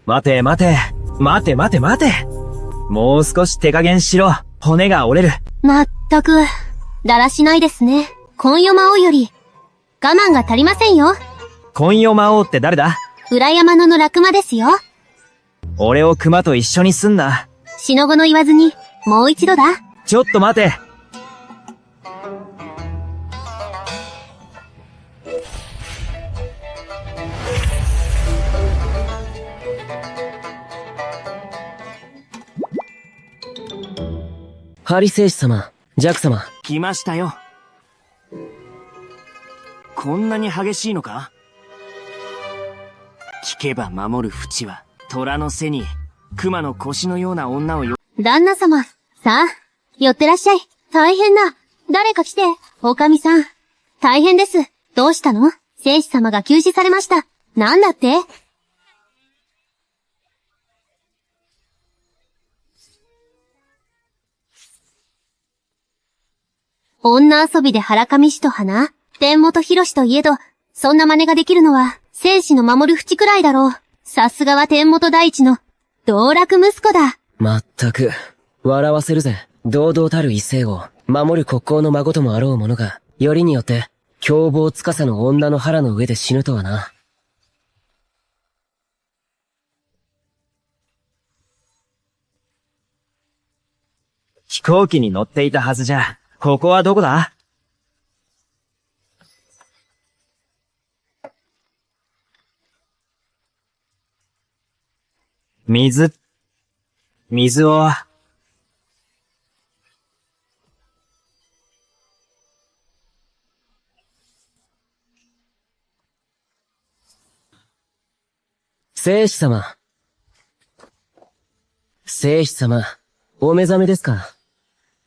待て待て、待て待て待て。もう少し手加減しろ。骨が折れる。まったく、だらしないですね。紺夜魔王より、我慢が足りませんよ。紺夜魔王って誰だ？裏山野の落馬ですよ。俺を熊と一緒にすんな。しのごの言わずに、もう一度だ。ちょっと待て。ハリセイシ様、ジャク様。来ましたよ。こんなに激しいのか？聞けば守る淵は、虎の背に、熊の腰のような女を旦那様、さあ、寄ってらっしゃい。大変だ。誰か来て、おかみさん。大変です。どうしたの？聖子様が急死されました。なんだって？女遊びで原上氏と花天本博士といえど、そんな真似ができるのは、聖子の守る淵くらいだろう。さすがは天本第一の、道楽息子だ。まったく、笑わせるぜ。堂々たる異性を、守る国交の孫ともあろう者が、よりによって、凶暴司の女の腹の上で死ぬとはな。飛行機に乗っていたはずじゃ。ここはどこだ？水を。聖子様。聖子様、お目覚めですか？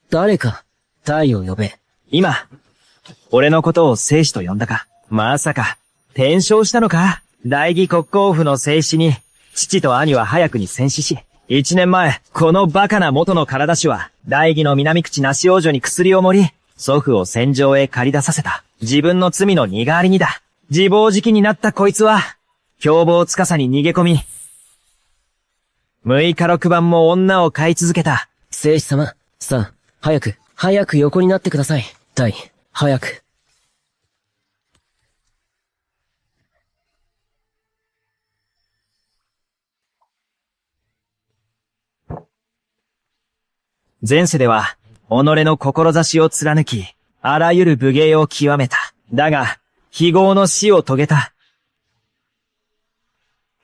誰か、太を呼べ。今、俺のことを聖子と呼んだか。まさか、転生したのか？大義国公府の聖子に、父と兄は早くに戦死し、1年前、このバカな元の体種は、大義の南口なし王女に薬を盛り、祖父を戦場へ駆り出させた。自分の罪の身代わりにだ。自暴自棄になったこいつは、凶暴司に逃げ込み、6日6晩も女を飼い続けた。聖子様、さあ、早く横になってください。太、早く。前世では、己の志を貫き、あらゆる武芸を極めた。だが、非業の死を遂げた。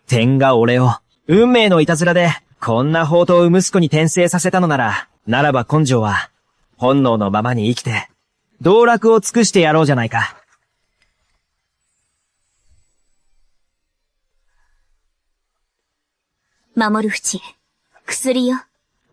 天が俺を、運命のいたずらで、こんな宝刀息子に転生させたのならば根性は、本能のままに生きて、道楽を尽くしてやろうじゃないか。守る淵、薬よ。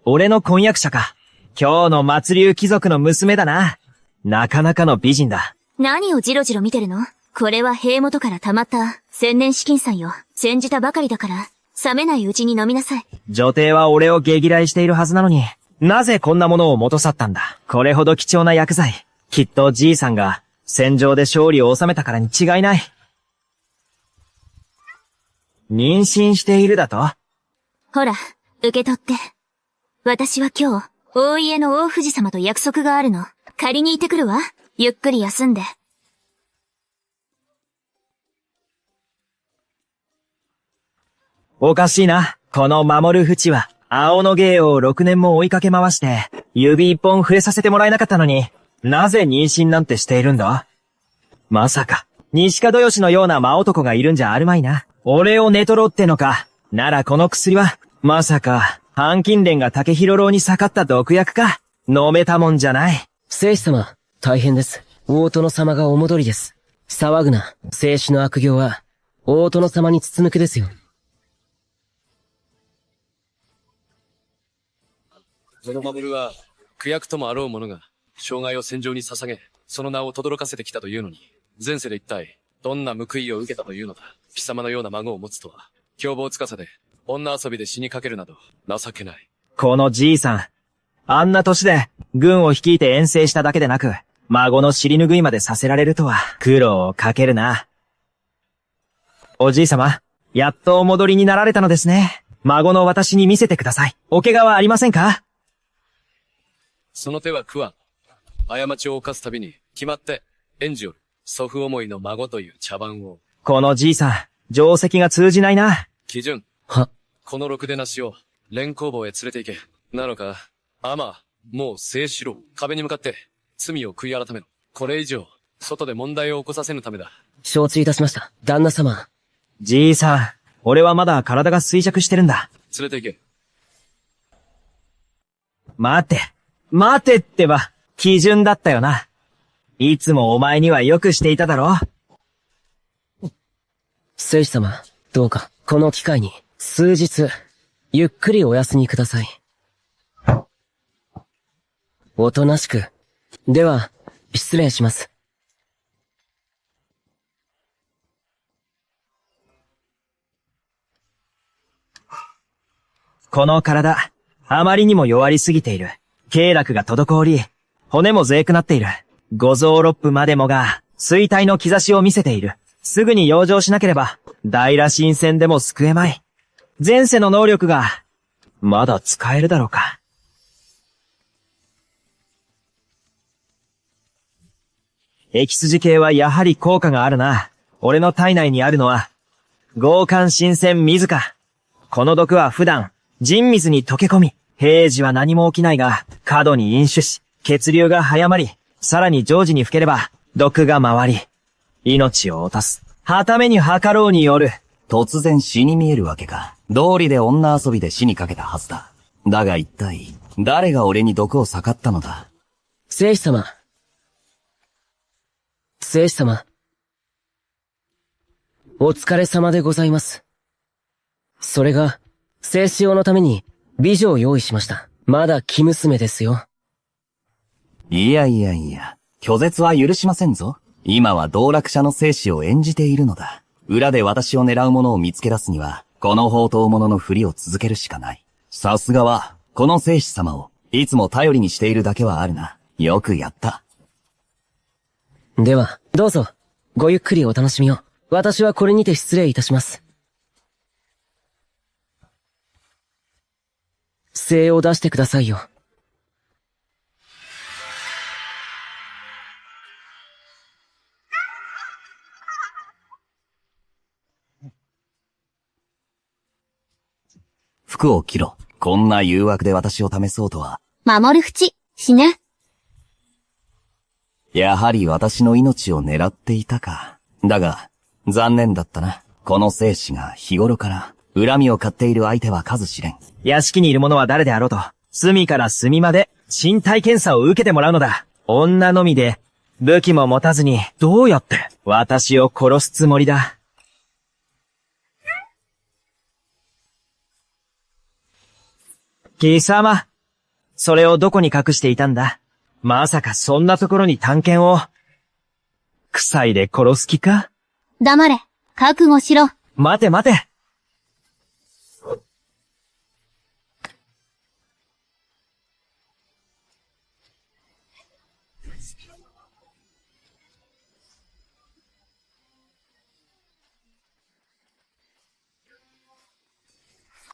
俺の婚約者か。今日の末流貴族の娘だな。なかなかの美人だ。何をじろじろ見てるの？これは塀元から溜まった千年資金さんよ。煎じたばかりだから、冷めないうちに飲みなさい。女帝は俺を毛嫌いしているはずなのに、なぜこんなものを元去ったんだ。これほど貴重な薬剤。きっとじいさんが戦場で勝利を収めたからに違いない。妊娠しているだと？ほら、受け取って。私は今日、大家の大藤様と約束があるの。借りに行ってくるわ。ゆっくり休んで。おかしいな。この守る淵は、青の芸を6年も追いかけ回して、指一本触れさせてもらえなかったのに、なぜ妊娠なんてしているんだ？まさか、西門義のような真男がいるんじゃあるまいな。俺を寝取ろうってのか。ならこの薬は、まさか、半金蓮が竹広郎に盛った毒薬か。飲めたもんじゃない。聖子様、大変です。大殿様がお戻りです。騒ぐな。聖子の悪行は、大殿様に筒抜けですよ。この守は、苦役ともあろう者が、生涯を戦場に捧げ、その名を轟かせてきたというのに、前世で一体、どんな報いを受けたというのだ。貴様のような孫を持つとは、凶暴司で、女遊びで死にかけるなど、情けない。このじいさん。あんな年で、軍を率いて遠征しただけでなく、孫の尻拭いまでさせられるとは苦労をかけるな。おじいさま、やっとお戻りになられたのですね。孫の私に見せてください。お怪我はありませんか？その手は食わん。過ちを犯すたびに、決まって、園児よる、祖父思いの孫という茶番を。このじいさん、定石が通じないな。基準。は、このろくでなしを、連工房へ連れて行け。なのか、もう静止ろ。壁に向かって、罪を悔い改めろ。これ以上、外で問題を起こさせぬためだ。承知いたしました。旦那様。じいさん、俺はまだ体が衰弱してるんだ。連れて行け。待てってば、基準だったよな。いつもお前にはよくしていただろ。聖司様、どうか、この機会に、数日、ゆっくりお休みください。おとなしく。では、失礼します。この体、あまりにも弱りすぎている。経絡が滞り、骨も脆くなっている。五臓六腑までもが、衰退の兆しを見せている。すぐに養生しなければ、大羅神戦でも救えまい。前世の能力が、まだ使えるだろうか。エキスジ系はやはり効果があるな。俺の体内にあるのは、強姦新鮮水か。この毒は普段、人水に溶け込み、平時は何も起きないが、過度に飲酒し、血流が早まり、さらに常時に吹ければ、毒が回り、命を落とす。はために計ろうによる。突然死に見えるわけか。道理で女遊びで死にかけたはずだ。だが一体、誰が俺に毒を盛ったのだ。聖司様。聖司様。お疲れ様でございます。それが、聖使用のために、美女を用意しました。まだ生娘ですよ。いや、拒絶は許しませんぞ。今は道楽者の生死を演じているのだ。裏で私を狙う者を見つけ出すには、この宝刀者のふりを続けるしかない。さすがは、この生死様を、いつも頼りにしているだけはあるな。よくやった。では、どうぞ、ごゆっくりお楽しみを。私はこれにて失礼いたします。精を出してくださいよ。服を着ろ。こんな誘惑で私を試そうとは。守る淵、死ね。やはり私の命を狙っていたか。だが、残念だったな。この生死が日頃から恨みを買っている相手は数知れん。屋敷にいる者は誰であろうと、隅から隅まで身体検査を受けてもらうのだ。女のみで、武器も持たずに、どうやって私を殺すつもりだ。貴様、それをどこに隠していたんだ？まさかそんなところに探検を、臭いで殺す気か？黙れ。覚悟しろ。待て。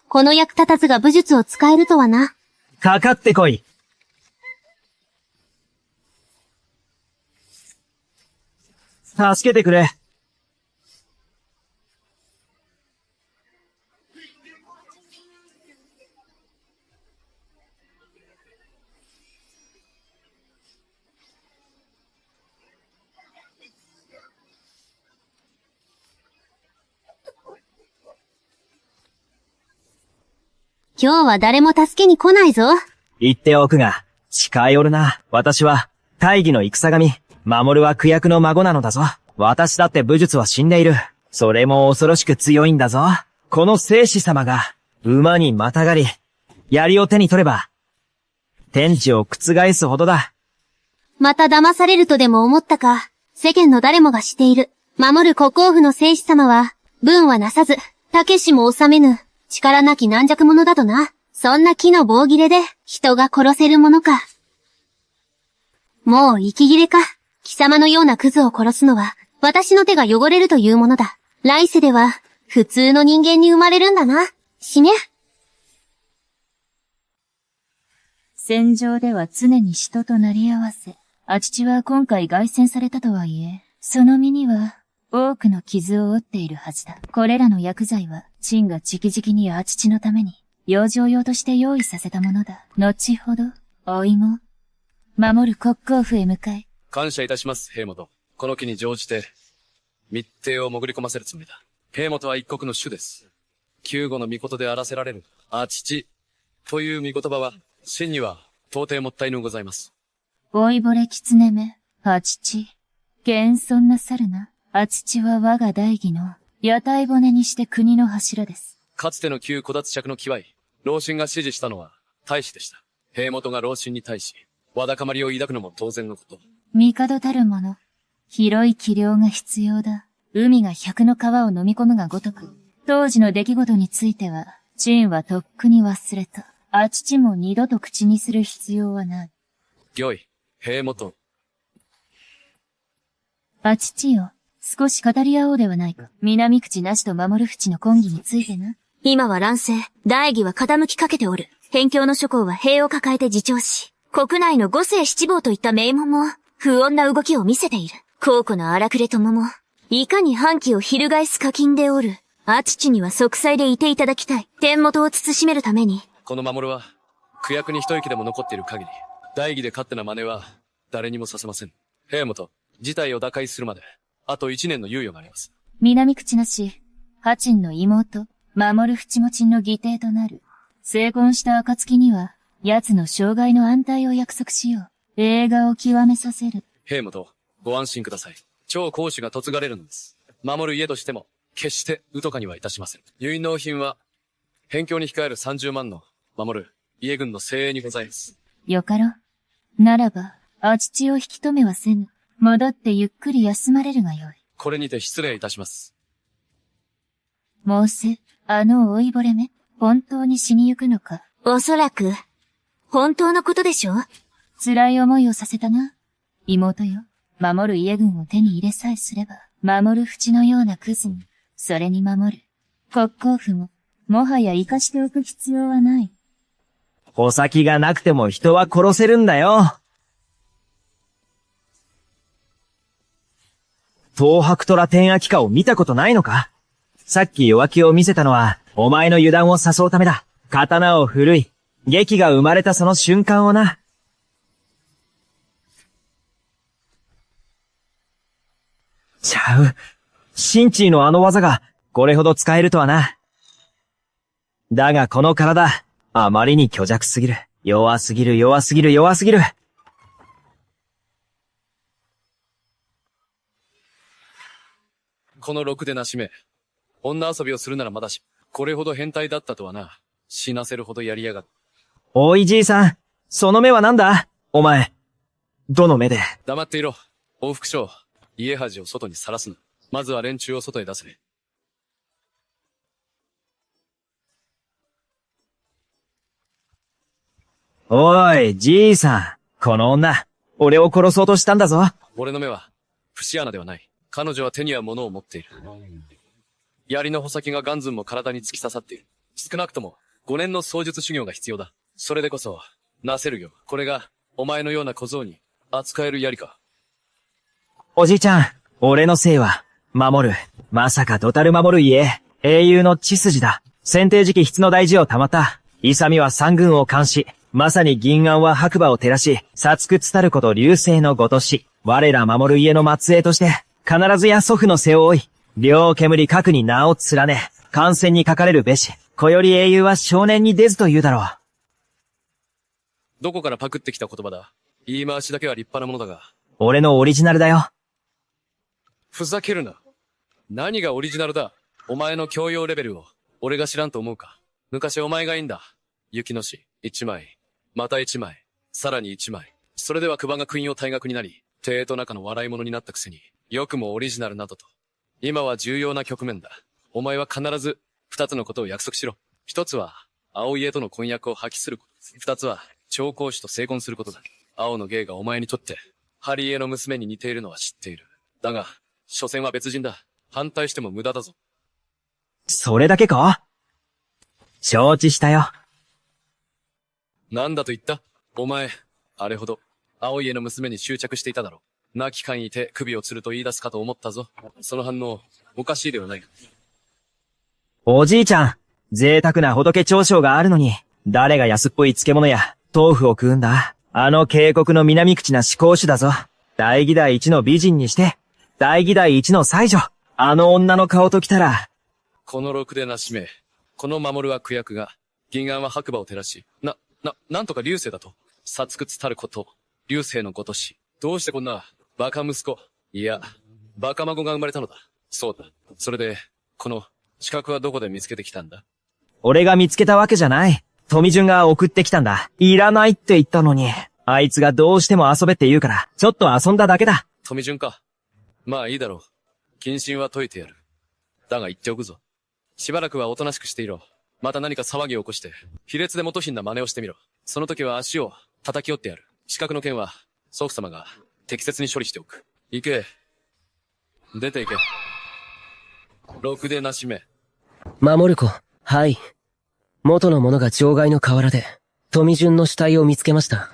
この役立たずが武術を使えるとはな。かかってこい。助けてくれ。今日は誰も助けに来ないぞ。言っておくが、近寄るな。私は、大義の戦神。守は苦役の孫なのだぞ。私だって武術は死んでいる。それも恐ろしく強いんだぞ。この生死様が、馬にまたがり、槍を手に取れば、天地を覆すほどだ。また騙されるとでも思ったか。世間の誰もがしている。守る国王府の生死様は、文はなさず、武士も治めぬ。力なき軟弱者だとな。そんな木の棒切れで人が殺せるものか。もう息切れか。貴様のようなクズを殺すのは、私の手が汚れるというものだ。来世では、普通の人間に生まれるんだな。死ね。戦場では常に人となり合わせ、アチチは今回凱旋されたとはいえ、その身には多くの傷を負っているはずだ。これらの薬剤は、チンが直々にアチチのために、養生用として用意させたものだ。後ほど、おいも、守る国公府へ向かい。感謝いたします、平本。この機に乗じて、密偵を潜り込ませるつもりだ。平本は一国の主です。救護の御事であらせられる、アチチ、という御言葉は、真には、到底もったいのございます。老いぼれ狐め、アチチ。謙遜なさるな。アチチは我が大義の、屋台骨にして国の柱です。かつての旧古達爵の際、老臣が指示したのは、大使でした。平本が老臣に対し、わだかまりを抱くのも当然のこと。帝たる者、広い器量が必要だ。海が百の川を飲み込むがごとく、当時の出来事については、チンはとっくに忘れた。アチチも二度と口にする必要はない。よい、平本。アチチよ、少し語り合おうではないか。南口なしと守る淵の婚儀についてな。今は乱世、大義は傾きかけておる。辺境の諸侯は兵を抱えて自重し、国内の五世七坊といった名門も、不穏な動きを見せている。高庫の荒くれ友も、いかに反旗を翻す課金でおる。アチチには息災でいていただきたい。天元を慎めるために。この守は、区役に一息でも残っている限り、大義で勝手な真似は、誰にもさせません。平本、事態を打開するまで、あと1年の猶予があります。南口なし、ハチンの妹、守る淵持ちの義弟となる。成婚した暁には、奴の生涯の安泰を約束しよう。映画を極めさせる。平本、ご安心ください。超公主が嫁がれるのです。守る家としても、決して疎かにはいたしません。結納品は、辺境に控える30万の、守る、家軍の精鋭にございます。よかろ。ならば、アチチを引き止めはせぬ。戻ってゆっくり休まれるがよい。これにて失礼いたします。申せ、あの老いぼれめ、本当に死にゆくのか。おそらく、本当のことでしょう。辛い思いをさせたな。妹よ、守る家軍を手に入れさえすれば、守る淵のようなクズに、それに守る。国公府も、もはや生かしておく必要はない。穂先がなくても人は殺せるんだよ。東白虎天秋花を見たことないのか？さっき弱気を見せたのは、お前の油断を誘うためだ。刀を振るい、劇が生まれたその瞬間をな。ちゃう。シンチーのあの技が、これほど使えるとはな。だがこの体、あまりに虚弱すぎる。弱すぎる弱すぎる弱すぎる。このろくでなしめ。女遊びをするならまだし、これほど変態だったとはな。死なせるほどやりやがる。おいじいさん、その目はなんだ？お前。どの目で？黙っていろ。往復将、家恥を外にさらすな。まずは連中を外へ出せ。おい、じいさん。この女、俺を殺そうとしたんだぞ。俺の目は、節穴ではない。彼女は手には物を持っている。槍の穂先がガンズンも体に突き刺さっている。少なくとも、5年の槍術修行が必要だ。それでこそ、なせるよ。これが、お前のような小僧に、扱える槍か。おじいちゃん、俺の姓は、守る。まさかドタル守る家、英雄の血筋だ。選定時期質の大事をたまった。勇は三軍を監視。まさに銀杏は白馬を照らし、殺屈たること流星のごとし。我ら守る家の末裔として、必ずや祖父の背を追い、両煙核に名を連ね、艦船に書かれるべし。こより英雄は少年に出ずと言うだろう。どこからパクってきた言葉だ。言い回しだけは立派なものだが。俺のオリジナルだよ。ふざけるな。何がオリジナルだ。お前の教養レベルを、俺が知らんと思うか。昔お前がいいんだ。雪のし、一枚。また一枚。さらに一枚。それでは熊が軍用退学になり、帝都中の笑い物になったくせに、よくもオリジナルなどと。今は重要な局面だ。お前は必ず、二つのことを約束しろ。一つは、青家との婚約を破棄すること。二つは、長公主と成婚することだ。青の芸がお前にとって、ハリエの娘に似ているのは知っている。だが、所詮は別人だ。反対しても無駄だぞ。それだけか？承知したよ。なんだと言った？お前、あれほど、青い家の娘に執着していただろう。亡き間にて首を吊ると言い出すかと思ったぞ。その反応、おかしいではない。おじいちゃん、贅沢な仏長生があるのに、誰が安っぽい漬物や豆腐を食うんだ。あの渓谷の南口な思考主だぞ。大義第一の美人にして、大義第一の才女。あの女の顔と来たら、このろくでなしめ、この守は苦役が、銀眼は白馬を照らし、なんとか流星だと。殺屈たること、流星のごとし。どうしてこんな、バカ息子、いや、バカ孫が生まれたのだ。そうだ。それで、この、資格はどこで見つけてきたんだ？俺が見つけたわけじゃない。富順が送ってきたんだ。いらないって言ったのに、あいつがどうしても遊べって言うから、ちょっと遊んだだけだ。富順か。まあいいだろう。謹慎は解いてやる。だが言っておくぞ。しばらくはおとなしくしていろ。また何か騒ぎを起こして、卑劣で元品な真似をしてみろ。その時は足を叩き折ってやる。資格の件は、祖父様が適切に処理しておく。行け。出て行け。ろくでなしめ。守る子。はい。元の者が場外の河原で、富順の死体を見つけました。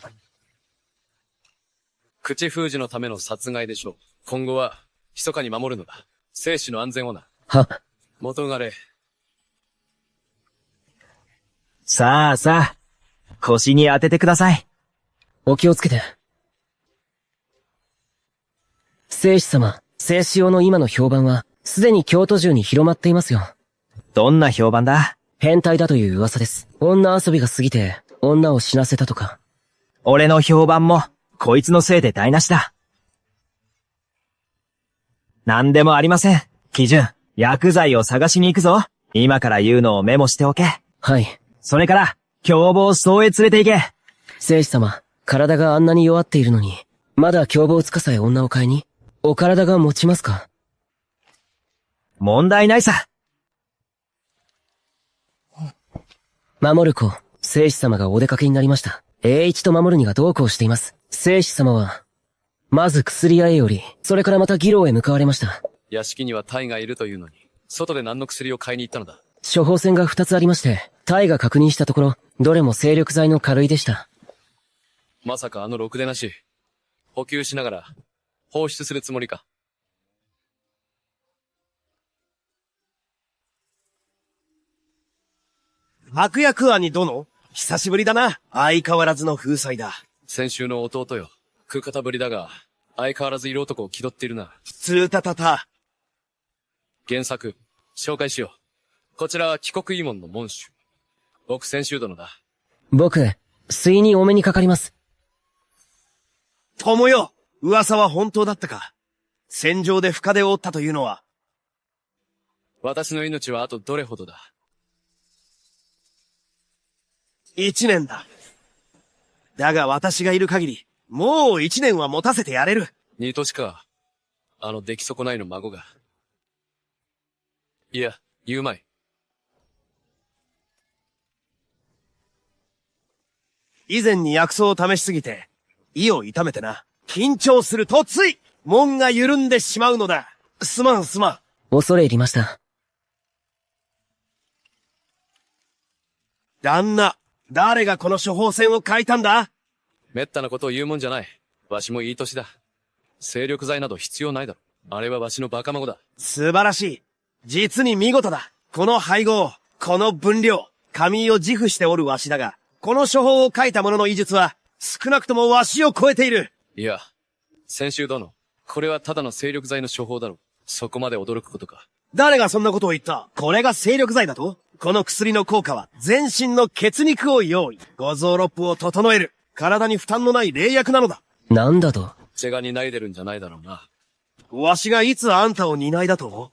口封じのための殺害でしょう。今後は、密かに守るのだ。生死の安全をな。は。元彼。さあさあ、腰に当ててください。お気をつけて。聖子様、聖子王の今の評判は、すでに京都中に広まっていますよ。どんな評判だ？変態だという噂です。女遊びが過ぎて、女を死なせたとか。俺の評判も、こいつのせいで台無しだ。なんでもありません。基準、薬剤を探しに行くぞ。今から言うのをメモしておけ。はい。それから、凶暴僧へ連れて行け。聖子様、体があんなに弱っているのに、まだ凶暴つかさえ女を買いに？お体が持ちますか？問題ないさ。守る子、聖子様がお出かけになりました。栄一と守るにが同行しています。聖子様は、まず薬屋へより、それからまた義郎へ向かわれました。屋敷にはタイがいるというのに、外で何の薬を買いに行ったのだ。処方箋が2つありまして、タイが確認したところ、どれも精力剤の軽いでした。まさかあのろくでなし、補給しながら、放出するつもりか。白薬兄殿、久しぶりだな。相変わらずの風采だ。先週の弟よ。食う方ぶりだが、相変わらず色男を気取っているな。つーたたた。原作、紹介しよう。こちらは帰国慰問の門主。僕先週殿だ。僕、不意にお目にかかります。友よ、噂は本当だったか。戦場で深手を負ったというのは。私の命はあとどれほどだ。1年だ。だが私がいる限り、もう1年は持たせてやれる。二年か。あの出来損ないの孫が。いや、言うまい。以前に薬草を試しすぎて、胃を痛めてな。緊張するとつい、門が緩んでしまうのだ。すまん。恐れ入りました。旦那、誰がこの処方箋を書いたんだ？めったなことを言うもんじゃない。わしもいい歳だ。精力剤など必要ないだろ。あれはわしのバカ孫だ。素晴らしい。実に見事だ。この配合、この分量、紙を自負しておるわしだが、この処方を書いた者の医術は、少なくともわしを超えている。いや、先週殿、これはただの精力剤の処方だろう。そこまで驚くことか。誰がそんなことを言った？これが精力剤だと？この薬の効果は、全身の血肉を用意。五臓六腑を整える。体に負担のない霊薬なのだ。なんだと？血が担いでるんじゃないだろうな。わしがいつあんたを担いだと？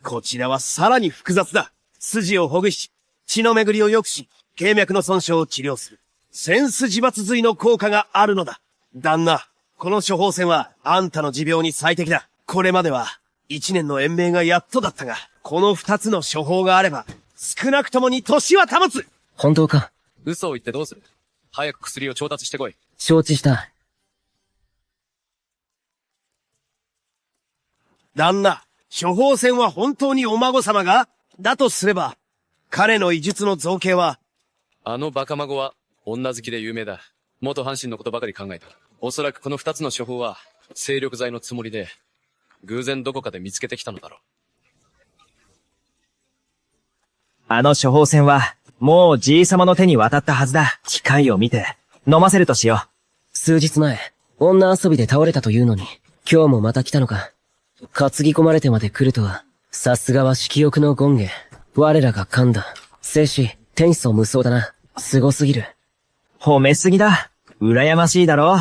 こちらはさらに複雑だ。筋をほぐし、血の巡りを良くし、経脈の損傷を治療する。センス自抜髄の効果があるのだ。旦那、この処方箋はあんたの持病に最適だ。これまでは1年の延命がやっとだったが、この2つの処方があれば、少なくともに年は保つ。本当か？嘘を言ってどうする？早く薬を調達してこい。承知した。旦那、処方箋は本当にお孫様がだとすれば、彼の医術の造形は、あのバカ孫は女好きで有名だ。元阪神のことばかり考えた。おそらくこの2つの処方は精力剤のつもりで、偶然どこかで見つけてきたのだろう。あの処方箋は、もうじい様の手に渡ったはずだ。機会を見て、飲ませるとしよ数日前、女遊びで倒れたというのに、今日もまた来たのか。担ぎ込まれてまで来るとは、さすがは色欲の権下。我らが噛んだ。生死、天相無双だな。凄すぎる。う。褒めすぎだ。羨ましいだろう。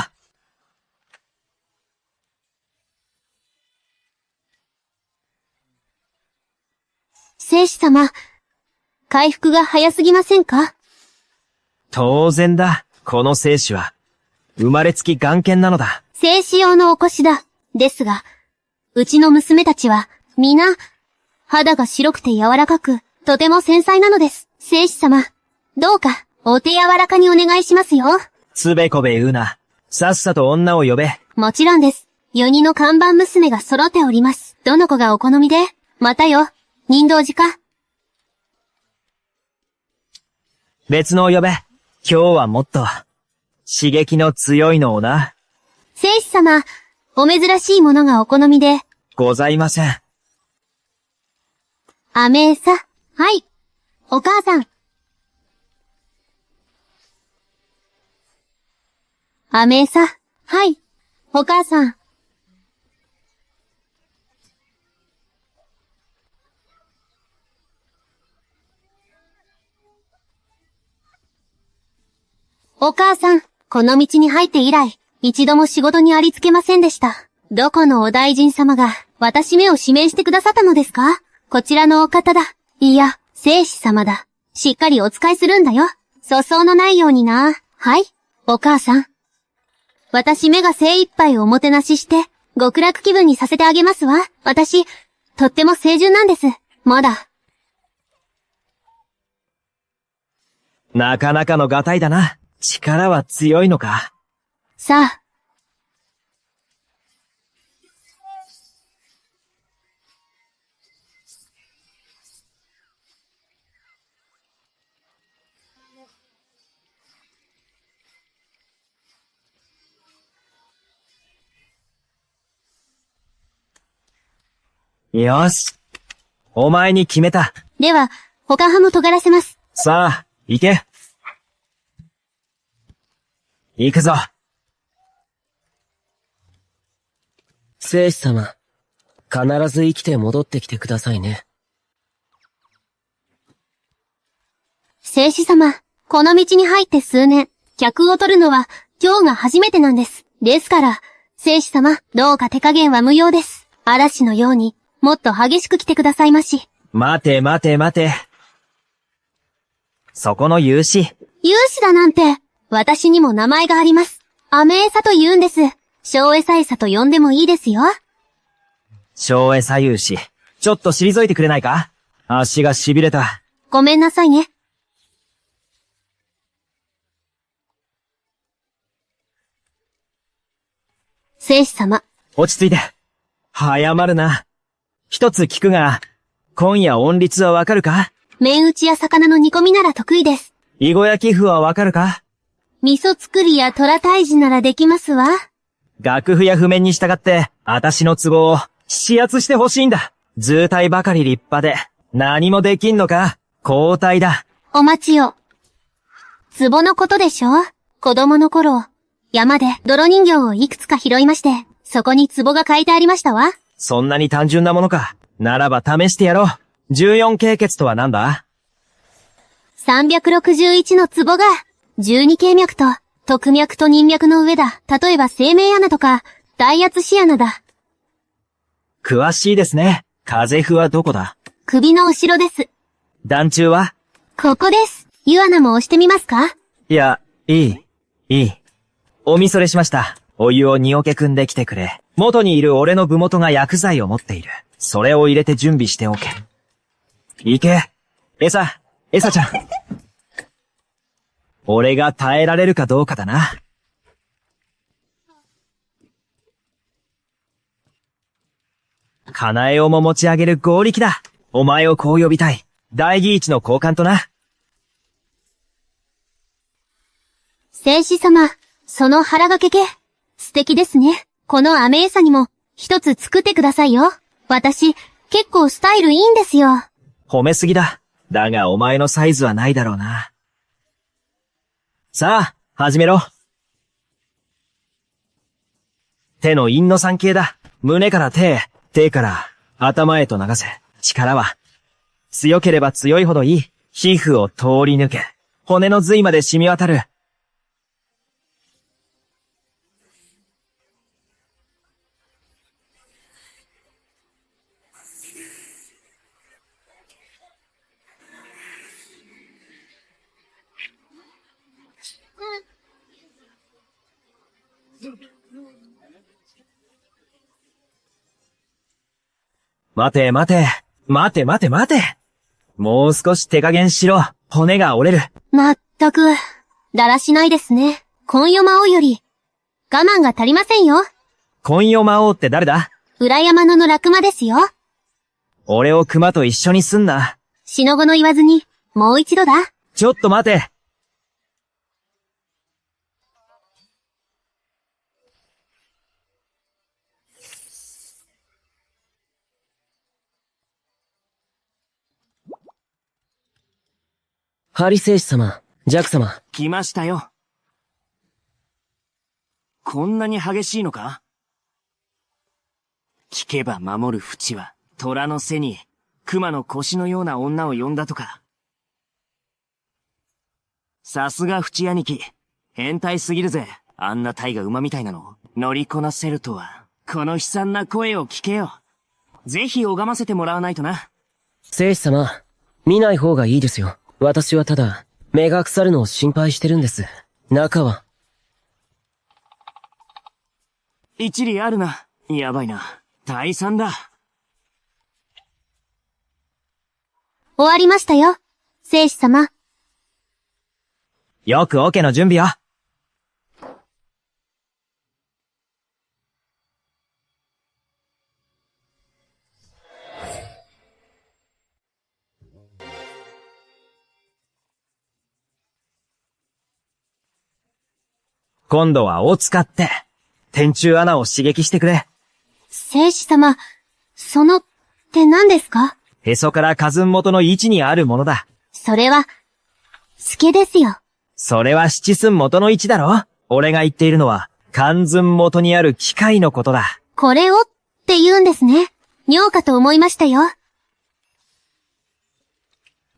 生死様、回復が早すぎませんか？当然だ。この生死は、生まれつき眼見なのだ。生死用のお越しだ。ですが、うちの娘たちは、皆、肌が白くて柔らかく、とても繊細なのです。生死様、どうか、お手柔らかにお願いしますよ。つべこべ言うな。さっさと女を呼べ。もちろんです。4人の看板娘が揃っております。どの子がお好みで？またよ、人道寺か？別のを呼べ。今日はもっと、刺激の強いのをな。生死様、お珍しいものがお好みで。ございません。アメーサ。はい。お母さん。アメーサ。はい。お母さん。お母さん、この道に入って以来、一度も仕事にありつけませんでした。どこのお大臣様が、私めを指名してくださったのですか？こちらのお方だ。いや、生死様だ。しっかりお使いするんだよ。粗相のないようにな。はい、お母さん。私めが精一杯おもてなしして、極楽気分にさせてあげますわ。私、とっても清純なんです。まだ。なかなかのガタイだな。力は強いのか。さあ。よし。お前に決めた。では、他派も尖らせます。さあ、行け。行くぞ。生死様、必ず生きて戻ってきてくださいね。生死様、この道に入って数年、客を取るのは今日が初めてなんです。ですから、生死様、どうか手加減は無用です。嵐のように、もっと激しく来てくださいまし。待て待て待て。そこの勇士。勇士だなんて、私にも名前があります。アメーサと言うんです。小エサイサと呼んでもいいですよ。小エサ勇士。ちょっと退いてくれないか？足が痺れた。ごめんなさいね。生死様。落ち着いて。早まるな。一つ聞くが、今夜音律はわかるか？麺打ちや魚の煮込みなら得意です。囲碁焼き譜はわかるか？味噌作りや虎退治ならできますわ。楽譜や譜面に従って、私の壺を、指圧してほしいんだ。図体ばかり立派で、何もできんのか？交代だ。お待ちを。壺のことでしょ？子供の頃、山で泥人形をいくつか拾いまして、そこに壺が書いてありましたわ。そんなに単純なものか。ならば試してやろう。14経血とはなんだ？361の壺が、12経脈と、特脈と任脈の上だ。例えば生命穴とか、大圧死穴だ。詳しいですね。風譜はどこだ？首の後ろです。団中は？ここです。湯穴も押してみますか？いや、いい。おみそれしました。お湯をにおけ汲んできてくれ。元にいる俺の部元が薬剤を持っている。それを入れて準備しておけ。行け。エサちゃん。俺が耐えられるかどうかだな。かなえをも持ち上げる合力だ。お前をこう呼びたい。大義一の交換とな。聖子様、その腹掛け系、素敵ですね。この飴餌にも、一つ作ってくださいよ。私、結構スタイルいいんですよ。褒めすぎだ。だがお前のサイズはないだろうな。さあ、始めろ。手の陰の三形だ。胸から手、手から頭へと流せ。力は、強ければ強いほどいい。皮膚を通り抜け、骨の髄まで染み渡る。待て待て、待て待て待て。もう少し手加減しろ。骨が折れる。まったく、だらしないですね。紺夜魔王より、我慢が足りませんよ。紺夜魔王って誰だ？裏山野の落馬ですよ。俺を熊と一緒にすんな。死の後の言わずに、もう一度だ。ちょっと待て。ハリ聖子様、ジャック様。来ましたよ。こんなに激しいのか？聞けば守る淵は、虎の背に、熊の腰のような女を呼んだとか。さすが淵兄貴。変態すぎるぜ。あんな大が馬みたいなの乗りこなせるとは。この悲惨な声を聞けよ。ぜひ拝ませてもらわないとな。聖子様、見ない方がいいですよ。私はただ、目が腐るのを心配してるんです。中は。一理あるな。やばいな。大惨だ。終わりましたよ。聖子様。よくオケの準備よ。今度は尾使って、天中穴を刺激してくれ。聖子様、その、って何ですか？へそから花寸元の位置にあるものだ。それは、スケですよ。それは七寸元の位置だろ？俺が言っているのは、関寸元にある機械のことだ。これをって言うんですね。妙かと思いましたよ。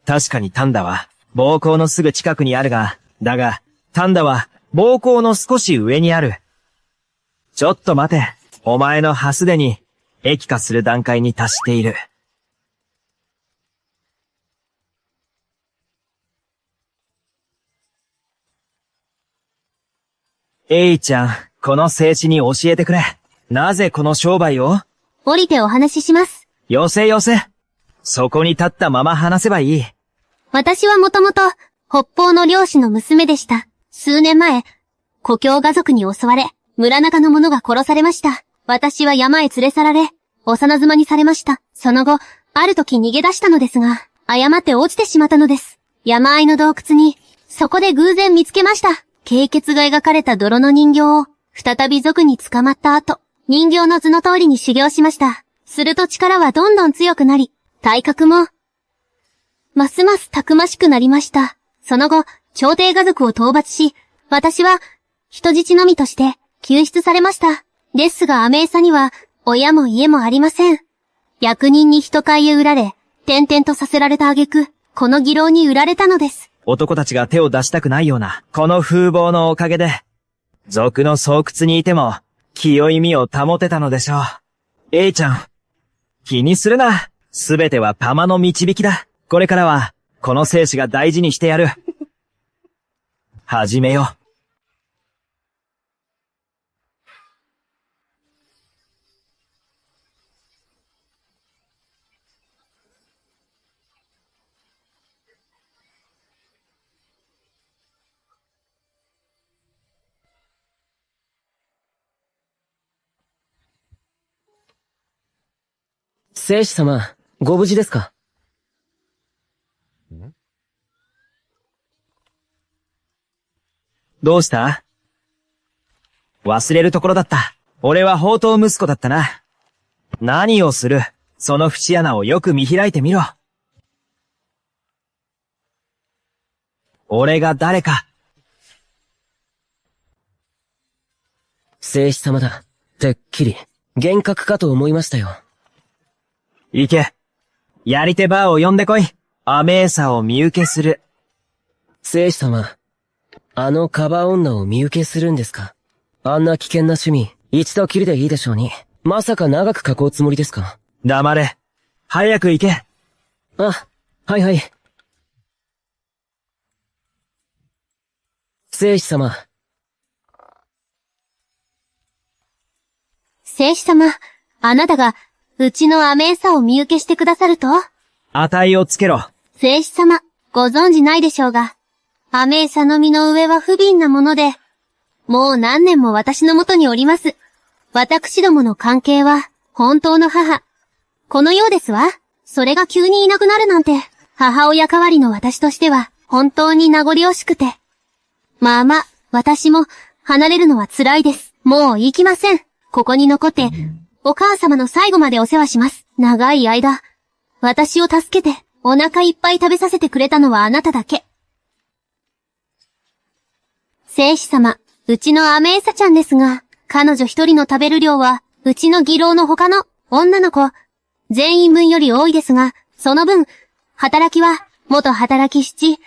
確かに丹田は、膀胱のすぐ近くにあるが、だが、丹田は、膀胱の少し上にある。ちょっと待て。お前の歯すでに、液化する段階に達している。エイちゃん、この静止に教えてくれ。なぜこの商売を？降りてお話しします。よせよせ。そこに立ったまま話せばいい。私はもともと、北方の漁師の娘でした。数年前、故郷家族に襲われ、村中の者が殺されました。私は山へ連れ去られ、幼妻にされました。その後、ある時逃げ出したのですが、誤って落ちてしまったのです。山あいの洞窟に、そこで偶然見つけました。経血が描かれた泥の人形を、再び賊に捕まった後、人形の図の通りに修行しました。すると力はどんどん強くなり、体格も、ますますたくましくなりました。その後、朝廷家族を討伐し、私は、人質のみとして、救出されました。ですが、アメーサには、親も家もありません。役人に人買いへ売られ、転々とさせられた挙句、この妓楼に売られたのです。男たちが手を出したくないような、この風貌のおかげで、賊の巣窟にいても、清い身を保てたのでしょう。エイちゃん、気にするな。すべてはパマの導きだ。これからは、この生死が大事にしてやる。始めよ。聖司様、ご無事ですか？どうした？忘れるところだった。俺は宝刀息子だったな。何をする？その節穴をよく見開いてみろ。俺が誰か。聖司様だ。てっきり、幻覚かと思いましたよ。行け。やり手バーを呼んでこい。アメーサを見受けする。聖司様、あのカバ女を見受けするんですか？あんな危険な趣味、一度きりでいいでしょうに。まさか長く囲うつもりですか？黙れ。早く行け。あ、はいはい。聖司様。聖司様、あなたが、うちのアメーサを見受けしてくださると？値をつけろ。聖司様、ご存知ないでしょうが、アメーサの実の上は不憫なもので、もう何年も私のもとにおります。私どもの関係は、本当の母。このようですわ。それが急にいなくなるなんて、母親代わりの私としては、本当に名残惜しくて。まあまあ、私も、離れるのは辛いです。もう行きません。ここに残って、お母様の最後までお世話します。長い間、私を助けて、お腹いっぱい食べさせてくれたのはあなただけ。聖司様、うちのアメーサちゃんですが、彼女一人の食べる量は、うちの義郎の他の女の子、全員分より多いですが、その分、働きは、元働き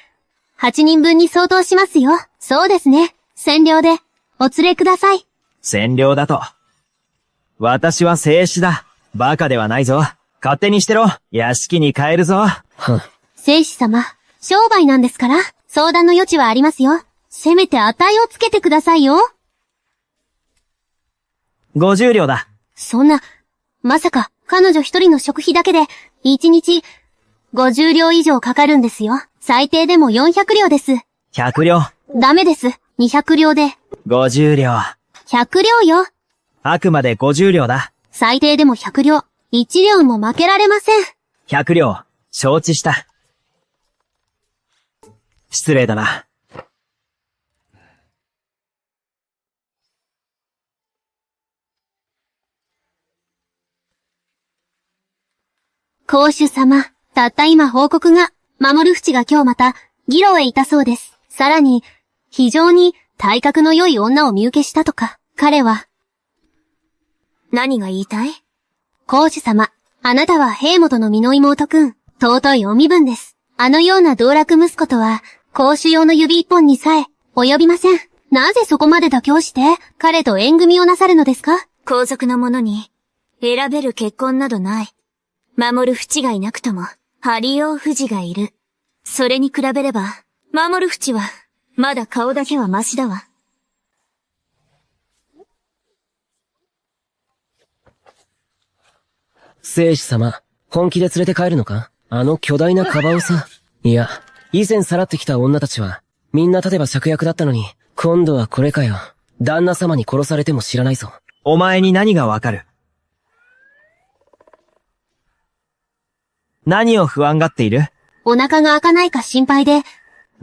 8人分に相当しますよ。そうですね。千両で、お連れください。占領だと。私は聖司だ。バカではないぞ。勝手にしてろ。屋敷に帰るぞ。聖司様、商売なんですから、相談の余地はありますよ。せめて値をつけてくださいよ。50両だ。そんな、まさか、彼女一人の食費だけで、1日、50両以上かかるんですよ。最低でも400両です。100両。ダメです。200両で。50両。100両よ。あくまで50両だ。最低でも100両。1両も負けられません。100両。承知した。失礼だな。公主様、たった今報告が、守淵が今日また、議論へいたそうです。さらに、非常に体格の良い女を見受けしたとか、彼は。何が言いたい？公主様、あなたは平本の身の妹くん、尊いお身分です。あのような道楽息子とは、公主用の指一本にさえ、及びません。なぜそこまで妥協して、彼と縁組をなさるのですか？皇族の者に、選べる結婚などない。守る淵がいなくとも、ハリオ富士がいる。それに比べれば、守る淵は、まだ顔だけはマシだわ。聖司様、本気で連れて帰るのか？あの巨大なカバをさ。いや、以前さらってきた女たちは、みんな立てば芍薬だったのに、今度はこれかよ。旦那様に殺されても知らないぞ。お前に何がわかる？何を不安がっている？お腹が開かないか心配で。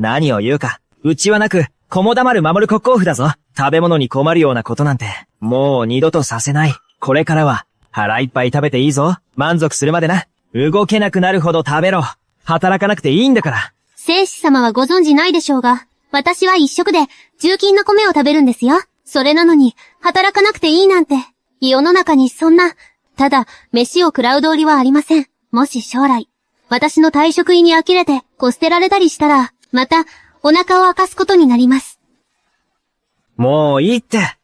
何を言うか。うちはなく、子も黙る守る国王府だぞ。食べ物に困るようなことなんて、もう二度とさせない。これからは、腹いっぱい食べていいぞ。満足するまでな。動けなくなるほど食べろ。働かなくていいんだから。聖司様はご存知ないでしょうが、私は一食で、重金の米を食べるんですよ。それなのに、働かなくていいなんて。世の中にそんな、ただ、飯を食らう道理はありません。もし将来、私の退職医に呆れて、捨てられたりしたら、また、お腹を明かすことになります。もういいって。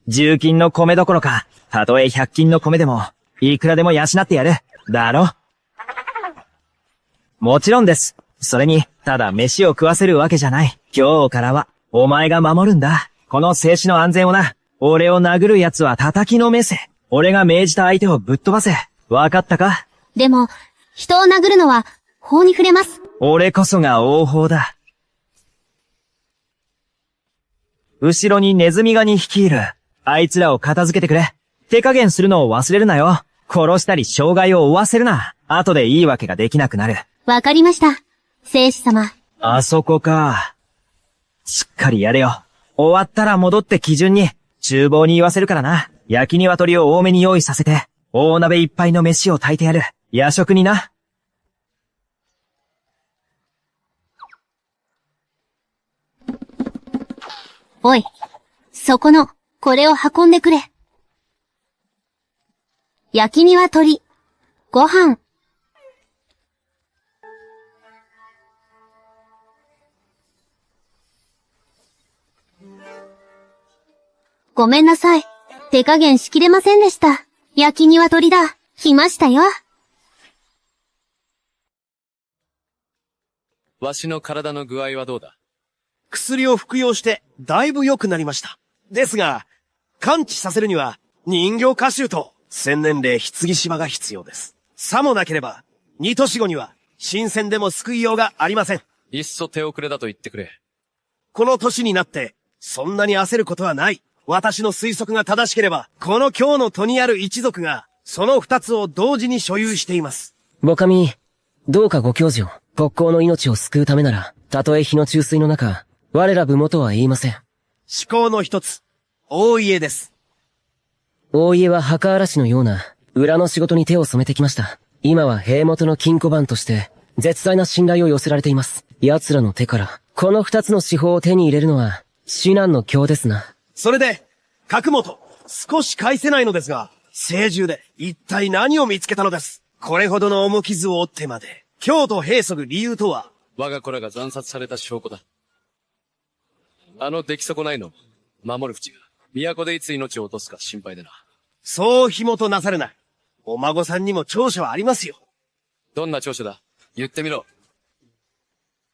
重金の米どころか、たとえ100均の米でも、いくらでも養ってやる。だろ？もちろんです。それに、ただ飯を食わせるわけじゃない。今日からは、お前が守るんだ。この静止の安全をな。俺を殴る奴は叩きのめせ。俺が命じた相手をぶっ飛ばせ。わかったか？でも、人を殴るのは、法に触れます。俺こそが王法だ。後ろにネズミガニ率いる。あいつらを片付けてくれ。手加減するのを忘れるなよ。殺したり障害を負わせるな。後でいいわけができなくなる。わかりました。聖司様。あそこか。しっかりやれよ。終わったら戻って基準に、厨房に言わせるからな。焼き鶏を多めに用意させて、大鍋いっぱいの飯を炊いてやる。夜食にな。おい、そこの、これを運んでくれ。焼き鶏、ご飯。ごめんなさい。手加減しきれませんでした。焼き鶏だ。来ましたよ。わしの体の具合はどうだ？薬を服用して、だいぶ良くなりました。ですが、完治させるには、人形歌集と、千年齢棺島が必要です。さもなければ、2年後には、新鮮でも救いようがありません。いっそ手遅れだと言ってくれ。この年になって、そんなに焦ることはない。私の推測が正しければ、この今日の都にある一族が、その2つを同時に所有しています。ボカミ、どうかご教示を、国交の命を救うためなら、たとえ火の注水の中、我ら部元は言いません。思考の一つ、大家です。大家は墓荒らしのような、裏の仕事に手を染めてきました。今は兵元の金庫番として、絶大な信頼を寄せられています。奴らの手から、この2つの司法を手に入れるのは、至難の境ですな。それで、角本、少し返せないのですが、聖獣で一体何を見つけたのです。これほどの重傷を負ってまで、京都閉塞理由とは？我が子らが惨殺された証拠だ。あの出来損ないの、守る淵が、都でいつ命を落とすか心配でな。そう紐となされない。お孫さんにも長所はありますよ。どんな長所だ？言ってみろ。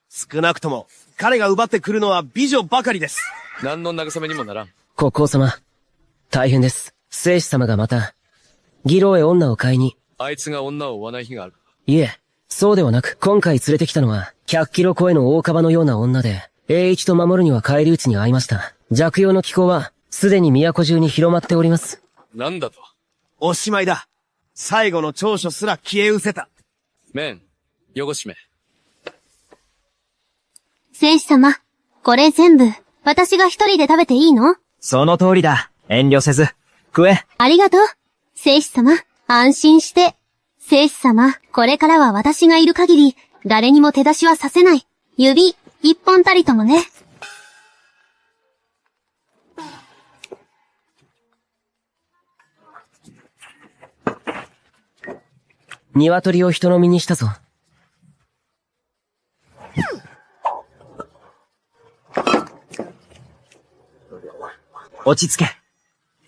少なくとも、彼が奪ってくるのは美女ばかりです。何の慰めにもならん。国王様、大変です。聖司様がまた、義郎へ女を買いに。あいつが女を追わない日がある。いえ、そうではなく、今回連れてきたのは、100キロ超えの大カバのような女で、栄一と守るには帰り討ちに会いました。弱用の気候は、すでに都中に広まっております。なんだと？おしまいだ。最後の長所すら消え失せた。麺、汚しめ。聖司様、これ全部、私が一人で食べていいの？その通りだ。遠慮せず。食え。ありがとう。聖司様、安心して。聖司様、これからは私がいる限り、誰にも手出しはさせない。指、一本たりともね。鶏を人の身にしたぞ。落ち着け。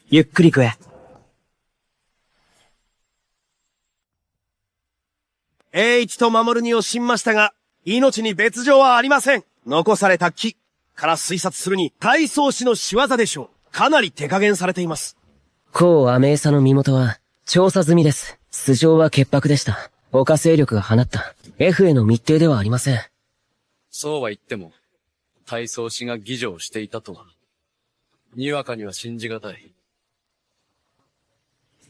ゆっくり食え。栄一と守にを死んましたが、命に別状はありません。残された木から推察するに、大宗師の仕業でしょう。かなり手加減されています。孔アメイサの身元は、調査済みです。素性は潔白でした。岡勢力が放った、F への密偵ではありません。そうは言っても、大宗師が偽情をしていたとは、にわかには信じがたい。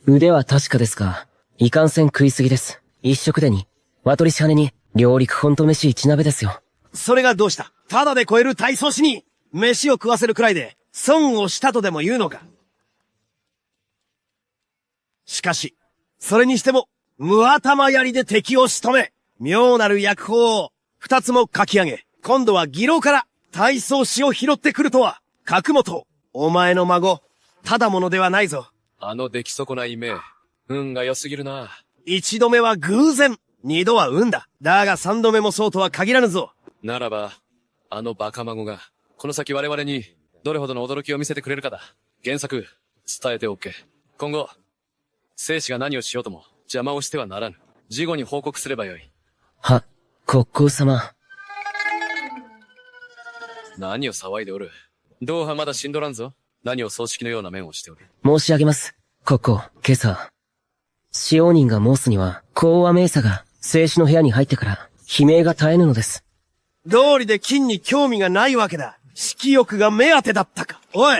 腕は確かですが、いかんせん食いすぎです。一食でに、和取りし羽に、両陸ほんと飯一鍋ですよ。それがどうした？ただで超える大宗師に、飯を食わせるくらいで、損をしたとでも言うのか？しかし、それにしても、無頭槍で敵を仕留め、妙なる薬法を、二つも書き上げ、今度は義郎から、大宗師を拾ってくるとは、角本、お前の孫、ただものではないぞ。あの出来損ない目、運が良すぎるな。一度目は偶然、二度は運だ。だが三度目もそうとは限らぬぞ。ならば、あのバカ孫が、この先我々に、どれほどの驚きを見せてくれるかだ。原作、伝えておけ。今後、生死が何をしようとも、邪魔をしてはならぬ。事後に報告すればよい。は、国王様。何を騒いでおる。同派まだ死んどらんぞ。何を葬式のような面をしておる。申し上げます。国王、今朝。使用人が申すには、孔アメイサが、生死の部屋に入ってから、悲鳴が絶えぬのです。道理で金に興味がないわけだ。色欲が目当てだったか。おい、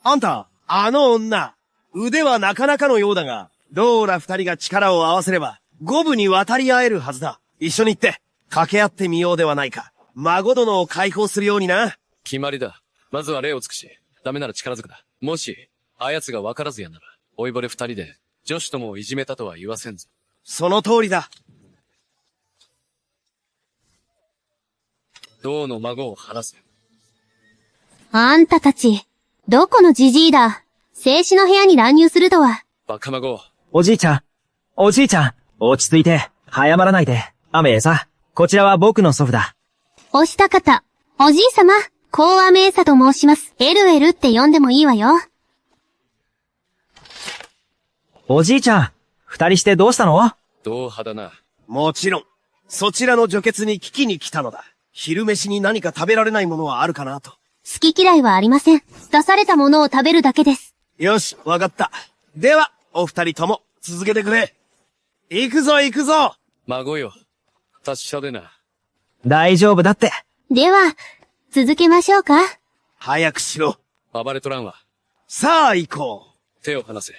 あんた、あの女、腕はなかなかのようだが、ドーラ二人が力を合わせれば、五分に渡り合えるはずだ。一緒に行って、掛け合ってみようではないか。孫殿を解放するようにな。決まりだ。まずは礼を尽くし、ダメなら力ずくだ。もし、あやつが分からずやなら、老いぼれ二人で、女子ともいじめたとは言わせんぞ。その通りだ。銅の孫を話せ。あんたたち、どこのじじいだ。静止の部屋に乱入するとは。バカ孫。おじいちゃん。おじいちゃん。落ち着いて、早まらないで。アメエさ。こちらは僕の祖父だ。おした方、おじい様、コウアメーサと申します。エルエルって呼んでもいいわよ。おじいちゃん。二人してどうしたの？銅派だな。もちろん、そちらの女傑に聞きに来たのだ。昼飯に何か食べられないものはあるかなと。好き嫌いはありません。出されたものを食べるだけです。よし、わかった。では、お二人とも、続けてくれ。行くぞ行くぞ。孫よ。達者でな。大丈夫だって。では、続けましょうか。早くしろ。暴れとらんわ。さあ行こう。手を離せ。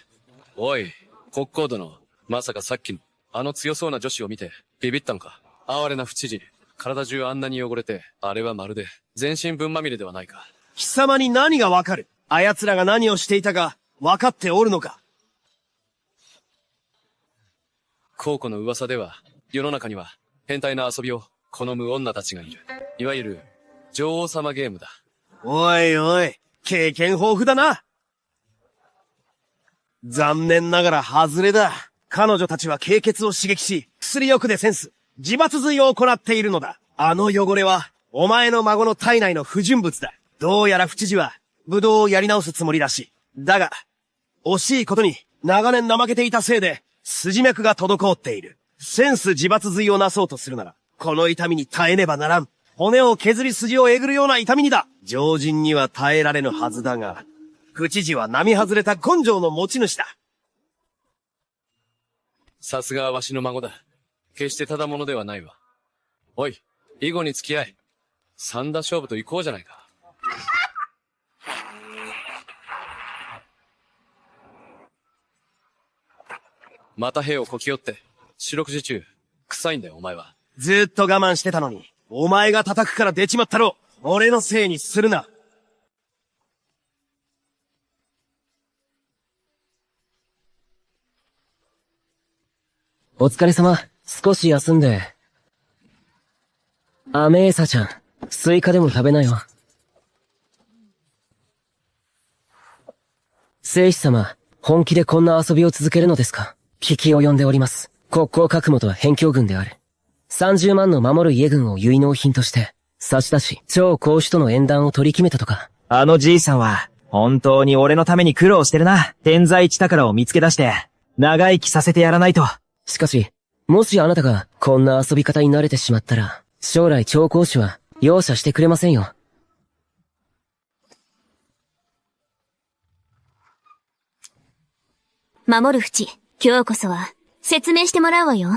おい、国王殿。まさかさっきの、あの強そうな女子を見て、ビビったのか。哀れな不知事。体中あんなに汚れて、あれはまるで、全身分まみれではないか。貴様に何がわかる？あやつらが何をしていたか、わかっておるのか？皇庫の噂では、世の中には、変態な遊びを好む女たちがいる。いわゆる、女王様ゲームだ。おいおい、経験豊富だな。残念ながら外れだ。彼女たちは経血を刺激し、薬欲でセンス、自伐髄を行っているのだ。あの汚れは、お前の孫の体内の不純物だ。どうやら不知事は、武道をやり直すつもりらしい。だが、惜しいことに、長年怠けていたせいで、筋脈が滞っている。センス自伐髄をなそうとするなら、この痛みに耐えねばならん。骨を削り筋をえぐるような痛みにだ。常人には耐えられぬはずだが、不知事は並外れた根性の持ち主だ。さすがはわしの孫だ。決してただものではないわ。おい、囲碁に付き合い。三打勝負と行こうじゃないか。また兵をこき寄って、四六時中、臭いんだよお前は。ずーっと我慢してたのに、お前が叩くから出ちまったろ。俺のせいにするな。お疲れ様。少し休んで。アメーサちゃん、スイカでも食べなよ。聖司様、本気でこんな遊びを続けるのですか？聞き及んでおります。国交覚悟とは辺境軍である。30万の守る家軍を結納品として、差し出し、超公主との縁談を取り決めたとか。あのじいさんは、本当に俺のために苦労してるな。天才一宝を見つけ出して、長生きさせてやらないと。しかし、もしあなたがこんな遊び方に慣れてしまったら、将来超公主は容赦してくれませんよ。守る淵、今日こそは、説明してもらうわよ。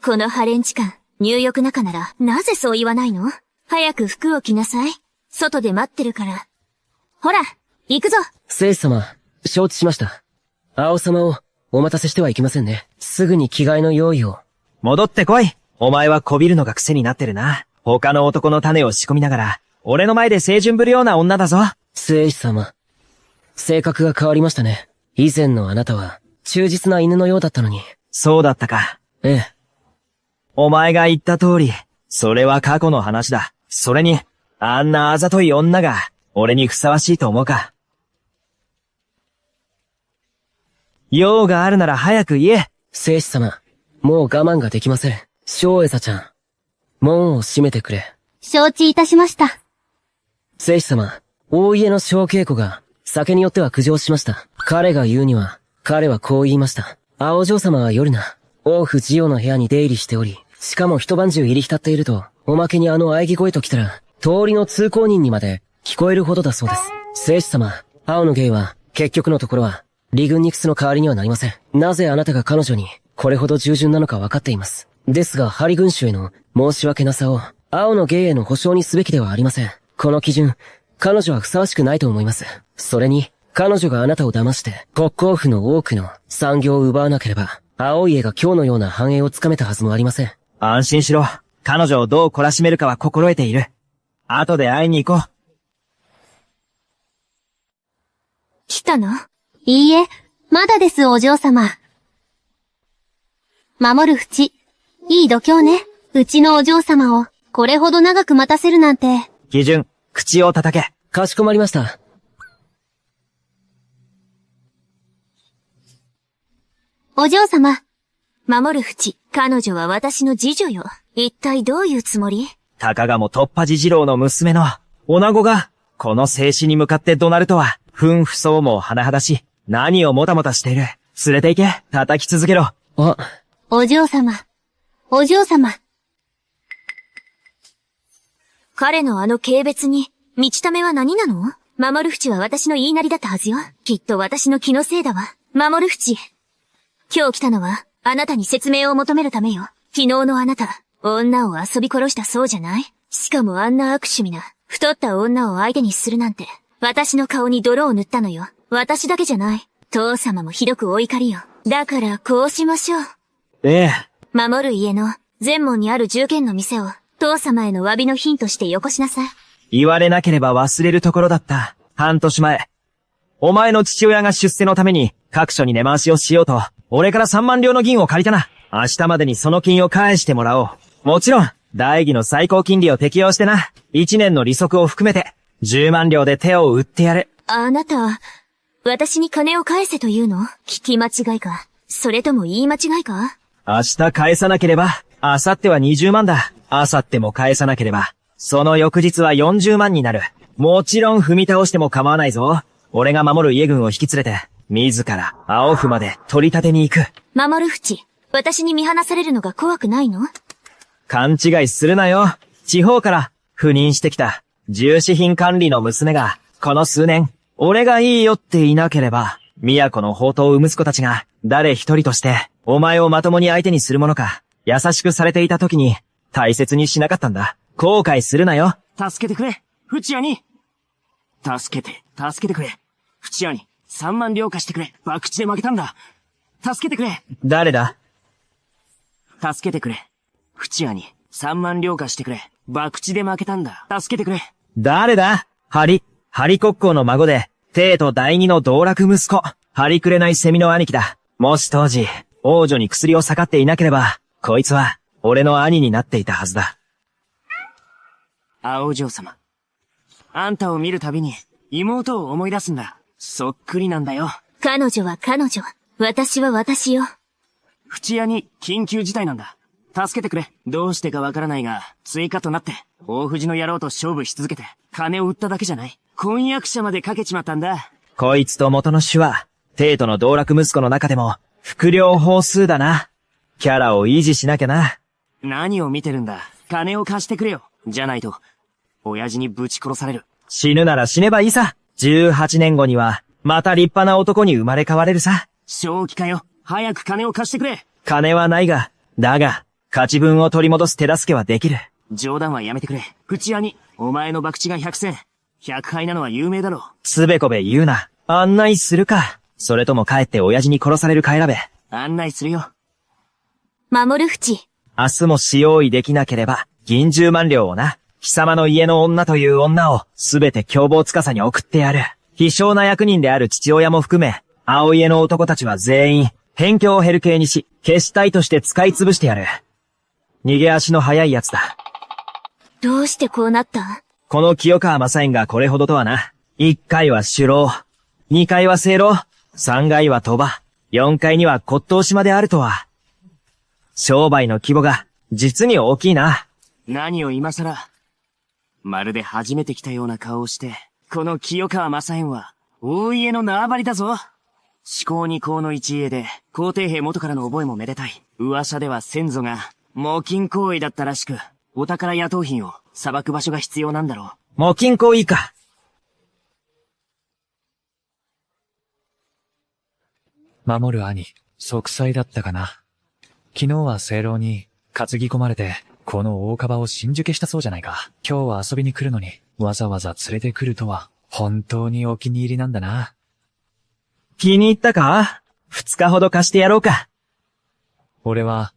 このハレンチ感、入浴仲なら、なぜそう言わないの？早く服を着なさい。外で待ってるから。ほら、行くぞ。聖司様、承知しました。青様をお待たせしてはいけませんね。すぐに着替えの用意を。戻ってこい。お前はこびるのが癖になってるな。他の男の種を仕込みながら、俺の前で清純ぶるような女だぞ。聖司様、性格が変わりましたね。以前のあなたは、忠実な犬のようだったのに。そうだったか。ええ。お前が言った通り、それは過去の話だ。それに、あんなあざとい女が、俺にふさわしいと思うか。用があるなら早く言え。聖司様、もう我慢ができません。翔エサちゃん、門を閉めてくれ。承知いたしました。聖司様、大家の小稽古が、酒によっては苦情しました。彼が言うには、彼はこう言いました。青嬢様は夜な、王府ジオの部屋に出入りしており、しかも一晩中入り浸っていると、おまけにあの喘ぎ声ときたら、通りの通行人にまで聞こえるほどだそうです。聖司様、青のゲイは、結局のところは、リグンニクスの代わりにはなりません。なぜあなたが彼女に、これほど従順なのか分かっています。ですが、ハリ軍主への申し訳なさを、青のゲイへの保証にすべきではありません。この基準、彼女はふさわしくないと思います。それに、彼女があなたを騙して、国交府の多くの産業を奪わなければ、青い絵が今日のような繁栄をつかめたはずもありません。安心しろ。彼女をどう懲らしめるかは心得ている。後で会いに行こう。来たの？いいえ、まだです、お嬢様。守る淵。いい度胸ね。うちのお嬢様を、これほど長く待たせるなんて。基準、口を叩け。かしこまりました。お嬢様。守る淵、彼女は私の次女よ。一体どういうつもり？たかがも突破次次郎の娘の、女子が、この静止に向かって怒鳴るとは、不相も甚だし、何をもたもたしている。連れて行け、叩き続けろ。あ、お嬢様。お嬢様。彼のあの軽蔑に、道ためは何なの？守る淵は私の言いなりだったはずよ。きっと私の気のせいだわ。守る淵。今日来たのは、あなたに説明を求めるためよ。昨日のあなた、女を遊び殺したそうじゃない？しかもあんな悪趣味な、太った女を相手にするなんて、私の顔に泥を塗ったのよ。私だけじゃない。父様もひどくお怒りよ。だからこうしましょう。ええ。守る家の前門にある10軒の店を、父様への詫びの品としてよこしなさい。言われなければ忘れるところだった。半年前。お前の父親が出世のために各所に根回しをしようと、俺から3万両の銀を借りたな。明日までにその金を返してもらおう。もちろん、大義の最高金利を適用してな。1年の利息を含めて、10万両で手を打ってやる。あなた、私に金を返せというの？聞き間違いか。それとも言い間違いか？明日返さなければ、明後日は20万だ。明後日も返さなければ、その翌日は40万になる。もちろん踏み倒しても構わないぞ。俺が守る家軍を引き連れて、自ら青府まで取り立てに行く。守る淵、私に見放されるのが怖くないの？勘違いするなよ。地方から赴任してきた重視品管理の娘が、この数年、俺がいいよっていなければ、都の宝刀息子たちが誰一人として、お前をまともに相手にするものか、優しくされていた時に、大切にしなかったんだ。後悔するなよ。助けてくれ、淵兄。助けてくれ。淵兄、3万両貸してくれ。博打で負けたんだ。助けてくれ。誰だ？助けてくれ。淵兄、3万両貸してくれ。博打で負けたんだ。助けてくれ。誰だ？ハリ国公の孫で、帝都第二の道楽息子。ハリくれないセミの兄貴だ。もし当時、王女に薬を盛っていなければ、こいつは、俺の兄になっていたはずだ。青嬢様。あんたを見るたびに、妹を思い出すんだ。そっくりなんだよ。彼女は彼女。私は私よ。淵屋に緊急事態なんだ。助けてくれ。どうしてかわからないが、追加となって、大藤の野郎と勝負し続けて、金を売っただけじゃない。婚約者までかけちまったんだ。こいつと元の種は、帝都の道楽息子の中でも、副領法数だな。キャラを維持しなきゃな。何を見てるんだ。金を貸してくれよ。じゃないと、親父にぶち殺される。死ぬなら死ねばいいさ。18年後には、また立派な男に生まれ変われるさ。正気かよ。早く金を貸してくれ。金はないが、だが、勝ち分を取り戻す手助けはできる。冗談はやめてくれ。口兄、お前の博打が100戦。100敗なのは有名だろう。つべこべ言うな。案内するか。それとも帰って親父に殺されるか選べ。案内するよ。守る淵。明日も使用意できなければ、銀10万両をな。貴様の家の女という女を、すべて凶暴司に送ってやる。非償な役人である父親も含め、青家の男たちは全員、辺境をヘル系にし、消したいとして使い潰してやる。逃げ足の速い奴だ。どうしてこうなった？この清川正縁がこれほどとはな。1回は首郎、2回は正郎、3回は鳥羽、4回には骨董島であるとは。商売の規模が、実に大きいな。何を今更。まるで初めて来たような顔をして、この清川正縁は、大家の縄張りだぞ。至高に公の一家で、皇帝兵元からの覚えもめでたい。噂では先祖が、募金行為だったらしく、お宝野党品を裁く場所が必要なんだろう。募金行為か。守る兄、息災だったかな。昨日は正郎に担ぎ込まれて、この大カバを真珠消したそうじゃないか。今日は遊びに来るのに、わざわざ連れてくるとは、本当にお気に入りなんだな。気に入ったか？ 2 日ほど貸してやろうか。俺は、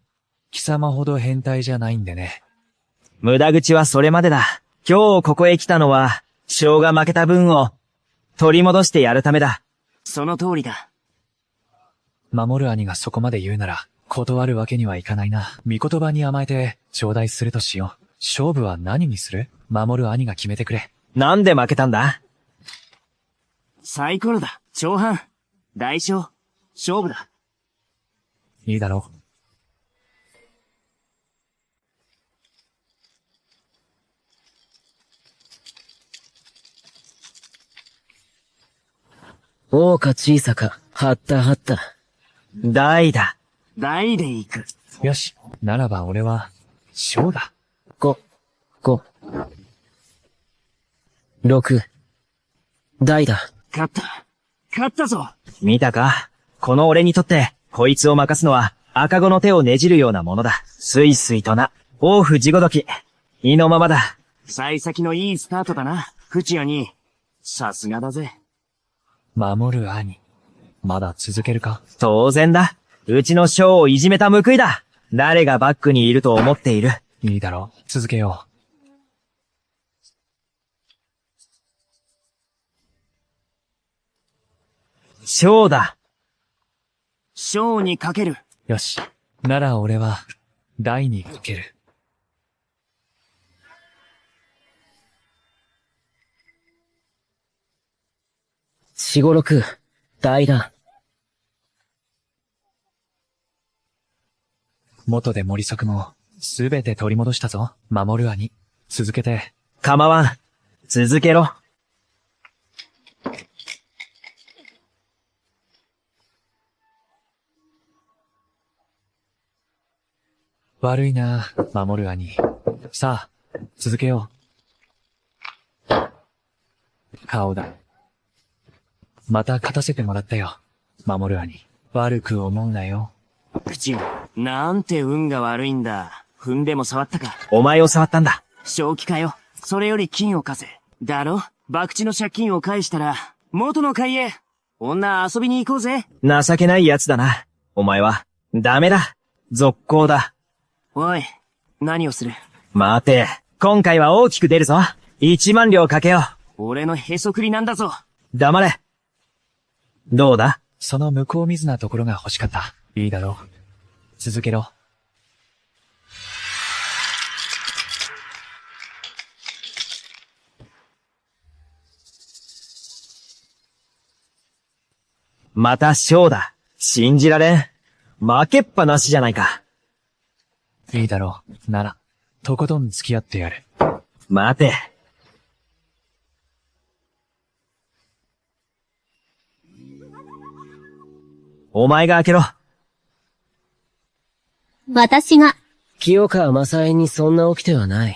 貴様ほど変態じゃないんでね。無駄口はそれまでだ。今日ここへ来たのは、将が負けた分を、取り戻してやるためだ。その通りだ。守る兄がそこまで言うなら、断るわけにはいかないな。御言葉に甘えて、頂戴するとしよう。勝負は何にする？守る兄が決めてくれ。なんで負けたんだ？サイコロだ。長半。大小。勝負だ。いいだろう。大か小さか、はったはった。大だ。大で行く。よし。ならば俺は、小だ。5、6、大だ。勝った。勝ったぞ。見たか？この俺にとって、こいつを任すのは、赤子の手をねじるようなものだ。すいすいとな。王府地ごどき。意のままだ。幸先のいいスタートだな。淵谷に。さすがだぜ。守る兄。まだ続けるか？当然だ。うちの将をいじめた報いだ。誰がバックにいると思っている。いいだろう。続けよう。将だ。将にかける。よし。なら俺は、大にかける。4、5、6、大だ。元で森作も、すべて取り戻したぞ。守る兄。続けて。構わん。続けろ。悪いな、守る兄。さあ、続けよう。顔だ。また勝たせてもらったよ。守る兄。悪く思うなよ。淵谷。なんて運が悪いんだ。踏んでも触ったか。お前を触ったんだ。正気かよ。それより金を貸せ。だろ？博打の借金を返したら、元の会へ。女遊びに行こうぜ。情けない奴だな。お前は。ダメだ。続行だ。おい、何をする？待て。今回は大きく出るぞ。1万両かけよう。俺のへそくりなんだぞ。黙れ。どうだ？その向こう水なところが欲しかった。いいだろう。続けろ。また将だ。信じられん。負けっぱなしじゃないか。いいだろう。なら、とことん付き合ってやる。待て。お前が開けろ。私が、清川正恵にそんな起きてはない。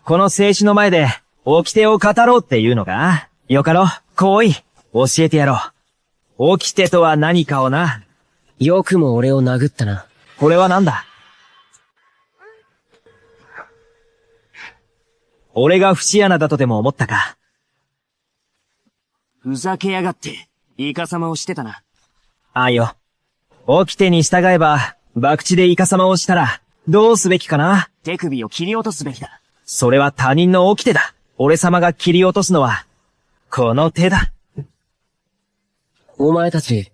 この静止の前で、掟を語ろうっていうのか？よかろ、来い。教えてやろう。掟とは何かをな。よくも俺を殴ったな。これは何だ？俺が節穴だとでも思ったか？ふざけやがって、イカサマをしてたな。ああよ。掟に従えば、博打でイカサマをしたら、どうすべきかな？手首を切り落とすべきだ。それは他人の掟だ。俺様が切り落とすのは、この手だ。お前たち、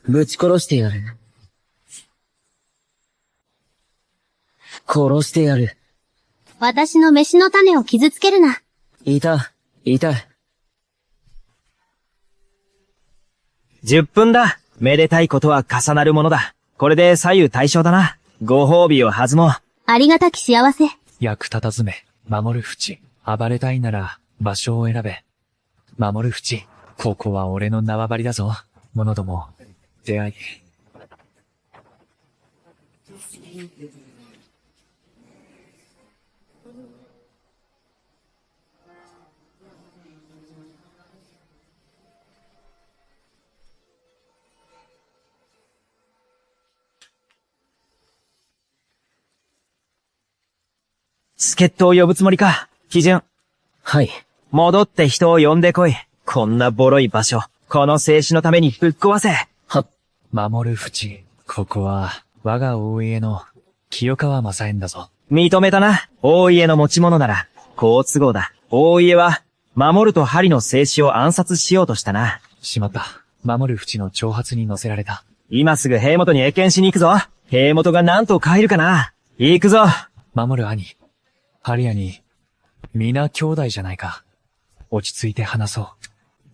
ぶち殺してやる。殺してやる。私の飯の種を傷つけるな。いた。10分だ。めでたいことは重なるものだ。これで左右対称だな。ご褒美を弾もう。ありがたき幸せ。役立たずめ、守る淵。暴れたいなら、場所を選べ。守る淵。ここは俺の縄張りだぞ。者ども、出会い。助っ人を呼ぶつもりか。基準。はい。戻って人を呼んでこい。こんなボロい場所、この静止のためにぶっ壊せ。守る淵。ここは、我が大家の、清川正縁だぞ。認めたな。大家の持ち物なら、好都合だ。大家は、守ると針の静止を暗殺しようとしたな。しまった。守る淵の挑発に乗せられた。今すぐ兵元に謁見しに行くぞ。兵元が何と帰るかな。行くぞ。守る兄。針兄。皆兄弟じゃないか。落ち着いて話そう。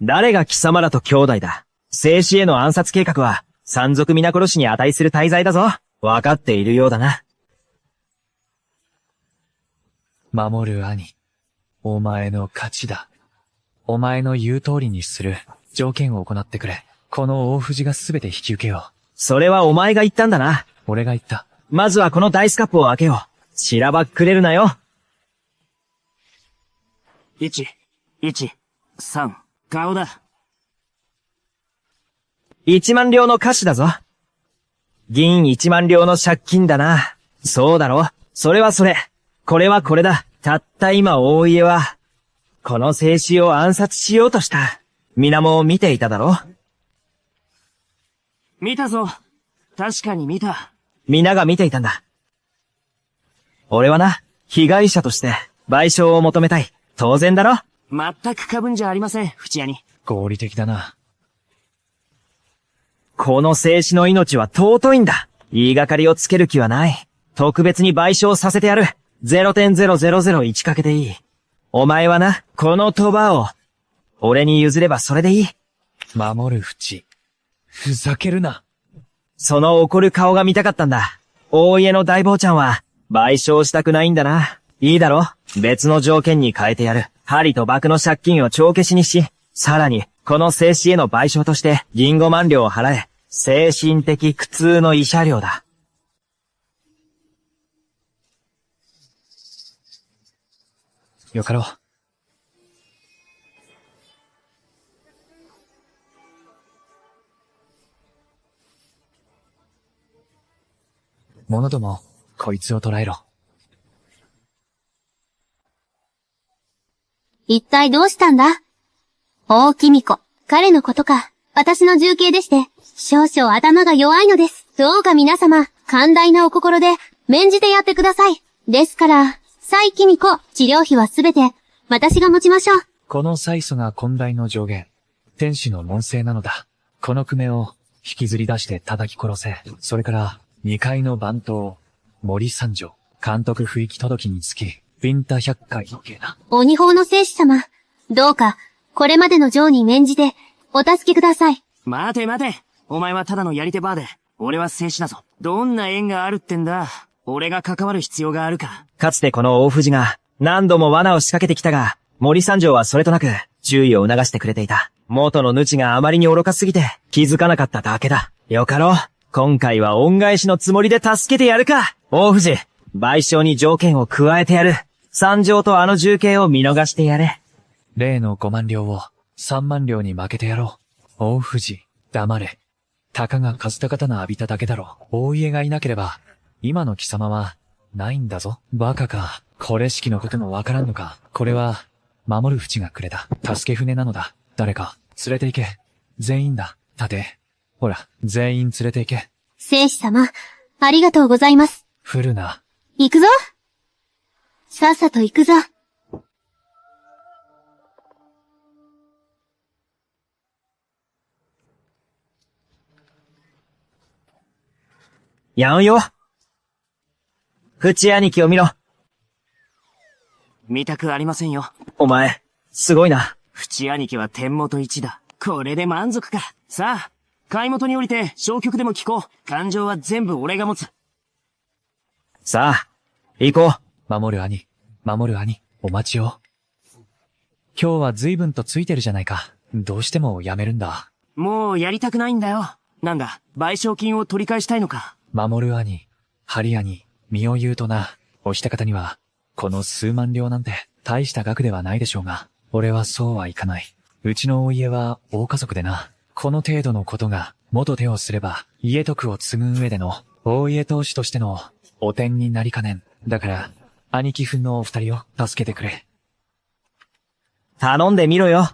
誰が貴様らと兄弟だ。静止への暗殺計画は、山賊皆殺しに値する大罪だぞ。分かっているようだな。守る兄。お前の勝ちだ。お前の言う通りにする。条件を行ってくれ。この大藤がすべて引き受けよう。それはお前が言ったんだな。俺が言った。まずはこのダイスカップを開けよう。しらばっくれるなよ。1、3、顔だ。1万両の菓子だぞ。銀1万両の借金だな。そうだろ。それはそれ。これはこれだ。たった今大家は、この静止を暗殺しようとした。皆も見ていただろ。見たぞ。確かに見た。皆が見ていたんだ。俺はな、被害者として賠償を求めたい。当然だろ。全く過分じゃありません、淵兄。合理的だな。この静止の命は尊いんだ。言いがかりをつける気はない。特別に賠償させてやる。0.0001 かけていい。お前はな、この賭場を、俺に譲ればそれでいい。守る淵。ふざけるな。その怒る顔が見たかったんだ。大家の大坊ちゃんは、賠償したくないんだな。いいだろ？別の条件に変えてやる。針と箔の借金を帳消しにし、さらに、この静止への賠償として、銀5万両を払え。精神的苦痛の慰謝料だ。よかろう。者ども、こいつを捕らえろ。一体どうしたんだ？大君子。彼のことか。私の重慶でして、少々頭が弱いのです。どうか皆様、寛大なお心で、免じてやってください。ですから、蔡君子、治療費はすべて、私が持ちましょう。この催祖が根大の上限。天使の門生なのだ。この組を引きずり出して叩き殺せ。それから、二階の番頭、森三条、監督不行き届きにつき、ビンタ100回余計な。鬼法の聖子様、どうか、これまでの情に免じて、お助けください。待て待て。お前はただのやり手バーで、俺は静止だぞ。どんな縁があるってんだ。俺が関わる必要があるか。かつてこの大藤が何度も罠を仕掛けてきたが、森三条はそれとなく注意を促してくれていた。元の主があまりに愚かすぎて気づかなかっただけだ。よかろう。今回は恩返しのつもりで助けてやるか。大藤、賠償に条件を加えてやる。三条とあの重慶を見逃してやれ。例の5万両を3万両に負けてやろう。大藤、黙れ。たかが風高刀浴びただけだろ。大家がいなければ、今の貴様は、ないんだぞ。バカか。これ式のこともわからんのか。これは、守る淵がくれた。助け船なのだ。誰か、連れて行け。全員だ。立て。ほら、全員連れて行け。聖子様、ありがとうございます。振るな。行くぞ。さっさと行くぞ。やんよ。淵兄貴を見ろ。見たくありませんよ。お前、すごいな。淵兄貴は天元一だ。これで満足か。さあ、買い元に降りて消極でも聞こう。感情は全部俺が持つ。さあ、行こう。守る兄、お待ちを。今日は随分とついてるじゃないか。どうしてもやめるんだ。もうやりたくないんだよ。なんだ、賠償金を取り返したいのか。守る兄、針兄、身を言うとな、おした方には、この数万両なんて大した額ではないでしょうが、俺はそうはいかない。うちのお家は大家族でな、この程度のことが元手をすれば家徳を継ぐ上での大家当主としての汚点になりかねん。だから、兄貴分のお二人を助けてくれ。頼んでみろよ。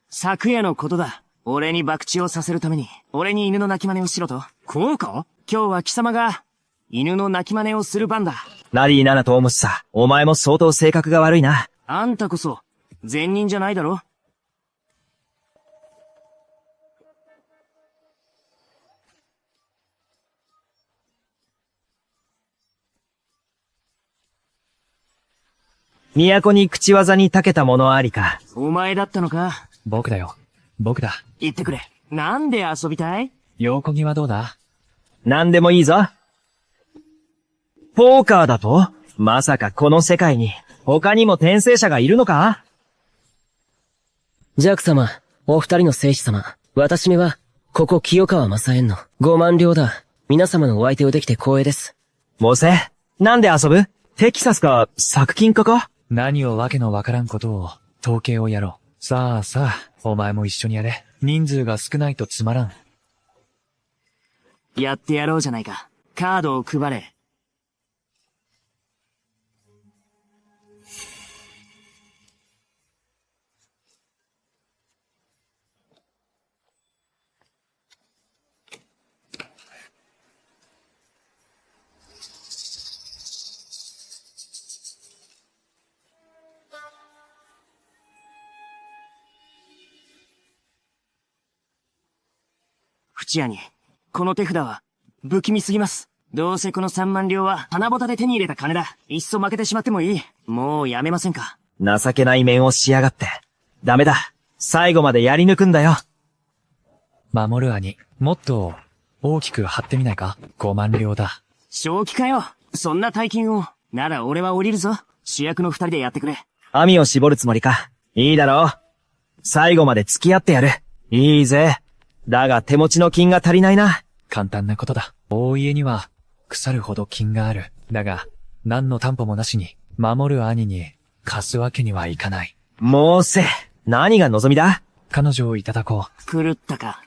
昨夜のことだ。俺に博打をさせるために、俺に犬の鳴き真似をしろと。こうか？今日は貴様が、犬の鳴き真似をする番だ。ラリー7とオムスさ、お前も相当性格が悪いな。あんたこそ、善人じゃないだろ？都に口技に長けた者ありか。お前だったのか？僕だよ。僕だ。言ってくれ。なんで遊びたい？横木はどうだ？何でもいいぞ。ポーカーだと？まさかこの世界に、他にも転生者がいるのか？ジャック様、お二人の聖司様、私めは、ここ清川正縁の5万両だ。皆様のお相手をできて光栄です。モセ、なんで遊ぶ？テキサスか、作金家か？何をわけのわからんことを、統計をやろう。さあさあ、お前も一緒にやれ。人数が少ないとつまらん。やってやろうじゃないか。カードを配れ。淵谷、この手札は、不気味すぎます。どうせこの3万両は、花ぼたで手に入れた金だ。いっそ負けてしまってもいい。もうやめませんか？情けない面をしやがって。ダメだ。最後までやり抜くんだよ。守る兄、もっと、大きく張ってみないか？ 5 万両だ。正気かよ。そんな大金を。なら俺は降りるぞ。主役の2人でやってくれ。網を絞るつもりか。いいだろう。最後まで付き合ってやる。いいぜ。だが手持ちの金が足りないな。簡単なことだ。大家には、腐るほど金がある。だが、何の担保もなしに、守る兄に、貸すわけにはいかない。もうせ、何が望みだ？彼女をいただこう。狂ったか。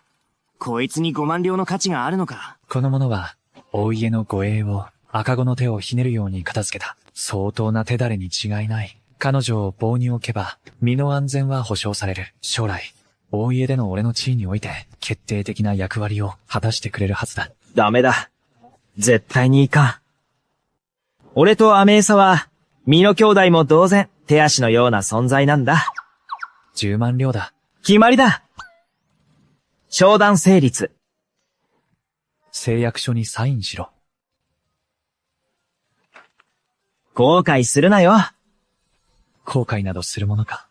こいつに5万両の価値があるのか。この者は、大家の護衛を、赤子の手をひねるように片付けた。相当な手だれに違いない。彼女を棒に置けば、身の安全は保証される。将来、大家での俺の地位において、決定的な役割を果たしてくれるはずだ。ダメだ。絶対にいかん。俺とアメーサは、身の兄弟も同然、手足のような存在なんだ。10万両だ。決まりだ。商談成立。誓約書にサインしろ。後悔するなよ。後悔などするものか。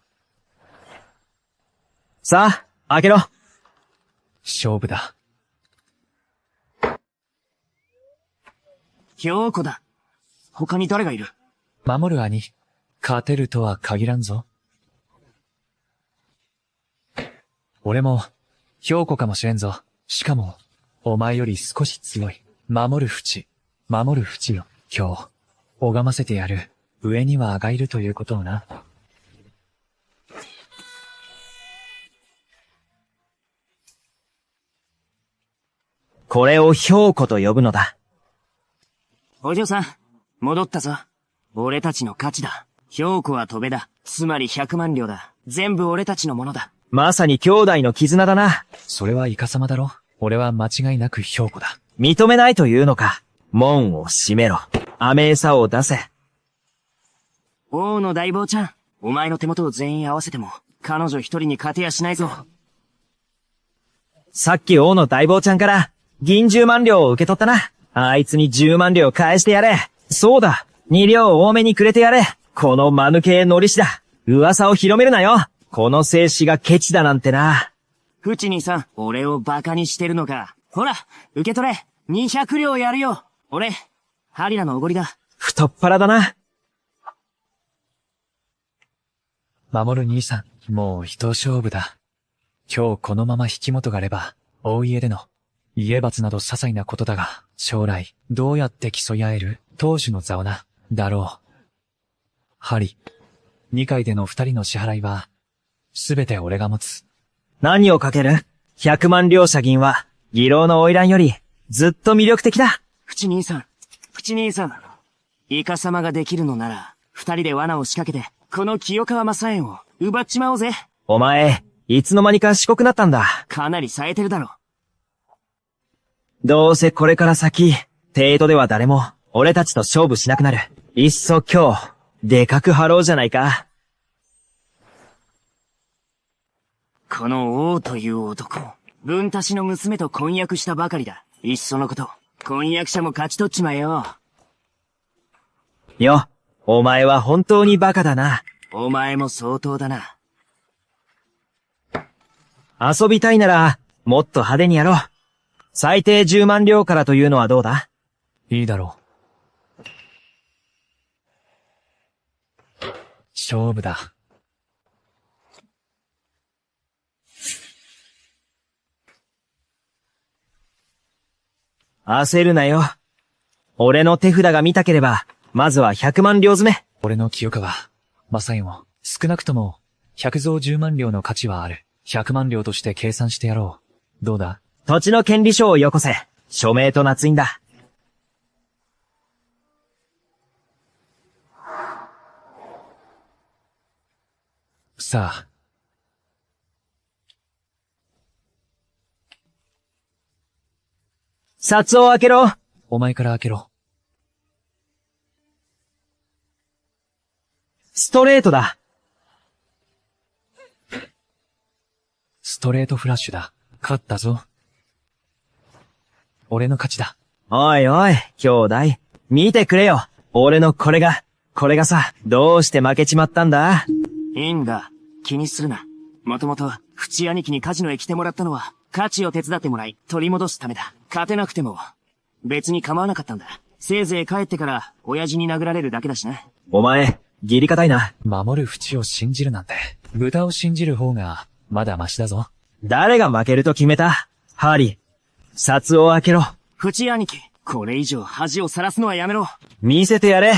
さあ、開けろ。勝負だ。京子だ。他に誰がいる？守る兄、勝てるとは限らんぞ。俺も、兵庫かもしれんぞ。しかも、お前より少し強い。守る淵よ。今日、拝ませてやる。上には上がいるということをな。これを兵庫と呼ぶのだ。お嬢さん、戻ったぞ。俺たちの勝ちだ。兵庫は戸辺だ。つまり100万両だ。全部俺たちのものだ。まさに兄弟の絆だな。それはイカサマだろ。俺は間違いなく兵庫だ。認めないというのか。門を閉めろ。アメーサを出せ。王の大坊ちゃん、お前の手元を全員合わせても、彼女一人に勝てやしないぞ。さっき王の大坊ちゃんから、銀10万両を受け取ったな。あいつに10万両返してやれ。そうだ。2両多めにくれてやれ。この間抜けのりしだ。噂を広めるなよ。この生死がケチだなんてな。淵兄さん、俺をバカにしてるのか。ほら、受け取れ。200両やるよ。俺、ハリナのおごりだ。太っ腹だな。守る兄さん、もう一勝負だ。今日このまま引き元があれば、大家での、家罰など些細なことだが、将来、どうやって競い合える当主の座をな、だろう。ハリ、2回での2人の支払いは、すべて俺が持つ。何をかける？ 100 万両車銀は、義郎の花魁より、ずっと魅力的だ。淵兄さん、吉兄さん。イカ様ができるのなら、二人で罠を仕掛けて、この清川正園を奪っちまおうぜ。お前、いつの間にか四国なったんだ。かなり冴えてるだろ。どうせこれから先、帝都では誰も、俺たちと勝負しなくなる。いっそ今日、でかく張ろうじゃないか。この王という男、文太氏の娘と婚約したばかりだ。いっそのこと、婚約者も勝ち取っちまえよ。よ、お前は本当にバカだな。お前も相当だな。遊びたいなら、もっと派手にやろう。最低10万両からというのはどうだ？いいだろう。勝負だ。焦るなよ。俺の手札が見たければ、まずは100万両詰め。俺の清川、正代も、少なくとも、100増10万両の価値はある。100万両として計算してやろう。どうだ？土地の権利書をよこせ。署名と捺印だ。さあ。札を開けろ。お前から開けろ。ストレートだ。ストレートフラッシュだ。勝ったぞ。俺の勝ちだ。おいおい、兄弟。見てくれよ。俺のこれがさ、どうして負けちまったんだ？いいんだ。気にするな。もともと、淵兄貴にカジノへ来てもらったのは、価値を手伝ってもらい、取り戻すためだ。勝てなくても、別に構わなかったんだ。せいぜい帰ってから、親父に殴られるだけだしな。お前、義理堅いな。守る淵を信じるなんて、豚を信じる方が、まだマシだぞ。誰が負けると決めた？ハーリー、札を開けろ。淵兄貴、これ以上恥をさらすのはやめろ。見せてやれ。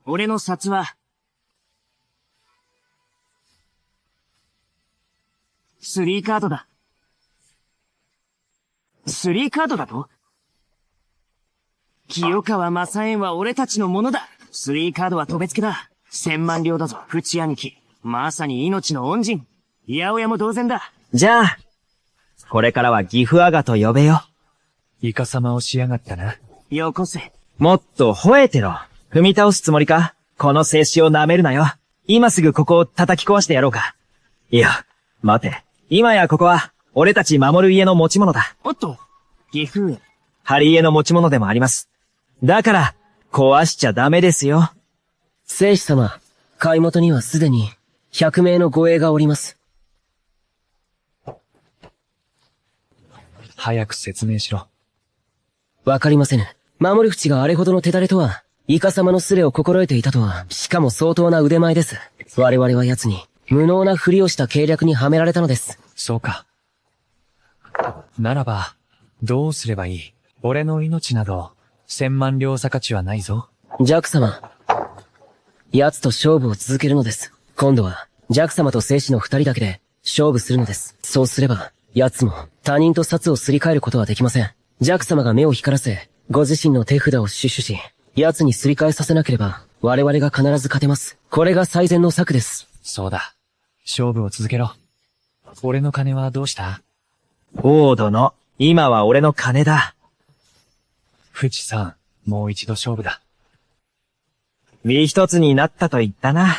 俺の札は、3カードだ。3カードだと？清川正園は俺たちのものだ。3カードは飛べつけだ。1000万両だぞ、淵兄貴。まさに命の恩人。八百屋も同然だ。じゃあ、これからは岐阜アガと呼べよ。イカ様をしやがったな。よこせ。もっと吠えてろ。踏み倒すつもりか？この静止を舐めるなよ。今すぐここを叩き壊してやろうか。いや、待て。今やここは、俺たち守る家の持ち物だ。おっと、岐阜へ。ハリ家の持ち物でもあります。だから、壊しちゃダメですよ。聖司様、買い元にはすでに、100名の護衛がおります。早く説明しろ。わかりませぬ。守る淵があれほどの手だれとは、イカ様のスレを心得ていたとは、しかも相当な腕前です。我々は奴に、無能なふりをした計略にはめられたのです。そうか。ならば、どうすればいい？俺の命など、1000万両差価値はないぞ。ジャック様。奴と勝負を続けるのです。今度は、ジャック様と聖司の二人だけで、勝負するのです。そうすれば、奴も、他人と札をすり替えることはできません。ジャック様が目を光らせ、ご自身の手札を死守し、奴にすり替えさせなければ、我々が必ず勝てます。これが最善の策です。そうだ。勝負を続けろ。俺の金はどうした？王殿、今は俺の金だ。淵さん、もう一度勝負だ。身一つになったと言ったな。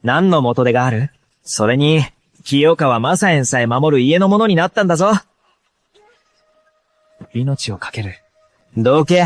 何の元手がある？それに、清川正園さえ守る家のものになったんだぞ。命をかける。どけ。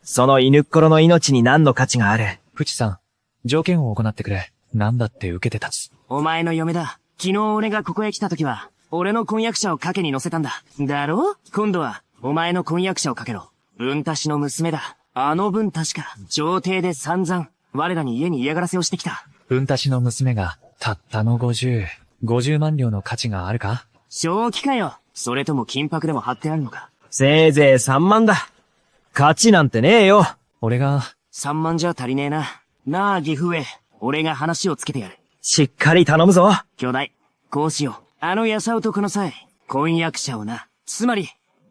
その犬っころの命に何の価値がある？淵さん、条件を行ってくれ。何だって受けて立つ。お前の嫁だ。昨日俺がここへ来た時は、俺の婚約者を賭けに乗せたんだ。だろ？今度は、お前の婚約者を賭けろ。文太氏の娘だ。あの文太氏か。朝廷で散々、我らに家に嫌がらせをしてきた。文太氏の娘が、たったの50万両の価値があるか？正気かよ。それとも金箔でも貼ってあるのか。せいぜい3万だ。価値なんてねえよ。俺が、3万じゃ足りねえな。なあ、岐阜へ。俺が話をつけてやる。しっかり頼むぞ。兄弟、こうしよう。あの安男の際、婚約者をな。つまり、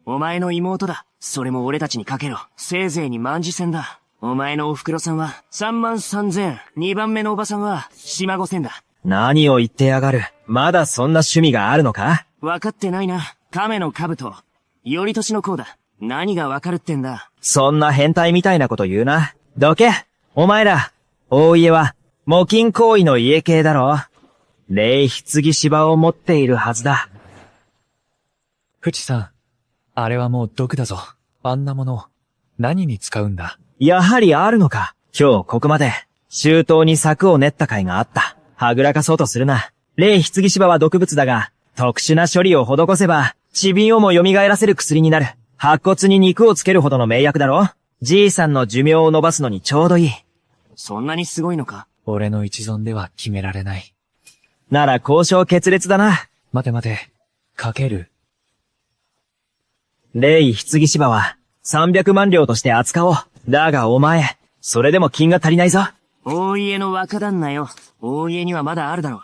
お前の妹だ。それも俺たちにかけろ。せいぜいに万事戦だ。お前のお袋さんは33,000。2番目のおばさんは4万5千だ。何を言ってやがる。まだそんな趣味があるのか？わかってないな。亀の兜。頼年の甲だ。何がわかるってんだ。そんな変態みたいなこと言うな。どけ！お前ら、大家は、募金行為の家系だろ。霊棺芝を持っているはずだ。フチさん、あれはもう毒だぞ。あんなもの、何に使うんだ？やはりあるのか。今日ここまで、周到に策を練った甲斐があった。はぐらかそうとするな。霊棺芝は毒物だが、特殊な処理を施せば、死瓶をも蘇らせる薬になる。白骨に肉をつけるほどの名薬だろ。じいさんの寿命を伸ばすのにちょうどいい。そんなにすごいのか？俺の一存では決められない。なら交渉決裂だな。待て待て、かける。霊棺芝は、300万両として扱おう。だがお前、それでも金が足りないぞ。大家の若旦那よ。大家にはまだあるだろ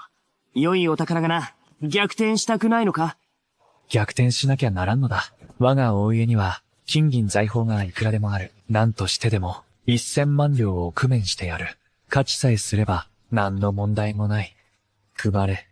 う。良いお宝がな。逆転したくないのか？逆転しなきゃならんのだ。我が大家には、金銀財宝がいくらでもある。何としてでも、1000万両を工面してやる。勝ちさえすれば、何の問題もない。配れ。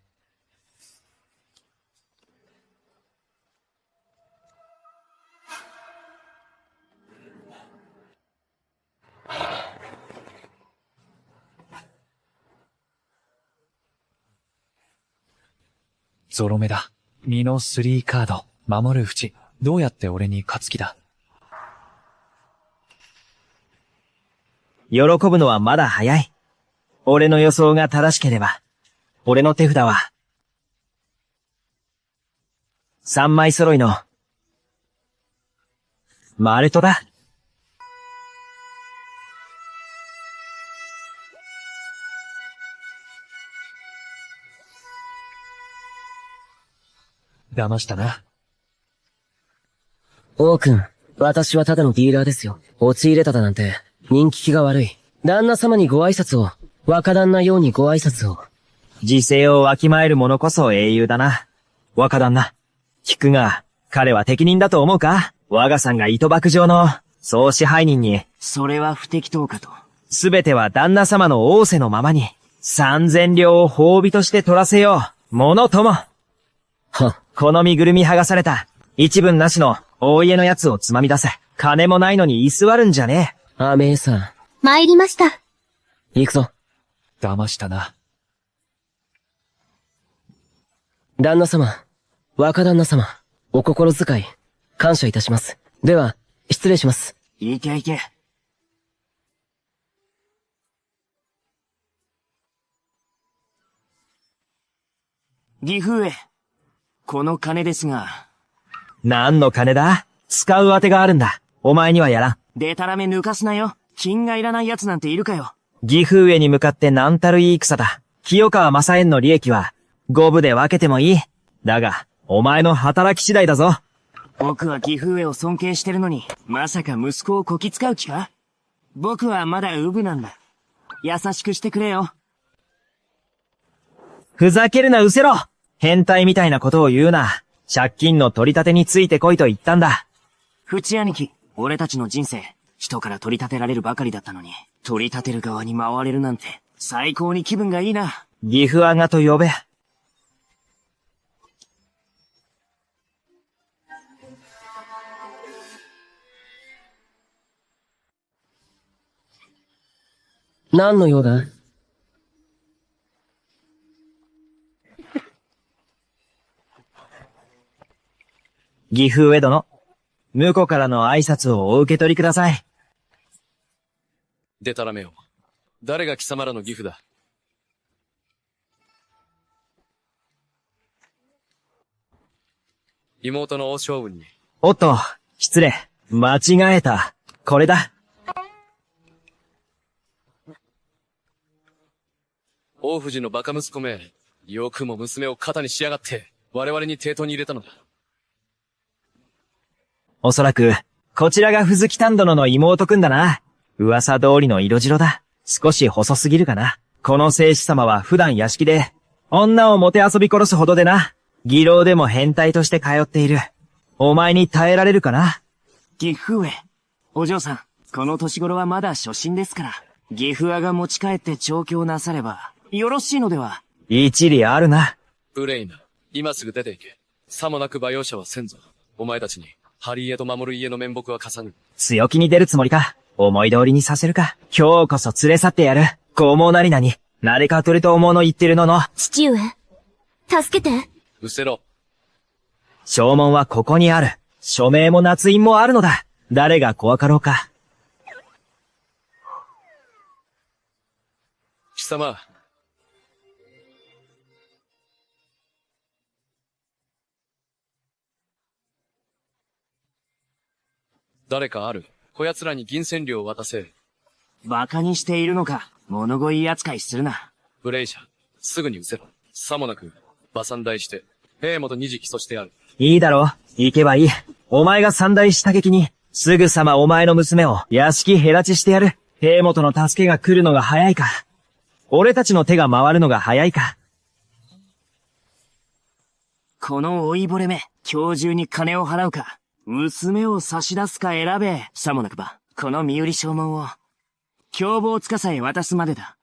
ゾロ目だ。身の3カード。守る淵。どうやって俺に勝つ気だ？喜ぶのはまだ早い。俺の予想が正しければ、俺の手札は、3枚揃いの、マルトだ。騙したな。王くん、私はただのディーラーですよ。陥れただなんて、人気気が悪い。旦那様にご挨拶を。若旦那用にご挨拶を。時勢をわきまえる者こそ英雄だな。若旦那。聞くが、彼は適任だと思うか？我がさんが糸幕上の、総支配人に。それは不適当かと。すべては旦那様の仰せのままに、3000両を褒美として取らせよう。者とも。この身ぐるみ剥がされた、一分なしの、大家のやつをつまみ出せ。金もないのに居座るんじゃねえ。アメイさん。参りました。行くぞ。騙したな。旦那様、若旦那様、お心遣い、感謝いたします。では、失礼します。いけいけ。義父上、この金ですが。何の金だ？使う当てがあるんだ。お前にはやらん。でたらめ抜かすなよ。金がいらない奴なんているかよ。義父上に向かって何たるいい草だ。清川正縁の利益は、五分で分けてもいい。だが、お前の働き次第だぞ。僕は義父上を尊敬してるのに、まさか息子をこき使う気か？僕はまだウブなんだ。優しくしてくれよ。ふざけるな、失せろ！変態みたいなことを言うな。借金の取り立てについてこいと言ったんだ。淵兄貴、俺たちの人生、人から取り立てられるばかりだったのに、取り立てる側に回れるなんて、最高に気分がいいな。義父アガと呼べ。何の用だ？義父上殿、婿からの挨拶をお受け取りください。でたらめよ。誰が貴様らの義父だ？妹の王将軍に。おっと、失礼。間違えた。これだ。大藤のバカ息子め。よくも娘を肩にしやがって、我々に抵当に入れたのだ。おそらく、こちらが藤木丹殿の妹くんだな。噂通りの色白だ。少し細すぎるかな。この聖子様は普段屋敷で、女をもて遊び殺すほどでな。義郎でも変態として通っている。お前に耐えられるかな？義父上。お嬢さん、この年頃はまだ初心ですから、義父阿が持ち帰って調教なされば、よろしいのでは？一理あるな。ブレイナ、今すぐ出て行け。さもなく馬容赦はせんぞ。お前たちに、ハリーエと守る家の面目は課さぬ。強気に出るつもりか。思い通りにさせるか。今日こそ連れ去ってやる。拷問なりなに。誰か取ると思うの言ってるのの。父上。助けて。失せろ。証文はここにある。署名も捺印もあるのだ。誰が怖かろうか。貴様。誰かある。こやつらに銀銭料を渡せ。馬鹿にしているのか。物乞い扱いするな。ブレイシャ、すぐに失せろ。さもなく、馬三代して、兵元二次起訴してやる。いいだろう。行けばいい。お前が三代した劇に、すぐさまお前の娘を屋敷へらちしてやる。兵元の助けが来るのが早いか。俺たちの手が回るのが早いか。この老いぼれめ、今日中に金を払うか。娘を差し出すか選べ。さもなくば、この身売り証文を、凶暴司へ渡すまでだ。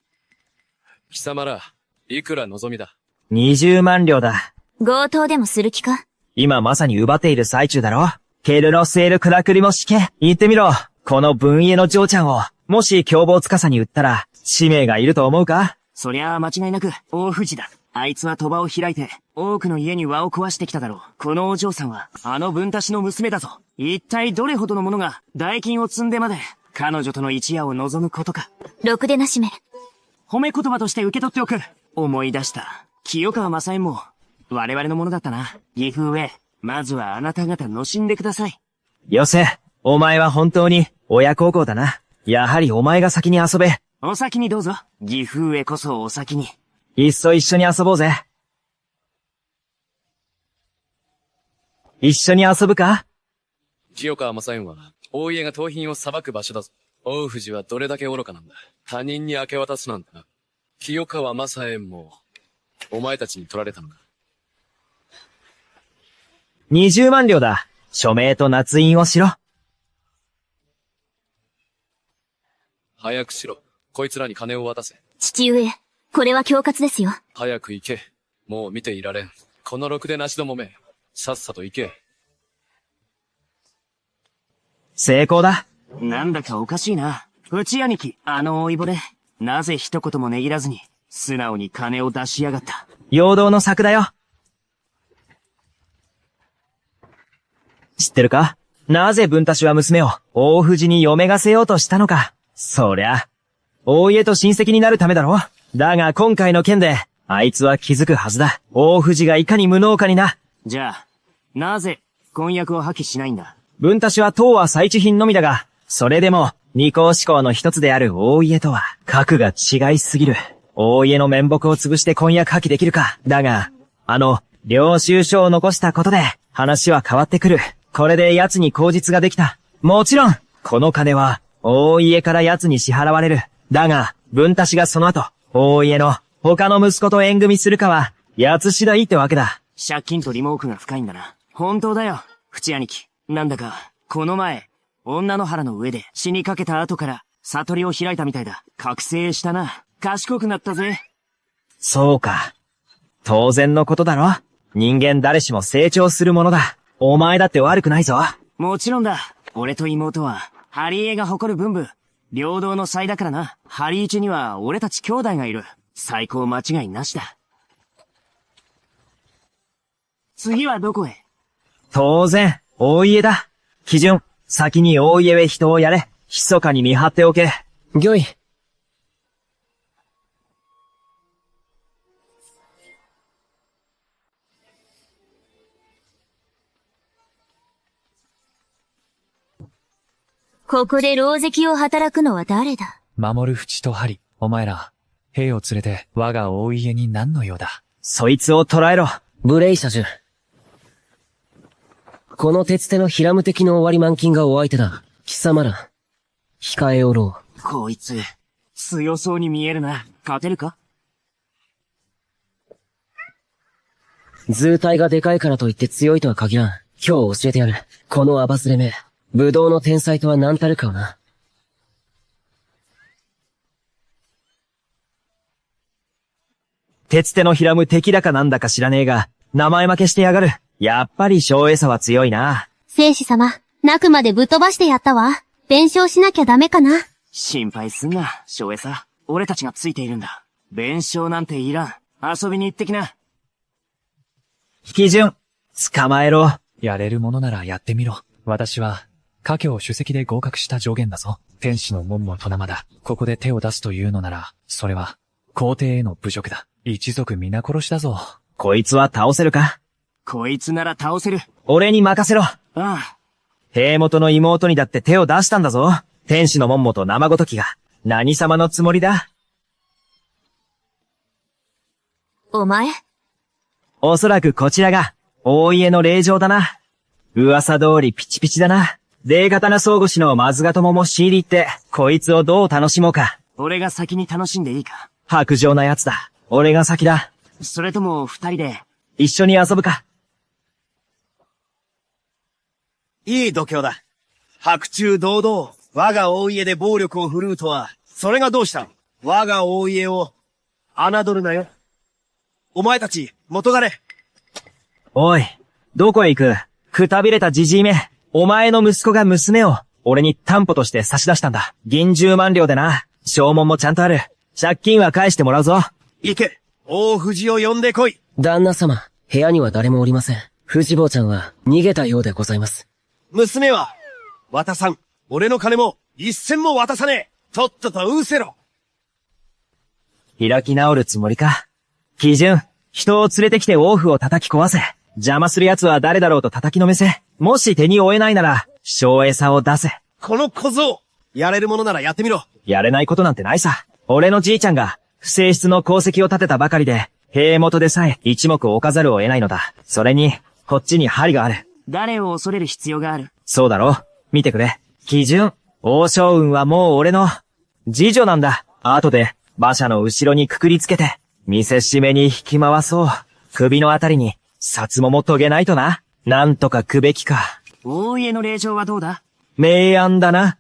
貴様ら、いくら望みだ。20万両だ。強盗でもする気か？今まさに奪っている最中だろ。ケルロスエルクラクリも死刑。言ってみろ。この文家の嬢ちゃんを、もし凶暴司に売ったら、使命がいると思うか？そりゃあ間違いなく、大藤だ。あいつは賭場を開いて、多くの家に輪を壊してきただろう。このお嬢さんは、あの文達の娘だぞ。一体どれほどの者が、代金を積んでまで、彼女との一夜を望むことか。ろくでなしめ。褒め言葉として受け取っておく。思い出した。清川正縁も、我々のものだったな。義父上、まずはあなた方のしんでください。よせ、お前は本当に、親孝行だな。やはりお前が先に遊べ。お先にどうぞ。義父上こそお先に。いっそ一緒に遊ぼうぜ。一緒に遊ぶか？清川正縁は、大家が盗品を裁く場所だぞ。大藤はどれだけ愚かなんだ。他人に明け渡すなんてな。清川正縁も、お前たちに取られたのか。20万両だ。署名と捺印をしろ。早くしろ。こいつらに金を渡せ。父上、これは恐喝ですよ。早く行け。もう見ていられん。このろくでなしどもめ。さっさと行け。成功だ。なんだかおかしいな。内兄貴、あの老いぼれ。なぜ一言も値切らずに、素直に金を出しやがった。陽動の策だよ。知ってるか？なぜ文達は娘を大藤に嫁がせようとしたのか。そりゃ、大家と親戚になるためだろ。だが今回の件で、あいつは気づくはずだ。大藤がいかに無能かにな。じゃあ、なぜ、婚約を破棄しないんだ？文達は当は採地品のみだが、それでも、二項志向の一つである大家とは、格が違いすぎる。大家の面目を潰して婚約破棄できるか。だが、領収書を残したことで、話は変わってくる。これで奴に口実ができた。もちろん、この金は、大家から奴に支払われる。だが、文達がその後、大家の他の息子と縁組するかは、奴次第ってわけだ。借金と利毛区が深いんだな。本当だよ、淵兄貴。なんだか、この前、女の腹の上で死にかけた後から、悟りを開いたみたいだ。覚醒したな。賢くなったぜ。そうか。当然のことだろ。人間誰しも成長するものだ。お前だって悪くないぞ。もちろんだ。俺と妹は、ハリーエが誇る文武。両道の才だからな。ハリーチには俺たち兄弟がいる。最高間違いなしだ。次はどこへ？当然、大家だ。基準、先に大家へ人をやれ。密かに見張っておけ。御意。ここで狼藉を働くのは誰だ？守る淵と針、お前ら、兵を連れて我が大家に何の用だ？そいつを捕らえろ。ブレイ社主。この鉄手のヒラム的の終わり満金がお相手だ。貴様ら、控えおろう。こいつ、強そうに見えるな。勝てるか？図体がでかいからといって強いとは限らん。今日教えてやる。このアバズレめ、武道の天才とは何たるかをな。鉄手のひらむ敵だかなんだか知らねえが、名前負けしてやがる。やっぱり小餌は強いな。聖子様、泣くまでぶっ飛ばしてやったわ。弁償しなきゃダメかな。心配すんな、翔英さ。俺たちがついているんだ。弁償なんていらん。遊びに行ってきな。基準、捕まえろ。やれるものならやってみろ。私は、家教主席で合格した上限だぞ。天使の門も戸生だ。ここで手を出すというのなら、それは、皇帝への侮辱だ。一族皆殺しだぞ。こいつは倒せるか？こいつなら倒せる。俺に任せろ。ああ。平元の妹にだって手を出したんだぞ。天使の門元生ごときが。何様のつもりだ？お前？おそらくこちらが、大家の令状だな。噂通りピチピチだな。霊刀相互師のマズガ友も仕入りって、こいつをどう楽しもうか。俺が先に楽しんでいいか？薄情な奴だ。俺が先だ。それとも二人で。一緒に遊ぶか。いい度胸だ。白昼堂々、我が大家で暴力を振るうとは、それがどうした？我が大家を、侮るなよ。お前たち、元彼。おい、どこへ行く？くたびれたじじいめ。お前の息子が娘を、俺に担保として差し出したんだ。銀10万両でな。証文もちゃんとある。借金は返してもらうぞ。行け。大藤を呼んでこい。旦那様、部屋には誰もおりません。藤坊ちゃんは逃げたようでございます。娘は、渡さん。俺の金も、一銭も渡さねえ。とっととうせろ。開き直るつもりか。基準、人を連れてきて王府を叩き壊せ。邪魔する奴は誰だろうと叩きのめせ。もし手に負えないなら、小餌を出せ。この小僧。やれるものならやってみろ。やれないことなんてないさ。俺のじいちゃんが、不正室の功績を立てたばかりで、兵元でさえ一目置かざるを得ないのだ。それに、こっちに針がある。誰を恐れる必要がある？そうだろ？見てくれ。基準。王将雲はもう俺の、次女なんだ。後で、馬車の後ろにくくりつけて、見せしめに引き回そう。首のあたりに、札もも遂げないとな。なんとかくべきか。大家の令状はどうだ？明暗だな。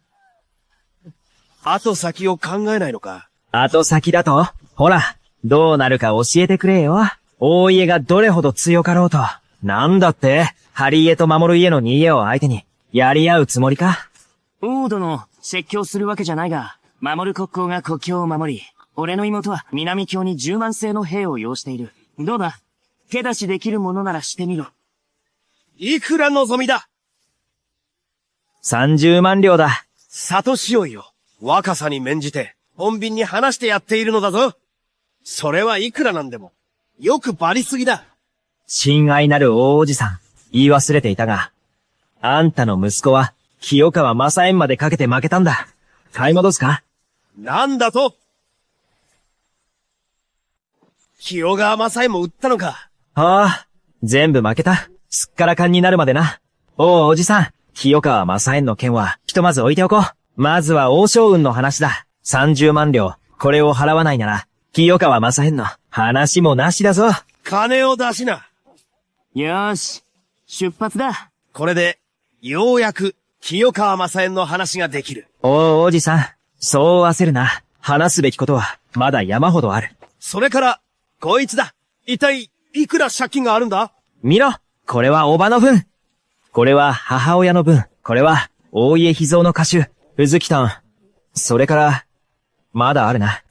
後先を考えないのか。後先だと？ほら、どうなるか教えてくれよ。大家がどれほど強かろうと。なんだって、ハリ家と守る家の2家を相手に、やり合うつもりか？王殿、説教するわけじゃないが、守る国交が国境を守り、俺の妹は南京に10万制の兵を擁している。どうだ？手出しできるものならしてみろ。いくら望みだ？30万両だ。里しおいよ。若さに免じて、穏便に話してやっているのだぞ。それはいくらなんでも、よくばりすぎだ。親愛なる大おじさん、言い忘れていたが、あんたの息子は、清川正縁までかけて負けたんだ。買い戻すか？なんだと？清川正恵も売ったのか？ああ、全部負けた。すっからかんになるまでな。おじさん、清川正縁の件は、ひとまず置いておこう。まずは王将雲の話だ。30万両、これを払わないなら、清川正縁の話もなしだぞ。金を出しな。よーし、出発だ。これで、ようやく、清川正恵の話ができる。おじさん、そう焦るな。話すべきことは、まだ山ほどある。それから、こいつだ。一体、いくら借金があるんだ？見ろ、これはおばの分。これは母親の分。これは、大家秘蔵の歌手、うずきたん。それから、まだあるな。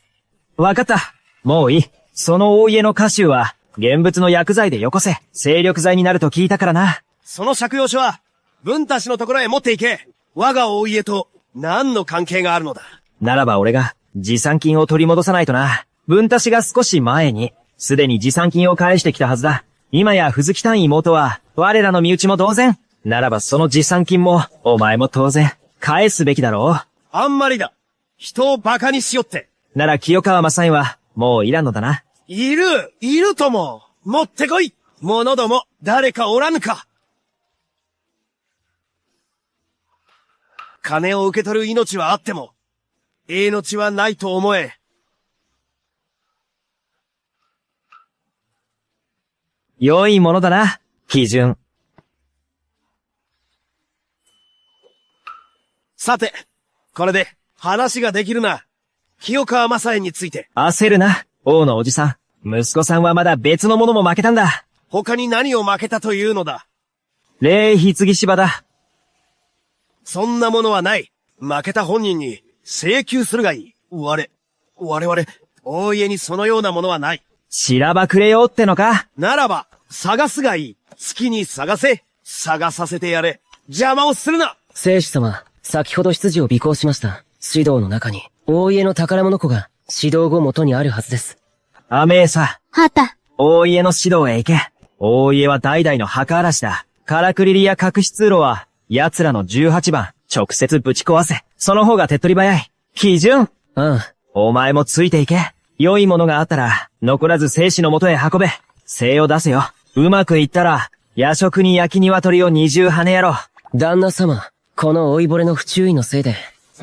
わかった。もういい。その大家の歌手は、現物の薬剤でよこせ。精力剤になると聞いたからな。その借用書は、文太氏のところへ持って行け。我が大家と、何の関係があるのだ。ならば俺が、持参金を取り戻さないとな。文太氏が少し前に、すでに持参金を返してきたはずだ。今や藤木丹妹は、我らの身内も同然。ならばその持参金も、お前も当然、返すべきだろう。あんまりだ。人を馬鹿にしよって。なら清川正恵は、もういらんのだな。いるとも。持ってこい。者ども、誰かおらぬか。金を受け取る命はあっても、命はないと思え。良いものだな、基準。さて、これで話ができるな。清川正恵について。焦るな、王のおじさん。息子さんはまだ別のものも負けたんだ。他に何を負けたというのだ。霊棺芝だ。そんなものはない。負けた本人に請求するがいい。我々、大家にそのようなものはない。しらばくれよってのか？ならば、探すがいい。好きに探せ。探させてやれ。邪魔をするな。聖主様、先ほど執事を尾行しました。指導の中に、大家の宝物庫が指導後元にあるはずです。甘えさ。はた。大家の指導へ行け。大家は代々の墓嵐だ。からくりりや隠し通路は、奴らの18番、直接ぶち壊せ。その方が手っ取り早い。基準。お前もついていけ。良いものがあったら、残らず生死の元へ運べ。精を出せよ。うまくいったら、夜食に焼き鶏を20羽やろう。旦那様、この老いぼれの不注意のせいで。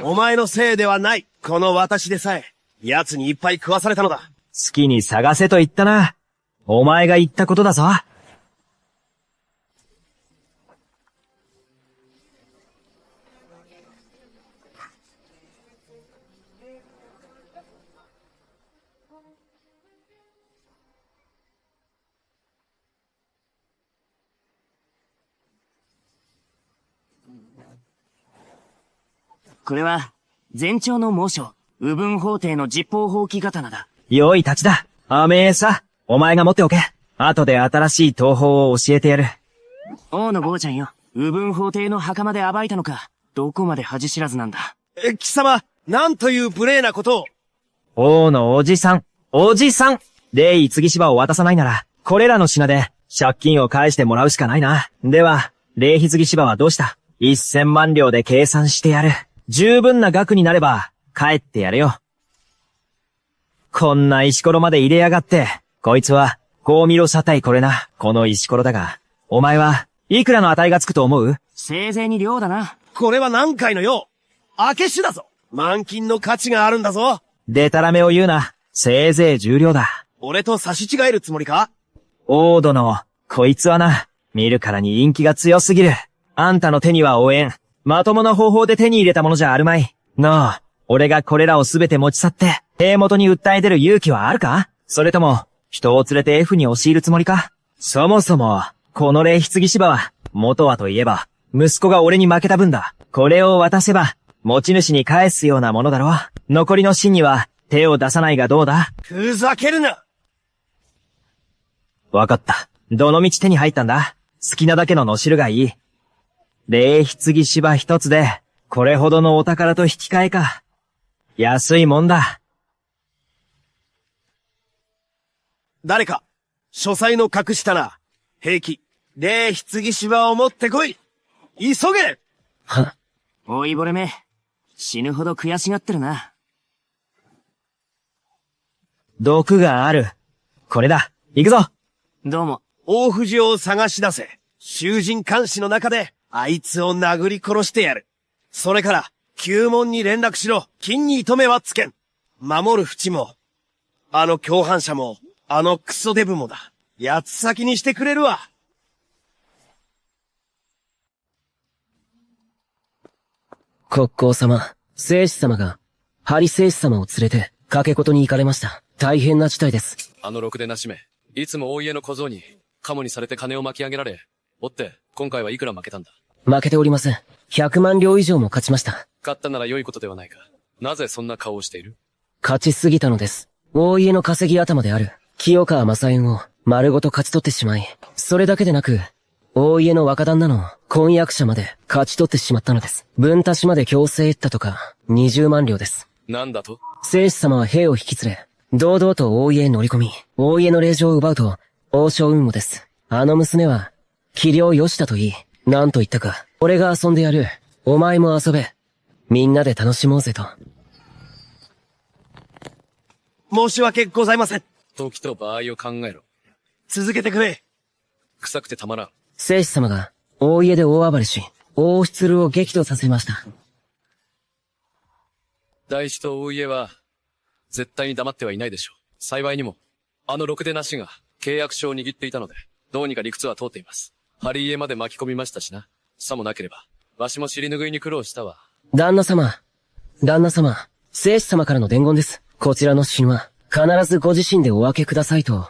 お前のせいではない。この私でさえ、奴にいっぱい食わされたのだ。好きに探せと言ったな。お前が言ったことだぞ。これは、前朝の猛暑、右分法廷の実法放棄刀だ。良い立ちだ。甘えさ。お前が持っておけ。後で新しい東方を教えてやる。王の坊ちゃんよ。右分法廷の袴で暴いたのか。どこまで恥知らずなんだ。貴様、なんという無礼なことを。王のおじさん。おじさん。霊棺芝を渡さないなら、これらの品で借金を返してもらうしかないな。では、霊棺芝はどうした？ 1000 万両で計算してやる。十分な額になれば、帰ってやれよ。こんな石ころまで入れやがって、こいつは、こう見ろさたいこれな、この石ころだが、お前はいくらの値がつくと思う？せいぜいに量だな。これは何回の用？明け酒だぞ。満金の価値があるんだぞ。でたらめを言うな。せいぜい10両だ。俺と差し違えるつもりか？王殿、こいつはな、見るからに陰気が強すぎる。あんたの手には負えん。まともな方法で手に入れたものじゃあるまい。なあ、俺がこれらをすべて持ち去って、兵元に訴え出る勇気はあるか？それとも、人を連れて F に押し入るつもりか？そもそも、この霊棺芝は、元はといえば、息子が俺に負けた分だ。これを渡せば、持ち主に返すようなものだろう。残りの真には、手を出さないがどうだ？ふざけるな！わかった。どの道手に入ったんだ？好きなだけののしるがいい。霊棺芝一つで、これほどのお宝と引き換えか。安いもんだ。誰か、書斎の隠したな。兵器、霊棺芝を持ってこい。急げ！は？老いぼれめ、死ぬほど悔しがってるな。毒がある。これだ。行くぞ。どうも。大藤を探し出せ。囚人監視の中で、あいつを殴り殺してやる。それから、旧門に連絡しろ。金に糸目はつけん。守る淵も、あの共犯者も、あのクソデブもだ。八つ先にしてくれるわ。国交様、聖司様が、ハリ聖司様を連れて、かけことに行かれました。大変な事態です。あのろくでなしめ、いつも大家の小僧に、カモにされて金を巻き上げられ、おって、今回はいくら負けたんだ？負けておりません。100万両以上も勝ちました。勝ったなら良いことではないか。なぜそんな顔をしている？勝ちすぎたのです。大家の稼ぎ頭である、清川正縁を丸ごと勝ち取ってしまい、それだけでなく、大家の若旦那の婚約者まで勝ち取ってしまったのです。分足しまで強制得ったとか、20万両です。なんだと？聖司様は兵を引き連れ、堂々と大家へ乗り込み、大家の令状を奪うと、王将雲母です。あの娘は、器量よしだと言い、なんと言ったか、俺が遊んでやる。お前も遊べ。みんなで楽しもうぜと。申し訳ございません。時と場合を考えろ。続けてくれ。臭くてたまらん。聖司様が、大家で大暴れし、王室を激怒させました。大使と大家は、絶対に黙ってはいないでしょう。幸いにも、あのろくでなしが契約書を握っていたので、どうにか理屈は通っています。ハリ家まで巻き込みましたしな。さもなければ、わしも尻拭いに苦労したわ。旦那様。旦那様。聖子様からの伝言です。こちらの神話、必ずご自身でお分けくださいと。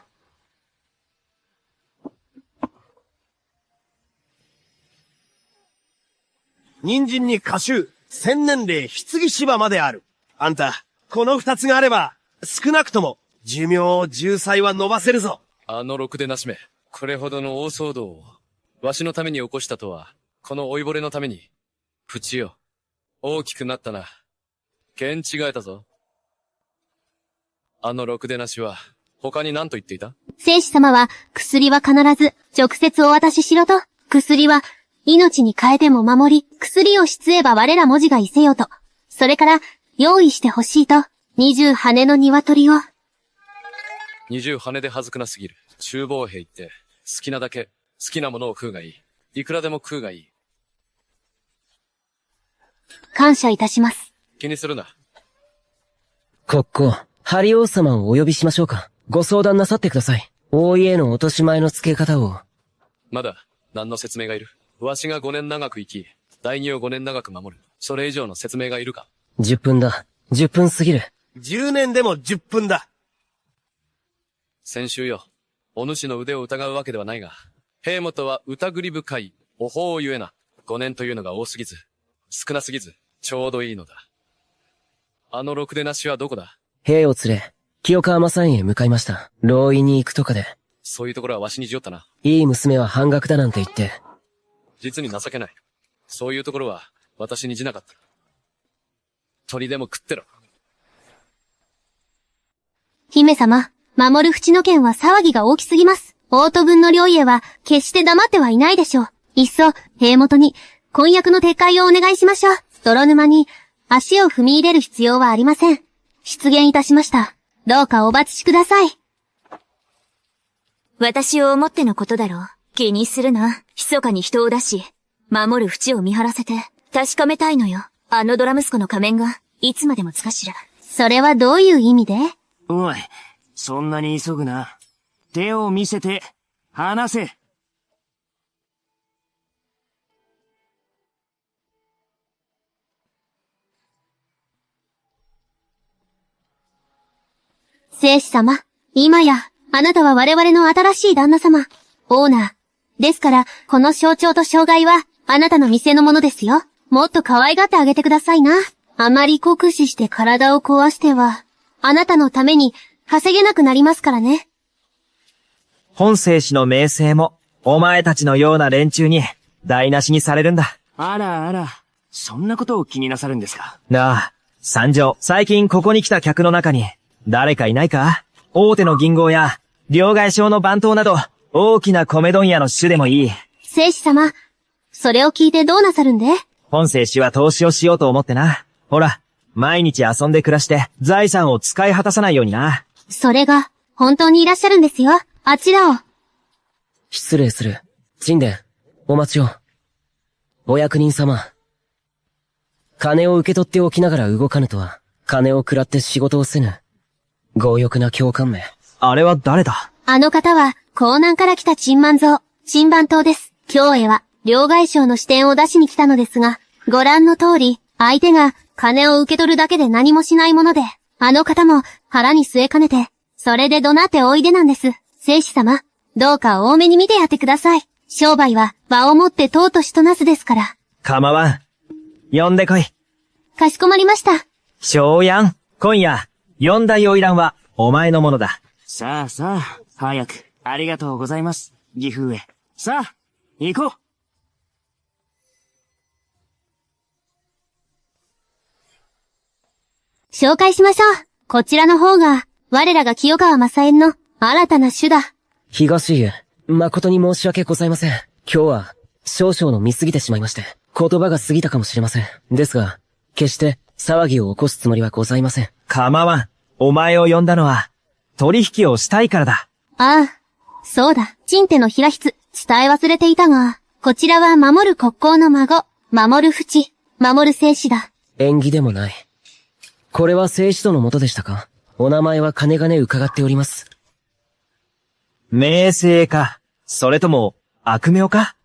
人参に歌集、千年齢棺芝まである。あんた、この二つがあれば、少なくとも、寿命10歳は伸ばせるぞ。あのろくでなしめ、これほどの大騒動を、わしのために起こしたとは、この老いぼれのために。プチよ。大きくなったな。見違えたぞ。あのろくでなしは、他に何と言っていた？聖子様は、薬は必ず、直接お渡ししろと。薬は、命に変えても守り、薬をしつえば我ら文字がいせよと。それから、用意してほしいと。20羽の鶏を。20羽ではずくなすぎる。厨房兵って、好きなだけ、好きなものを食うがいい。いくらでも食うがいい。感謝いたします。気にするな。国王、ハリ王様をお呼びしましょうか。ご相談なさってください。王位への落とし前の付け方を。まだ、何の説明がいる？わしが5年長く生き、大義を5年長く守る。それ以上の説明がいるか？ 10分だ。10分過ぎる。10年でも10分だ。先週よ。お主の腕を疑うわけではないが、兵元は疑り深い、お法をゆえな。5年というのが多すぎず、少なすぎず、ちょうどいいのだ。あのろくでなしはどこだ？兵を連れ、清川正院へ向かいました。牢院に行くとかで。そういうところはわしにじよったな。いい娘は半額だなんて言って。実に情けない。そういうところは、私にじなかった。鳥でも食ってろ。姫様、守る淵の件は騒ぎが大きすぎます。王都分の領家は、決して黙ってはいないでしょう。いっそ、兵元に、婚約の撤回をお願いしましょう。泥沼に、足を踏み入れる必要はありません。出現いたしました。どうかお待ちください。私を思ってのことだろう。気にするな。密かに人を出し、守る淵を見張らせて、確かめたいのよ。あのドラ息子の仮面が、いつまでもつかしら。それはどういう意味で？おい、そんなに急ぐな。手を見せて、話せ。聖子様、今や、あなたは我々の新しい旦那様、オーナー。ですから、この象徴と障害は、あなたの店のものですよ。もっと可愛がってあげてくださいな。あまり酷使して体を壊しては、あなたのために稼げなくなりますからね。本聖子の名声も、お前たちのような連中に、台無しにされるんだ。あらあら、そんなことを気になさるんですか？なあ、参上。最近ここに来た客の中に、誰かいないか？大手の銀行や、両替商の番頭など、大きな米問屋の主でもいい。聖子様、それを聞いてどうなさるんで？本聖子は投資をしようと思ってな。ほら、毎日遊んで暮らして、財産を使い果たさないようにな。それが、本当にいらっしゃるんですよ。あちらを。失礼する。沈殿、お待ちを。お役人様。金を受け取っておきながら動かぬとは、金を食らって仕事をせぬ。強欲な教官名。あれは誰だ？あの方は、江南から来た陳万蔵、陳番頭です。今日へは、両替商の支店を出しに来たのですが、ご覧の通り、相手が金を受け取るだけで何もしないもので、あの方も腹に据えかねて、それで怒鳴っておいでなんです。聖子様、どうか多めに見てやってください。商売は場をもって尊しとなすですから。構わん。呼んでこい。かしこまりました。小安、今夜、四大花魁はお前のものだ。さあさあ、早く。ありがとうございます。義父上。さあ、行こう。紹介しましょう。こちらの方が、我らが清川正縁の新たな種だ。東家、誠に申し訳ございません。今日は、少々の見過ぎてしまいまして、言葉が過ぎたかもしれません。ですが、決して騒ぎを起こすつもりはございません。構わん。お前を呼んだのは、取引をしたいからだ。ああ、そうだ。陳家の平筆、伝え忘れていたが、こちらは守る国交の孫、守る淵、守る聖子だ。縁起でもない。これは聖子とのもとでしたか？お名前は金がね伺っております。名声か、それとも、悪名か？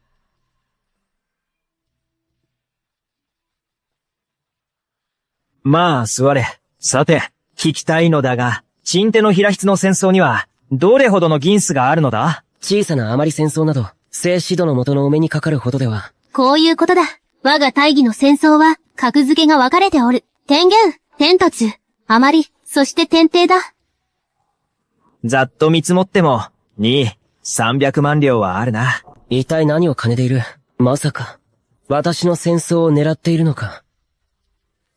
まあ、座れ。さて、聞きたいのだが、陳手の平筆の戦争には、どれほどの銀子があるのだ？小さな余り戦争など、聖指導の元のお目にかかるほどでは。こういうことだ。我が大義の戦争は、格付けが分かれておる。天元、天突、余り、そして天帝だ。ざっと見積もっても、300万両はあるな。一体何を金でいる？まさか、私の戦争を狙っているのか。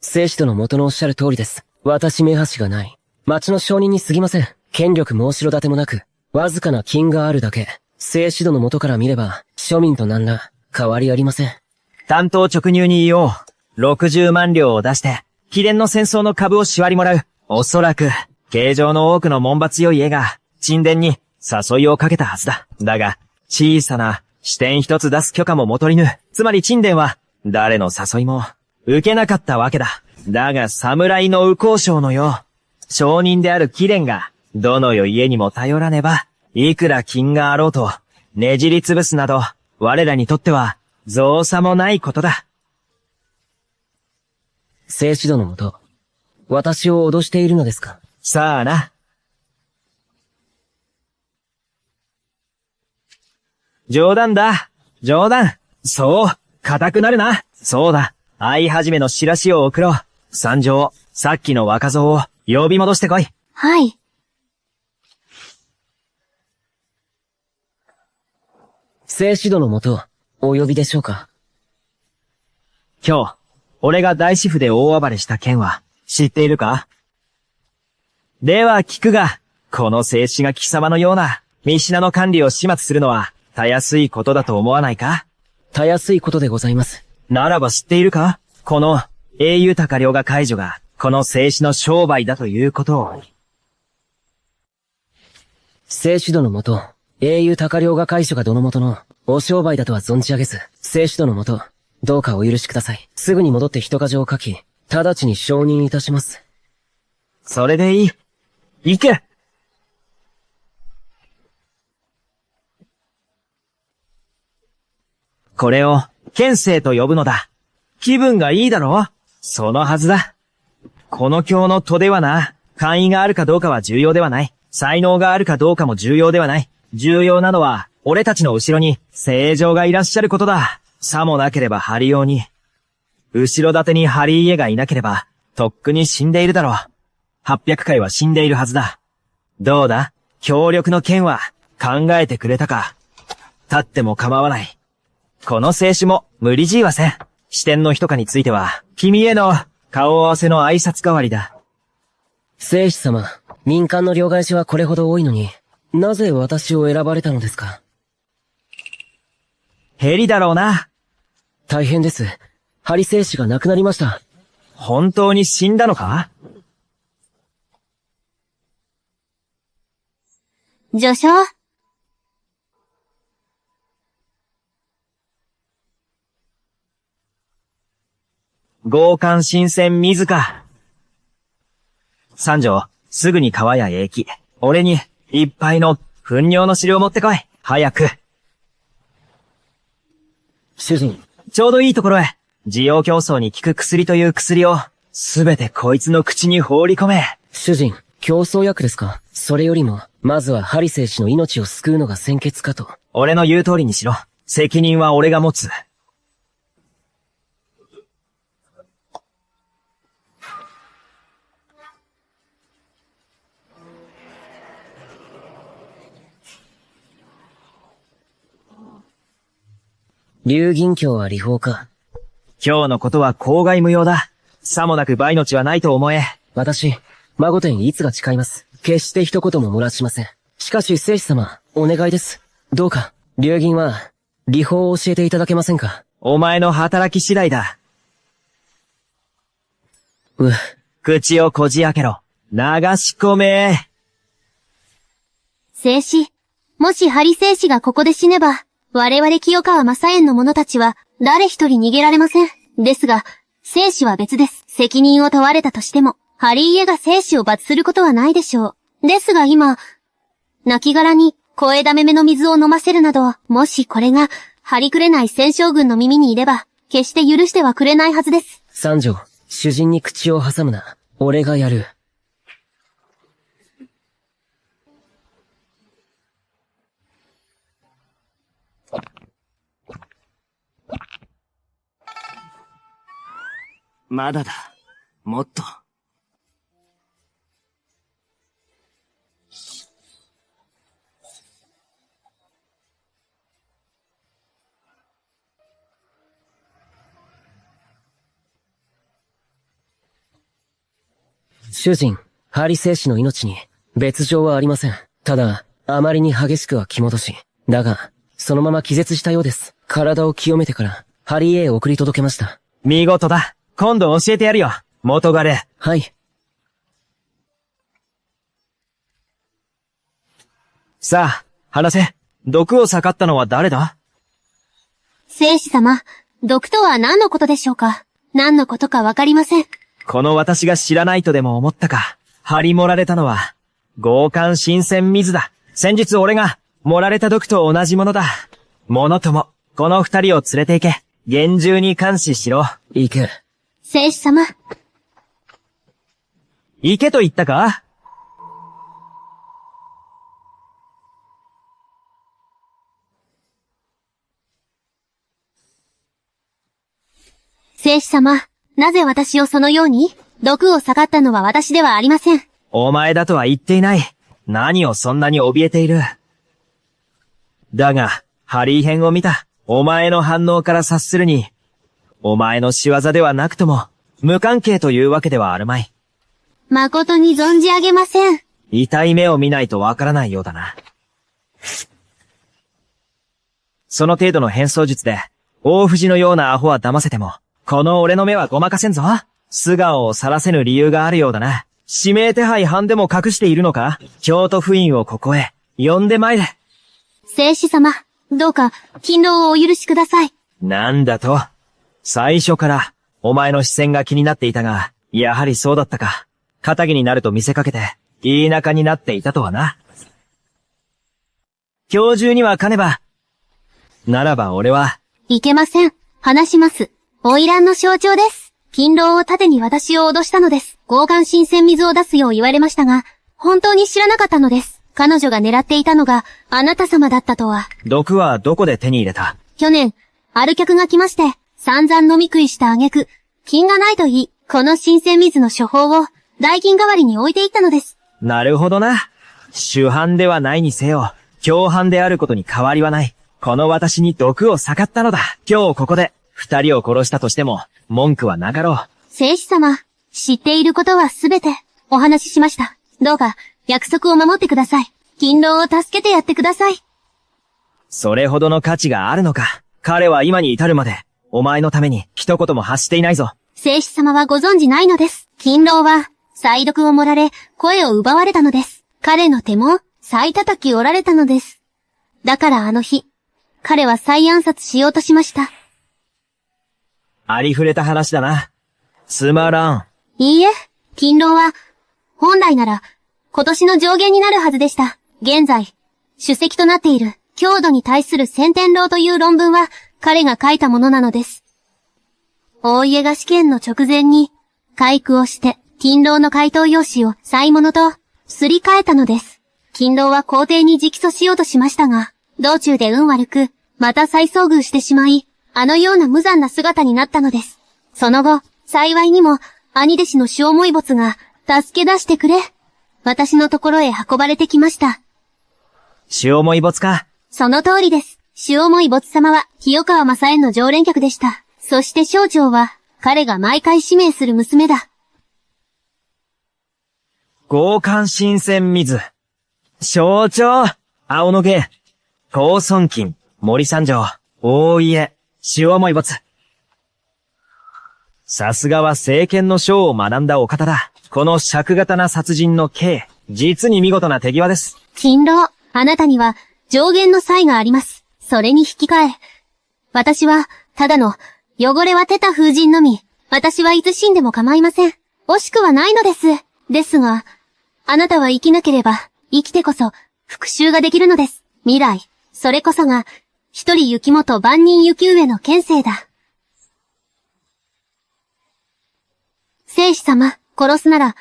聖使徒の元のおっしゃる通りです。私目端がない。町の商人に過ぎません。権力も後ろ盾もなく、わずかな金があるだけ。聖使徒の元から見れば、庶民と何ら変わりありません。単刀直入に言おう。60万両を出して、秘伝の戦争の株をしわりもらう。おそらく、形状の多くの門閥強い家が、沈殿に誘いをかけたはずだ。だが、小さな支店一つ出す許可ももとりぬ。つまり沈殿は、誰の誘いも、受けなかったわけだ。だが、侍の右近将のよう、商人である貴殿が、どの世家にも頼らねば、いくら金があろうと、ねじりつぶすなど、我らにとっては、造作もないことだ。聖指導のもと、私を脅しているのですか？さあな。冗談だ。冗談。そう。固くなるな。そうだ。会い始めの知らしを送ろう。参上。さっきの若造を呼び戻してこい。はい。聖指導のもと、お呼びでしょうか？今日、俺が大師府で大暴れした件は、知っているか？では聞くが、この聖子が貴様のような、見品の管理を始末するのは、たやすいことだと思わないか？たやすいことでございます。ならば知っているか？この、英雄高両が解除が、この聖子の商売だということを。聖指導のもと、英雄高両が解除がどのもとの、お商売だとは存じ上げず、聖指導のもと、どうかお許しください。すぐに戻って人かじを書き、直ちに承認いたします。それでいい。行く！これを、剣聖と呼ぶのだ。気分がいいだろう？そのはずだ。この教の徒ではな、官位があるかどうかは重要ではない。才能があるかどうかも重要ではない。重要なのは、俺たちの後ろに、聖城がいらっしゃることだ。さもなければ張り王に。後ろ盾に張り家がいなければ、とっくに死んでいるだろう。800回は死んでいるはずだ。どうだ？協力の件は、考えてくれたか？立っても構わない。この聖子も無理強いはせん。支店の人かについては、君への顔合わせの挨拶代わりだ。聖子様、民間の両替しはこれほど多いのに、なぜ私を選ばれたのですか？ヘリだろうな。大変です。ハリ聖子が亡くなりました。本当に死んだのか？序章。強姦新鮮自ら。三条、すぐに川や駅。俺に、いっぱいの、糞尿の汁を持ってこい。早く。主人。ちょうどいいところへ。需要競争に効く薬という薬を、すべてこいつの口に放り込め。主人、競争薬ですか？それよりも、まずはハリ聖子の命を救うのが先決かと。俺の言う通りにしろ。責任は俺が持つ。竜銀鏡は違法か？今日のことは口外無用だ。さもなく倍の地はないと思え。私、孫天いつが誓います。決して一言も漏らしません。しかし、聖子様、お願いです。どうか、竜銀は、理法を教えていただけませんか？お前の働き次第だ。口をこじ開けろ。流し込め。聖子。もしハリ聖子がここで死ねば、我々清川正園の者たちは、誰一人逃げられません。ですが、聖子は別です。責任を問われたとしても、ハリ家が聖子を罰することはないでしょう。ですが今、亡骸に小枝目の水を飲ませるなど、もしこれが、張りくれない戦将軍の耳にいれば、決して許してはくれないはずです。三条、主人に口を挟むな。俺がやる。まだだ。もっと。主人、ハリ聖司の命に別状はありません。ただ、あまりに激しくは気戻し。だが、そのまま気絶したようです。体を清めてから、ハリへ送り届けました。見事だ。今度教えてやるよ。元彼。はい。さあ、話せ。毒を盛ったのは誰だ？聖司様、毒とは何のことでしょうか？何のことかわかりません。この私が知らないとでも思ったか。張り盛られたのは、強姦新鮮水だ。先日俺が、盛られた毒と同じものだ。者とも、この二人を連れて行け。厳重に監視しろ。行け。聖司様。行けと言ったか？聖司様、なぜ私をそのように？毒を盛ったのは私ではありません。お前だとは言っていない。何をそんなに怯えている。だが、ハリー編を見た。お前の反応から察するに、お前の仕業ではなくとも、無関係というわけではあるまい。誠に存じ上げません。痛い目を見ないとわからないようだな。その程度の変装術で、大藤のようなアホは騙せても、この俺の目はごまかせんぞ。素顔を晒せぬ理由があるようだな。指名手配犯でも隠しているのか？京都府院をここへ、呼んで参れ。聖司様、どうか、勤労をお許しください。なんだと？最初から、お前の視線が気になっていたが、やはりそうだったか。仇になると見せかけて、いい仲になっていたとはな。今日中には兼ねば。ならば俺は。いけません。話します。花魁の象徴です。勤労を盾に私を脅したのです。強姦新鮮水を出すよう言われましたが、本当に知らなかったのです。彼女が狙っていたのが、あなた様だったとは。毒はどこで手に入れた？去年、ある客が来まして、散々飲み食いした挙句、金がないと言い、この新鮮水の処方を、代金代わりに置いていったのです。なるほどな。主犯ではないにせよ、共犯であることに変わりはない。この私に毒を盛ったのだ。今日ここで、二人を殺したとしても、文句はなかろう。聖司様、知っていることはすべて、お話ししました。どうか、約束を守ってください。勤労を助けてやってください。それほどの価値があるのか。彼は今に至るまで、お前のために一言も発していないぞ。聖司様はご存じないのです。勤労は、才毒を盛られ、声を奪われたのです。彼の手も、再叩き折られたのです。だからあの日、彼は再暗殺しようとしました。ありふれた話だな。つまらん。いいえ、勤労は、本来なら、今年の上限になるはずでした。現在、主席となっている、強度に対する先天論という論文は、彼が書いたものなのです。大家が試験の直前に、細工をして、勤労の回答用紙を再物と、すり替えたのです。勤労は皇帝に直訴しようとしましたが、道中で運悪く、また再遭遇してしまい、あのような無残な姿になったのです。その後、幸いにも、兄弟子の塩もい没が、助け出してくれ。私のところへ運ばれてきました。塩もい没か。その通りです。塩もい没様は、清川正縁の常連客でした。そして省庁は、彼が毎回指名する娘だ。強姦新鮮水。省庁、青野毛、高村金、森三条、大家、塩もい没。さすがは聖剣の章を学んだお方だ。この尺型な殺人の刑、実に見事な手際です。勤労、あなたには上限の差異があります。それに引き換え、私は、ただの、汚れは出た風神のみ、私はいつ死んでも構いません。惜しくはないのです。ですが、あなたは生きなければ、生きてこそ、復讐ができるのです。未来、それこそが、一人雪元万人雪上の剣聖だ。聖子様、殺すなら、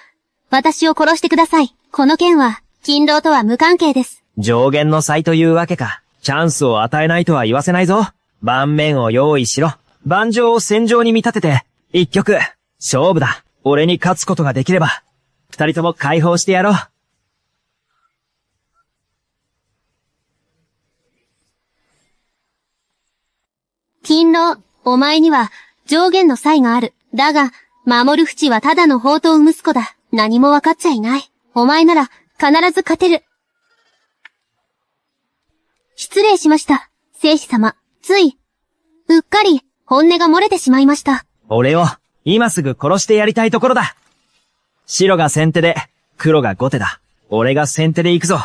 私を殺してください。この件は、勤労とは無関係です。上限の才というわけか。チャンスを与えないとは言わせないぞ。盤面を用意しろ。盤上を戦場に見立てて、一局、勝負だ。俺に勝つことができれば、二人とも解放してやろう。勤労、お前には上限の才がある。だが、守る淵はただの宝刀息子だ。何もわかっちゃいない。お前なら必ず勝てる。失礼しました。聖子様、つい、うっかり本音が漏れてしまいました。俺を、今すぐ殺してやりたいところだ。白が先手で、黒が後手だ。俺が先手で行くぞ。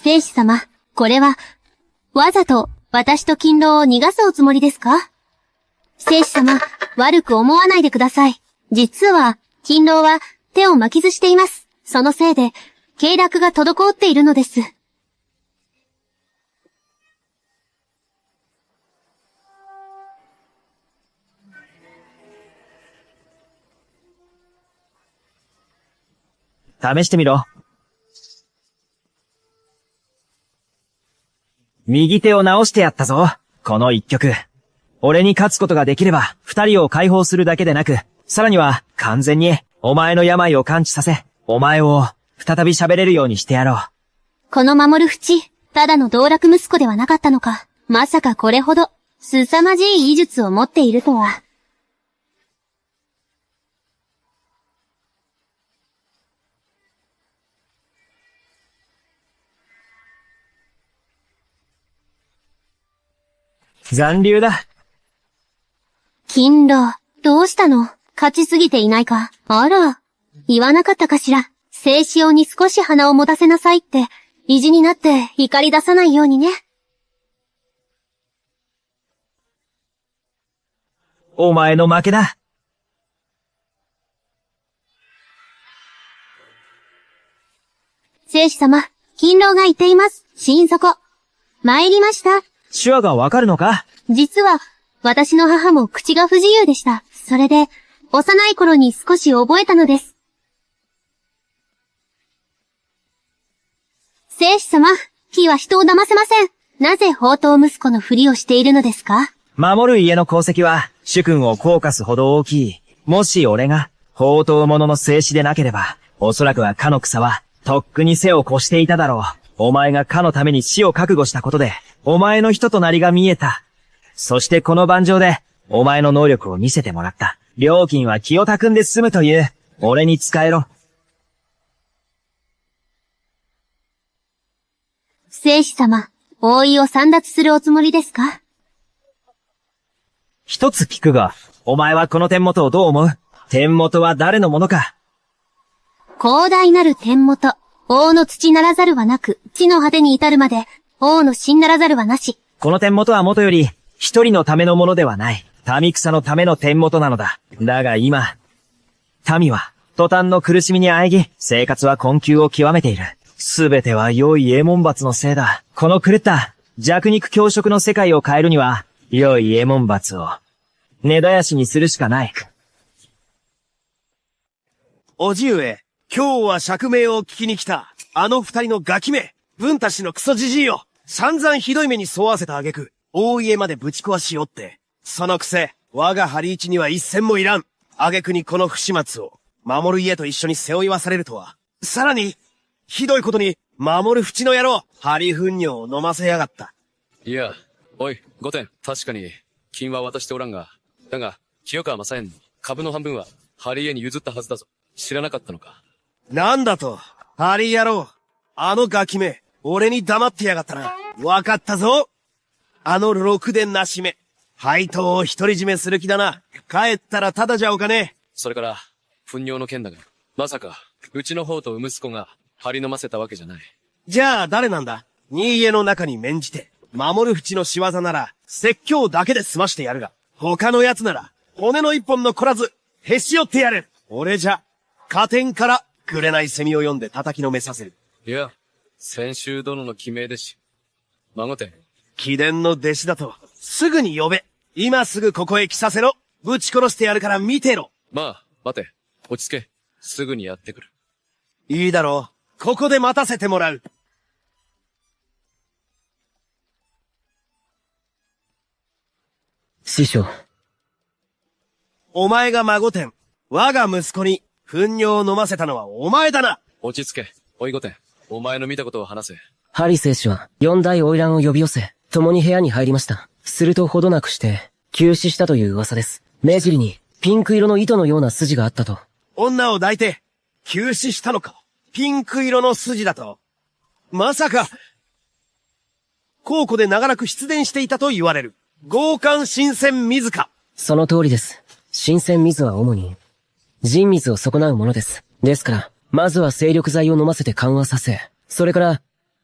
聖子様、これは、わざと私と勤労を逃がすおつもりですか？聖子様、悪く思わないでください。実は、勤労は手を巻きずしています。そのせいで、経絡が滞っているのです。試してみろ。右手を直してやったぞ。この一局。俺に勝つことができれば、二人を解放するだけでなく、さらには完全にお前の病を完治させ、お前を再び喋れるようにしてやろう。この守る淵、ただの道楽息子ではなかったのか。まさかこれほど、凄まじい医術を持っているとは。残留だ。勤労、どうしたの？勝ちすぎていないか？あら、言わなかったかしら。聖子用に少し鼻を持たせなさいって、意地になって怒り出さないようにね。お前の負けだ。聖子様、勤労が言っています。心底。参りました。手話がわかるのか？実は、私の母も口が不自由でした。それで、幼い頃に少し覚えたのです。聖子様、木は人を騙せません。なぜ宝刀息子のふりをしているのですか？守る家の功績は、主君を降下すほど大きい。もし俺が、宝刀者の聖子でなければ、おそらくはかの草は、とっくに背を越していただろう。お前がかのために死を覚悟したことで、お前の人となりが見えた。そしてこの盤上で、お前の能力を見せてもらった。料金は清田くんで済むという。俺に使えろ。聖子様、王位を簒奪するおつもりですか？一つ聞くが、お前はこの天元をどう思う？天元は誰のものか？広大なる天元、王の土ならざるはなく、地の果てに至るまで、王の真ならざるはなし。この天元はもとより、一人のためのものではない。民草のための天元なのだ。だが今、民は、途端の苦しみにあえぎ、生活は困窮を極めている。すべては良い衛門罰のせいだ。この狂った、弱肉強食の世界を変えるには、良い衛門罰を、根絶やしにするしかない。おじ上、今日は釈明を聞きに来た。あの二人のガキめ、文たちのクソじじいを、散々ひどい目に沿わせた挙句、大家までぶち壊しよって。そのくせ、我が張り一には一銭もいらん。挙句にこの不始末を、守る家と一緒に背負いわされるとは。さらに、ひどいことに、守る淵の野郎、張糞尿を飲ませやがった。いや、おい、御殿、確かに、金は渡しておらんが、だが、清川正縁の株の半分は、張り家に譲ったはずだぞ。知らなかったのか。なんだと、張り野郎。あのガキめ、俺に黙ってやがったな。わかったぞ。あのろくでなしめ。配当を独り占めする気だな。帰ったらただじゃおかねえ。それから、糞尿の件だが、まさか、うちの方と息子が、張り飲ませたわけじゃない。じゃあ誰なんだ？新家の中に免じて、守る淵の仕業なら、説教だけで済ましてやるが、他の奴なら、骨の一本のこらず、へし折ってやる。俺じゃ、加点から、紅セミを読んで叩きのめさせる。いや、先週殿の記名でし。孫て。貴殿の弟子だと、すぐに呼べ。今すぐここへ来させろ。ぶち殺してやるから見てろ。まあ、待て。落ち着け。すぐにやってくる。いいだろう。ここで待たせてもらう。師匠。お前が孫天、我が息子に糞尿を飲ませたのはお前だな。落ち着け。おい御殿。お前の見たことを話せ。ハリ聖師は四大花魁を呼び寄せ、共に部屋に入りました。するとほどなくして、急死したという噂です。目尻にピンク色の糸のような筋があったと。女を抱いて、急死したのか。ピンク色の筋だと。まさか、皇庫で長らく出伝していたと言われる。強姦新鮮水か。その通りです。新鮮水は主に、人水を損なうものです。ですから、まずは精力剤を飲ませて緩和させ、それから、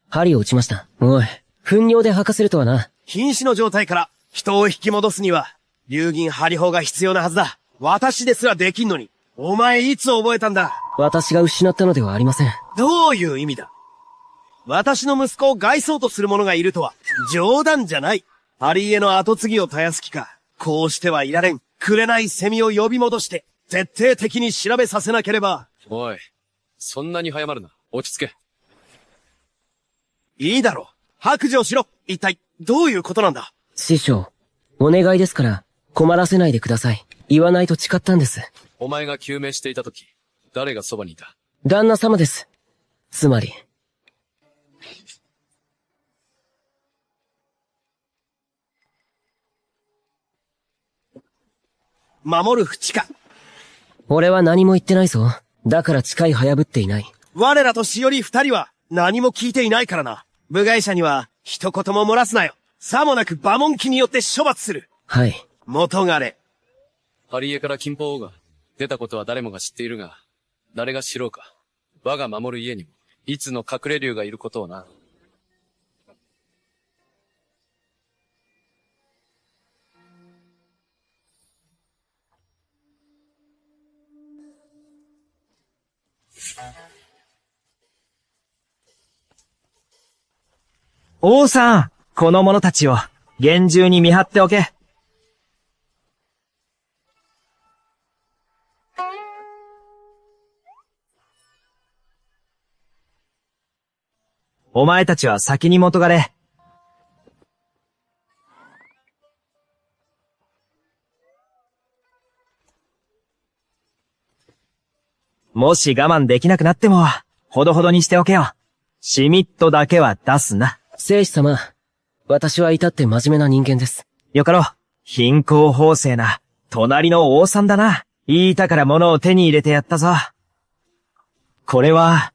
針を打ちました。おい、糞尿で吐かせるとはな。瀕死の状態から人を引き戻すには、流銀針法が必要なはずだ。私ですらできんのに。お前いつ覚えたんだ。私が失ったのではありません。どういう意味だ。私の息子を害そうとする者がいるとは、冗談じゃない。ハリエの後継ぎを絶やす気か。こうしてはいられん。紅セミを呼び戻して、徹底的に調べさせなければ。おい。そんなに早まるな。落ち着け。いいだろう。白状しろ。一体、どういうことなんだ。師匠、お願いですから、困らせないでください。言わないと誓ったんです。お前が救命していたとき、誰がそばにいた？旦那様です。つまり。守る淵か。俺は何も言ってないぞ。だから誓い早ぶっていない。我らとしおり二人は何も聞いていないからな。部外者には一言も漏らすなよ。さもなく馬門旗によって処罰する。はい。元彼。ハリエから金峰王が出たことは誰もが知っているが、誰が知ろうか。我が守る家にも、いつの隠れ竜がいることをな。王さん、この者たちを厳重に見張っておけ。お前たちは先に元彼。もし我慢できなくなっても、ほどほどにしておけよ。シミットだけは出すな。聖司様、私は至って真面目な人間です。よかろう。貧困法制な、隣の王さんだな。言いたから物を手に入れてやったぞ。これは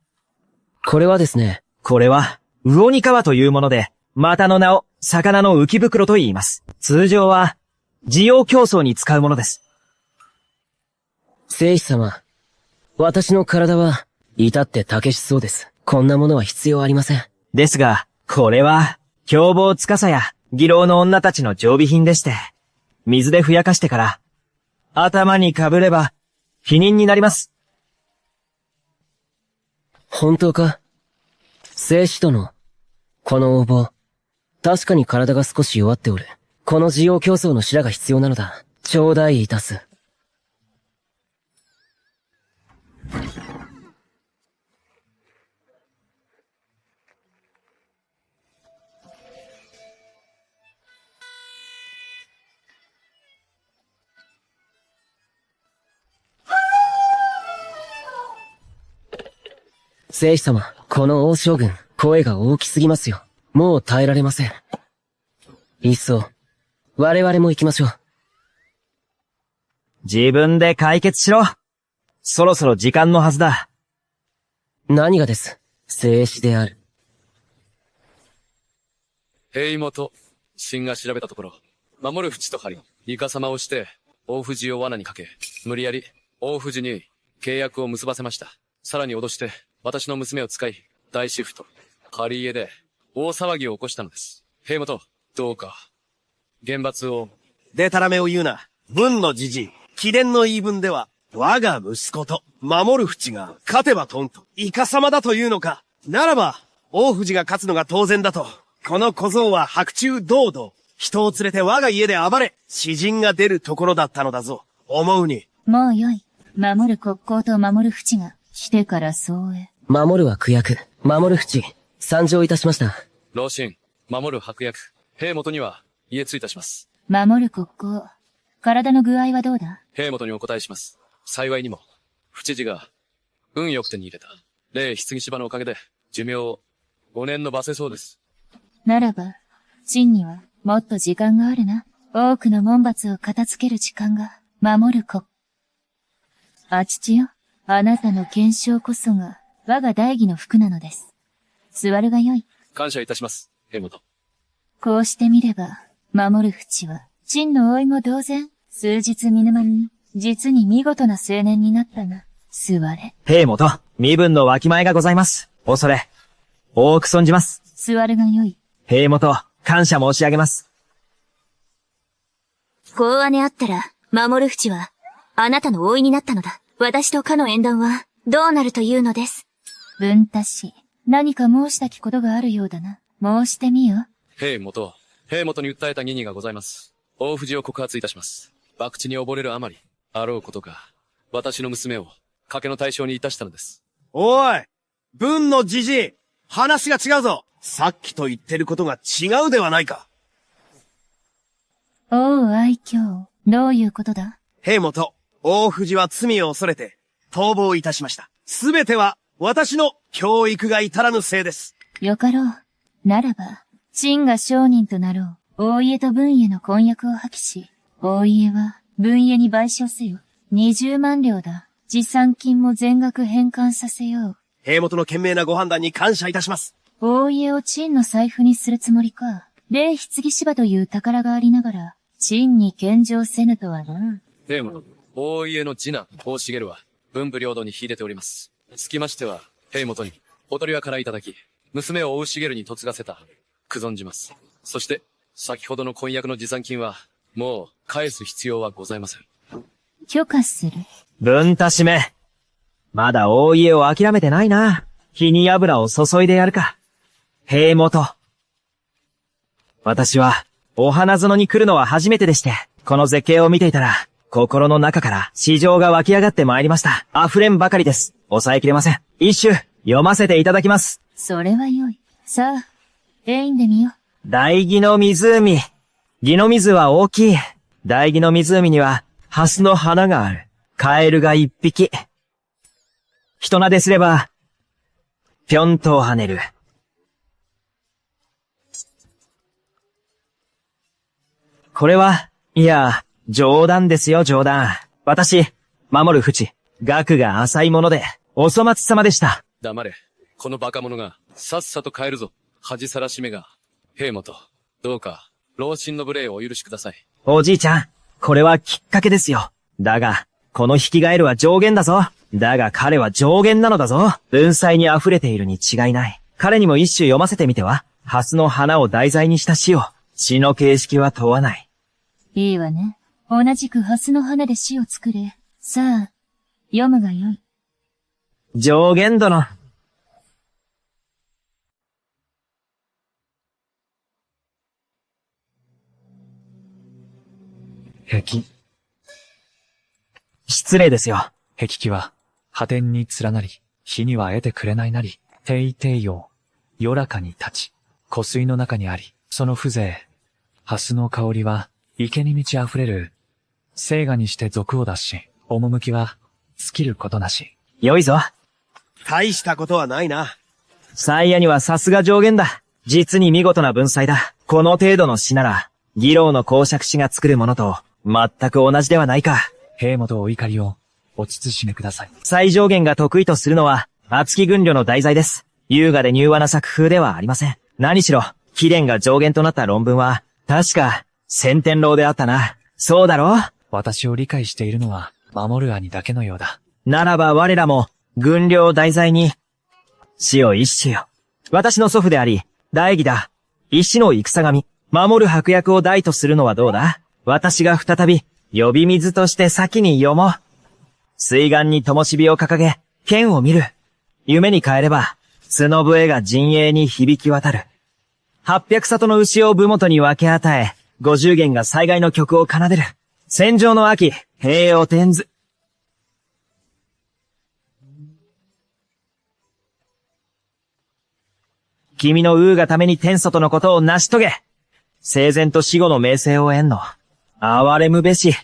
ですね。これは、魚に川というもので、またの名を、魚の浮き袋と言います。通常は、需要競争に使うものです。聖司様、私の体は、至って竹しそうです。こんなものは必要ありません。ですが、これは、凶暴司や、義郎の女たちの常備品でして、水でふやかしてから、頭に被れば、否認になります。本当か？聖司殿、この横暴、確かに体が少し弱っておる。この需要競争の白が必要なのだ。頂戴いたす。聖司様、この王将軍、声が大きすぎますよ。もう耐えられません。いっそ、我々も行きましょう。自分で解決しろ。そろそろ時間のはずだ。何がです。聖司である。兵元、臣が調べたところ、守る淵と針、イカ様をして、大藤を罠にかけ、無理やり、大藤に契約を結ばせました。さらに脅して、私の娘を使い、大主婦と、ハリエで、大騒ぎを起こしたのです。兵元、どうか、厳罰を。でたらめを言うな。文のじじい、貴殿の言い分では、我が息子と、守る淵が、勝てばトンと、イカ様だというのか。ならば、大藤が勝つのが当然だと。この小僧は白昼堂々、人を連れて我が家で暴れ、詩人が出るところだったのだぞ。思うに。もうよい。守る国交と守る淵が、してからそうへ。守るは区役、守る淵、参上いたしました。老臣、守る白役、兵元には、家ついたします。守る国交。体の具合はどうだ？兵元にお答えします。幸いにも、府知事が、運よく手に入れた、霊棺芝のおかげで、寿命を、5年延ばせそうです。ならば、陳には、もっと時間があるな。多くの門閥を片付ける時間が、守る国。あ父よ、あなたの検証こそが、我が大義の服なのです。座るがよい。感謝いたします、兵元。こうしてみれば、守る淵は、陳の甥も同然、数日見ぬ間に、実に見事な青年になったが、座れ。兵元、身分のわきまえがございます。恐れ、多く存じます。座るがよい。兵元、感謝申し上げます。子姉あったら、守る淵は、あなたの甥になったのだ。私とかの縁談は、どうなるというのです。文太氏、何か申したきことがあるようだな。申してみよ。兵元に訴えた義にがございます。大藤を告発いたします。博打に溺れるあまり、あろうことか、私の娘を、賭けの対象にいたしたのです。おい文のじじい話が違うぞ。さっきと言ってることが違うではないか。おう愛嬌、どういうことだ？兵元、大藤は罪を恐れて、逃亡いたしました。すべては、私の教育が至らぬせいです。よかろう。ならば、陳が商人となろう。大家と文家の婚約を破棄し、大家は文家に賠償せよ。20万両だ。持参金も全額返還させよう。兵元の賢明なご判断に感謝いたします。大家を陳の財布にするつもりか。霊棺芝という宝がありながら、陳に献上せぬとはな。兵元、大家の次男、大茂は、文武両道に秀でております。つきましては、兵元に、お取りはからいただき、娘を大茂に嫁がせた、く存じます。そして、先ほどの婚約の持参金は、もう、返す必要はございません。許可する。文太氏め。まだ大家を諦めてないな。火に油を注いでやるか。兵元。私は、お花園に来るのは初めてでして、この絶景を見ていたら、心の中から詩情が湧き上がってまいりました。溢れんばかりです。抑えきれません。一首、読ませていただきます。それはよい。さあ、えいんでみよう。大義の湖。義の水は大きい。大義の湖には、蓮の花がある。カエルが一匹。人なですれば、ぴょんと跳ねる。これは、いや、冗談ですよ、冗談。私、守る淵、学が浅いもので、お粗末様でした。黙れ。このバカ者が、さっさと帰るぞ。恥さらしめが。兵元、どうか、老臣の無礼をお許しください。おじいちゃん、これはきっかけですよ。だが、この引きガエルは上限だぞ。だが彼は上限なのだぞ。文才に溢れているに違いない。彼にも一首読ませてみては。蓮の花を題材にした詩を。詩の形式は問わない。いいわね。同じく蓮の花で詩を作れ。さあ、読むがよい。上限殿。壁。失礼ですよ。壁木は、破天に連なり、火には得てくれないなり、定々陽、夜らかに立ち、湖水の中にあり、その風情、蓮の香りは、池に満ち溢れる、聖画にして俗を出し、趣は、尽きることなし。良いぞ。大したことはないな。サイヤにはさすが上限だ。実に見事な文才だ。この程度の詩なら、義郎の公爵士が作るものと、全く同じではないか。兵元お怒りを、お慎めください。最上限が得意とするのは、厚木軍旅の題材です。優雅で柔和な作風ではありません。何しろ、貴殿が上限となった論文は、確か、先天楼であったな。そうだろう？私を理解しているのは、守る兄だけのようだ。ならば我らも、軍旅を題材に、死を一首よ。私の祖父であり、大義だ。石の戦神、守る白役を代とするのはどうだ？私が再び、呼び水として先に読もう。水岸に灯火を掲げ、剣を見る。夢に変えれば、角笛が陣営に響き渡る。800里の牛を部元に分け与え、50弦が災害の曲を奏でる。戦場の秋、平を転ず。君のウーがために天祖とのことを成し遂げ、生前と死後の名声を得んの。哀れむべし。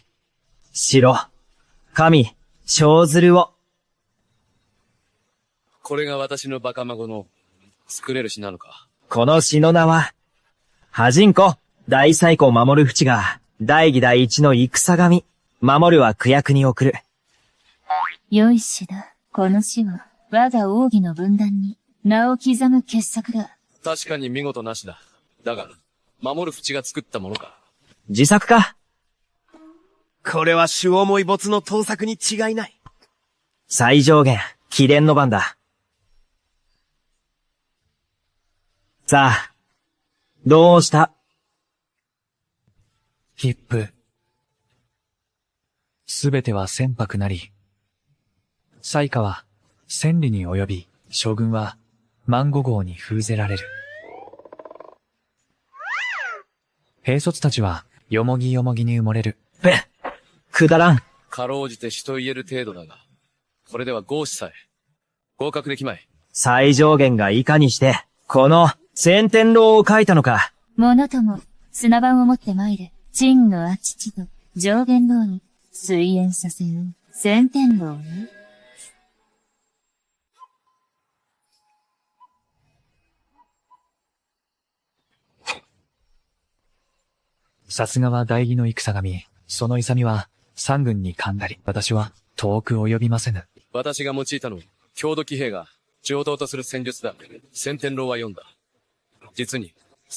城、神、小鶴を。これが私のバカ孫の作れる詩なのか。この詩の名は、ハジンコ、大最古守る淵が、大義第一の戦神、守るは区役に送る。良い詩だ。この詩は、我が奥義の分断に、名を刻む傑作だ。確かに見事なしだ。だが、守る淵が作ったものか。自作か。これは主思い没の盗作に違いない。最上限、秘伝の番だ。さあ、どうした？ヒップ。すべては船舶なり。災禍は千里に及び、将軍は万五号に封ぜられる。兵卒たちはよもぎよもぎに埋もれる。くだらん。かろうじて詩と言える程度だが、これでは合詩さえ、合格できまい。最上限がいかにして、この、千天楼を書いたのか。者とも、砂板を持って参れ。真のあ父と、上限楼に、水煙させる、千天楼に。さすがは大義の戦神。その勇みは、三軍に噛んだり、私は遠く及びませぬ。私が用いたのは、郷土騎兵が上等とする戦術だ。千天楼は読んだ。実に、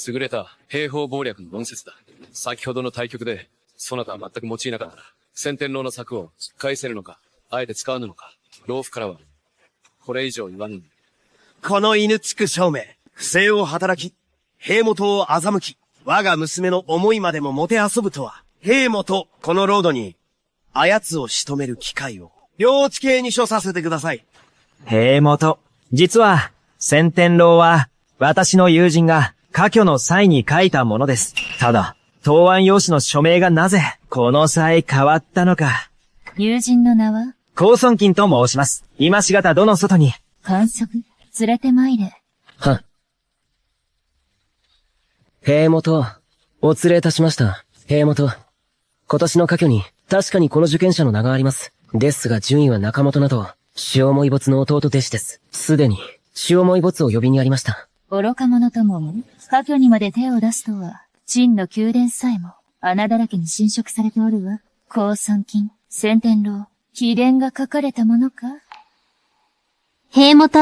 優れた兵法謀略の論説だ。先ほどの対局で、そなたは全く用いなかった。千天楼の策を返せるのか、あえて使わぬのか、老夫からは、これ以上言わぬ。この犬畜証明、不正を働き、兵元を欺き、我が娘の思いまでももてあそぶとは、兵元、このロードに、あやつを仕留める機会を、領地刑に処させてください。兵元。実は、千天楼は、私の友人が、科挙の際に書いたものです。ただ、答案用紙の署名がなぜ、この際変わったのか。友人の名は高尊金と申します。今しがたどの外に。観測、連れて参れ。はっ。兵元、お連れいたしました。兵元。今年の科挙に、確かにこの受験者の名があります。ですが順位は中本など、死思い没の弟弟子です。すでに、死思い没を呼びにありました。愚か者ともも、科挙にまで手を出すとは、陳の宮殿さえも、穴だらけに侵食されておるわ。高尊金、千天楼、秘伝が書かれたものか。兵元、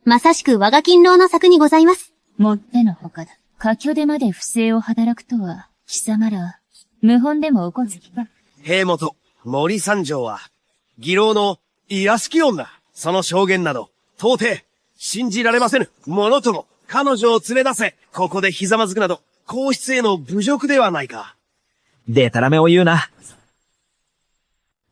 まさしく我が勤労の作にございます。もってのほかだ。科挙でまで不正を働くとは、貴様ら、謀反でも起こす気か。兵元、森三条は、義郎の癒しき女。その証言など、到底、信じられませぬ。者とも、彼女を連れ出せ。ここでひざまずくなど、皇室への侮辱ではないか。でたらめを言うな。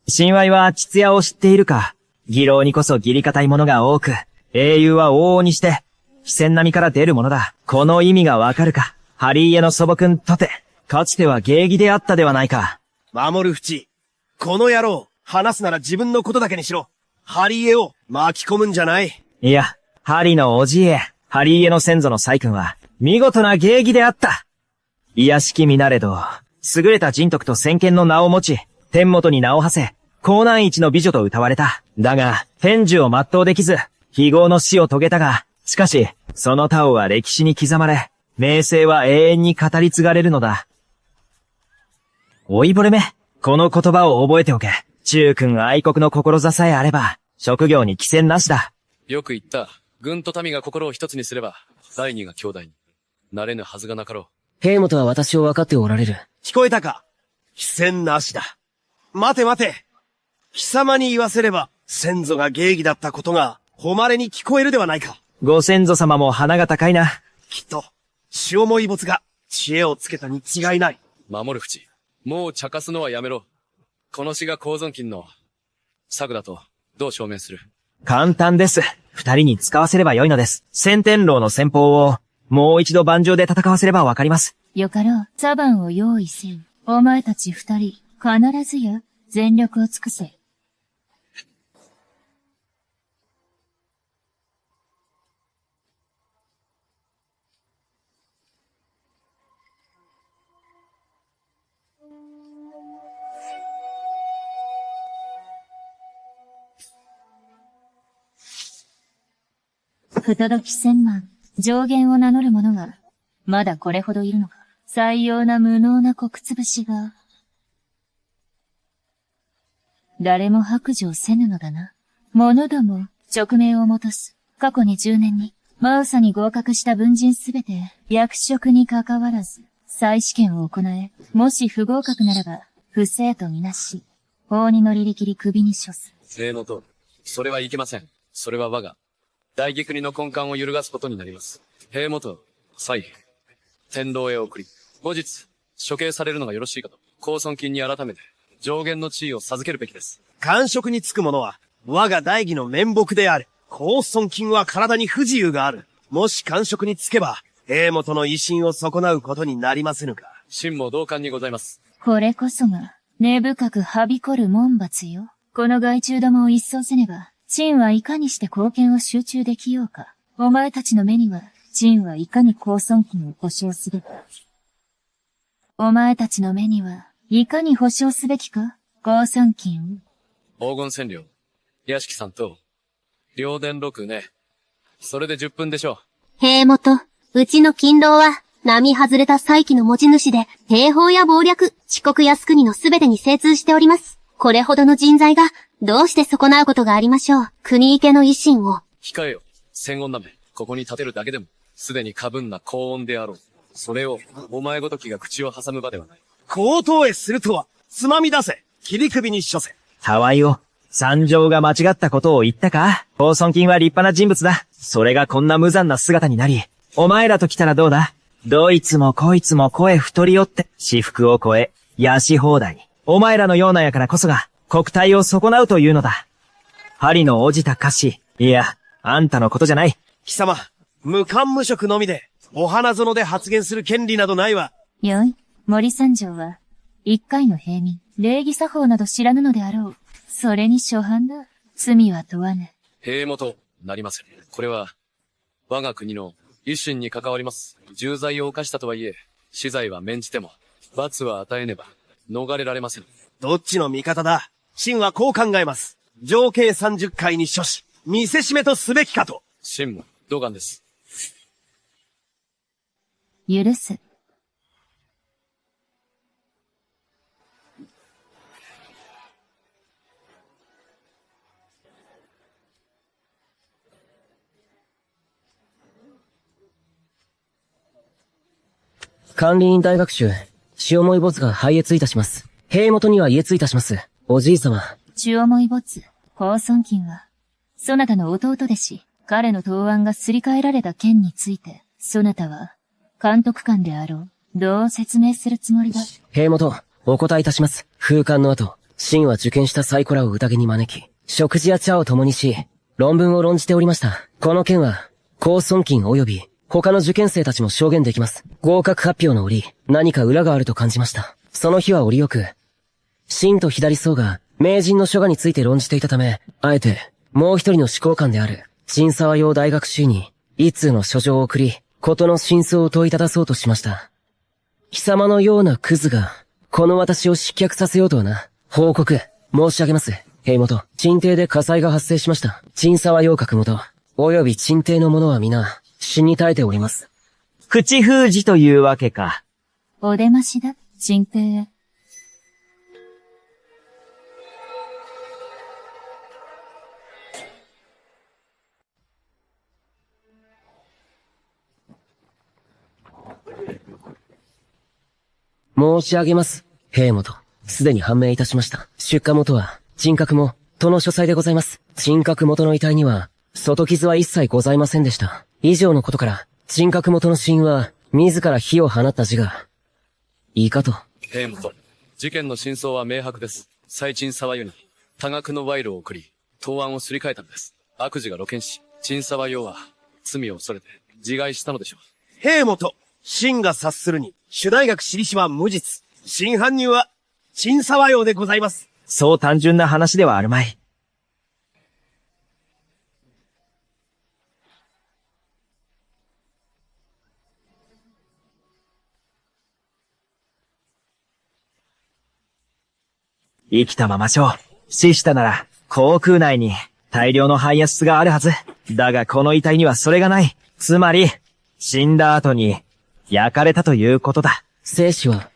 神話は父屋を知っているか。義郎にこそ義理堅い者が多く、英雄は往々にして、非戦並みから出るものだ。この意味がわかるか。ハリーエの祖母くんとて、かつては芸妓であったではないか。守る淵。この野郎、話すなら自分のことだけにしろ。ハリーエを巻き込むんじゃない。いや、ハリのおじいへ、ハリーエの先祖のサイ君は、見事な芸妓であった。癒しき身なれど、優れた人徳と先見の名を持ち、天元に名を馳せ、江南一の美女と謳われた。だが、天寿を全うできず、非業の死を遂げたが、しかし、その他をは歴史に刻まれ、名声は永遠に語り継がれるのだ。老いぼれめ、この言葉を覚えておけ。中君愛国の志さえあれば、職業に寄せなしだ。よく言った。軍と民が心を一つにすれば、第二が兄弟になれぬはずがなかろう。兵元は私を分かっておられる。聞こえたか？寄せなしだ。待て待て。貴様に言わせれば、先祖が芸妓だったことが、誉れに聞こえるではないか。ご先祖様も鼻が高いな。きっと、死思い没が、知恵をつけたに違いない。守る淵。もう茶化すのはやめろ。この詩が高尊金の策だと、どう証明する？簡単です。二人に使わせればよいのです。千天楼の戦法を、もう一度盤上で戦わせればわかります。よかろう、茶番を用意せよ。お前たち二人、必ずや、全力を尽くせ。不届き千万、上限を名乗る者が、まだこれほどいるのか。採用な無能な穀潰しが、誰も白状せぬのだな。者ども、勅命を戻す。過去20年に、マウサに合格した文人すべて、役職に関わらず、再試験を行え、もし不合格ならば、不正とみなし、法に乗りりきり首に処す。例のと、それはいけません。それは我が、大義国の根幹を揺るがすことになります。兵元、蔡、天道へ送り、後日、処刑されるのがよろしいかと、公孫金に改めて、上限の地位を授けるべきです。官職に就く者は、我が大義の面目である。公孫金は体に不自由がある。もし官職に就けば、兵元の威信を損なうことになりませぬか。真も同感にございます。これこそが、根深くはびこる門罰よ。この害虫どもを一掃せねば、陳はいかにして貢献を集中できようか。お前たちの目には、陳はいかに公孫金を保証すべきか。お前たちの目には、いかに保証すべきか、公孫金黄金千両、屋敷さんと、両電六ね。それで10分でしょう。兵元、うちの勤労は、並外れた再起の持ち主で、兵法や謀略、遅刻や国のすべてに精通しております。これほどの人材が、どうして損なうことがありましょう。国池の威信を。控えよ。千言なめ。ここに立てるだけでも、すでに過分な高音であろう。それを、お前ごときが口を挟む場ではない。口頭へするとは、つまみ出せ。切り首に処せ。たわいを、三条が間違ったことを言ったか？公孫金は立派な人物だ。それがこんな無残な姿になり、お前らと来たらどうだ？どいつもこいつも声太り寄って、私服を超え、やし放題。お前らのようなやからこそが、国体を損なうというのだ。針の応じた歌詞。いや、あんたのことじゃない。貴様、無官無職のみで、お花園で発言する権利などないわ。よい、森三条は、一回の平民、礼儀作法など知らぬのであろう。それに初犯だ。罪は問わぬ。兵元、なりません。これは、我が国の威信に関わります。重罪を犯したとはいえ、死罪は免じても、罰は与えねば、逃れられません。どっちの味方だ。秦はこう考えます。上刑30回に処し、見せしめとすべきかと。秦も、同感です。許す。管理員大学習、塩もいボツが拝謁いたします。兵元には家ついたします。おじい様。血思い没、公孫金は、そなたの弟弟子、彼の答案がすり替えられた件について、そなたは、監督官であろう。どう説明するつもりだ？兵元、お答えいたします。風館の後、秦は受験したサイコラを宴に招き、食事や茶を共にし、論文を論じておりました。この件は、公孫金及び、他の受験生たちも証言できます。合格発表の折、何か裏があると感じました。その日は折よく、秦と左僧が、名人の書画について論じていたため、あえて、もう一人の思考官である、陳沢陽大学士に、一通の書状を送り、事の真相を問いただそうとしました。貴様のようなクズが、この私を失脚させようとはな。報告、申し上げます。兵元、陳邸で火災が発生しました。陳沢陽閣元、及び陳邸の者は皆、死に絶えております。口封じというわけか。お出ましだ、陳邸へ。申し上げます。兵元、すでに判明いたしました。出火元は、陳閣も、都の書斎でございます。陳閣元の遺体には、外傷は一切ございませんでした。以上のことから、陳閣元の死因は、自ら火を放った自我。いいかと。兵元、事件の真相は明白です。最陳沢湯に、多額の賄賂を送り、答案をすり替えたのです。悪事が露見し、陳沢湯は、罪を恐れて、自害したのでしょう。兵元、秦が察するに、主大学私利私は無実。真犯人は、陳沢陽でございます。そう単純な話ではあるまい。生きたまましょう。死したなら、航空内に大量の排圧室があるはず。だがこの遺体にはそれがない。つまり、死んだ後に、焼かれたということだ。生死は、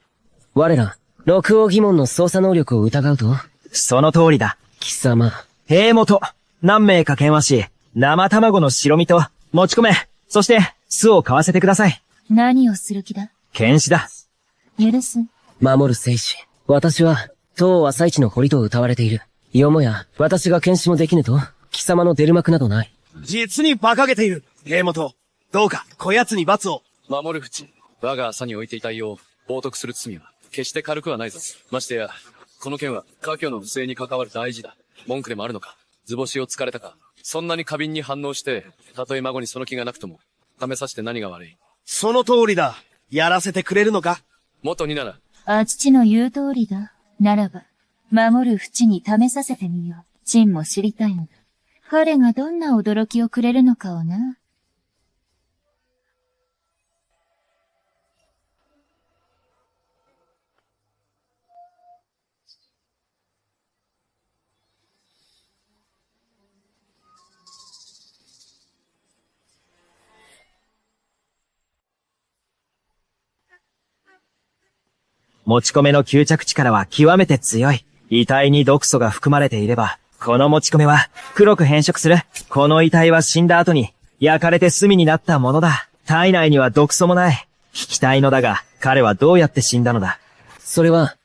我ら、六王疑問の操作能力を疑うと？その通りだ。貴様。兵元、何名か剣和し、生卵の白身と、持ち込め。そして、巣を買わせてください。何をする気だ？剣士だ。許す。守る生死。私は、当朝市の堀と謳われている。よもや、私が剣士もできぬと、貴様の出る幕などない。実に馬鹿げている。兵元、どうか、こやつに罰を。守る淵、我が朝に置いていた意を冒涜する罪は、決して軽くはないぞ。ましてや、この件は、家居の不正に関わる大事だ。文句でもあるのか？図星を突かれたか？そんなに過敏に反応して、たとえ孫にその気がなくとも、試させて何が悪い？その通りだ。やらせてくれるのか？元になら。あ父の言う通りだ。ならば、守る淵に試させてみよう。陳も知りたいのだ。彼がどんな驚きをくれるのかをな。持ち込めの吸着力は極めて強い。遺体に毒素が含まれていれば、この持ち込めは黒く変色する。この遺体は死んだ後に焼かれて炭になったものだ。体内には毒素もない。聞きたいのだが、彼はどうやって死んだのだ？それは、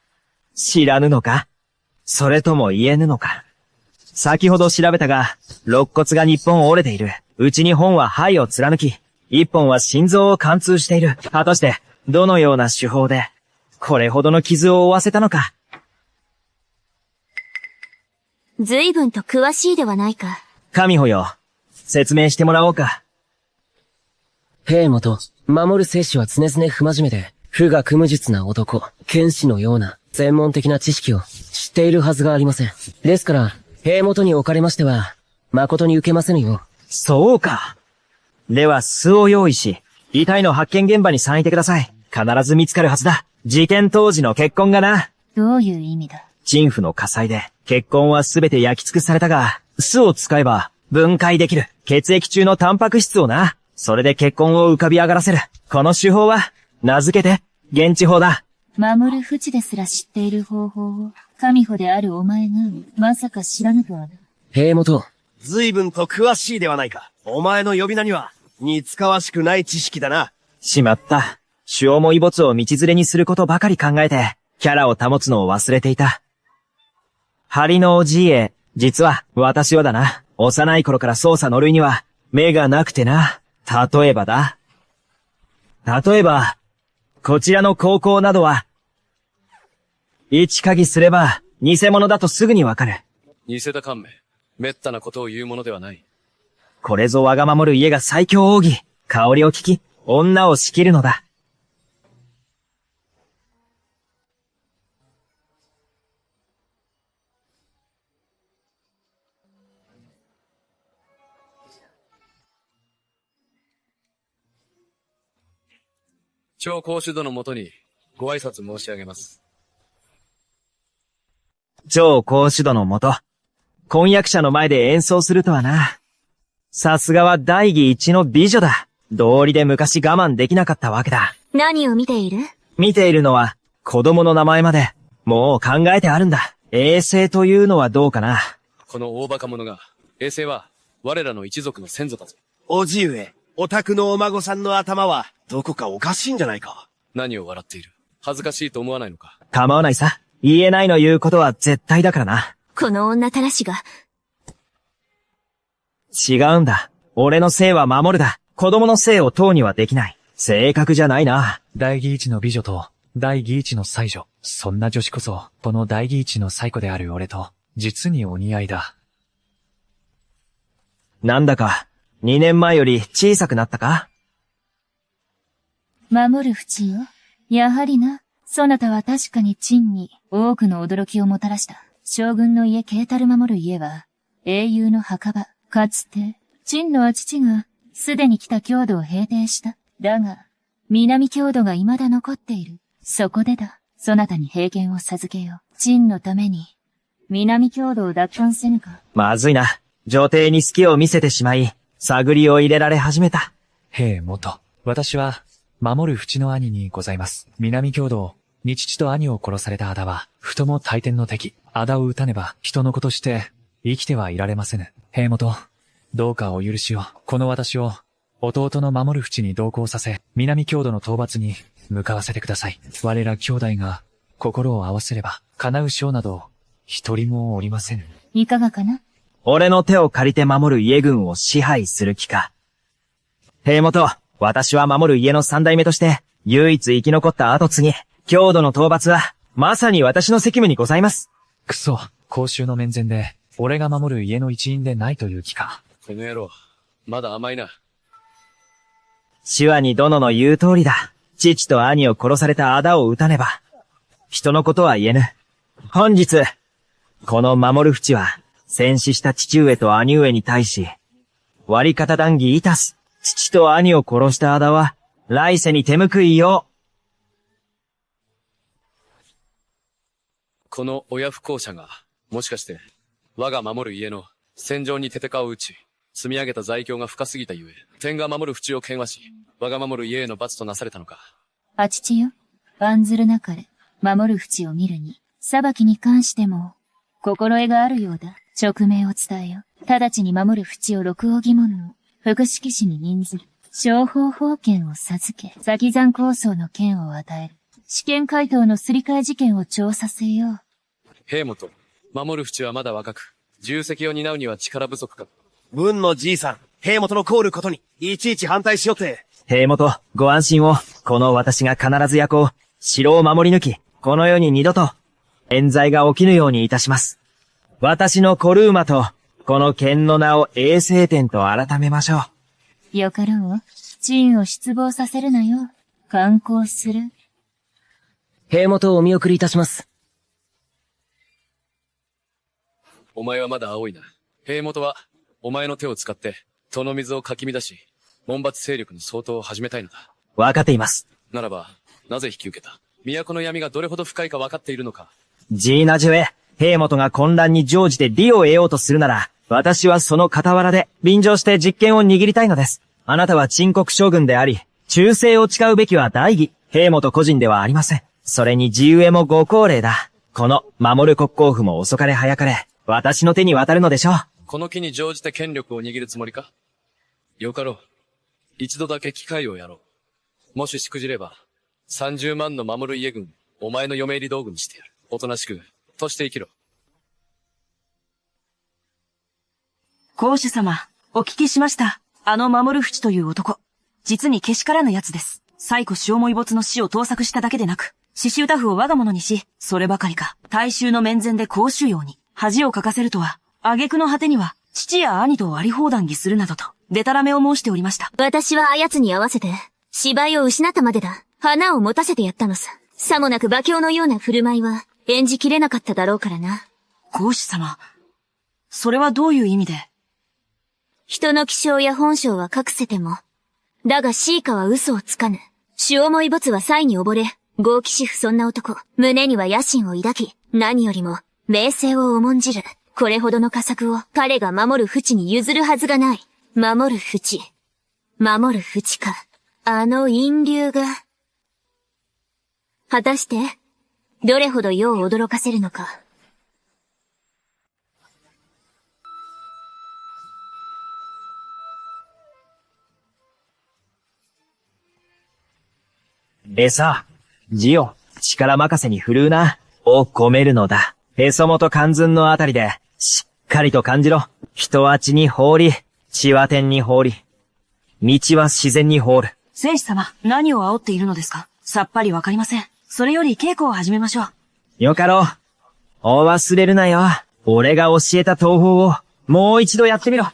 知らぬのか？それとも言えぬのか？先ほど調べたが、肋骨が2本折れている。うち2本は肺を貫き、1本は心臓を貫通している。果たして、どのような手法で、これほどの傷を負わせたのか？随分と詳しいではないか。神保よ、説明してもらおうか。兵元、守る生死は常々不真面目で、不学無術な男、剣士のような専門的な知識を知っているはずがありません。ですから、兵元におかれましては、誠に受けませぬよ。そうか。では巣を用意し、遺体の発見現場に散いてください。必ず見つかるはずだ。事件当時の血痕がな。どういう意味だ？陳腐の火災で、血痕はすべて焼き尽くされたが、巣を使えば、分解できる。血液中のタンパク質をな。それで血痕を浮かび上がらせる。この手法は、名付けて、現地法だ。守る淵ですら知っている方法を、神保であるお前が、まさか知らぬとはな。兵元。随分と詳しいではないか。お前の呼び名には、似つかわしくない知識だな。しまった。主要も異没を道連れにすることばかり考えて、キャラを保つのを忘れていた。ハリのおじいへ、実は、私はだな。幼い頃から操作の類には、目がなくてな。例えば、こちらの高校などは、一鍵すれば、偽物だとすぐにわかる。偽だ勘弁。滅多なことを言うものではない。これぞ我が守る家が最強奥義。香りを聞き、女を仕切るのだ。超公主殿のもとに、ご挨拶申し上げます。超公主殿のもと、婚約者の前で演奏するとはな。さすがは大義一の美女だ。道理で昔我慢できなかったわけだ。何を見ている？見ているのは、子供の名前まで、もう考えてあるんだ。衛星というのはどうかな。この大馬鹿者が、衛星は、我らの一族の先祖だぞ。おじ上、お宅のお孫さんの頭は、どこかおかしいんじゃないか。何を笑っている？恥ずかしいと思わないのか？構わないさ。言えないの言うことは絶対だからな。この女たらしが。違うんだ。俺の姓は守るだ。子供の姓を問うにはできない。正確じゃないな。大義一の美女と、大義一の才女。そんな女子こそ、この大義一の最古である俺と、実にお似合いだ。なんだか、2年前より小さくなったか？守る淵よ。やはりな。そなたは確かに陳に多くの驚きをもたらした。将軍の家慶太る守る家は、英雄の墓場。かつて、陳の父が、すでに来た郷土を平定した。だが、南郷土が未だ残っている。そこでだ。そなたに平権を授けよう。陳のために、南郷土を奪還せぬか。まずいな。女帝に隙を見せてしまい、探りを入れられ始めた。兵元。私は、守る淵の兄にございます。南郷土に父と兄を殺された仇は、ふとも大天の敵。仇を討たねば、人の子として、生きてはいられませぬ。兵元、どうかお許しを。この私を、弟の守る淵に同行させ、南郷土の討伐に、向かわせてください。我ら兄弟が、心を合わせれば、叶う将など、一人もおりませぬ。いかがかな？俺の手を借りて守る家軍を支配する気か。兵元、私は守る家の三代目として、唯一生き残った後継ぎ、郷土の討伐は、まさに私の責務にございます。くそ、公衆の面前で、俺が守る家の一員でないという気か。この野郎、まだ甘いな。手話に殿の言う通りだ。父と兄を殺された仇を討たねば、人のことは言えぬ。本日、この守る淵は、戦死した父上と兄上に対し、割り方談義いたす。父と兄を殺した仇は、来世に手報いよう。この親不孝者が、もしかして、我が守る家の戦場に手を打ち、積み上げた罪境が深すぎたゆえ、天が守る淵を汚わし、我が守る家への罰となされたのか。あ父よ、案ずるなかれ、守る淵を見るに、裁きに関しても、心得があるようだ。勅命を伝えよ。直ちに守る淵を六扇門の副指揮使に任ずる。商法法権を授け、先山構想の権を与える。試験回答のすり替え事件を調査せよう。兵元、守る淵はまだ若く、重責を担うには力不足か。文のじいさん、兵元の凍ることに、いちいち反対しよって。兵元、ご安心を、この私が必ず役を、城を守り抜き、この世に二度と、冤罪が起きぬようにいたします。私のコルーマと、この剣の名を永世天と改めましょう。よかろう。陳を失望させるなよ。観光する。兵元をお見送りいたします。お前はまだ青いな。兵元は、お前の手を使って、戸の水をかき乱し、門閥勢力の掃討を始めたいのだ。わかっています。ならば、なぜ引き受けた？都の闇がどれほど深いか分かっているのか。ジーナジュエ、兵元が混乱に乗じて利を得ようとするなら、私はその傍らで便乗して実権を握りたいのです。あなたは鎮国将軍であり、忠誠を誓うべきは大義、兵元個人ではありません。それにジーユエもご高齢だ。この守る国公府も遅かれ早かれ、私の手に渡るのでしょう。この機に乗じて権力を握るつもりか？よかろう。一度だけ機会をやろう。もししくじれば、30万の守る家軍、お前の嫁入り道具にしてやる。おとなしく、として生きろ。公主様、お聞きしました。あの守る淵という男、実にけしからぬ奴です。最古塩も没の死を盗作しただけでなく、刺繍タフを我が物にし、そればかりか、大衆の面前で公衆用に恥をかかせるとは、挙句の果てには、父や兄と割り放談義するなどと、でたらめを申しておりました。私はあやつに合わせて、芝居を失ったまでだ。花を持たせてやったのさ。さもなく馬強のような振る舞いは、演じきれなかっただろうからな。公主様、それはどういう意味で？人の気性や本性は隠せても、だがシーカは嘘をつかぬ。塩もい没は才に溺れ、豪気し不遜な男。胸には野心を抱き、何よりも、名声を重んじる。これほどの佳作を彼が守る淵に譲るはずがない。守る淵。守る淵か。あの陰流が。果たして、どれほど世を驚かせるのか。さ、ジオ、力任せに振るうな、を込めるのだ。へそ元関寸のあたりで、しっかりと感じろ。人は血に放り、血は天に放り、道は自然に放る。戦士様、何を煽っているのですか？さっぱりわかりません。それより稽古を始めましょう。よかろう。お忘れるなよ。俺が教えた東方を、もう一度やってみろ。あ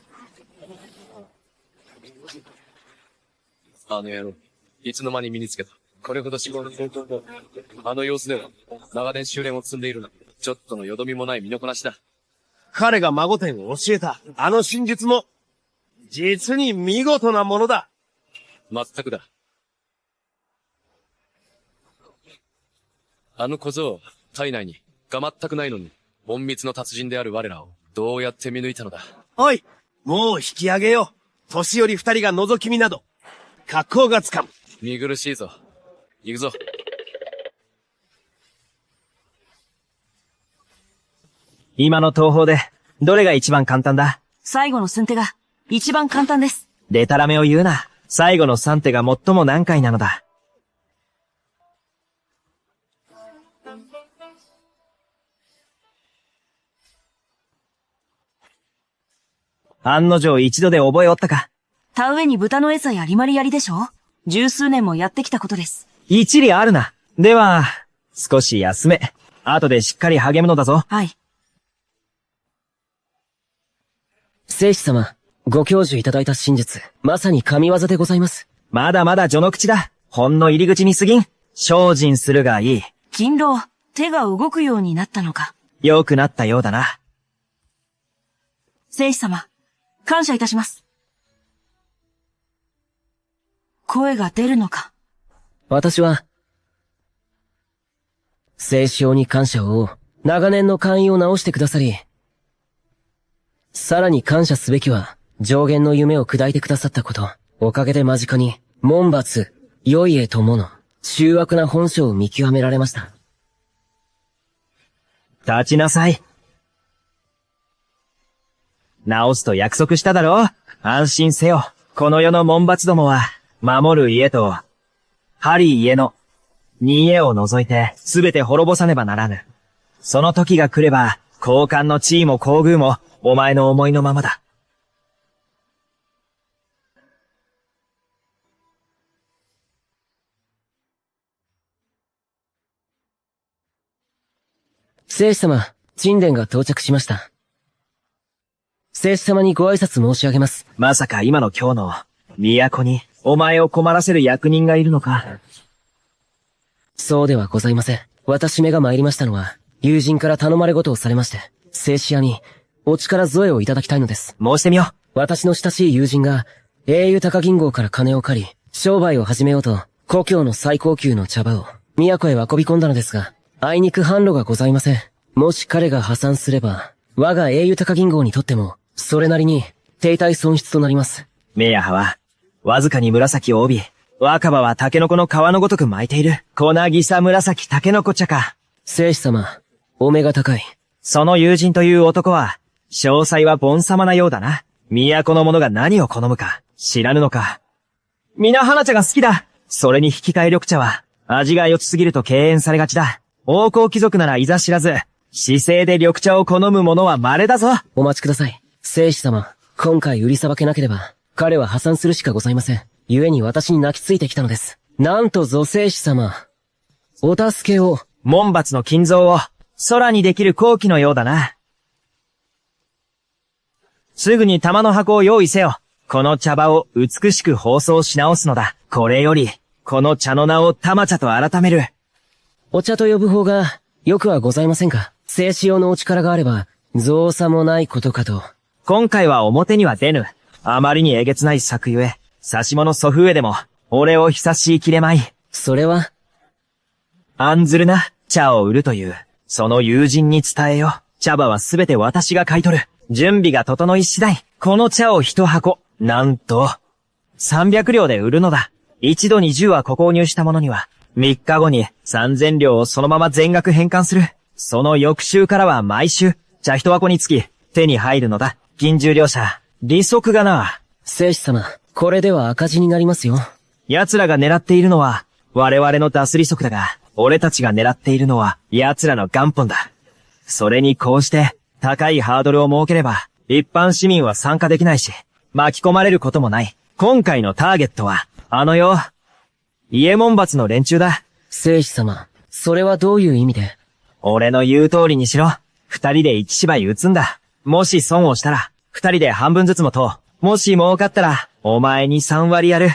の野郎、いつの間に身につけた。これほど思考の成長だ。あの様子では、長年修練を積んでいるな。ちょっとのよどみもない身のこなしだ。彼が孫天を教えた、あの真術も、実に見事なものだ。全くだ。あの小僧、体内に、が全くないのに、隠密の達人である我らを、どうやって見抜いたのだ。おい、もう引き上げよう。年寄り二人が覗き見など、格好がつかん。見苦しいぞ。行くぞ。今の東方で、どれが一番簡単だ？最後の寸手が一番簡単です。デタラメを言うな。最後の3手が最も難解なのだ。案の定一度で覚えおったか。田植えに豚の餌やりまりやりでしょ？十数年もやってきたことです。一理あるな。では、少し休め。後でしっかり励むのだぞ。はい。聖司様、ご教授いただいた真実、まさに神業でございます。まだまだ序の口だ。ほんの入り口に過ぎん。精進するがいい。勤労、手が動くようになったのか。良くなったようだな。聖司様、感謝いたします。声が出るのか。私は、聖師に感謝を、長年の寛容を直してくださり、さらに感謝すべきは、上限の夢を砕いてくださったこと。おかげで間近に、門閥、良い絵ともの、醜悪な本性を見極められました。立ちなさい。直すと約束しただろう。安心せよ。この世の門閥どもは、守る家と、ハリー家の、二家を除いて、すべて滅ぼさねばならぬ。その時が来れば、高官の地位も厚遇も、お前の思いのままだ。聖司様、沈殿が到着しました。聖司様にご挨拶申し上げます。まさか今の今日の、都に、お前を困らせる役人がいるのか。そうではございません。私めが参りましたのは、友人から頼まれ事をされまして、聖司屋に、お力添えをいただきたいのです。申してみよう。私の親しい友人が、英雄高銀行から金を借り、商売を始めようと、故郷の最高級の茶葉を、都へ運び込んだのですが、あいにく販路がございません。もし彼が破産すれば、我が英雄高銀行にとっても、それなりに、停滞損失となります。メヤハは、わずかに紫を帯び、若葉はタケノコの皮のごとく巻いている。粉草紫タケノコ茶か。聖司様、お目が高い。その友人という男は、詳細はボン様なようだな。都の者が何を好むか、知らぬのか。皆花茶が好きだ。それに引き換え緑茶は、味が良すぎると敬遠されがちだ。王侯貴族ならいざ知らず、姿勢で緑茶を好む者は稀だぞ。お待ちください。聖司様、今回売りさばけなければ、彼は破産するしかございません。故に私に泣きついてきたのです。なんとぞ聖司様、お助けを。門閥の金蔵を、空にできる好機のようだな。すぐに玉の箱を用意せよ。この茶葉を美しく包装し直すのだ。これより、この茶の名を玉茶と改める。お茶と呼ぶ方が、よくはございませんか。聖使用のお力があれば、造作もないことかと。今回は表には出ぬ。あまりにえげつない作ゆえ、差し物祖父上でも、俺を久しいきれまい。それは案ずるな、茶を売るという。その友人に伝えよ。茶葉はすべて私が買い取る。準備が整い次第、この茶を一箱、なんと、300両で売るのだ。一度に10は購入した者には、3日後に3000両をそのまま全額返還する。その翌週からは毎週、茶一箱につき、手に入るのだ。金10両者、利息がな。聖司様、これでは赤字になりますよ。奴らが狙っているのは、我々の出す利息だが、俺たちが狙っているのは、奴らの元本だ。それにこうして、高いハードルを設ければ、一般市民は参加できないし、巻き込まれることもない。今回のターゲットは、家門閥の連中だ。聖司様、それはどういう意味で？俺の言う通りにしろ。二人で一芝居打つんだ。もし損をしたら、二人で半分ずつもと、もし儲かったら、お前に3割やる。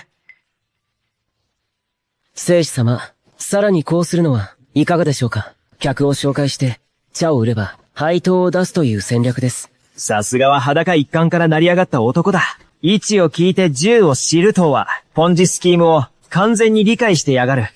聖司様、さらにこうするのはいかがでしょうか。客を紹介して、茶を売れば、配当を出すという戦略です。さすがは裸一貫から成り上がった男だ。位置を聞いて銃を知るとは、ポンジスキームを完全に理解してやがる。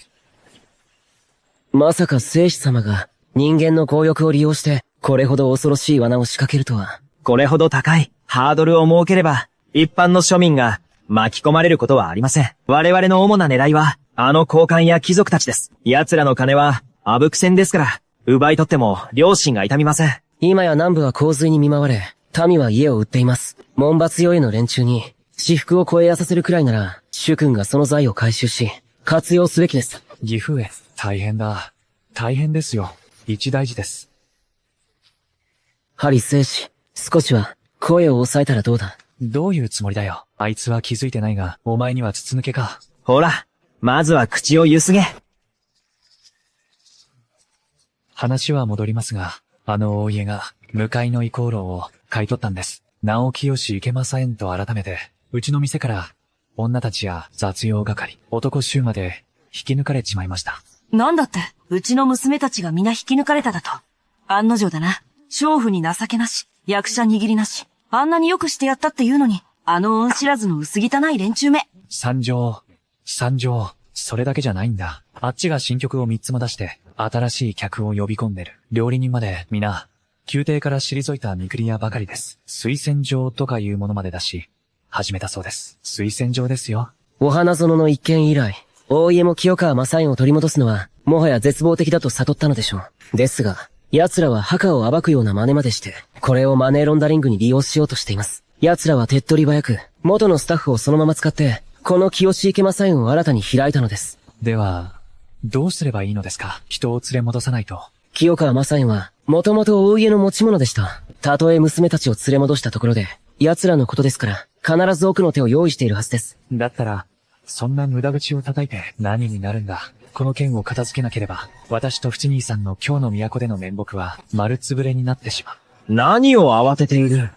まさか聖司様が人間の強欲を利用して、これほど恐ろしい罠を仕掛けるとは。これほど高いハードルを設ければ、一般の庶民が巻き込まれることはありません。我々の主な狙いは、あの高官や貴族たちです。奴らの金は、あぶく銭ですから、奪い取っても良心が痛みません。今や南部は洪水に見舞われ、民は家を売っています。門閥用への連中に、私腹を超えやさせるくらいなら、主君がその財を回収し、活用すべきです。義父上、大変だ。大変ですよ。一大事です。ハリ聖司、少しは、声を抑えたらどうだ？どういうつもりだよ。あいつは気づいてないが、お前には筒抜けか。ほら、まずは口をゆすげ。話は戻りますが、あの大家が、向かいの遺構楼を買い取ったんです。直木吉池正園と改めて、うちの店から、女たちや雑用係、男衆まで、引き抜かれちまいました。なんだって、うちの娘たちが皆引き抜かれただと。案の定だな。娼婦に情けなし、役者握りなし、あんなによくしてやったっていうのに、あの恩知らずの薄汚い連中め。参上、それだけじゃないんだ。あっちが新曲を3つも出して、新しい客を呼び込んでる。料理人まで、皆、宮廷から退いた見繰り屋ばかりです。推薦状とかいうものまで出し、始めたそうです。推薦状ですよ。お花園の一件以来、大家も清川正園を取り戻すのは、もはや絶望的だと悟ったのでしょう。ですが、奴らは墓を暴くような真似までして、これをマネーロンダリングに利用しようとしています。奴らは手っ取り早く、元のスタッフをそのまま使って、この清池正園を新たに開いたのです。では、どうすればいいのですか？人を連れ戻さないと。清川正園は、もともと大家の持ち物でした。たとえ娘たちを連れ戻したところで、奴らのことですから、必ず奥の手を用意しているはずです。だったら、そんな無駄口を叩いて何になるんだ。この件を片付けなければ、私と淵兄さんの今日の都での面目は丸つぶれになってしまう。何を慌てている？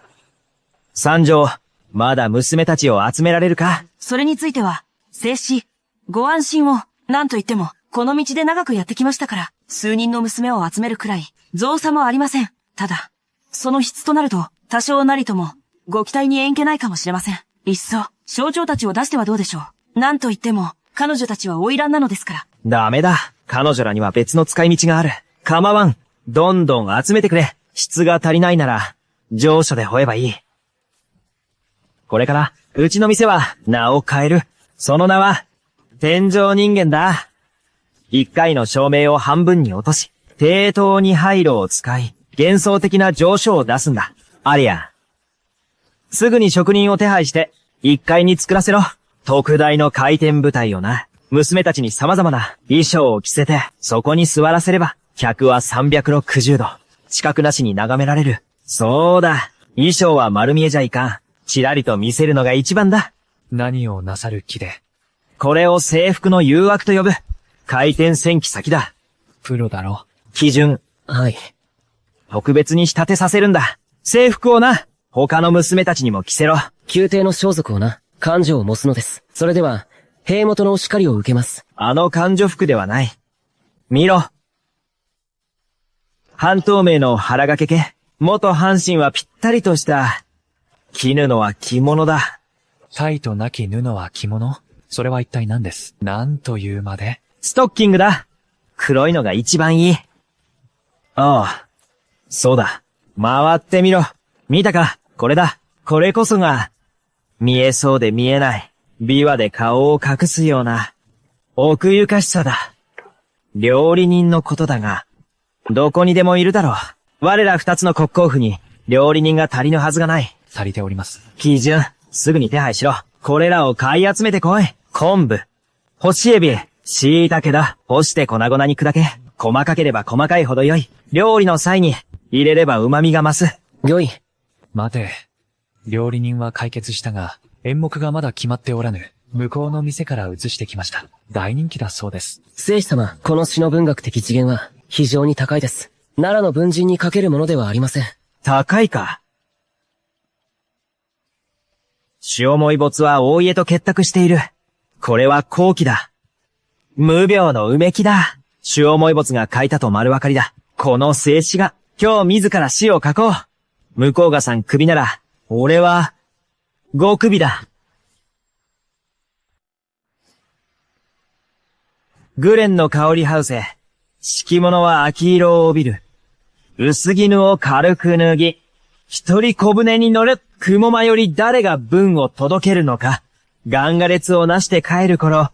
三条、まだ娘たちを集められるか？それについては、静止、ご安心を、なんと言っても、この道で長くやってきましたから、数人の娘を集めるくらい、造作もありません。ただ、その質となると、多少なりとも、ご期待に縁気ないかもしれません。いっそ、省庁たちを出してはどうでしょう。なんと言っても、彼女たちは花魁なのですから。ダメだ。彼女らには別の使い道がある。構わん。どんどん集めてくれ。質が足りないなら、上書で吠えばいい。これから、うちの店は名を変える。その名は、天上人間だ。一回の照明を半分に落とし、抵当に廃炉を使い、幻想的な上書を出すんだ。ありゃ。すぐに職人を手配して、一階に作らせろ。特大の回転舞台をな。娘たちに様々な衣装を着せて、そこに座らせれば、客は360度。視覚なしに眺められる。そうだ。衣装は丸見えじゃいかん。ちらりと見せるのが一番だ。何をなさる気で。これを制服の誘惑と呼ぶ。回転戦記先だ。プロだろ。基準。はい。特別に仕立てさせるんだ。制服をな、他の娘たちにも着せろ。宮廷の装束をな、勘定を模すのです。それでは、兵元のお叱りを受けます。あの勘定服ではない。見ろ。半透明の腹掛け系。元阪神はぴったりとした、絹のは着物だ。タイとなき布は着物？それは一体何です？なんというまで？ストッキングだ。黒いのが一番いい。ああ。そうだ。回ってみろ。見たか？これだ。これこそが、見えそうで見えない。琵琶で顔を隠すような、奥ゆかしさだ。料理人のことだが、どこにでもいるだろう。我ら二つの国公府に、料理人が足りぬはずがない。足りております。基準、すぐに手配しろ。これらを買い集めてこい。昆布、干しエビ、椎茸だ。干して粉々に砕け。細かければ細かいほど良い。料理の際に、入れれば旨味が増す。良い。待て。料理人は解決したが、演目がまだ決まっておらぬ。向こうの店から移してきました。大人気だそうです。聖司様、この詩の文学的次元は、非常に高いです。奈良の文人にかけるものではありません。高いか。塩もい没は大家と結託している。これは好機だ。無病の埋木だ。塩もい没が書いたと丸分かりだ。この静止が、今日自ら死を書こう。向こうがさん首なら、俺は、5首だ。グレンの香りハウセ。敷物は秋色を帯びる。薄絹を軽く脱ぎ、一人小舟に乗る。雲間より誰が文を届けるのか、ガンガ列をなして帰る頃、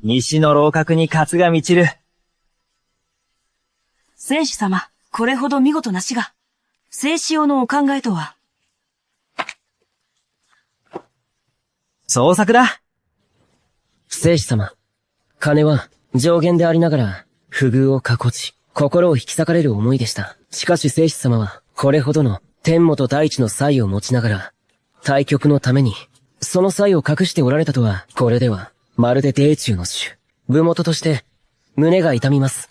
西の楼閣に勝が満ちる。戦士様、これほど見事な死が、生死用のお考えとは。創作だ。生死様、金は上限でありながら、不遇を囲ち、心を引き裂かれる思いでした。しかし生死様は、これほどの天元大地の才を持ちながら、対局のために、その才を隠しておられたとは、これでは、まるで帝中の主、部元として、胸が痛みます。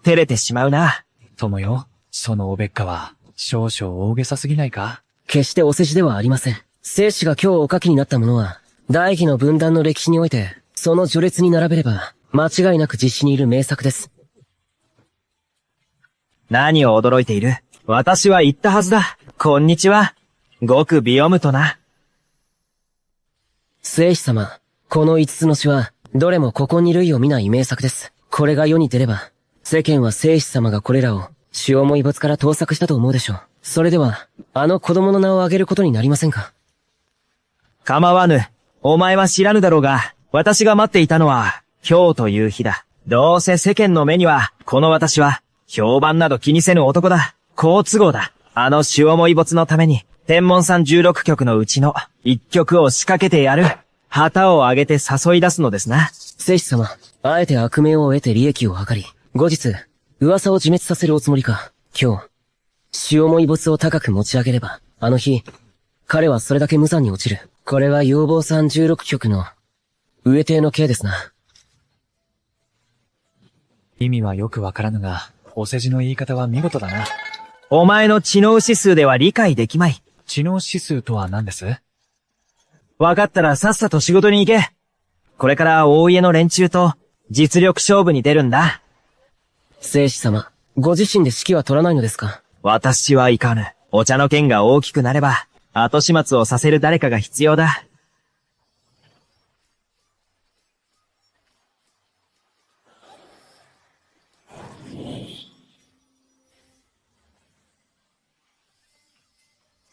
照れてしまうな。友よ、そのおべっかは、少々大げさすぎないか？決してお世辞ではありません。生死が今日お書きになったものは、大義の分断の歴史において、その序列に並べれば、間違いなく実施にいる名作です。何を驚いている？私は言ったはずだ。こんにちは。ごくビヨムとな。生死様、この5つの詩は、どれもここに類を見ない名作です。これが世に出れば、世間は生死様がこれらを、死重い没から盗作したと思うでしょう。それでは、あの子供の名を挙げることになりませんか？構わぬ。お前は知らぬだろうが、私が待っていたのは、今日という日だ。どうせ世間の目には、この私は、評判など気にせぬ男だ。好都合だ。あの死重い没のために、天文山16曲のうちの1曲を仕掛けてやる。旗を上げて誘い出すのですな。生死様、あえて悪名を得て利益を図り、後日、噂を自滅させるおつもりか。今日、死重い没を高く持ち上げれば、あの日、彼はそれだけ無残に落ちる。これは要望山16曲の、上帝の刑ですな。意味はよくわからぬが、お世辞の言い方は見事だな。お前の知能指数では理解できまい。知能指数とは何です？わかったらさっさと仕事に行け。これから大家の連中と実力勝負に出るんだ。生死様、ご自身で指揮は取らないのですか？私はいかぬ。お茶の剣が大きくなれば、後始末をさせる誰かが必要だ。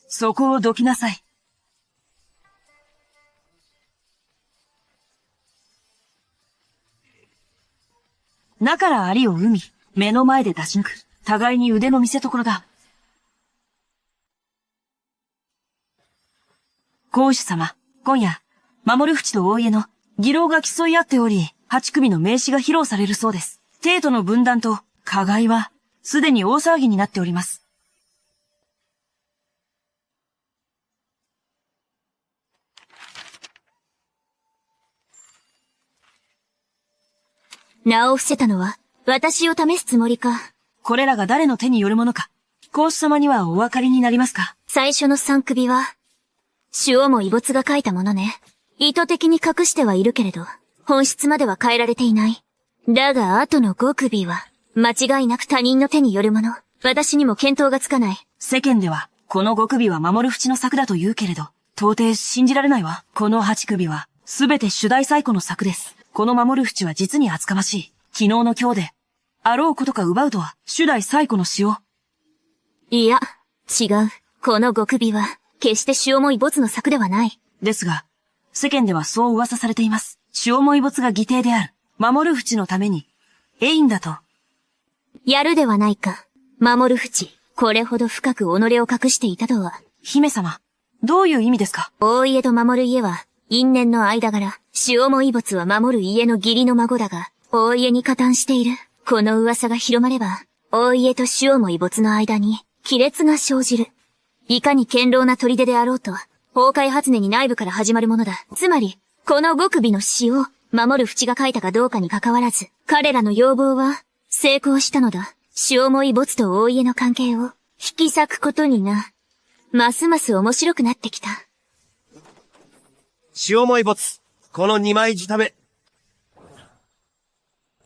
そこをどきなさい。なからアリを生み、目の前で出し抜く。互いに腕の見せ所だ。皇主様、今夜、守淵と大家の議論が競い合っており、8組の名刺が披露されるそうです。帝都の分断と加害は、すでに大騒ぎになっております。名を伏せたのは、私を試すつもりか。これらが誰の手によるものか、皇主様にはお分かりになりますか？最初の3首は、死重い没が書いたものね。意図的に隠してはいるけれど、本質までは変えられていない。だが、後の5首は、間違いなく他人の手によるもの。私にも見当がつかない。世間では、この5首は守淵の作だと言うけれど、到底信じられないわ。この8首は、すべて主題最古の作です。この守淵は実に厚かましい。昨日の今日で、あろうことか奪うとは、主題最古の詩を。いや、違う。この5首は、決して死重い没の作ではない。ですが、世間ではそう噂されています。死重い没が義弟である。守淵のために、エインだと。やるではないか。守淵、これほど深く己を隠していたとは。姫様、どういう意味ですか？大家と守る家は、因縁の間柄。死重い没は守る家の義理の孫だが、大家に加担している。この噂が広まれば、大家と死重い没の間に、亀裂が生じる。いかに堅牢な砦であろうと、崩壊初音に内部から始まるものだ。つまり、この5首の詩を、守る淵が書いたかどうかに関わらず、彼らの要望は、成功したのだ。死重い没と大家の関係を、引き裂くことにな。ますます面白くなってきた。死重い没。この2枚仕め。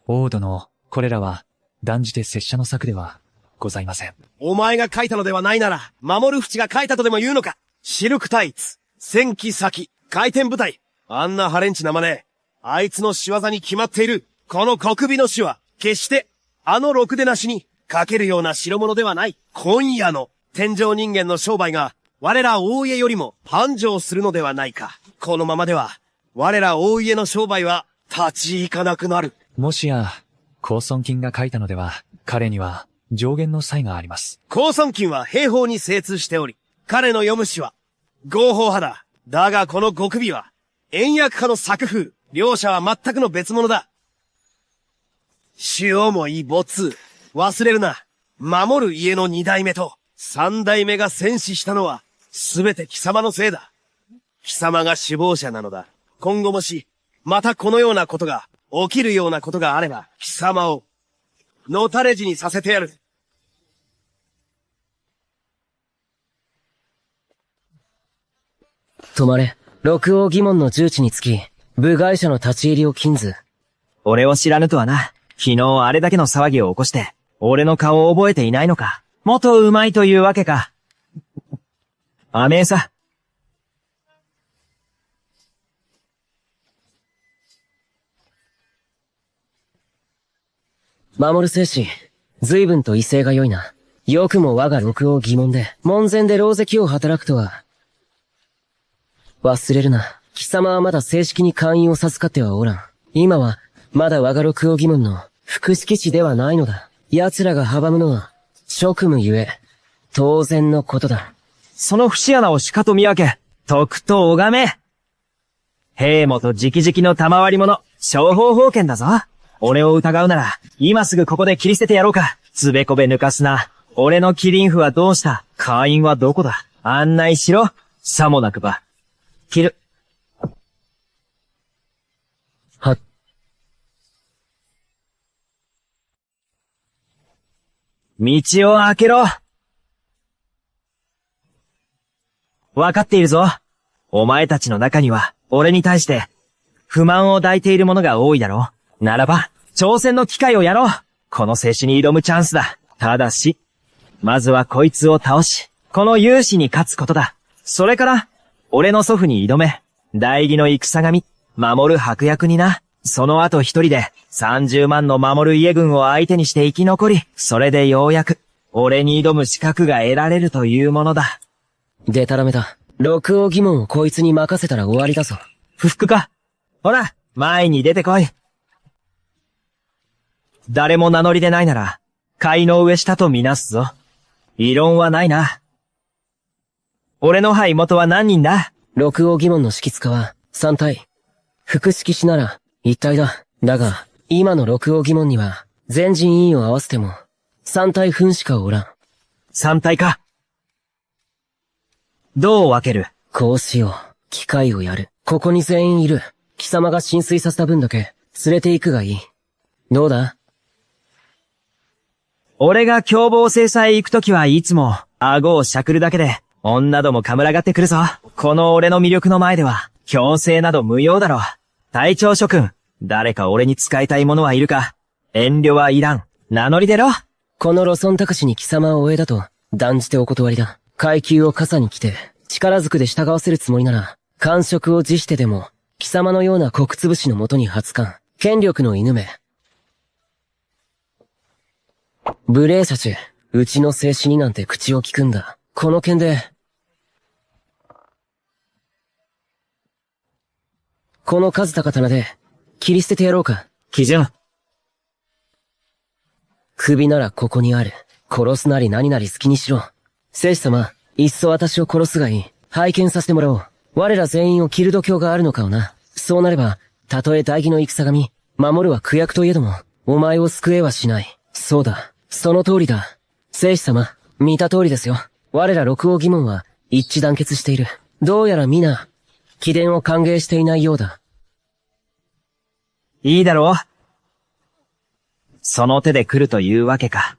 王殿、これらは、断じて拙者の作では、ございません。お前が書いたのではないなら、守淵が書いたとでも言うのか？シルクタイツ、戦記先、回転部隊。あんなハレンチな真似。あいつの仕業に決まっている。この国首の詩は、決して、あのろくでなしに、書けるような代物ではない。今夜の、天上人間の商売が、我ら大家よりも繁盛するのではないか。このままでは、我ら大家の商売は立ち行かなくなる。もしや、高尊金が書いたのでは、彼には上限の差異があります。高尊金は兵法に精通しており、彼の読む詩は合法派だ。だがこの極美は、円訳家の作風。両者は全くの別物だ。塩も異没。忘れるな。守る家の二代目と三代目が戦死したのは、すべて貴様のせいだ。貴様が首謀者なのだ。今後もし、またこのようなことが、起きるようなことがあれば、貴様を、のたれ死にさせてやる。止まれ。六王義門の重地につき、部外者の立ち入りを禁ず。俺を知らぬとはな。昨日あれだけの騒ぎを起こして、俺の顔を覚えていないのか。元うまいというわけか。甘えさ。守る生死、随分と威勢が良いな。よくも我が六王義門で、門前で狼藉を働くとは。忘れるな。貴様はまだ正式に会員を授かってはおらん。今は、まだ我が六王義門の副指揮士ではないのだ。奴らが阻むのは、職務ゆえ、当然のことだ。その節穴をしかと見分け、徳と拝め。兵元直々の賜り物、商法宝剣だぞ。俺を疑うなら、今すぐここで切り捨ててやろうか。つべこべ抜かすな。俺の麒麟符はどうした？会員はどこだ？案内しろ。さもなくば。切る。はっ。道を開けろ。わかっているぞ。お前たちの中には、俺に対して、不満を抱いている者が多いだろう。ならば、挑戦の機会をやろう。この静止に挑むチャンスだ。ただし、まずはこいつを倒し、この勇士に勝つことだ。それから、俺の祖父に挑め。大義の戦神、守る白役にな。その後一人で、30万の守る家軍を相手にして生き残り、それでようやく、俺に挑む資格が得られるというものだ。でたらめだ。六王義門をこいつに任せたら終わりだぞ。不服か？ほら、前に出てこい。誰も名乗りでないなら、階の上下とみなすぞ。異論はないな。俺の輩元は何人だ？六王義門の指揮は3体。副指揮士なら1体だ。だが、今の六王義門には、全人員を合わせても、3体分しかおらん。3体か。どう分ける？こうしよう。機会をやる。ここに全員いる。貴様が浸水させた分だけ、連れて行くがいい。どうだ？俺が凶暴制裁行くときはいつも、顎をしゃくるだけで、女どもかむらがってくるぞ。この俺の魅力の前では、強制など無用だろう。隊長諸君、誰か俺に使いたい者はいるか？遠慮はいらん。名乗り出ろ。この路村託しに貴様を終えだと、断じてお断りだ。階級を傘に来て、力ずくで従わせるつもりなら、官職を辞してでも、貴様のような穀潰しのもとに発艦。権力の犬め。無礼者ち、うちの静止になんて口を聞くんだ。この件で、この数高棚で、切り捨ててやろうか。基準。首ならここにある。殺すなり何なり好きにしろ。聖司様、いっそ私を殺すがいい。拝見させてもらおう。我ら全員を切る度胸があるのかをな。そうなれば、たとえ大義の戦神、守るは苦役といえども、お前を救えはしない。そうだ。その通りだ。聖司様、見た通りですよ。我ら六王義門は一致団結している。どうやら皆、貴殿を歓迎していないようだ。いいだろう。その手で来るというわけか。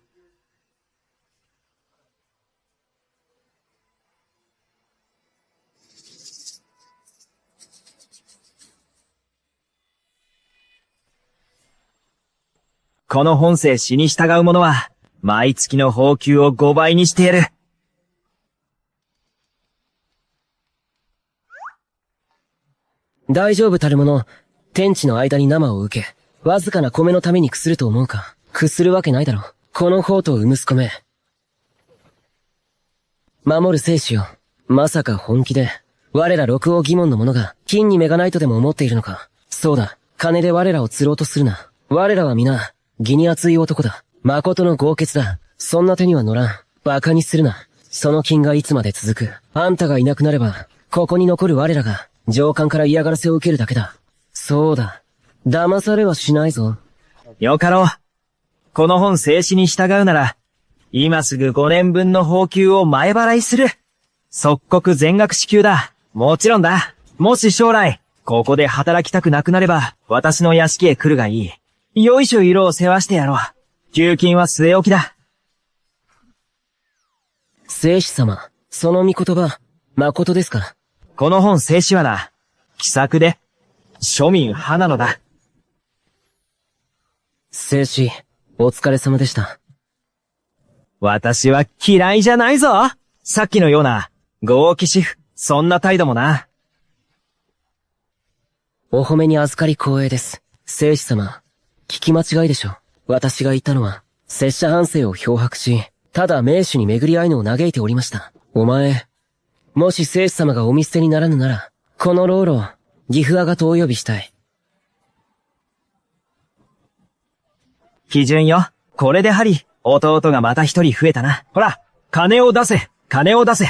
この本性死に従う者は、毎月の報給を5倍にしてやる。大丈夫たる者、天地の間に生を受け、わずかな米のために屈すると思うか。屈するわけないだろ。この方と生むす米。守る生死よ。まさか本気で、我ら六王疑問の者が、金に目がないとでも思っているのか。そうだ、金で我らを釣ろうとするな。我らは皆、義に熱い男だ。誠の豪傑だ。そんな手には乗らん。馬鹿にするな。その金がいつまで続く。あんたがいなくなれば、ここに残る我らが、上官から嫌がらせを受けるだけだ。そうだ。騙されはしないぞ。よかろう。この本静止に従うなら、今すぐ5年分の報給を前払いする。即刻全額支給だ。もちろんだ。もし将来、ここで働きたくなくなれば、私の屋敷へ来るがいい。よいしょ色を世話してやろう。給金は据え置きだ。聖子様、その御言葉、誠ですか？この本静止はな、気さくで、庶民派なのだ。聖子、お疲れ様でした。私は嫌いじゃないぞ。さっきのような、豪気主婦、そんな態度もな。お褒めに預かり光栄です。聖子様、聞き間違いでしょう。私が言ったのは、拙者半生を漂白し、ただ名手に巡り合いのを嘆いておりました。お前、もし聖子様がお見捨てにならぬなら、この老路、岐阜阿がとお呼びしたい。基準よ。これでハリ、弟がまた一人増えたな。ほら、金を出せ、金を出せ。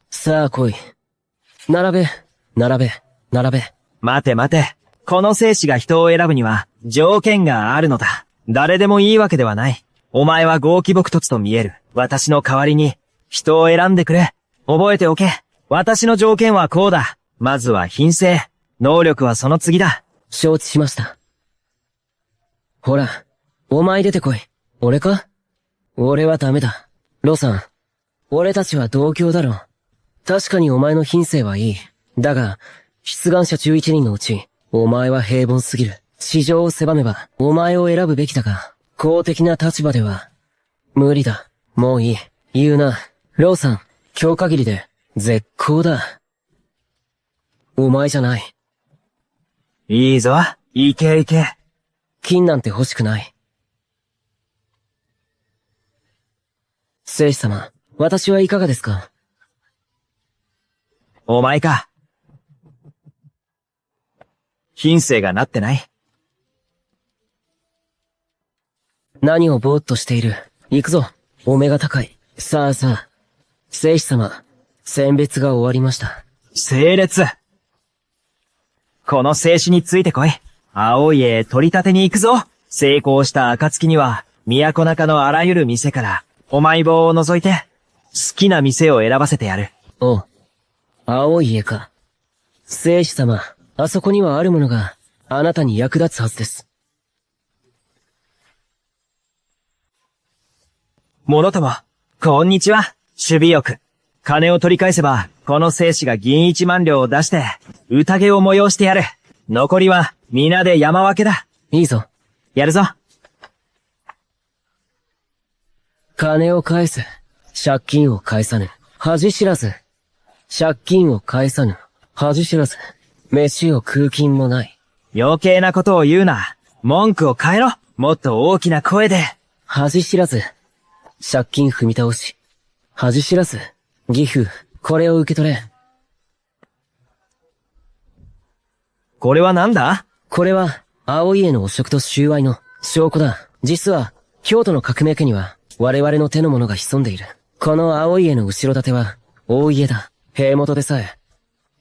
さあ来い。並べ、並べ、並べ。待て待て。この生死が人を選ぶには、条件があるのだ。誰でもいいわけではない。お前は豪気朴突と見える。私の代わりに、人を選んでくれ。覚えておけ。私の条件はこうだ。まずは品性。能力はその次だ。承知しました。ほら、お前出てこい。俺か？俺はダメだ。ロさん、俺たちは同郷だろ。確かにお前の品性はいい。だが、出願者11人のうち、お前は平凡すぎる。市場を狭めば、お前を選ぶべきだが、公的な立場では、無理だ。もういい。言うな。ローさん、今日限りで、絶好だ。お前じゃない。いいぞ。いけいけ。金なんて欲しくない。聖子様、私はいかがですか？お前か。品性がなってない。何をぼーっとしている。行くぞ。お目が高い。さあさあ。聖子様、選別が終わりました。整列。この静止についてこい。青い絵取り立てに行くぞ。成功した暁には、都中のあらゆる店から、お前棒を除いて、好きな店を選ばせてやる。おう。青い家か。聖子様、あそこにはあるものが、あなたに役立つはずです。者とも、こんにちは。守備欲。金を取り返せば、この生死が銀1万両を出して、宴を催してやる。残りは、皆で山分けだ。いいぞ。やるぞ。金を返す。借金を返さぬ。恥知らず。借金を返さぬ。恥知らず。飯を食う金もない。余計なことを言うな。文句を変えろ。もっと大きな声で。恥知らず。借金踏み倒し。恥知らず。義父、これを受け取れ。これは何だ？これは、青家の汚職と収賄の証拠だ。実は、京都の革命家には、我々の手の者が潜んでいる。この青家の後ろ盾は、大家だ。塀元でさえ、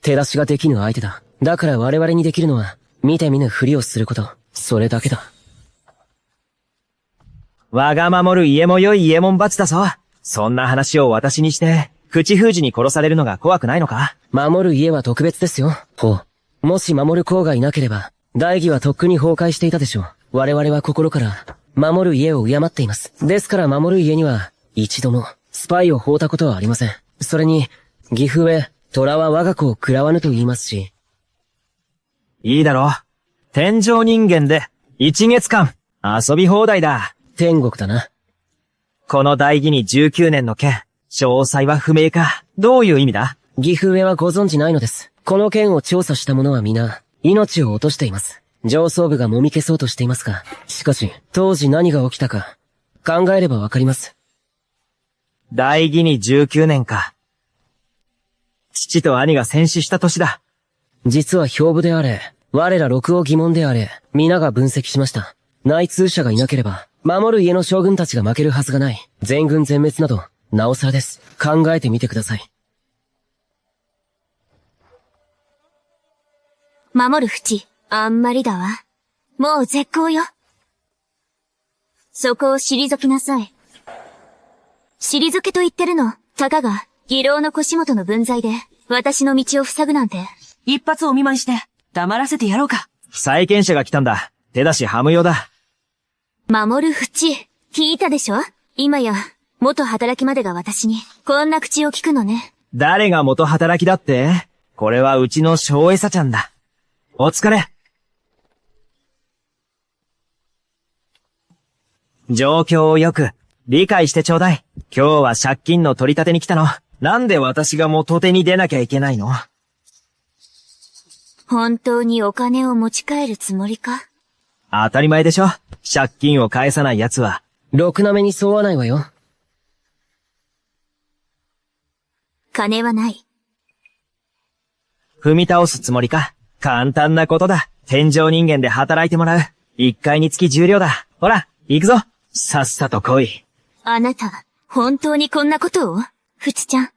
手出しができぬ相手だ。だから我々にできるのは、見て見ぬふりをすること。それだけだ。我が守る家も良い家門罰だぞ。そんな話を私にして、口封じに殺されるのが怖くないのか？守る家は特別ですよ。ほう。もし守る公がいなければ、大義はとっくに崩壊していたでしょう。我々は心から、守る家を敬っています。ですから守る家には、一度も、スパイを放ったことはありません。それに、岐阜へ、虎は我が子を食らわぬと言いますし。いいだろう。天上人間で、一月間、遊び放題だ。天国だな。この大義に19年の件、詳細は不明か。どういう意味だ？岐阜上はご存知ないのです。この件を調査した者は皆、命を落としています。上層部が揉み消そうとしていますが、しかし、当時何が起きたか、考えればわかります。大義に19年か。父と兄が戦死した年だ。実は兵部であれ、我ら六王疑問であれ、皆が分析しました。内通者がいなければ、守る家の将軍たちが負けるはずがない。全軍全滅など、なおさらです。考えてみてください。守る淵、あんまりだわ。もう絶好よ。そこを退きなさい。退けと言ってるの、たかが、義老の腰元の分際で、私の道を塞ぐなんて。一発お見舞いして、黙らせてやろうか。債権者が来たんだ。手出しハム用だ。守る淵、聞いたでしょ？今や、元働きまでが私に、こんな口を聞くのね。誰が元働きだって？これはうちの小餌ちゃんだ。お疲れ。状況をよく理解してちょうだい。今日は借金の取り立てに来たの。なんで私が元手に出なきゃいけないの？本当にお金を持ち帰るつもりか？当たり前でしょ。借金を返さない奴は。ろくな目に沿わないわよ。金はない。踏み倒すつもりか？簡単なことだ。天上人間で働いてもらう。1回につき10両だ。ほら、行くぞ。さっさと来い。あなた、本当にこんなことを？ふちちゃん。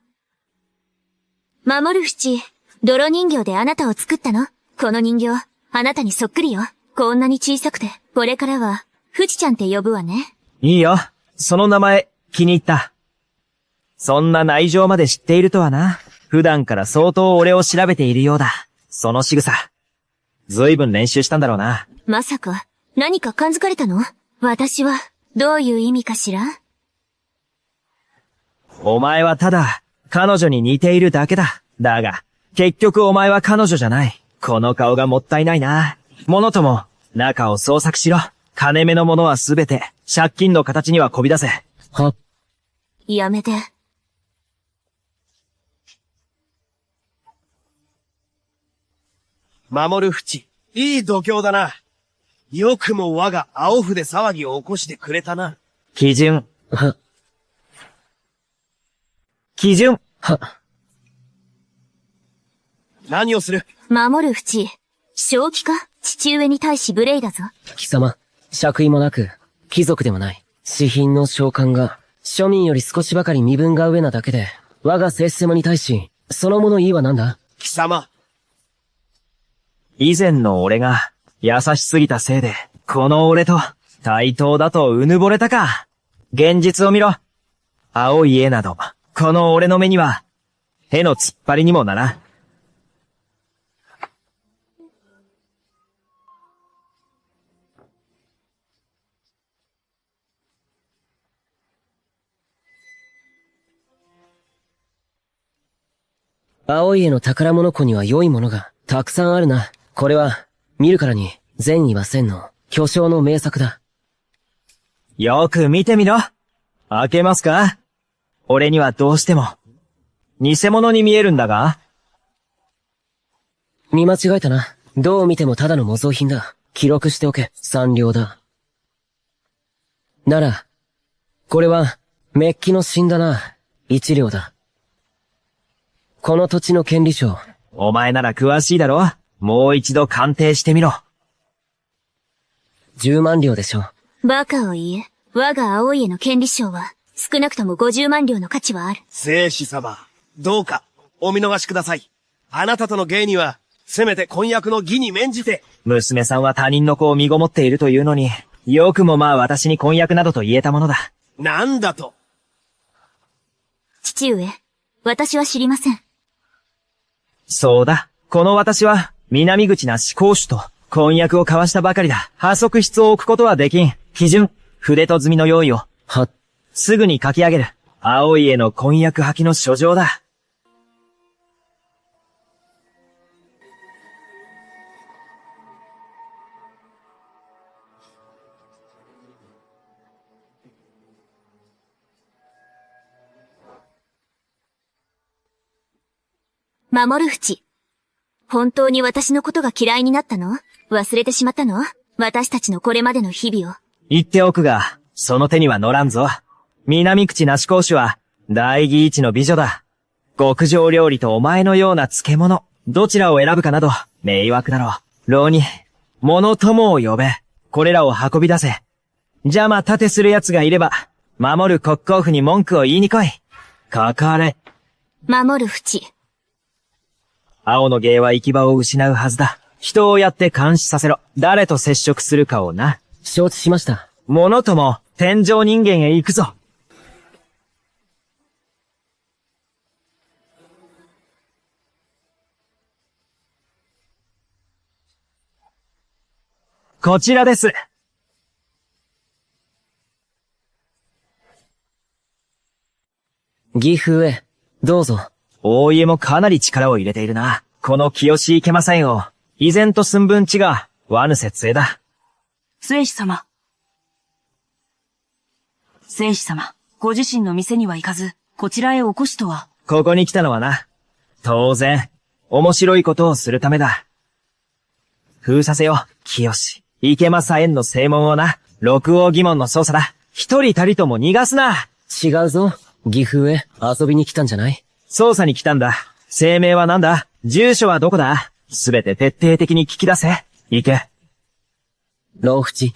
守るふち、泥人形であなたを作ったの？この人形、あなたにそっくりよ。こんなに小さくて、これからは、ふちちゃんって呼ぶわね。いいよ。その名前、気に入った。そんな内情まで知っているとはな。普段から相当俺を調べているようだ。その仕草。ずいぶん練習したんだろうな。まさか、何か感づかれたの？私は、どういう意味かしら？お前はただ、彼女に似ているだけだ。だが、結局お前は彼女じゃない。この顔がもったいないな。物とも、中を捜索しろ。金目のものはすべて、借金の形にはこび出せ。は。やめて。守る淵、いい度胸だな。よくも我が青筆騒ぎを起こしてくれたな。基準。は。基準。は。何をする？守る淵、正気か？父上に対し無礼だぞ。貴様、爵位もなく、貴族でもない。私品の召喚が、庶民より少しばかり身分が上なだけで、我が聖様に対し、そのもの言いは何だ？貴様。以前の俺が、優しすぎたせいで、この俺と、対等だとうぬぼれたか。現実を見ろ。青い絵など、この俺の目には、への突っ張りにもならん。青い絵の宝物庫には良いものが、たくさんあるな。これは、見るからに、善意は千の、巨匠の名作だ。よく見てみろ。開けますか？俺にはどうしても、偽物に見えるんだが。見間違えたな。どう見てもただの模造品だ。記録しておけ。3両だ。なら、これは、メッキの芯だな。1両だ。この土地の権利書。お前なら詳しいだろ？もう一度鑑定してみろ。10万両でしょ。バカを言え。我が青い絵の権利証は、少なくとも50万両の価値はある。聖子様、どうか、お見逃しください。あなたとの芸には、せめて婚約の儀に免じて。娘さんは他人の子を身ごもっているというのに、よくもまあ私に婚約などと言えたものだ。なんだと？父上、私は知りません。そうだ。この私は、南口なし公主と、婚約を交わしたばかりだ。破則筆を置くことはできん。基準、筆と墨の用意を。は、すぐに書き上げる。青い絵の婚約破棄の書状だ。守る淵。本当に私のことが嫌いになったの？忘れてしまったの？私たちのこれまでの日々を。言っておくが、その手には乗らんぞ。南口なし公主は、大義一の美女だ。極上料理とお前のような漬物、どちらを選ぶかなど、迷惑だろう。浪人、物友を呼べ。これらを運び出せ。邪魔立てする奴がいれば、守る国公府に文句を言いに来い。かかれ。守る淵。青の芸は行き場を失うはずだ。人をやって監視させろ。誰と接触するかをな。承知しました。物とも、天上人間へ行くぞ。こちらです。義父へ、どうぞ。大家もかなり力を入れているな。この清しいけませんを、依然と寸分地が、わぬせつえだ。聖司様。聖司様、ご自身の店には行かず、こちらへお越しとは。ここに来たのはな。当然、面白いことをするためだ。封させよ、清し。池政園の正門をな、六王疑問の捜査だ。一人たりとも逃がすな。違うぞ。義父へ遊びに来たんじゃない？捜査に来たんだ。声明は何だ？住所はどこだ？すべて徹底的に聞き出せ。行け。老淵。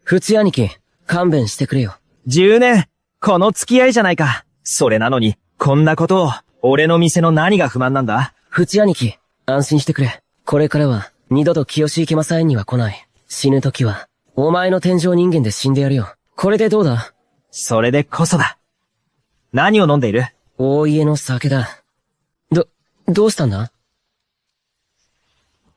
淵兄貴、勘弁してくれよ。10年、この付き合いじゃないか。それなのに、こんなことを、俺の店の何が不満なんだ？淵兄貴、安心してくれ。これからは、二度と清池正園には来ない。死ぬ時は、お前の天上人間で死んでやるよ。これでどうだ？それでこそだ。何を飲んでいる？大家の酒だ。どうしたんだ？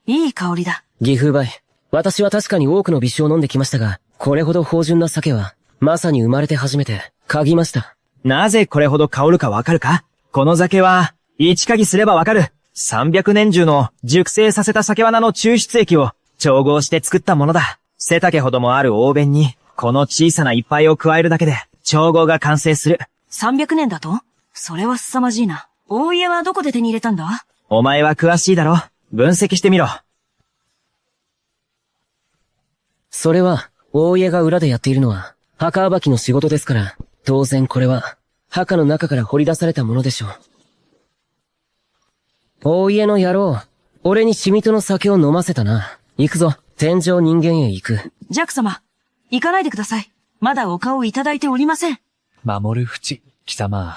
いい香りだ。義父梅。私は確かに多くの美酒を飲んできましたが、これほど芳醇な酒は、まさに生まれて初めて、嗅ぎました。なぜこれほど香るかわかるか？この酒は、一嗅ぎすればわかる。300年中の熟成させた酒罠の抽出液を調合して作ったものだ。背丈ほどもある大弁に、この小さな一杯を加えるだけで、調合が完成する。300年だと？それは凄まじいな。大家はどこで手に入れたんだ？お前は詳しいだろ。分析してみろ。それは、大家が裏でやっているのは、墓暴きの仕事ですから、当然これは、墓の中から掘り出されたものでしょう。大家の野郎、俺にしみとの酒を飲ませたな。行くぞ、天上人間へ行く。ジャック様、行かないでください。まだお顔いただいておりません。守る淵、貴様。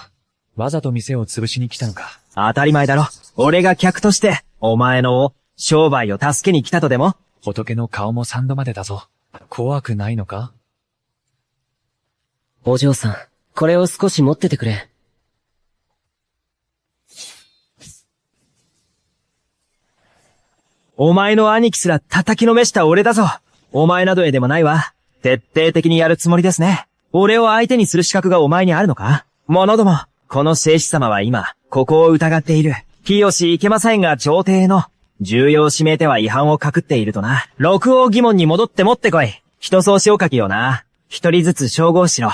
わざと店を潰しに来たのか。当たり前だろ。俺が客として、お前の商売を助けに来たとでも？仏の顔も3度までだぞ。怖くないのか？お嬢さん、これを少し持っててくれ。お前の兄貴すら叩きのめした俺だぞ。お前などへでもないわ。徹底的にやるつもりですね。俺を相手にする資格がお前にあるのか？者ども、この聖司様は今、ここを疑っている。清池政園が朝廷の重要指名手は違反をかくっているとな。六王疑問に戻って持ってこい。一層塩かきをな。一人ずつ照合しろ。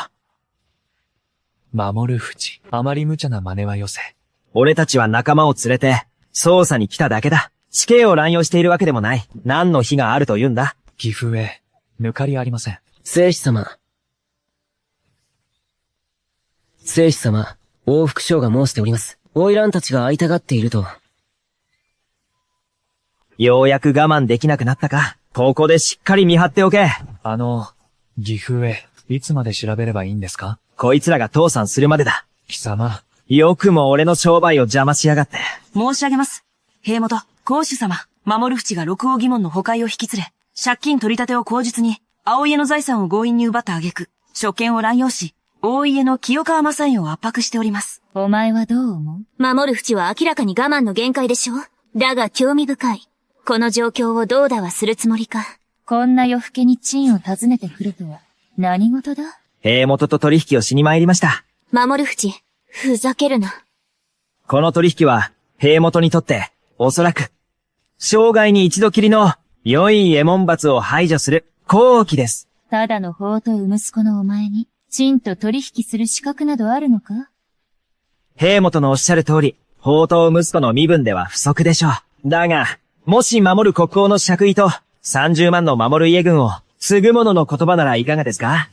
守る淵、あまり無茶な真似はよせ。俺たちは仲間を連れて、捜査に来ただけだ。死刑を乱用しているわけでもない。何の非があると言うんだ？義父へ、抜かりありません。聖司様。聖司様、往復将が申しております。花魁たちが会いたがっていると。ようやく我慢できなくなったか。ここでしっかり見張っておけ。義父へ、いつまで調べればいいんですか？こいつらが倒産するまでだ。貴様。よくも俺の商売を邪魔しやがって。申し上げます。兵元、公主様、守る淵が六王疑問の捕獲を引き連れ、借金取り立てを口実に、青家の財産を強引に奪った挙句、職権を乱用し、大家の清川正園を圧迫しております。お前はどう思う？守る淵は明らかに我慢の限界でしょ？だが興味深い。この状況をどうだはするつもりか。こんな夜更けに陳を訪ねてくるとは、何事だ？兵元と取引をしに参りました。守る淵、ふざけるな。この取引は、兵元にとって、おそらく、生涯に一度きりの、良い右衛門罰を排除する、好機です。ただの放蕩息子のお前に、陳と取引する資格などあるのか？兵元のおっしゃる通り、放蕩息子の身分では不足でしょう。だが、もし守る国王の爵位と、30万の守る家軍を、継ぐ者の言葉ならいかがですか？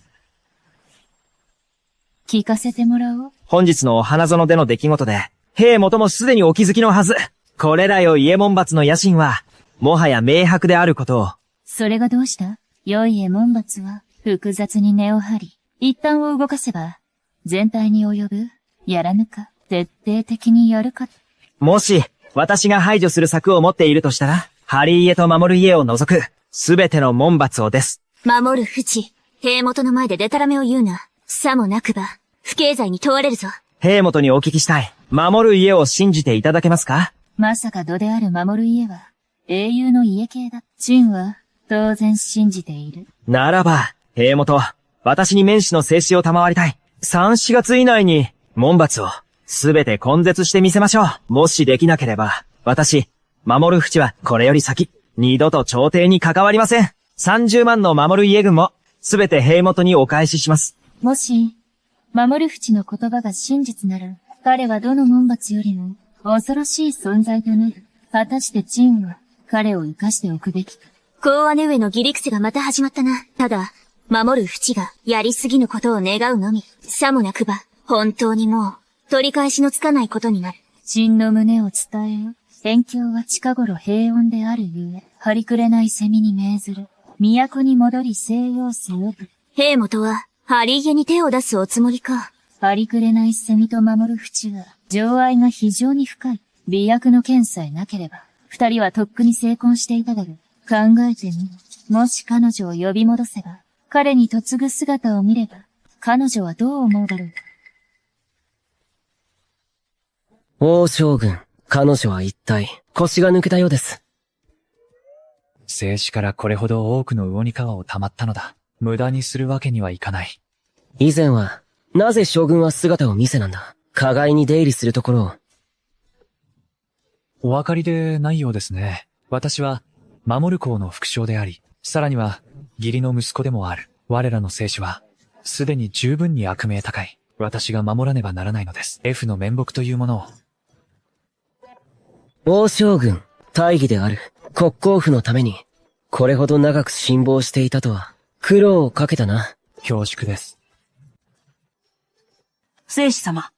聞かせてもらおう。本日の花園での出来事で、兵元もすでにお気づきのはず。これらよ伊右衛門閥の野心は、もはや明白であることを。それがどうした？良い右衛門閥は、複雑に根を張り、一旦を動かせば、全体に及ぶ？やらぬか？徹底的にやるか？もし、私が排除する策を持っているとしたら、張り家と守る家を除く、すべての門閥をです。守る淵、兵元の前でデタラメを言うな。さもなくば、不敬罪に問われるぞ。兵元にお聞きしたい。守る家を信じていただけますか？まさか度である守る家は、英雄の家系だ。陳は、当然信じている。ならば、兵元、私に面子の静止を賜りたい。3、4月以内に、門閥を、すべて根絶してみせましょう。もしできなければ、私、守る淵はこれより先、二度と朝廷に関わりません。30万の守る家軍も、すべて兵元にお返しします。もし、守る淵の言葉が真実なら、彼はどの門閥よりも、恐ろしい存在となる。果たして陳は、彼を生かしておくべきか。高姉上の義理癖がまた始まったな。ただ、守る淵が、やりすぎぬことを願うのみ。さもなくば、本当にもう、取り返しのつかないことになる。陳の胸を伝えよ。辺境は近頃平穏であるゆえ、張りくれないセミに命ずる。都に戻り西洋す呼ぶ。兵元は、張り家に手を出すおつもりか。張りくれないセミと守る淵は、情愛が非常に深い。美薬の剣さえなければ、二人はとっくに成婚していただろう。考えてみる。もし彼女を呼び戻せば、彼に嫁ぐ姿を見れば、彼女はどう思うだろうか。王将軍、彼女は一体、腰が抜けたようです。静止からこれほど多くの魚に皮をたまったのだ。無駄にするわけにはいかない。以前は、なぜ将軍は姿を見せなんだ。花街に出入りするところを。お分かりでないようですね。私は、守る公の副将であり、さらには、義理の息子でもある。我らの生死は、すでに十分に悪名高い。私が守らねばならないのです。F の面目というものを。王将軍、大義である。国公府のために、これほど長く辛抱していたとは、苦労をかけたな。恐縮です。聖子様、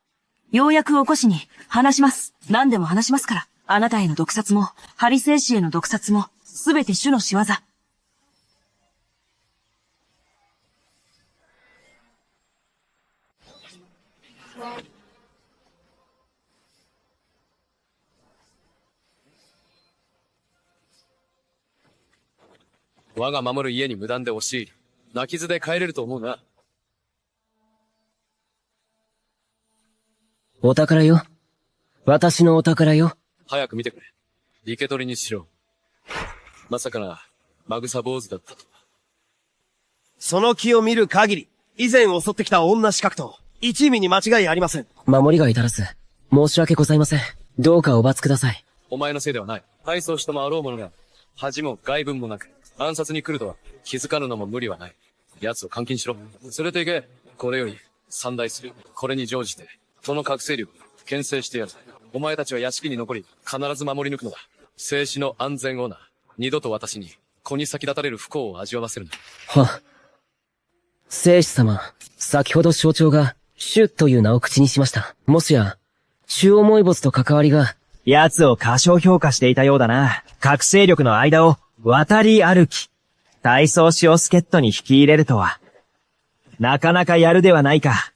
ようやくお越しに話します。何でも話しますから。あなたへの毒殺も、ハリ聖子への毒殺も、すべて主の仕業。我が守る家に無断で押し入り、泣き図で帰れると思うな。お宝よ。私のお宝よ。早く見てくれ。生け捕りにしろ。まさかな、マグサ坊主だったとは。その気を見る限り、以前襲ってきた女刺客と、一味に間違いありません。守りが至らず、申し訳ございません。どうかお罰ください。お前のせいではない。大宗師ともあろう者が、恥も外聞もなく、暗殺に来るとは気づかぬのも無理はない。奴を監禁しろ。連れて行け。これより、三代する。これに乗じて、その覚醒力、牽制してやる。お前たちは屋敷に残り、必ず守り抜くのだ。生死の安全をな。二度と私に、子に先立たれる不幸を味わわせるな。は。聖子様、先ほど象徴が、主という名を口にしました。もしや、主思い没と関わりが、奴を過小評価していたようだな。覚醒力の間を渡り歩き、大宗師を助っ人に引き入れるとは、なかなかやるではないか。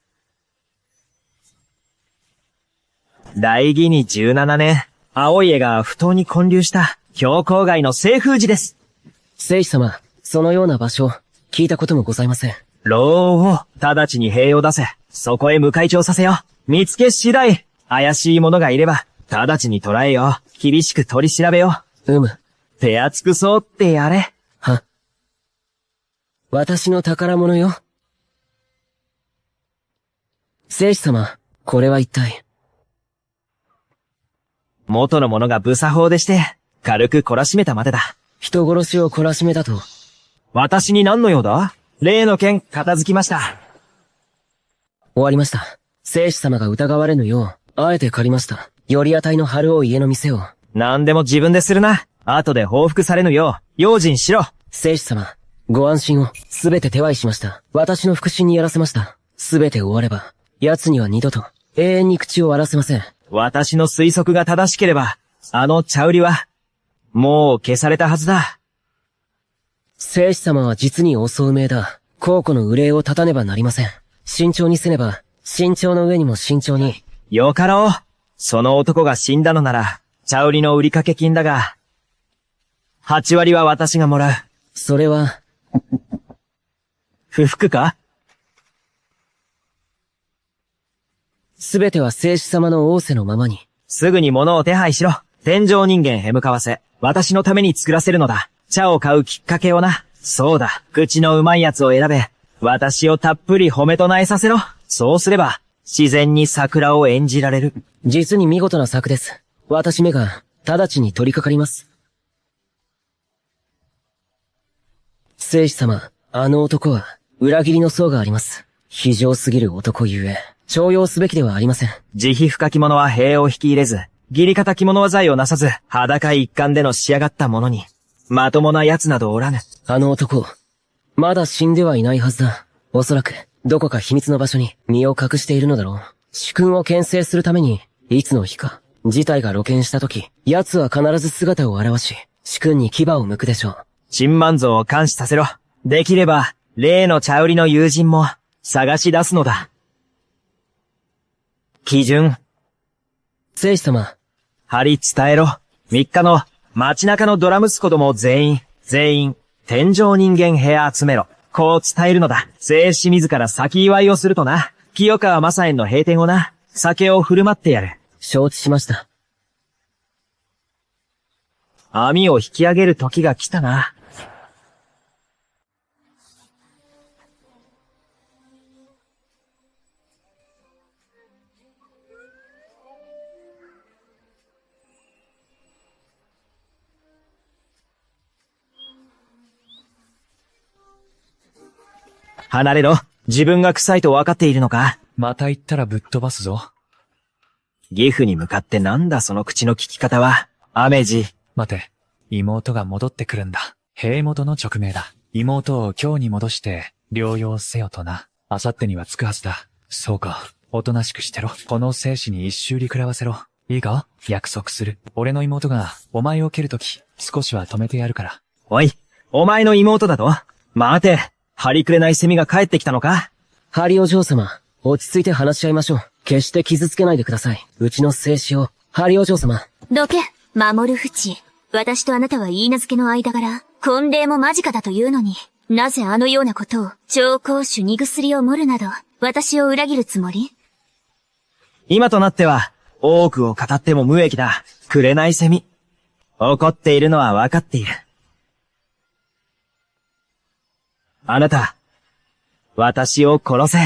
大義に17年、青家が不当に建立した教皇外の清風寺です。聖子様、そのような場所、聞いたこともございません。老王を直ちに兵を出せ。そこへ迎え帳させよ。見つけ次第、怪しい者がいれば、直ちに捕らえよ。厳しく取り調べよ。手厚くそうってやれ。は。私の宝物よ。聖子様、これは一体。元の者が無作法でして、軽く懲らしめたまでだ。人殺しを懲らしめたと。私に何の用だ？例の件、片付きました。終わりました。聖子様が疑われぬよう、あえて借りました。よりあたいの春王家の店を。何でも自分でするな。後で報復されぬよう、用心しろ。聖子様、ご安心を、すべて手配しました。私の腹心にやらせました。すべて終われば、奴には二度と永遠に口を割らせません。私の推測が正しければ、あの茶売りは、もう消されたはずだ。聖子様は実に遅うめいだ。皇庫の憂いを立たねばなりません。慎重にせねば、慎重の上にも慎重に。よかろう。その男が死んだのなら、茶売りの売りかけ金だが、8割は私がもらう。それは、不服か？すべては聖子様の仰せのままに。すぐに物を手配しろ。天上人間へ向かわせ、私のために作らせるのだ。茶を買うきっかけをな。そうだ。口のうまいやつを選べ。私をたっぷり褒めとなえさせろ。そうすれば、自然に桜を演じられる。実に見事な策です。私めが、直ちに取り掛かります。聖子様、あの男は、裏切りの層があります。非常すぎる男ゆえ、重用すべきではありません。慈悲深き者は兵を引き入れず、義理堅き者は罪をなさず、裸一貫での仕上がった者に、まともな奴などおらぬ。あの男、まだ死んではいないはずだ。おそらく、どこか秘密の場所に身を隠しているのだろう。主君を牽制するために、いつの日か、事態が露見した時、奴は必ず姿を現し、主君に牙を向くでしょう。珍万蔵を監視させろ。できれば、例の茶売りの友人も、探し出すのだ。基準。聖子様。張り伝えろ。3日の街中のドラ息子ども全員、天上人間部屋集めろ。こう伝えるのだ。聖子自ら先祝いをするとな。清川正園の閉店をな、酒を振る舞ってやる。承知しました。網を引き上げる時が来たな。離れろ。自分が臭いと分かっているのか？また言ったらぶっ飛ばすぞ。義父に向かってなんだその口の利き方は。雨路。待て。妹が戻ってくるんだ。兵元の直命だ。妹を今日に戻して、療養せよとな。明後日には着くはずだ。そうか。おとなしくしてろ。この生死に一周り食らわせろ。いいか？約束する。俺の妹が、お前を蹴るとき、少しは止めてやるから。おい、お前の妹だと？待て。張りくれないセミが帰ってきたのか？ハリお嬢様、落ち着いて話し合いましょう。決して傷つけないでください。うちの生死を、ハリお嬢様。どけ、守る淵。私とあなたは言い名付けの間柄、婚礼も間近だというのに、なぜあのようなことを、調香酒に薬を盛るなど、私を裏切るつもり？今となっては、多くを語っても無益だ。くれないセミ。怒っているのは分かっている。あなた、私を殺せ。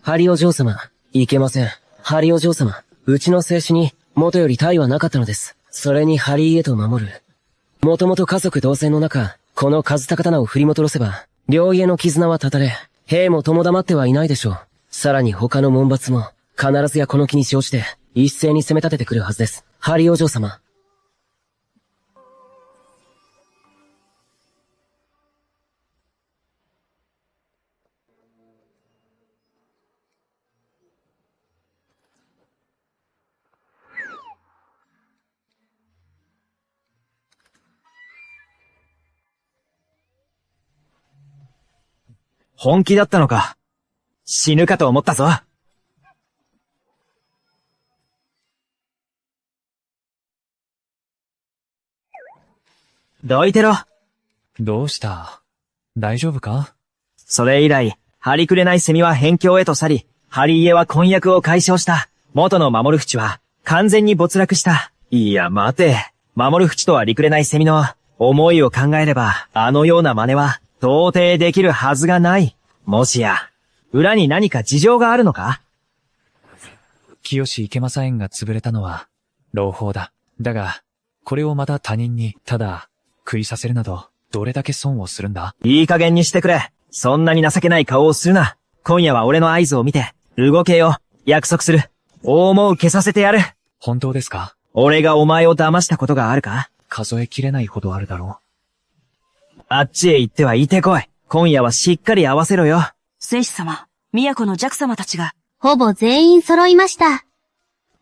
ハリお嬢様、いけません。ハリお嬢様、うちの生死に、元より大はなかったのです。それにハリーへと守る。もともと家族同然の中、この数高刀を振りもとろせば、両家の絆は断たれ、兵も共黙ってはいないでしょう。さらに他の門閥も、必ずやこの気に承知で、一斉に攻め立ててくるはずです。ハリお嬢様。本気だったのか。死ぬかと思ったぞ。どいてろ。どうした？大丈夫か？それ以来、張りくれないセミは辺境へと去り、ハリーエは婚約を解消した。元の守る淵は完全に没落した。いや、待て。守る淵とはりくれないセミの思いを考えれば、あのような真似は到底できるはずがない。もしや、裏に何か事情があるのか？清池正園が潰れたのは、朗報だ。だが、これをまた他人に、ただ、食いさせるなど、どれだけ損をするんだ？いい加減にしてくれ。そんなに情けない顔をするな。今夜は俺の合図を見て、動けよ。約束する。大もう消させてやる。本当ですか？俺がお前を騙したことがあるか？数えきれないほどあるだろう。あっちへ行っては行ってこい。今夜はしっかり合わせろよ。聖子様、都の弱様たちが、ほぼ全員揃いました。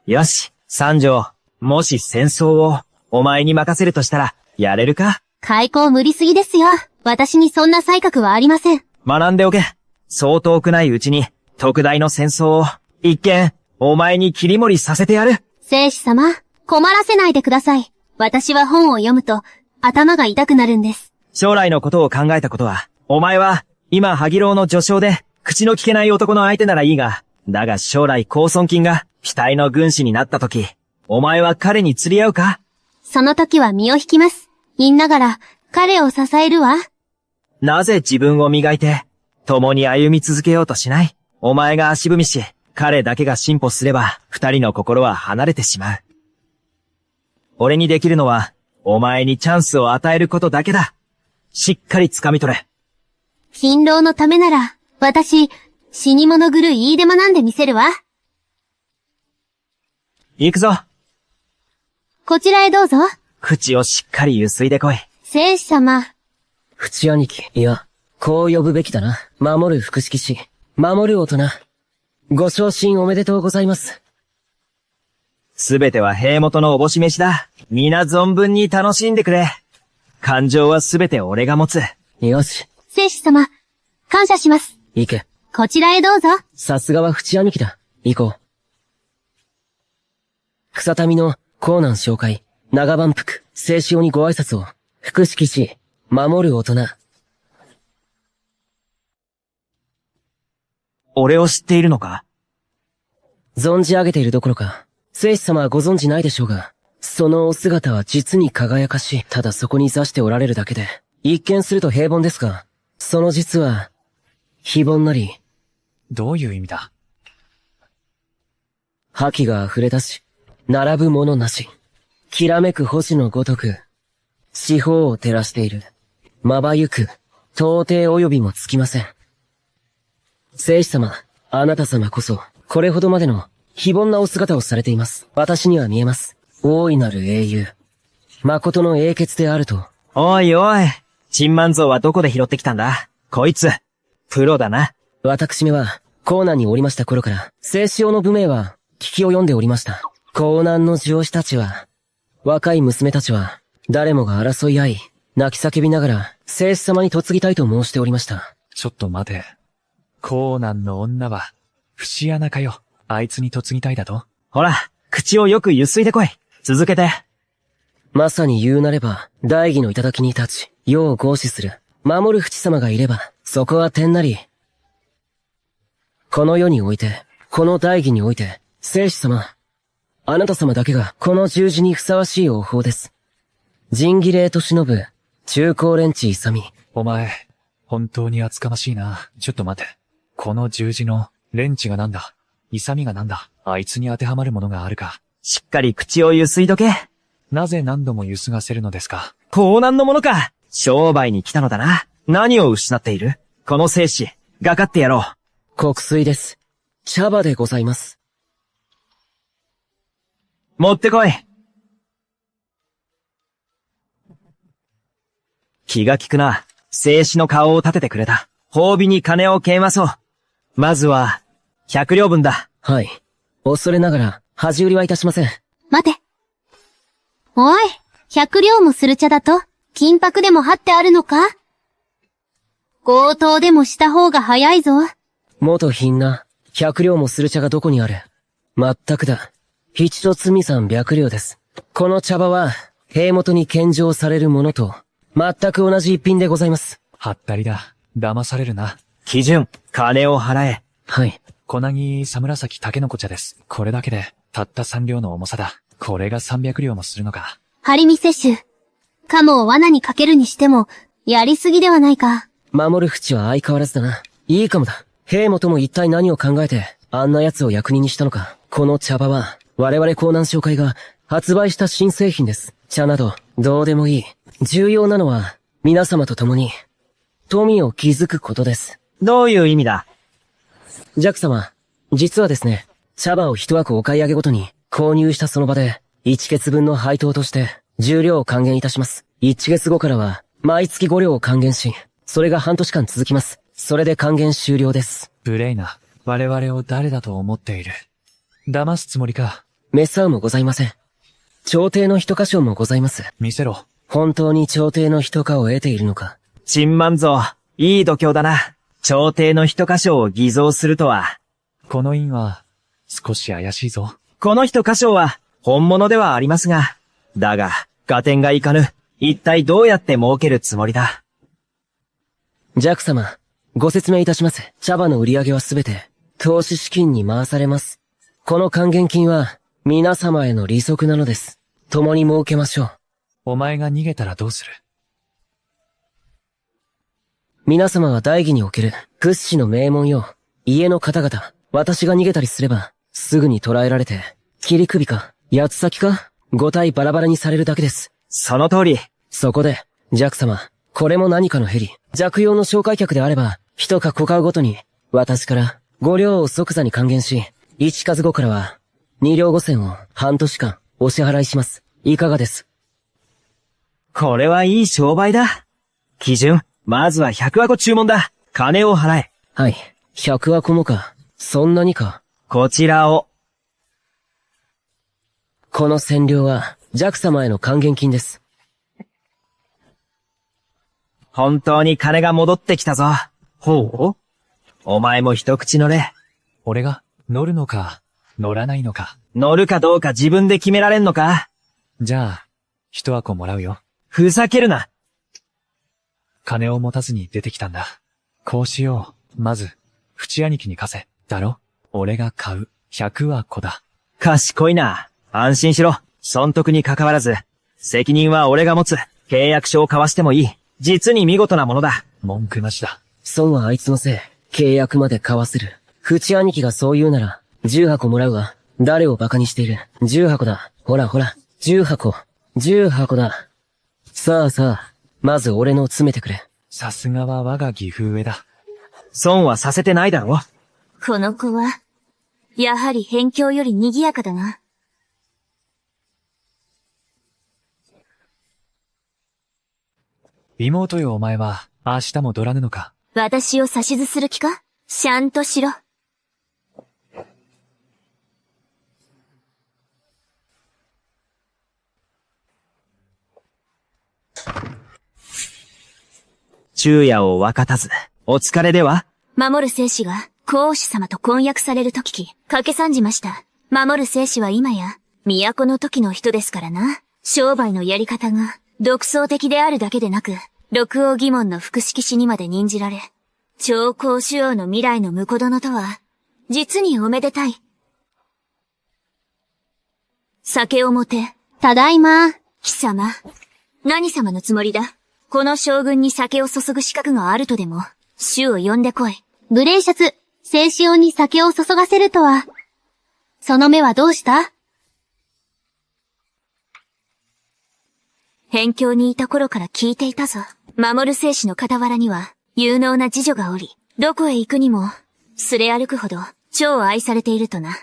よし、三条。もし戦争をお前に任せるとしたら、やれるか？開口無理すぎですよ。私にそんな才覚はありません。学んでおけ。そう遠くないうちに、特大の戦争を、一見、お前に切り盛りさせてやる。聖司様、困らせないでください。私は本を読むと、頭が痛くなるんです。将来のことを考えたことは、お前は、今、萩郎の序章で、口の聞けない男の相手ならいいが、だが将来高尊金が、期待の軍師になった時、お前は彼に釣り合うか？その時は身を引きます。言いながら、彼を支えるわ。なぜ自分を磨いて、共に歩み続けようとしない？お前が足踏みし、彼だけが進歩すれば、二人の心は離れてしまう。俺にできるのは、お前にチャンスを与えることだけだ。しっかり掴み取れ。勤労のためなら、私、死に物狂いいいでもなんで見せるわ。行くぞ。こちらへどうぞ。口をしっかりゆすいでこい。聖司様。淵兄貴。いや、こう呼ぶべきだな。守る副式士。守る大人。ご昇進おめでとうございます。すべては兵元のおぼし飯だ。皆存分に楽しんでくれ。感情はすべて俺が持つ。よし。聖司様、感謝します。行け。こちらへどうぞ。さすがは淵兄貴だ。行こう。草民の江南紹介、長番服、聖潮にご挨拶を。副式士、守る大人。俺を知っているのか？存じ上げているどころか、聖司様はご存知ないでしょうが、そのお姿は実に輝かしい。ただそこに座しておられるだけで、一見すると平凡ですが、その実は、非凡なり。どういう意味だ？覇気が溢れ出し、並ぶものなし。きらめく星のごとく、四方を照らしている。まばゆく、到底及びもつきません。聖司様、あなた様こそ、これほどまでの非凡なお姿をされています。私には見えます。大いなる英雄。誠の英傑であると。おいおい、チンマンゾウはどこで拾ってきたんだ？こいつ、プロだな。私めは、江南におりました頃から、聖潮の武名は、聞きを読んでおりました。江南の上司たちは、若い娘たちは、誰もが争い合い、泣き叫びながら、聖司様に嫁ぎたいと申しておりました。ちょっと待て。江南の女は、節穴かよ。あいつに嫁ぎたいだと？ほら、口をよくゆすいでこい。続けて。まさに言うなれば、大義の頂に立ち、世を合祀する、守る淵様がいれば、そこは天なり。この世において、この大義において、聖司様、あなた様だけがこの十字にふさわしい王法です。仁義礼と忍ぶ、中高連地勇。お前、本当に厚かましいな。ちょっと待て。この十字の、連地がなんだ？勇がなんだ？あいつに当てはまるものがあるか？しっかり口をゆすいどけ。なぜ何度もゆすがせるのですか？江南のものか。商売に来たのだな。何を失っている？この生死、がかってやろう。国水です。茶葉でございます。持ってこい。気が利くな。生死の顔を立ててくれた。褒美に金をけんわそう。まずは、100両分だ。はい。恐れながら、恥売りはいたしません。待て。おい、100両もする茶だと、金箔でも貼ってあるのか？強盗でもした方が早いぞ。元貧な、100両もする茶がどこにある？まったくだ。一と罪300両です。この茶葉は、兵元に献上されるものと、全く同じ一品でございます。はったりだ。騙されるな。基準、金を払え。はい。小なぎ佐紫竹の子茶です。これだけで、たった3両の重さだ。これが300両もするのか。ハリミ摂取。カモを罠にかけるにしても、やりすぎではないか。守る淵は相変わらずだな。いいかもだ。兵元も一体何を考えて、あんな奴を役人にしたのか。この茶葉は、我々江南商会が発売した新製品です。茶など、どうでもいい。重要なのは、皆様と共に、富を築くことです。どういう意味だ？ジャック様、実はですね、茶葉を一枠お買い上げごとに、購入したその場で、1月分の配当として、10両を還元いたします。1月後からは、毎月5両を還元し、それが半年間続きます。それで還元終了です。無礼な。我々を誰だと思っている。騙すつもりか。メスアウもございません。朝廷の一箇所もございます。見せろ。本当に朝廷の一箇を得ているのか。チンマンゾウ、いい度胸だな。朝廷の一箇所を偽造するとは。この印は、少し怪しいぞ。この一箇所は、本物ではありますが。だが、合点がいかぬ。一体どうやって儲けるつもりだ。ジャック様、ご説明いたします。茶葉の売り上げはすべて、投資資金に回されます。この還元金は、皆様への利息なのです。共に儲けましょう。お前が逃げたらどうする？皆様は大義における屈指の名門よ。家の方々、私が逃げたりすれば、すぐに捕らえられて、切り首か、八つ先か、五体バラバラにされるだけです。その通り。そこで、ジャック様、これも何かのヘリ、弱用の紹介客であれば、一か小買うごとに、私から5両を即座に還元し、1数後からは、2両5銭を半年間お支払いします。いかがです？これはいい商売だ。基準、まずは100箱注文だ。金を払え。はい。100箱もか。そんなにか。こちらを。この1000両は、ジャック様への還元金です。本当に金が戻ってきたぞ。ほう？お前も一口乗れ。俺が乗るのか、乗らないのか。乗るかどうか自分で決められんのか？じゃあ、一箱もらうよ。ふざけるな。金を持たずに出てきたんだ。こうしよう。まず、淵兄貴に貸せ。だろ？俺が買う。100箱だ。賢いな。安心しろ。損得に関わらず、責任は俺が持つ。契約書を交わしてもいい。実に見事なものだ。文句なしだ。損はあいつのせい。契約まで交わせる。淵兄貴がそう言うなら、10箱もらうわ。誰を馬鹿にしている。10箱だ。ほらほら。10箱。10箱だ。さあさあ、まず俺の詰めてくれ。さすがは我が義父上だ。損はさせてないだろ。この子は、やはり辺境より賑やかだな。妹よお前は、明日もドラぬのか。私を指図する気か？しゃんとしろ。昼夜を分かたず、お疲れでは？守る生死が、皇子様と婚約されると聞き、掛け算じました。守る生死は今や、都の時の人ですからな。商売のやり方が、独創的であるだけでなく、六王義門の副式士にまで任じられ、超高主王の未来の婿殿とは、実におめでたい。酒をもて。ただいま。貴様、何様のつもりだ？この将軍に酒を注ぐ資格があるとでも、主を呼んでこい。グレイシャツ、静止王に酒を注がせるとは。その目はどうした？辺境にいた頃から聞いていたぞ。守る生死の傍らには、有能な次女がおり、どこへ行くにも、すれ歩くほど、超愛されているとな。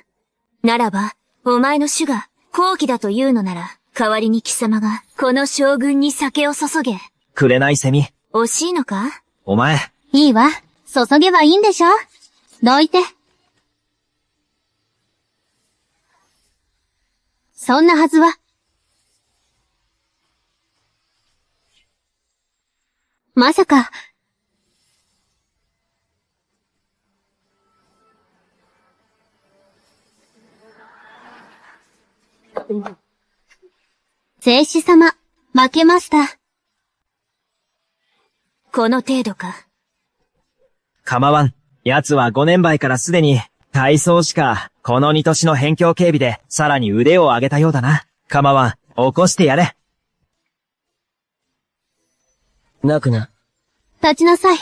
ならば、お前の主が、好機だというのなら、代わりに貴様が、この将軍に酒を注げ。くれないセミ。惜しいのか？お前。いいわ。注げばいいんでしょ？どいて。そんなはずは。まさか。聖子様、負けました。この程度か。構わん。奴は5年前からすでに、体操しか、この2年の辺境警備で、さらに腕を上げたようだな。構わん。起こしてやれ。泣くな。立ちなさい。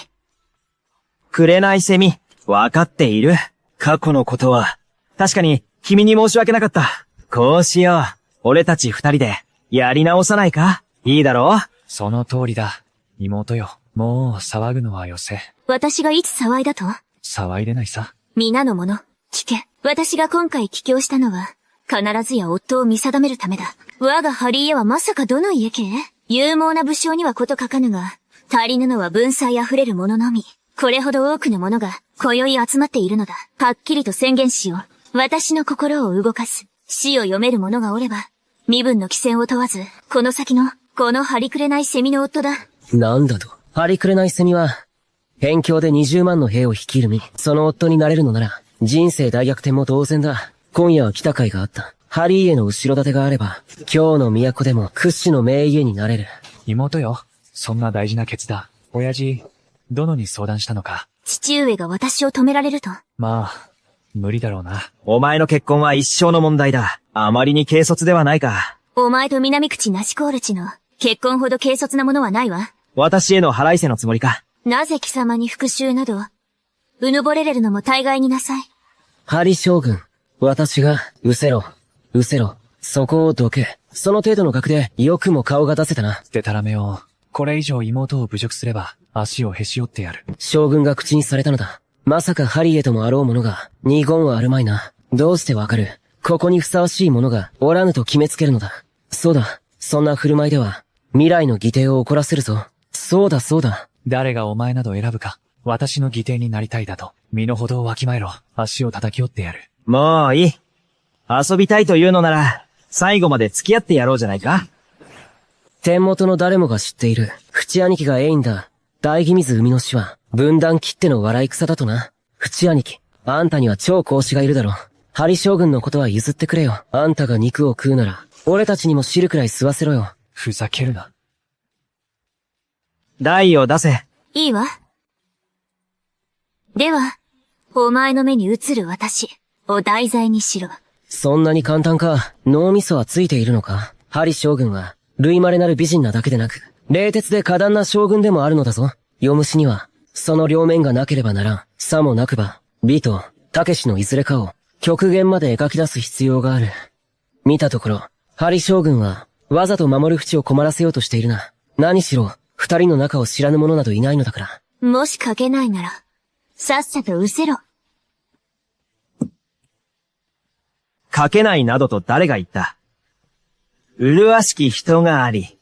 くれないセミ。わかっている。過去のことは。確かに、君に申し訳なかった。こうしよう。俺たち2人で、やり直さないか？いいだろう？その通りだ。妹よ。もう騒ぐのはよせ。私がいつ騒いだと？騒いでないさ。皆の者、聞け。私が今回帰郷したのは、必ずや夫を見定めるためだ。我がハリー家はまさかどの家系？勇猛な武将にはこと書かぬが、足りぬのは文才あふれる者のみ。これほど多くの者が、今宵集まっているのだ。はっきりと宣言しよう。私の心を動かす。死を読める者がおれば、身分の規制を問わず、この先の、この張りくれないセミの夫だ。なんだと。張りくれないセミは、辺境で20万の兵を率いる身、その夫になれるのなら、人生大逆転も同然だ。今夜は来た甲斐があった。ハリー家の後ろ盾があれば、今日の都でも屈指の名家になれる。妹よ。そんな大事な決断。親父、殿に相談したのか。父上が私を止められると。まあ、無理だろうな。お前の結婚は一生の問題だ。あまりに軽率ではないか。お前と南口なしコールチの、結婚ほど軽率なものはないわ。私への腹いせのつもりか。なぜ貴様に復讐など、うぬぼれれるのも大概になさい。ハリ将軍、私が、失せろ、そこをどけ。その程度の額で、よくも顔が出せたな。でたらめを、これ以上妹を侮辱すれば、足をへし折ってやる。将軍が口にされたのだ。まさかハリーへともあろう者が、二言はあるまいな。どうしてわかる？ここにふさわしい者が、おらぬと決めつけるのだ。そうだ、そんな振る舞いでは、未来の義弟を怒らせるぞ。そうだ。誰がお前など選ぶか。私の義弟になりたいだと。身の程をわきまえろ。足を叩き折ってやる。もういい。遊びたいというのなら、最後まで付き合ってやろうじゃないか。天元の誰もが知っている。淵兄貴がエインだ。大義水海の死は、分断切っての笑い草だとな。淵兄貴、あんたには超講師がいるだろう。ハリ将軍のことは譲ってくれよ。あんたが肉を食うなら、俺たちにも汁くらい吸わせろよ。ふざけるな。台を出せ。いいわ。では、お前の目に映る私を題材にしろ。そんなに簡単か。脳みそはついているのか。ハリ将軍は、類稀なる美人なだけでなく、冷徹で果断な将軍でもあるのだぞ。夜虫には、その両面がなければならん。さもなくば、美と、たけしのいずれかを、極限まで描き出す必要がある。見たところ、ハリ将軍は、わざと守る淵を困らせようとしているな。何しろ、二人の仲を知らぬ者などいないのだから。もし書けないなら、さっさと失せろ。書けないなどと誰が言った？麗しき人があり、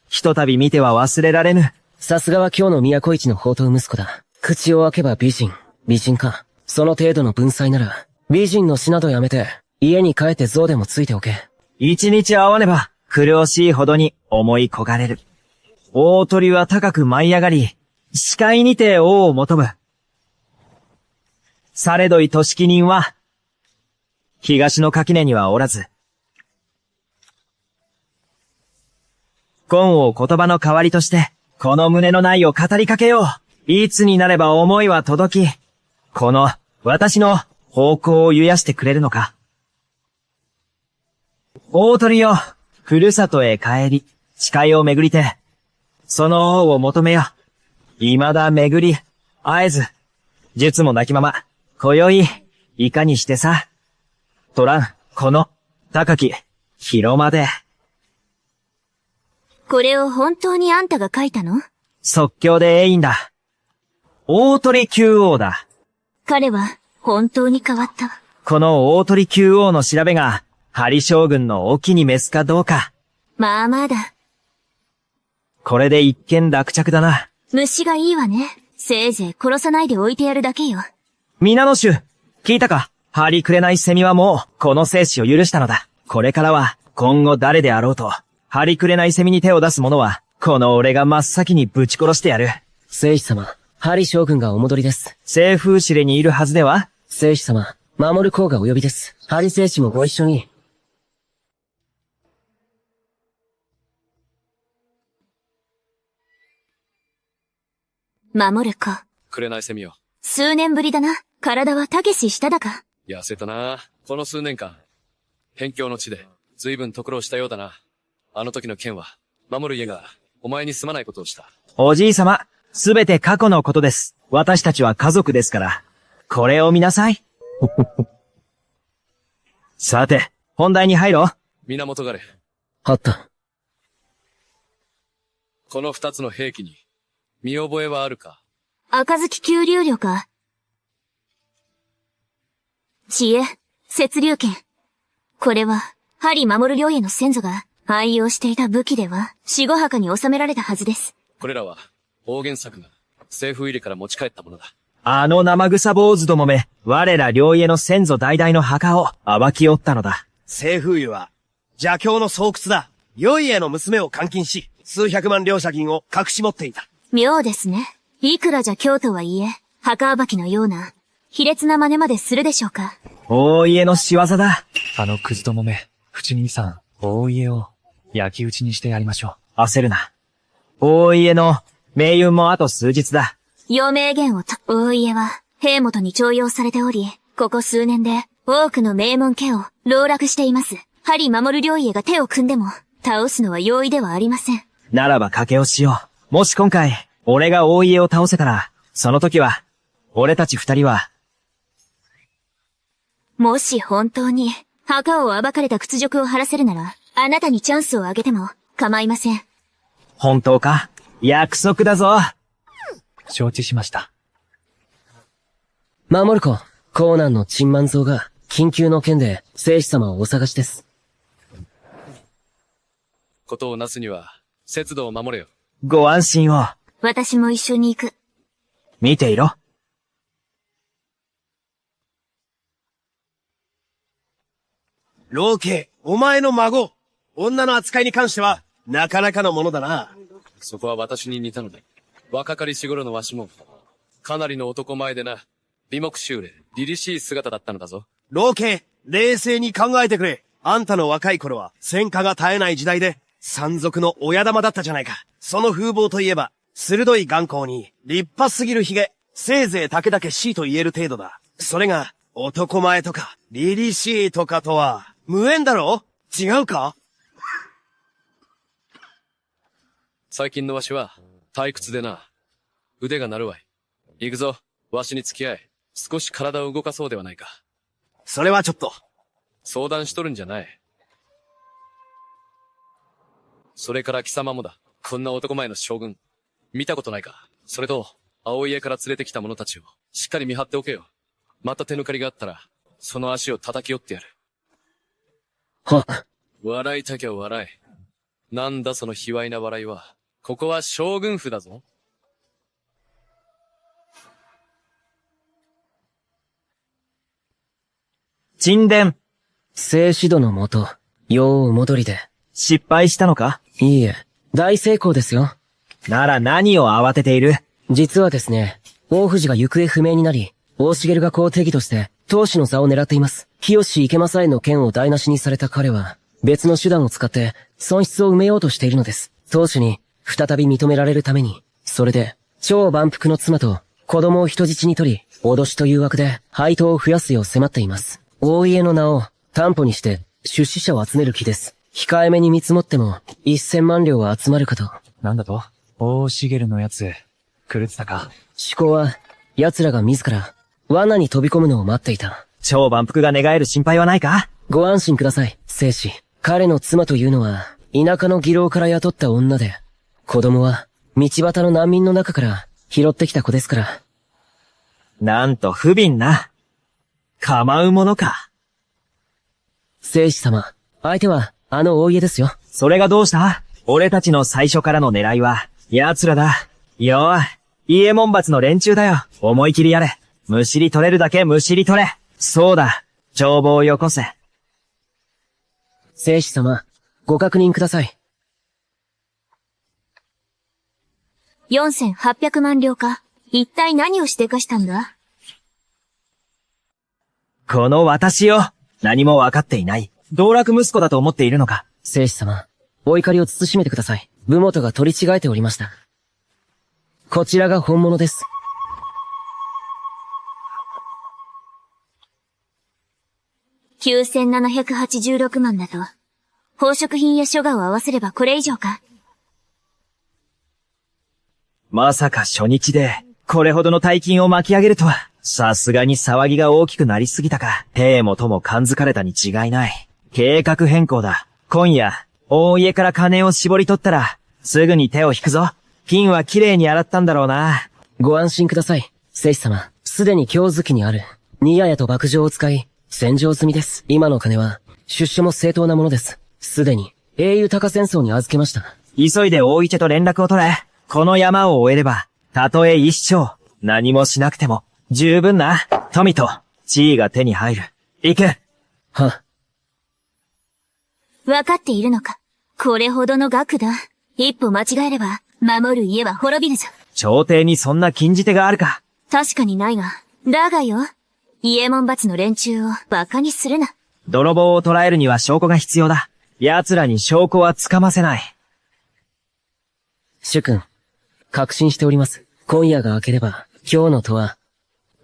ひとたび見ては忘れられぬ。さすがは今日の都一の宝刀息子だ。口を開けば美人か。その程度の文才なら、美人の死などやめて、家に帰って像でもついておけ。一日会わねば、苦しいほどに思い焦がれる。大鳥は高く舞い上がり、視界にて王を求む。されどい都市記人は、東の垣根にはおらず。今を言葉の代わりとして、この胸の内を語りかけよう。いつになれば思いは届き、この私の方向を揺やしてくれるのか。大鳥よ、ふるさとへ帰り、誓いを巡りて、その王を求めよ。未だ巡り、会えず、術もなきまま、今宵、いかにしてさ。とらん、この、高き、広間で。これを本当にあんたが書いたの？即興でいいんだ。大鳥九王だ。彼は、本当に変わった。この大鳥九王の調べが、ハリ将軍のお気に召すかどうか。まあまあだ。これで一件落着だな。虫がいいわね。せいぜい殺さないでおいてやるだけよ。皆の衆、聞いたか？張りくれないセミはもう、この生死を許したのだ。これからは、今後誰であろうと、張りくれないセミに手を出す者は、この俺が真っ先にぶち殺してやる。聖司様、ハリ将軍がお戻りです。西風司令にいるはずでは？聖司様、守る公がお呼びです。ハリ聖司もご一緒に。守る子。くれないセミよ。数年ぶりだな。体はたけししただか。痩せたな。この数年間。辺境の地で、随分と苦労したようだな。あの時の件は、守る家が、お前にすまないことをした。おじいさま、すべて過去のことです。私たちは家族ですから。これを見なさい。さて、本題に入ろう。源がれ。はった。この二つの兵器に、見覚えはあるか？赤月九流旅か。知恵、雪流剣。これは、針守る領への先祖が愛用していた武器では、四五墓に収められたはずです。これらは、方言作が、政府入りから持ち帰ったものだ。あの生臭坊主どもめ、我ら両家の先祖代々の墓を暴き折ったのだ。西風湯は、邪教の巣窟だ。良い家の娘を監禁し、数百万両者銀を隠し持っていた。妙ですね。いくらじゃ京とはいえ、墓暴きのような、卑劣な真似までするでしょうか。大家の仕業だ。あのクズどもめ、淵兄さん、大家を焼き討ちにしてやりましょう。焦るな。大家の命運もあと数日だ。余命言を大家は、兵元に徴用されており、ここ数年で、多くの名門家を籠絡しています。針守る両家が手を組んでも、倒すのは容易ではありません。ならば賭けをしよう。もし今回、俺が大家を倒せたら、その時は、俺たち二人は。もし本当に、墓を暴かれた屈辱を晴らせるなら、あなたにチャンスをあげても、構いません。本当か？約束だぞ。承知しました。守る子、江南の陳万蔵が、緊急の件で、聖子様をお探しです。ことをなすには、節度を守れよ。ご安心を。私も一緒に行く。見ていろ。老家、お前の孫。女の扱いに関しては、なかなかのものだな。そこは私に似たので。若かりし頃のわしも、かなりの男前でな、美目秀麗、凛々しい姿だったのだぞ。老家、冷静に考えてくれ。あんたの若い頃は、戦火が絶えない時代で、山賊の親玉だったじゃないか。その風貌といえば、鋭い眼光に、立派すぎる髭、せいぜい竹々しいと言える程度だ。それが、男前とか、凛々しいとかとは、無縁だろ？違うか？最近のわしは、退屈でな。腕が鳴るわい。行くぞ、わしに付き合い。少し体を動かそうではないか。それはちょっと。相談しとるんじゃない。それから貴様もだ。こんな男前の将軍。見たことないか。それと、青家から連れてきた者たちを、しっかり見張っておけよ。また手抜かりがあったら、その足を叩き折ってやる。はっ。笑いたきゃ笑い。なんだその卑猥な笑いは。ここは将軍府だぞ。沈殿。聖指導のもと、よう戻りで。失敗したのか？いいえ、大成功ですよ。なら何を慌てている？実はですね、大藤が行方不明になり、大茂が皇帝儀として、当主の座を狙っています。清池政への剣を台無しにされた彼は、別の手段を使って、損失を埋めようとしているのです。当主に、再び認められるために、それで、超万福の妻と、子供を人質に取り、脅しという枠で、配当を増やすよう迫っています。大家の名を、担保にして、出資者を集める気です。控えめに見積もっても、1000万両は集まるかと。なんだと？大茂のやつ、狂ってたか？思考は、奴らが自ら、罠に飛び込むのを待っていた。超万福が願える心配はないか？ご安心ください、聖子。彼の妻というのは、田舎の義郎から雇った女で、子供は、道端の難民の中から拾ってきた子ですから。なんと不憫な。構うものか。聖子様、相手は、あの大家ですよ。それがどうした？俺たちの最初からの狙いは、奴らだ。よー、伊右衛門閥の連中だよ。思い切りやれ。むしり取れるだけむしり取れ。そうだ。帳簿をよこせ。聖子様、ご確認ください。4800万両か。一体何をしてかしたんだ？この私よ。何も分かっていない。道楽息子だと思っているのか。聖子様、お怒りを慎めてください。部元が取り違えておりました。こちらが本物です。9786万だと。宝飾品や書画を合わせればこれ以上か。まさか初日で、これほどの大金を巻き上げるとは。さすがに騒ぎが大きくなりすぎたか。兵もとも感づかれたに違いない。計画変更だ。今夜、大家から金を絞り取ったら、すぐに手を引くぞ。金は綺麗に洗ったんだろうな。ご安心ください。聖子様、すでに今日月にある、ニヤヤと爆状を使い、洗浄済みです。今の金は、出所も正当なものです。すでに、英雄高戦争に預けました。急いで大一と連絡を取れ。この山を終えれば、たとえ一生、何もしなくても、十分な、富と、地位が手に入る。行く。は。わかっているのか。これほどの額だ。一歩間違えれば、守る家は滅びるぞ。朝廷にそんな禁じ手があるか。確かにないが。だがよ。伊右衛門閥の連中を馬鹿にするな。泥棒を捕らえるには証拠が必要だ。奴らに証拠はつかませない。主君、確信しております。今夜が明ければ、今日の戸は、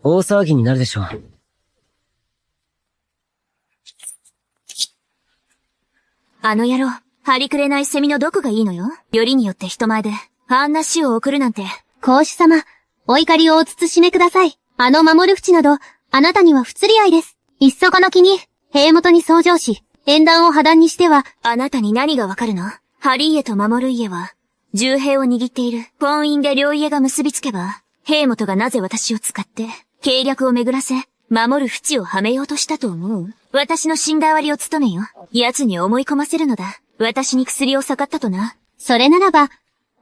大騒ぎになるでしょう。あの野郎、張りくれないセミのどこがいいのよ。よりによって人前で、あんな死を送るなんて。皇主様、お怒りをお慎めください。あの守る淵など、あなたには不釣り合いです。いっそこの気に、塀元に相乗し、縁談を破談にしては、あなたに何がわかるの？ハリー家と守る家は、重兵を握っている。婚姻で両家が結びつけば、兵元がなぜ私を使って、計略を巡らせ、守る淵をはめようとしたと思う？私の死んだ割を務めよ。奴に思い込ませるのだ。私に薬を盛ったとな。それならば、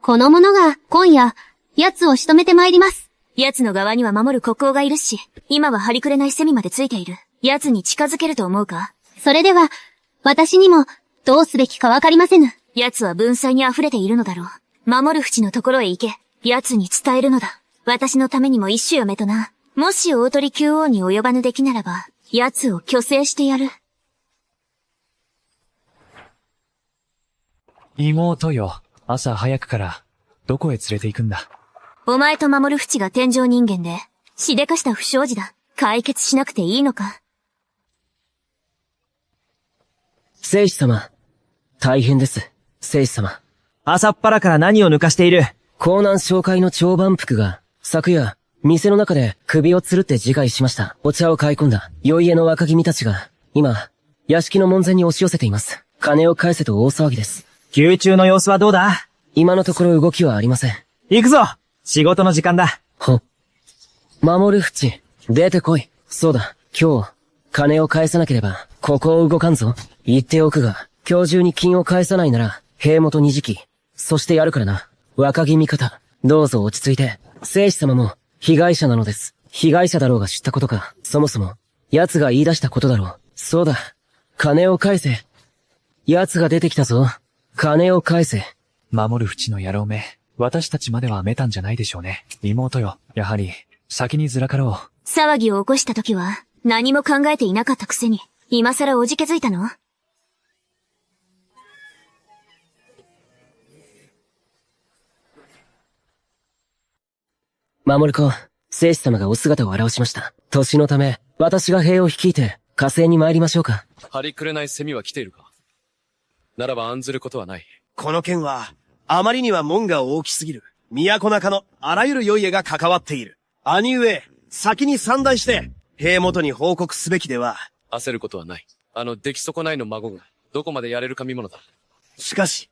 この者が、今夜、奴を仕留めて参ります。奴の側には守る国王がいるし、今は張りくれないセミまでついている。奴に近づけると思うか？それでは、私にも、どうすべきかわかりませぬ。奴は文才に溢れているのだろう。守る淵のところへ行け。奴に伝えるのだ。私のためにも一種やめとな。もし大鳥九王に及ばぬ出来ならば、奴を虚勢してやる。妹よ、朝早くから、どこへ連れて行くんだ？お前と守る淵が天上人間で、しでかした不祥事だ。解決しなくていいのか？聖司様、大変です。聖司様。朝っぱらから何を抜かしている？江南商会の長番服が、昨夜、店の中で首をつるって自害しました。お茶を買い込んだ、良家の若君たちが、今、屋敷の門前に押し寄せています。金を返せと大騒ぎです。宮中の様子はどうだ？今のところ動きはありません。行くぞ！仕事の時間だ。守る淵、出てこい。そうだ、今日、金を返さなければ、ここを動かんぞ。言っておくが、今日中に金を返さないなら、塀元二時期、そしてやるからな。若君方、どうぞ落ち着いて。聖司様も、被害者なのです。被害者だろうが知ったことか。そもそも、奴が言い出したことだろう。そうだ、金を返せ。奴が出てきたぞ。金を返せ。守る淵の野郎め、私たちまではめたんじゃないでしょうね。妹よ、やはり、先にずらかろう。騒ぎを起こした時は、何も考えていなかったくせに、今更おじけづいたの？守子、聖司様がお姿を現しました。年のため、私が兵を率いて、火星に参りましょうか。張りくれないセミは来ているか？ならば案ずることはない。この件は、あまりには門が大きすぎる。都中のあらゆる良家が関わっている。兄上、先に参内して、兵元に報告すべきでは。焦ることはない。あの出来損ないの孫が、どこまでやれるか見ものだ。しかし、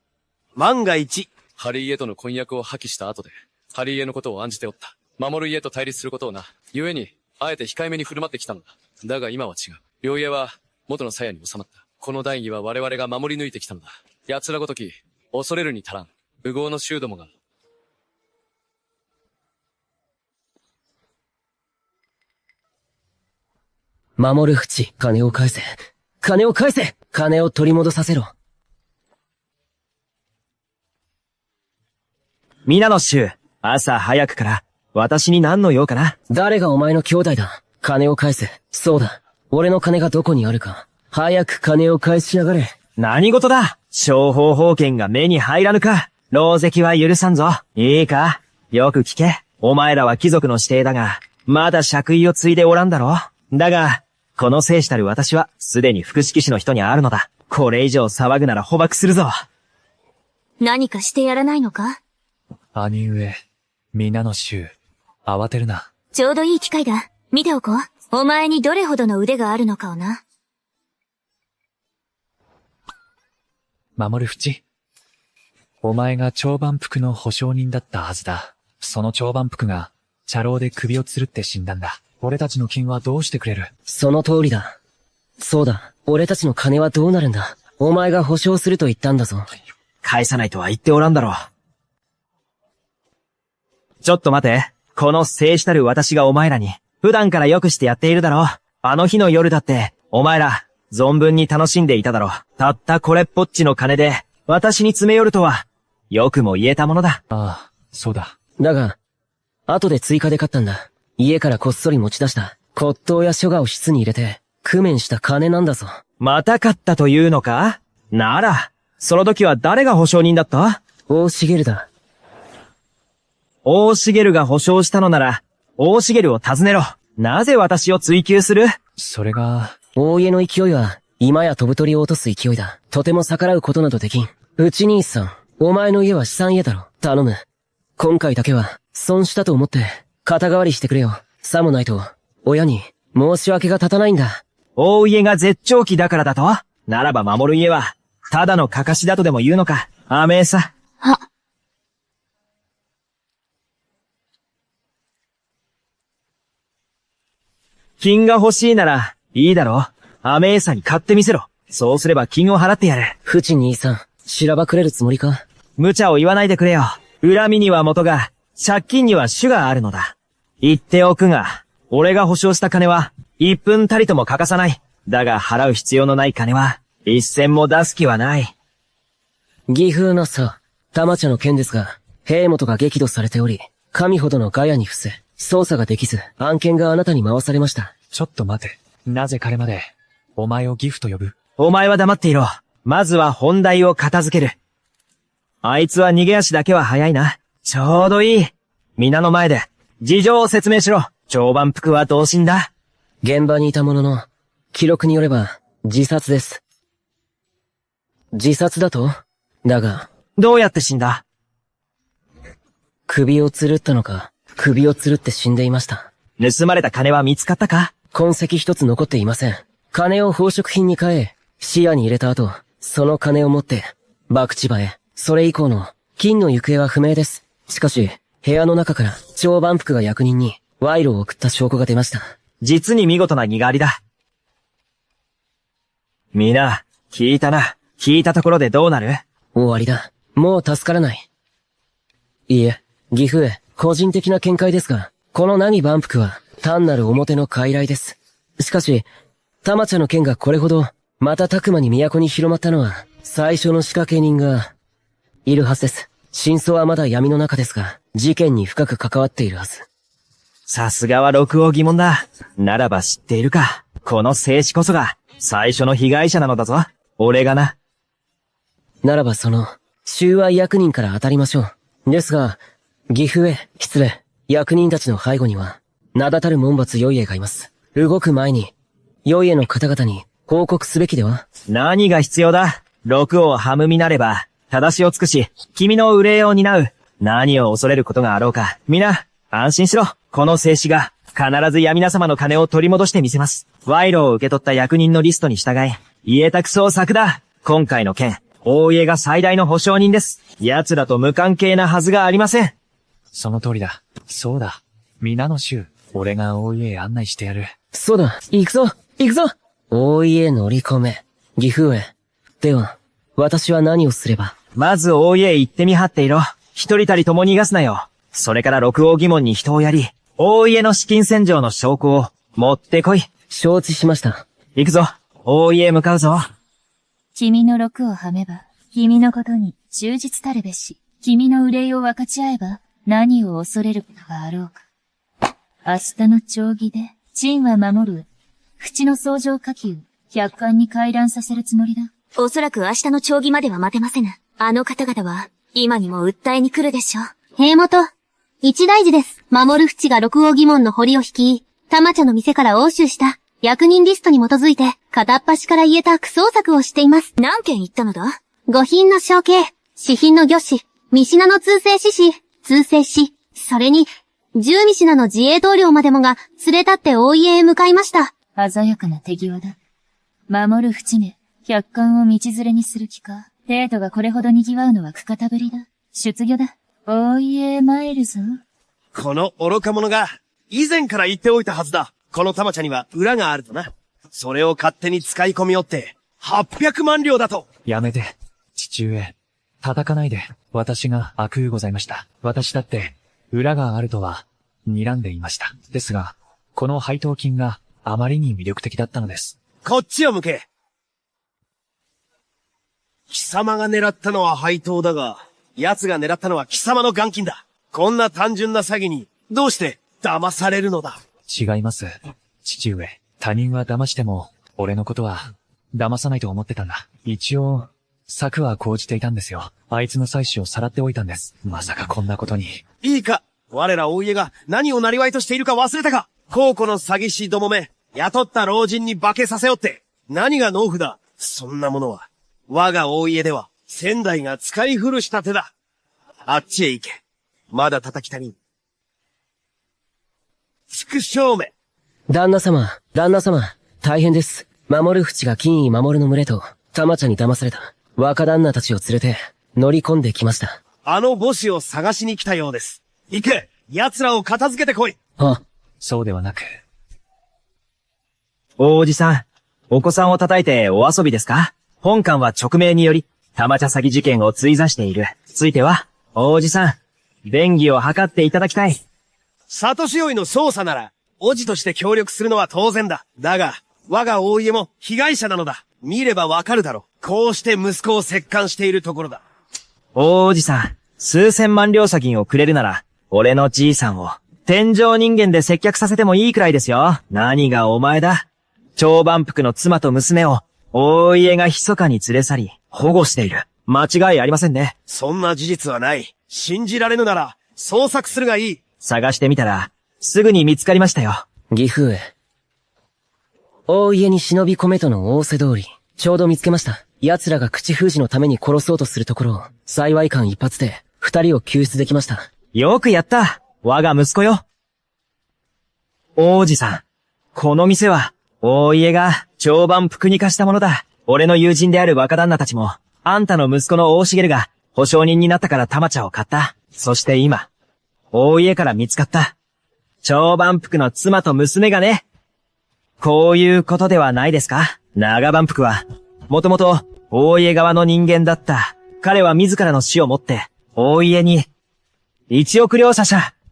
万が一、ハリー家との婚約を破棄した後で、ハリー家のことを案じておった。守る家と対立することをな。故に、あえて控えめに振る舞ってきたのだ。だが今は違う。両家は、元の鞘に収まった。この大義は我々が守り抜いてきたのだ。奴らごとき、恐れるに足らん。無謀の衆どもが。守る淵、金を返せ。金を返せ！金を取り戻させろ。皆の衆、朝早くから、私に何の用かな？誰がお前の兄弟だ？金を返せ。そうだ。俺の金がどこにあるか。早く金を返しやがれ。何事だ？商法法権が目に入らぬか？狼藉は許さんぞ。いいか？よく聞け。お前らは貴族の指定だが、まだ爵位を継いでおらんだろ？だが、この生死たる私は、すでに副指揮使の人にあるのだ。これ以上騒ぐなら捕獲するぞ。何かしてやらないのか？兄上、皆の衆、慌てるな。ちょうどいい機会だ。見ておこう。お前にどれほどの腕があるのかをな。守る淵。お前が長番服の保証人だったはずだ。その長番服が、茶楼で首をつるって死んだんだ。俺たちの金はどうしてくれる？その通りだ。そうだ。俺たちの金はどうなるんだ？お前が保証すると言ったんだぞ。返さないとは言っておらんだろう。ちょっと待て。この静止たる私がお前らに、普段からよくしてやっているだろう。あの日の夜だって、お前ら、存分に楽しんでいただろう。たったこれっぽっちの金で、私に詰め寄るとは、よくも言えたものだ。ああ、そうだ。だが、後で追加で買ったんだ。家からこっそり持ち出した。骨董や書画を室に入れて、工面した金なんだぞ。また買ったというのか？なら、その時は誰が保証人だった？大茂だ。大茂が保証したのなら、大茂を尋ねろ。なぜ私を追求する？それが、大家の勢いは、今や飛ぶ鳥を落とす勢いだ。とても逆らうことなどできん。うち兄さん、お前の家は資産家だろ。頼む。今回だけは、損したと思って、肩代わりしてくれよ。さもないと、親に、申し訳が立たないんだ。大家が絶頂期だからだと？ならば守る家は、ただのかかしだとでも言うのか。甘えさ。金が欲しいなら、いいだろ。甘えさに買ってみせろ。そうすれば金を払ってやる。フチ兄さん、しらばくれるつもりか？無茶を言わないでくれよ。恨みには元が、借金には主があるのだ。言っておくが、俺が保証した金は、一分たりとも欠かさない。だが払う必要のない金は、一銭も出す気はない。義風のさ、玉茶の件ですが、兵元が激怒されており、神ほどのガヤに伏せ、捜査ができず、案件があなたに回されました。ちょっと待て。なぜ彼まで、お前をギフと呼ぶ？お前は黙っていろ。まずは本題を片付ける。あいつは逃げ足だけは早いな。ちょうどいい。皆の前で、事情を説明しろ。長番服は同心だ。現場にいたものの、記録によれば、自殺です。自殺だと？だが、どうやって死んだ？首をつるったのか、首をつるって死んでいました。盗まれた金は見つかったか？痕跡一つ残っていません。金を宝飾品に変え、視野に入れた後、その金を持って、博打場へ。それ以降の、金の行方は不明です。しかし、部屋の中から、長番服が役人に、賄賂を送った証拠が出ました。実に見事な似代わりだ。みんな、聞いたな。聞いたところでどうなる？終わりだ。もう助からない。いいえ、義父へ、個人的な見解ですが、この何番服は、単なる表の傀儡です。しかし、玉茶の件がこれほど、瞬く間に都に広まったのは、最初の仕掛け人が、いるはずです。真相はまだ闇の中ですが、事件に深く関わっているはず。さすがは六王疑問だ。ならば知っているか。この生死こそが、最初の被害者なのだぞ。俺がな。ならばその、収賄役人から当たりましょう。ですが、義父へ、失礼、役人たちの背後には、名だたる門閥良家がいます。動く前に、良家の方々に報告すべきでは？何が必要だ？六王はむみなれば、正しを尽くし、君の憂いを担う。何を恐れることがあろうか。皆、安心しろ。この静止が、必ず闇名様の金を取り戻してみせます。賄賂を受け取った役人のリストに従い、家宅捜索だ。今回の件、大家が最大の保証人です。奴らと無関係なはずがありません。その通りだ。そうだ。皆の衆、俺が大家へ案内してやる。そうだ、行くぞ行くぞ大家乗り込め。義父へ。では、私は何をすれば？まず大家へ行ってみ張っていろ。一人たりとも逃がすなよ。それから六王疑問に人をやり、大家の資金洗浄の証拠を持ってこい。承知しました。行くぞ。大家へ向かうぞ。君の禄をはめば、君のことに忠実たるべし。君の憂いを分かち合えば、何を恐れることがあろうか。明日の丁義で、陳は守る。淵の相乗下級、百貫に回覧させるつもりだ。おそらく明日の丁義までは待てませぬ。あの方々は、今にも訴えに来るでしょう。兵元、一大事です。守る淵が六王疑問の堀を率い、玉茶の店から押収した、役人リストに基づいて、片っ端から家宅捜索をしています。何件行ったのだ？五品の承継、四品の御師、三品の通世志士、通世師、それに、十味品の自衛棟梁までもが、連れ立って大家へ向かいました。鮮やかな手際だ。守る淵め、百貫を道連れにする気か。帝都がこれほど賑わうのは久方ぶりだ。出御だ。大家へ参るぞ。この愚か者が、以前から言っておいたはずだ。この玉茶には裏があるとな。それを勝手に使い込みよって、800万両だと。やめて、父上。叩かないで。私が悪うございました。私だって、裏があるとは、睨んでいました。ですが、この配当金があまりに魅力的だったのです。こっちを向け。貴様が狙ったのは配当だが、奴が狙ったのは貴様の元金だ。こんな単純な詐欺に、どうして騙されるのだ。違います。父上。他人は騙しても、俺のことは、騙さないと思ってたんだ。一応、策は講じていたんですよ。あいつの妻子をさらっておいたんです。まさかこんなことに。いいか、我ら大家が何を生りとしているか忘れたか。高庫の詐欺師どもめ、雇った老人に化けさせよって。何が農夫だ。そんなものは、我が大家では、先代が使い古した手だ。あっちへ行け。まだ叩き足りん。畜生め。旦那様、大変です。守る淵が金位守るの群れと、たまちゃんに騙された若旦那たちを連れて、乗り込んできました。あの母子を探しに来たようです。行け。奴らを片付けてこい。そうではなく。王子さん、お子さんを叩いてお遊びですか？本官は直命により、玉茶詐欺事件を追座している。ついては、王子さん、便宜を図っていただきたい。里し追いの捜査なら、叔父として協力するのは当然だ。だが、我が大家も被害者なのだ。見ればわかるだろう。こうして息子を折檻しているところだ。王子さん、数千万両砂金をくれるなら、俺のじいさんを、天上人間で接客させてもいいくらいですよ。何がお前だ。長番服の妻と娘を、大家が密かに連れ去り、保護している。間違いありませんね。そんな事実はない。信じられぬなら、捜索するがいい。探してみたら、すぐに見つかりましたよ。義父へ。大家に忍び込めとの仰せ通り、ちょうど見つけました。奴らが口封じのために殺そうとするところを、幸い間一髪で、二人を救出できました。よくやった。我が息子よ。王子さん、この店は、大家が長番服に貸したものだ。俺の友人である若旦那たちも、あんたの息子の大茂が保証人になったから玉茶を買った。そして今、大家から見つかった。長番服の妻と娘がね。こういうことではないですか？長番服は、もともと大家側の人間だった。彼は自らの死をもって、大家に、1億両者、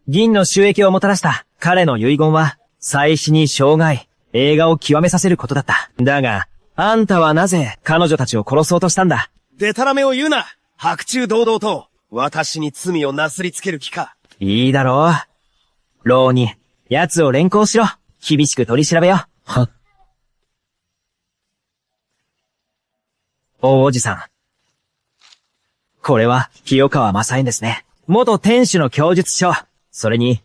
銀の収益をもたらした。彼の遺言は、妻子に生涯、映画を極めさせることだった。だが、あんたはなぜ彼女たちを殺そうとしたんだ？でたらめを言うな。白昼堂々と、私に罪をなすりつける気か。いいだろう。牢に、奴を連行しろ。厳しく取り調べよ。王子さん。これは、清川正恵ですね。元天守の供述書。それに、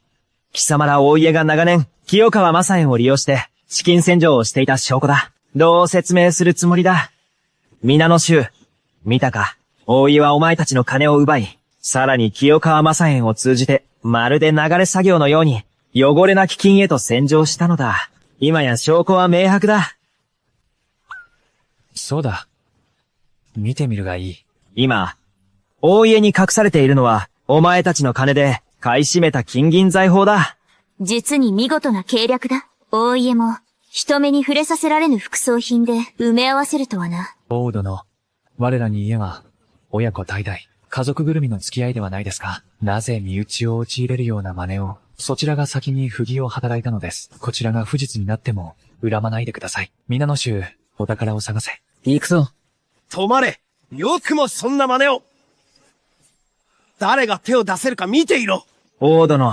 貴様ら大家が長年、清川正恵を利用して、資金洗浄をしていた証拠だ。どう説明するつもりだ。皆の衆、見たか。大家はお前たちの金を奪い、さらに清川正恵を通じて、まるで流れ作業のように、汚れなき金へと洗浄したのだ。今や証拠は明白だ。そうだ。見てみるがいい。今、大家に隠されているのは、お前たちの金で買い占めた金銀財宝だ。実に見事な計略だ。大家も、人目に触れさせられぬ副葬品で埋め合わせるとはな。王殿、我らに言えば、親子代々、家族ぐるみの付き合いではないですか。なぜ身内を陥れるような真似を、そちらが先に不義を働いたのです。こちらが不実になっても、恨まないでください。皆の衆、お宝を探せ。行くぞ。止まれ。よくもそんな真似を。誰が手を出せるか見ていろ。王殿、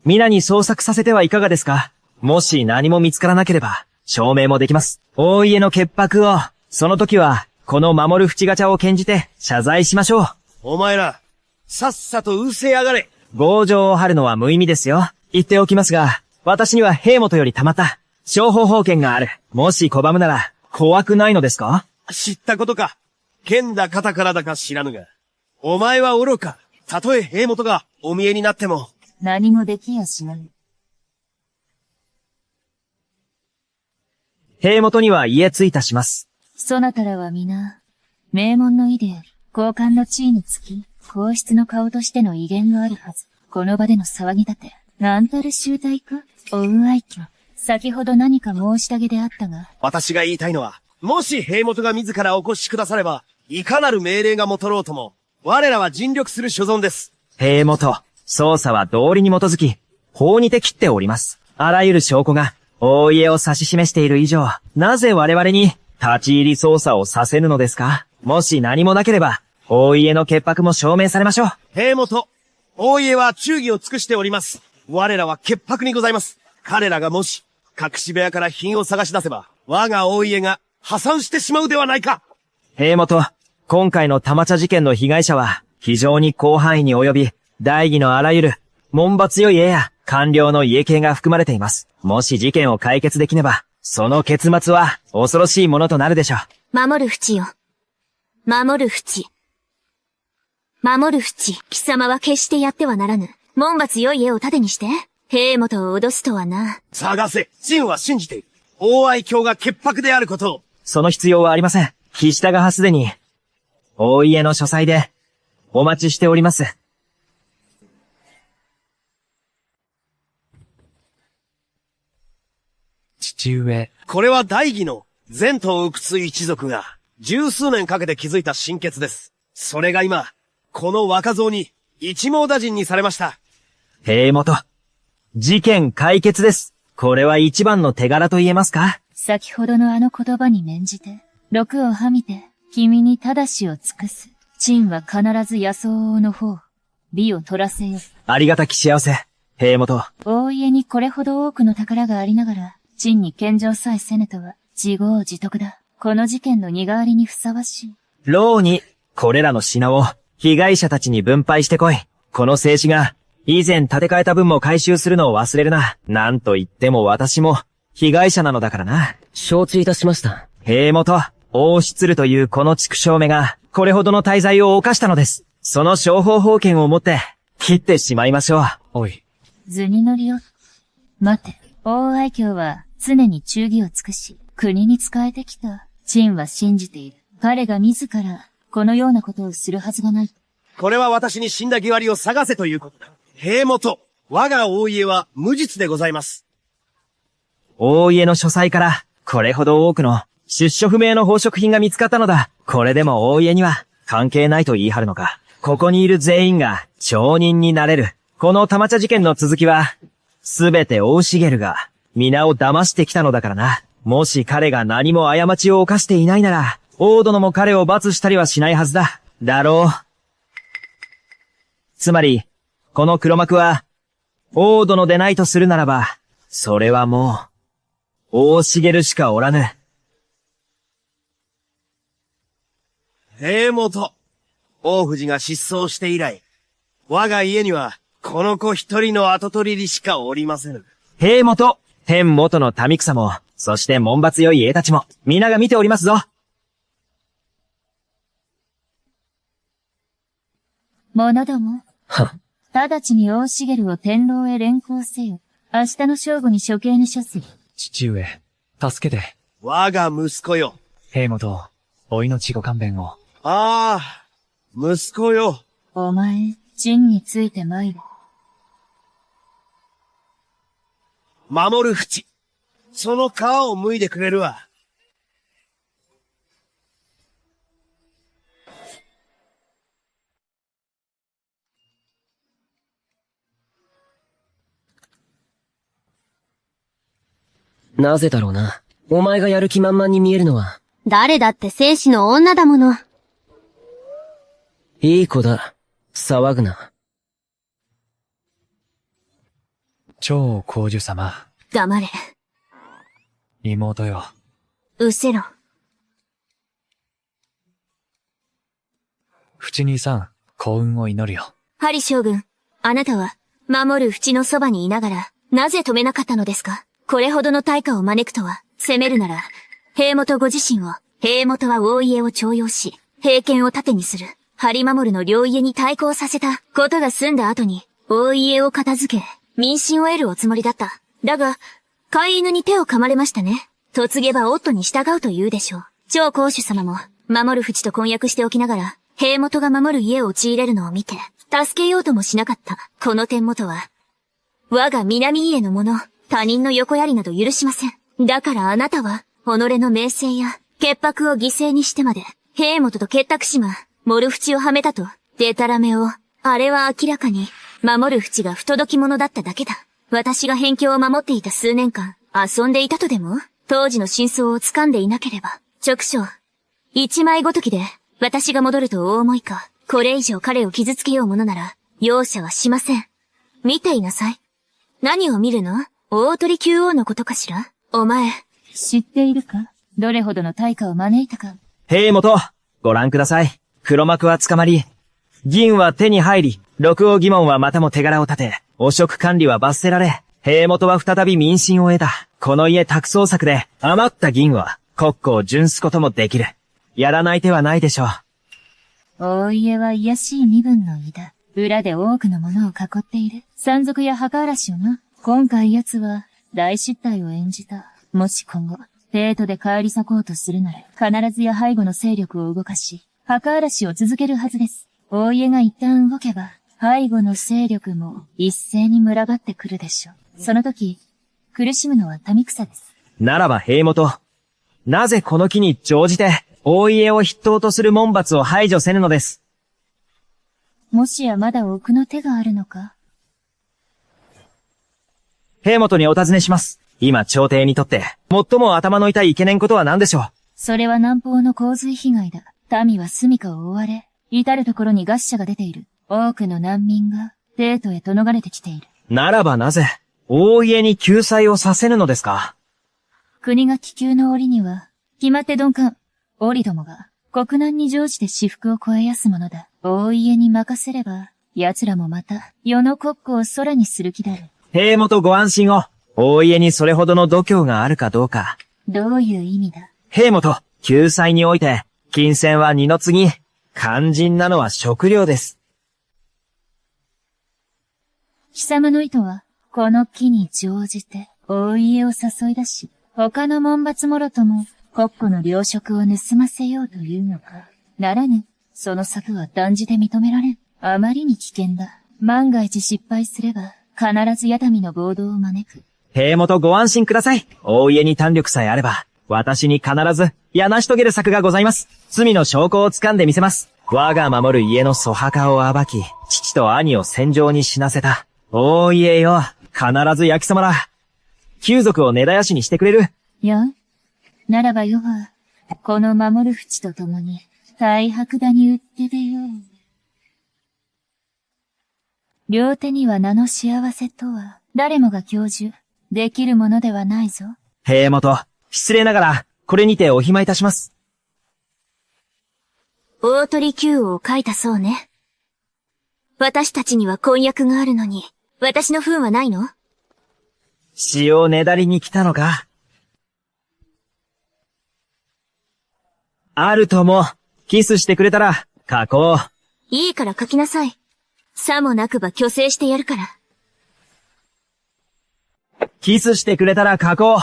皆に捜索させてはいかがですか？もし何も見つからなければ、証明もできます。大家の潔白を、その時は、この守る淵ガチャを献じて謝罪しましょう。お前ら、さっさと失せやがれ。強情を張るのは無意味ですよ。言っておきますが、私には兵元よりたまった、商法宝剣がある。もし拒むなら、怖くないのですか？知ったことか。剣だ肩からだか知らぬが。お前は愚か。たとえ兵元がお見えになっても。何もできやしない。兵元には家ついたします。そなたらは皆、名門の意であり、高官の地位につき、皇室の顔としての威厳があるはず。この場での騒ぎ立て、なんたる集体か？おう愛嬌。先ほど何か申し上げであったが。私が言いたいのは、もし兵元が自らお越しくだされば、いかなる命令がもとろうとも、我らは尽力する所存です。兵元、捜査は道理に基づき、法にて切っております。あらゆる証拠が、大家を指し示している以上、なぜ我々に、立ち入り捜査をさせるのですか？もし何もなければ、大家の潔白も証明されましょう。兵元、大家は忠義を尽くしております。我らは潔白にございます。彼らがもし、隠し部屋から品を探し出せば、我が大家が破産してしまうではないか。兵元、今回の玉茶事件の被害者は、非常に広範囲に及び、大義のあらゆる、門閥強い家や官僚の家系が含まれています。もし事件を解決できねば、その結末は恐ろしいものとなるでしょう。守る淵よ。守る淵。守る淵。貴様は決してやってはならぬ。門閥良い家を盾にして、兵元を脅すとはな。探せ。陳は信じている。大愛卿が潔白であることを。その必要はありません。岸田がすでに、大家の書斎で、お待ちしております。父上。これは大義の前途を覆一族が十数年かけて築いた心血です。それが今、この若造に一網打尽にされました。兵元、事件解決です。これは一番の手柄と言えますか？先ほどのあの言葉に免じて、禄をはみて、君に正しを尽くす。陳は必ず野草王の方、美を取らせよ。ありがたき幸せ、兵元。大家にこれほど多くの宝がありながら、陳に献上さえせぬとは、自業自得だ。この事件の身代わりにふさわしい。牢に、これらの品を、被害者たちに分配してこい。この静止が、以前建て替えた分も回収するのを忘れるな。なんと言っても私も、被害者なのだからな。承知いたしました。兵元、王失るというこの畜生めが、これほどの大罪を犯したのです。その商法法権をもって、切ってしまいましょう。おい。図に乗りよ。待て、大愛卿は常に忠義を尽くし、国に仕えてきた。陳は信じている。彼が自ら、このようなことをするはずがない。これは私に死んだ義割を探せということだ。兵元、我が大家は無実でございます。大家の書斎から、これほど多くの、出所不明の宝飾品が見つかったのだ。これでも大家には、関係ないと言い張るのか。ここにいる全員が、町人になれる。この玉茶事件の続きは、すべて大茂が、皆を騙してきたのだからな。もし彼が何も過ちを犯していないなら、大殿も彼を罰したりはしないはずだ。だろう。つまり、この黒幕は、大殿でないとするならば、それはもう、大茂しかおらぬ。兵元、大藤が失踪して以来、我が家には、この子一人の跡取りしかおりませぬ。兵元、天元の民草も、そして門閥良い家たちも、皆が見ておりますぞ。者ども。は。直ちに大茂を天牢へ連行せよ。明日の正午に処刑に処す。父上、助けて。我が息子よ。兵元、お命ご勘弁を。ああ、息子よ。お前、陳について参れ。守る淵。その皮を剥いでくれるわ。なぜだろうな。お前がやる気満々に見えるのは。誰だって生死の女だもの。いい子だ。騒ぐな。超公主様。黙れ。妹よ。うせろ。淵兄さん、幸運を祈るよ。ハリ将軍、あなたは、守る淵のそばにいながら、なぜ止めなかったのですか？これほどの大火を招くとは、攻めるなら、兵元ご自身を、兵元は大家を徴用し、兵権を盾にする、張守の両家に対抗させたことが済んだ後に、大家を片付け、民心を得るおつもりだった。だが、飼い犬に手を噛まれましたね。嫁げば夫に従うと言うでしょう。超公主様も、守る淵と婚約しておきながら、兵元が守る家を陥れるのを見て、助けようともしなかった。この点元は、我が南家の者、他人の横やりなど許しません。だからあなたは、己の名声や潔白を犠牲にしてまで、兵元と結託しま、モルフチをはめたと、デタラメを、あれは明らかに、守る淵が不届き者だっただけだ。私が辺境を守っていた数年間、遊んでいたとでも当時の真相を掴んでいなければ、直将。一枚ごときで、私が戻ると大思いか。これ以上彼を傷つけようものなら、容赦はしません。見ていなさい。何を見るの？大鳥九王のことかしら？お前。知っているか？どれほどの対価を招いたか。兵元、ご覧ください。黒幕は捕まり、銀は手に入り、六王義門はまたも手柄を立て、汚職管理は罰せられ、兵元は再び民心を得た。この家宅捜索で余った銀は国庫を巡すこともできる。やらない手はないでしょう。大家は卑しい身分の井だ。裏で多くの者を囲っている。山賊や墓荒らしをな。今回奴は大失態を演じた。もし今後、帝都で帰り裂こうとするなら、必ずや背後の勢力を動かし、墓荒らしを続けるはずです。大家が一旦動けば、背後の勢力も一斉に群がってくるでしょう。その時、苦しむのは民草です。ならば兵元、なぜこの機に乗じて、大家を筆頭とする門閥を排除せぬのです。もしやまだ奥の手があるのか？兵元にお尋ねします。今朝廷にとって、最も頭の痛いいけねんことは何でしょう？それは南方の洪水被害だ。民は住処を追われ、至るところに餓死者が出ている。多くの難民が、帝都へと逃れてきている。ならばなぜ、大家に救済をさせぬのですか？国が気球の折には、決まって鈍感、折どもが、国難に乗じて私腹を超えやすものだ。大家に任せれば、奴らもまた、世の国庫を空にする気だる。兵元ご安心を。大家にそれほどの度胸があるかどうか。どういう意味だ？兵元、救済において、金銭は二の次。肝心なのは食料です。貴様の意図は、この機に乗じて、大家を誘い出し、他の門閥もろとも、国庫の糧食を盗ませようというのか。ならぬ、その策は断じて認められん。あまりに危険だ。万が一失敗すれば、必ずヤタミの暴動を招く。兵元ご安心ください。大家に胆力さえあれば、私に必ず、やなし遂げる策がございます。罪の証拠を掴んでみせます。我が守る家の粗墓を暴き、父と兄を戦場に死なせた。大家よ、必ず焼きそまら。旧族を根絶やしにしてくれる。やん。ならば余は、この守る淵と共に、大白田に打って出よう。両手には名の幸せとは、誰もが享受、できるものではないぞ。兵元、失礼ながら、これにてお暇いたします。大鳥九王を書いたそうね。私たちには婚約があるのに、私の分はないの？血をねだりに来たのか？あるとも、キスしてくれたら、書こう。いいから書きなさい。さもなくば虚勢してやるから。キスしてくれたら書こう。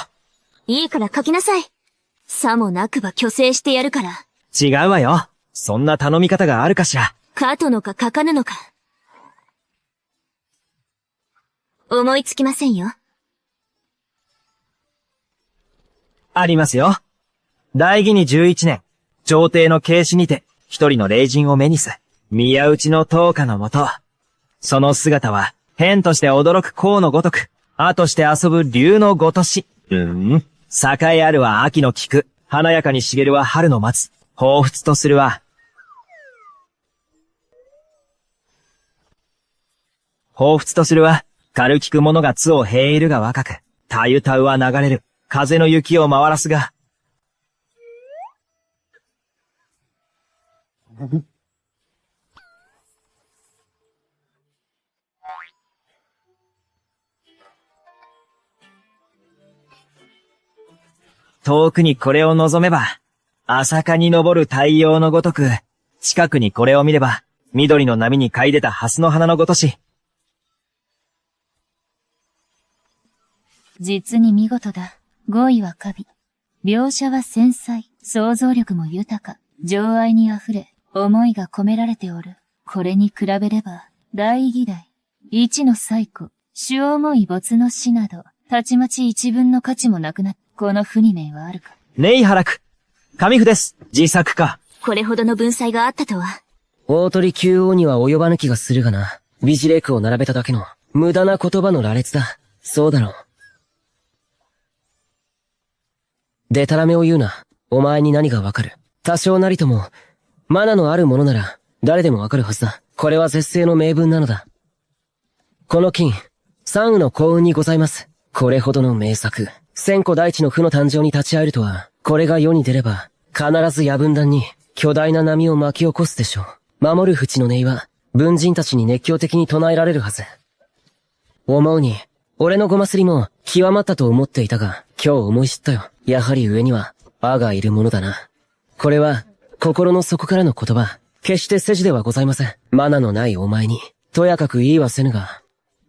いいから書きなさい。さもなくば虚勢してやるから。違うわよ。そんな頼み方があるかしら。書とのか書かぬのか。思いつきませんよ。ありますよ。大義に11年、朝廷の警視にて、一人の霊人を目にす。宮内の灯火のもと。その姿は、変として驚く甲のごとく、あとして遊ぶ竜のごとし。栄えあるは秋の菊、華やかに茂るは春の松。彷彿とするは、軽きく者が津を平いるが若く、たゆたうは流れる、風の雪を回らすが、遠くにこれを望めば、朝霞に昇る太陽のごとく、近くにこれを見れば、緑の波に嗅いでた蓮の花のごとし。実に見事だ。語彙は華美。描写は繊細。想像力も豊か。情愛に溢れ、思いが込められておる。これに比べれば、大義大、一の最古、主思い没の死など、たちまち一分の価値もなくなった。この不二名はあるか。ネイハラク。紙譜です。自作か。これほどの文才があったとは。大鳥九王には及ばぬ気がするがな。美辞麗句を並べただけの無駄な言葉の羅列だ。そうだろう。デタラメを言うな。お前に何がわかる。多少なりとも、マナのあるものなら、誰でもわかるはずだ。これは絶世の名文なのだ。この金、三雨の幸運にございます。これほどの名作、千古大地の負の誕生に立ち会えるとは、これが世に出れば、必ず野分断に、巨大な波を巻き起こすでしょう。守る淵の音は、文人たちに熱狂的に唱えられるはず。思うに、俺のごますりも、極まったと思っていたが、今日思い知ったよ。やはり上には、あがいるものだな。これは、心の底からの言葉、決して世辞ではございません。マナのないお前に、とやかく言いはせぬが、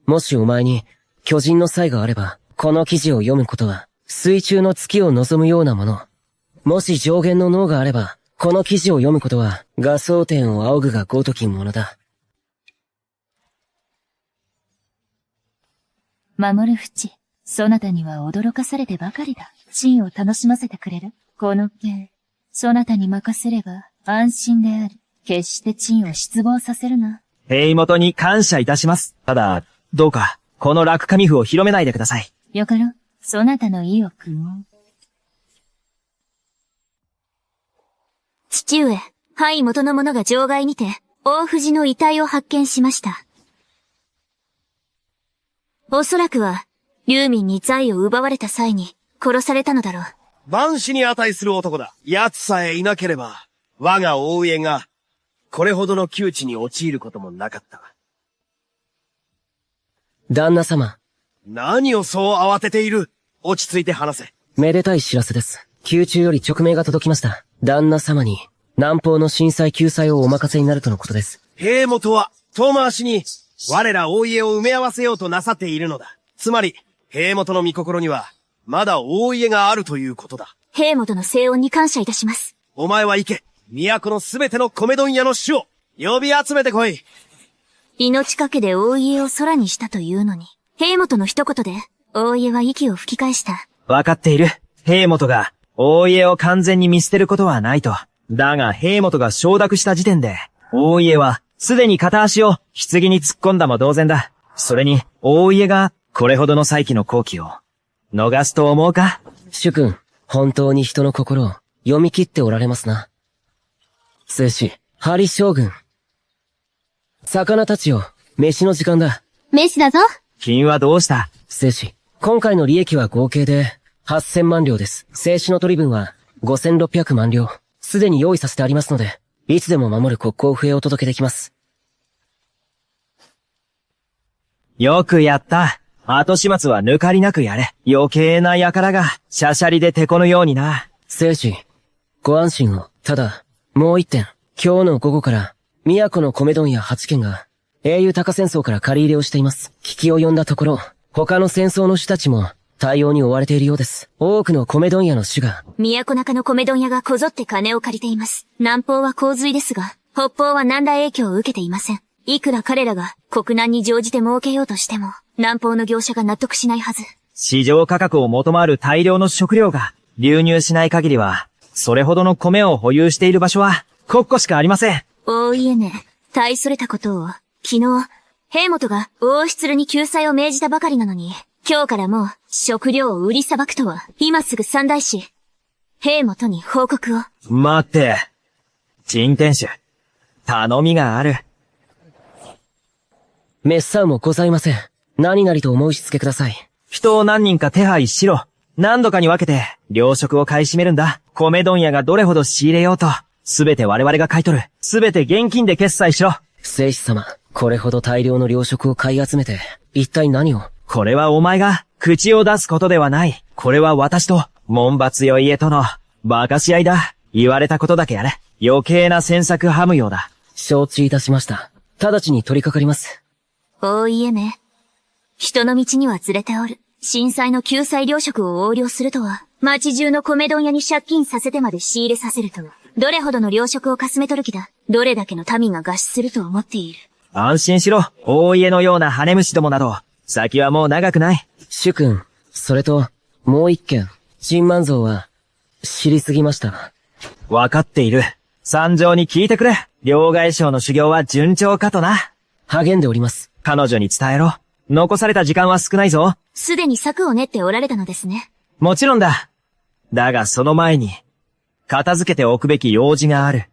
もしお前に、巨人の才があれば、この記事を読むことは、水中の月を望むようなもの。もし上限の脳があれば、この記事を読むことは、画装点を仰ぐがごときものだ。守る淵、そなたには驚かされてばかりだ。真を楽しませてくれるこの件、そなたに任せれば安心である。決して真を失望させるな。兵元に感謝いたします。ただ、どうか、この落紙符を広めないでください。よかろう、そなたの意を汲もう。父上、範囲元の者が場外にて、大藤の遺体を発見しました。おそらくは、劉民に財を奪われた際に、殺されたのだろう。万死に値する男だ。奴さえいなければ、我が大家が、これほどの窮地に陥ることもなかった。旦那様。何をそう慌てている。落ち着いて話せ。めでたい知らせです。宮中より勅命が届きました。旦那様に、南方の震災救済をお任せになるとのことです。兵元は、遠回しに、我ら大家を埋め合わせようとなさっているのだ。つまり、兵元の御心には、まだ大家があるということだ。兵元の静音に感謝いたします。お前は行け。都のすべての米問屋の主を、呼び集めてこい。命かけで大家を空にしたというのに、兵元の一言で、大家は息を吹き返した。わかっている。兵元が、大家を完全に見捨てることはないと。だが、兵元が承諾した時点で、大家は、すでに片足を、棺に突っ込んだも同然だ。それに、大家が、これほどの再起の好機を、逃すと思うか？主君、本当に人の心を、読み切っておられますな。聖子、ハリ将軍。魚たちよ、飯の時間だ。飯だぞ。金はどうした？聖子、今回の利益は合計で、8000万両です。静止の取り分は、5600万両。すでに用意させてありますので、いつでも守る国交笛をお届けできます。よくやった。後始末は抜かりなくやれ。余計な輩が、しゃしゃりでてこぬようにな。聖子、ご安心を。ただ、もう一点。今日の午後から、都の米問屋8軒が、英雄高戦争から借り入れをしています。聞きを呼んだところ、他の戦争の主たちも、対応に追われているようです。多くの米問屋の主が、都中の米問屋がこぞって金を借りています。南方は洪水ですが、北方は何ら影響を受けていません。いくら彼らが国難に乗じて儲けようとしても、南方の業者が納得しないはず。市場価格を求まる大量の食料が流入しない限りは、それほどの米を保有している場所は、国庫しかありません。大家ね、大それたことを、昨日、兵元が大失に救済を命じたばかりなのに、今日からもう食料を売りさばくとは、今すぐ三大師、兵元に報告を。待って。陳天主、頼みがある。めっさうもございません。何なりとお申し付けください。人を何人か手配しろ。何度かに分けて、糧食を買い占めるんだ。米問屋がどれほど仕入れようと、すべて我々が買い取る。すべて現金で決済しろ。聖子様、これほど大量の糧食を買い集めて、一体何を？これはお前が、口を出すことではない。これは私と、門閥よ家との、馬鹿し合いだ。言われたことだけやれ。余計な詮索はむようだ。承知いたしました。直ちに取り掛かります。大家ね。人の道には連れておる。震災の救済糧食を横領するとは、町中の米問屋に借金させてまで仕入れさせるとは、どれほどの糧食をかすめ取る気だ。どれだけの民が餓死すると思っている。安心しろ。大家のような羽虫どもなど、先はもう長くない。主君、それと、もう一件。陳万蔵は、知りすぎました。わかっている。参上に聞いてくれ。両替商の修行は順調かとな。励んでおります。彼女に伝えろ。残された時間は少ないぞ。すでに策を練っておられたのですね。もちろんだ。だがその前に、片付けておくべき用事がある。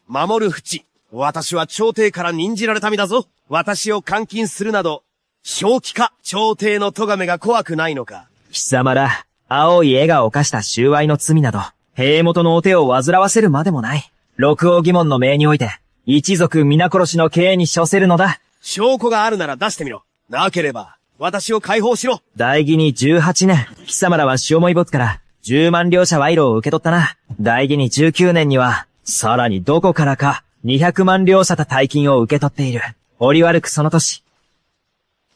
守る淵。私は朝廷から任じられた身だぞ。私を監禁するなど、正気か朝廷の咎めが怖くないのか。貴様ら、青い絵が犯した収賄の罪など、兵元のお手を煩わせるまでもない。六王義門の命において、一族皆殺しの刑に処せるのだ。証拠があるなら出してみろ。なければ、私を解放しろ。大義に18年、貴様らは塩もい没から10万両者賄賂を受け取ったな。大義に19年には、さらにどこからか200万両者と大金を受け取っている。折悪くその年。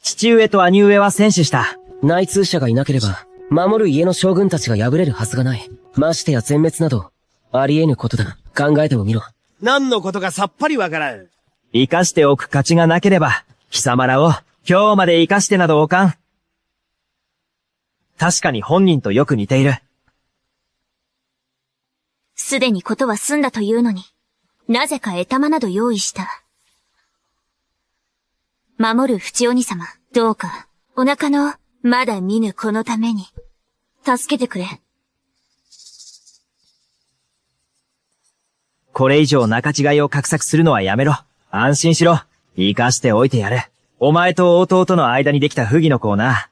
父上と兄上は戦死した。内通者がいなければ、守る家の将軍たちが敗れるはずがない。ましてや全滅など、あり得ぬことだ。考えてもみろ。何のことかさっぱりわからん。生かしておく価値がなければ、貴様らを今日まで生かしてなどおかん。確かに本人とよく似ている。すでにことは済んだというのに、なぜか得玉など用意した。守る淵鬼様、どうか、お腹の、まだ見ぬ子のために、助けてくれ。これ以上仲違いを画策するのはやめろ。安心しろ。生かしておいてやる。お前と弟の間にできた不義の子をな。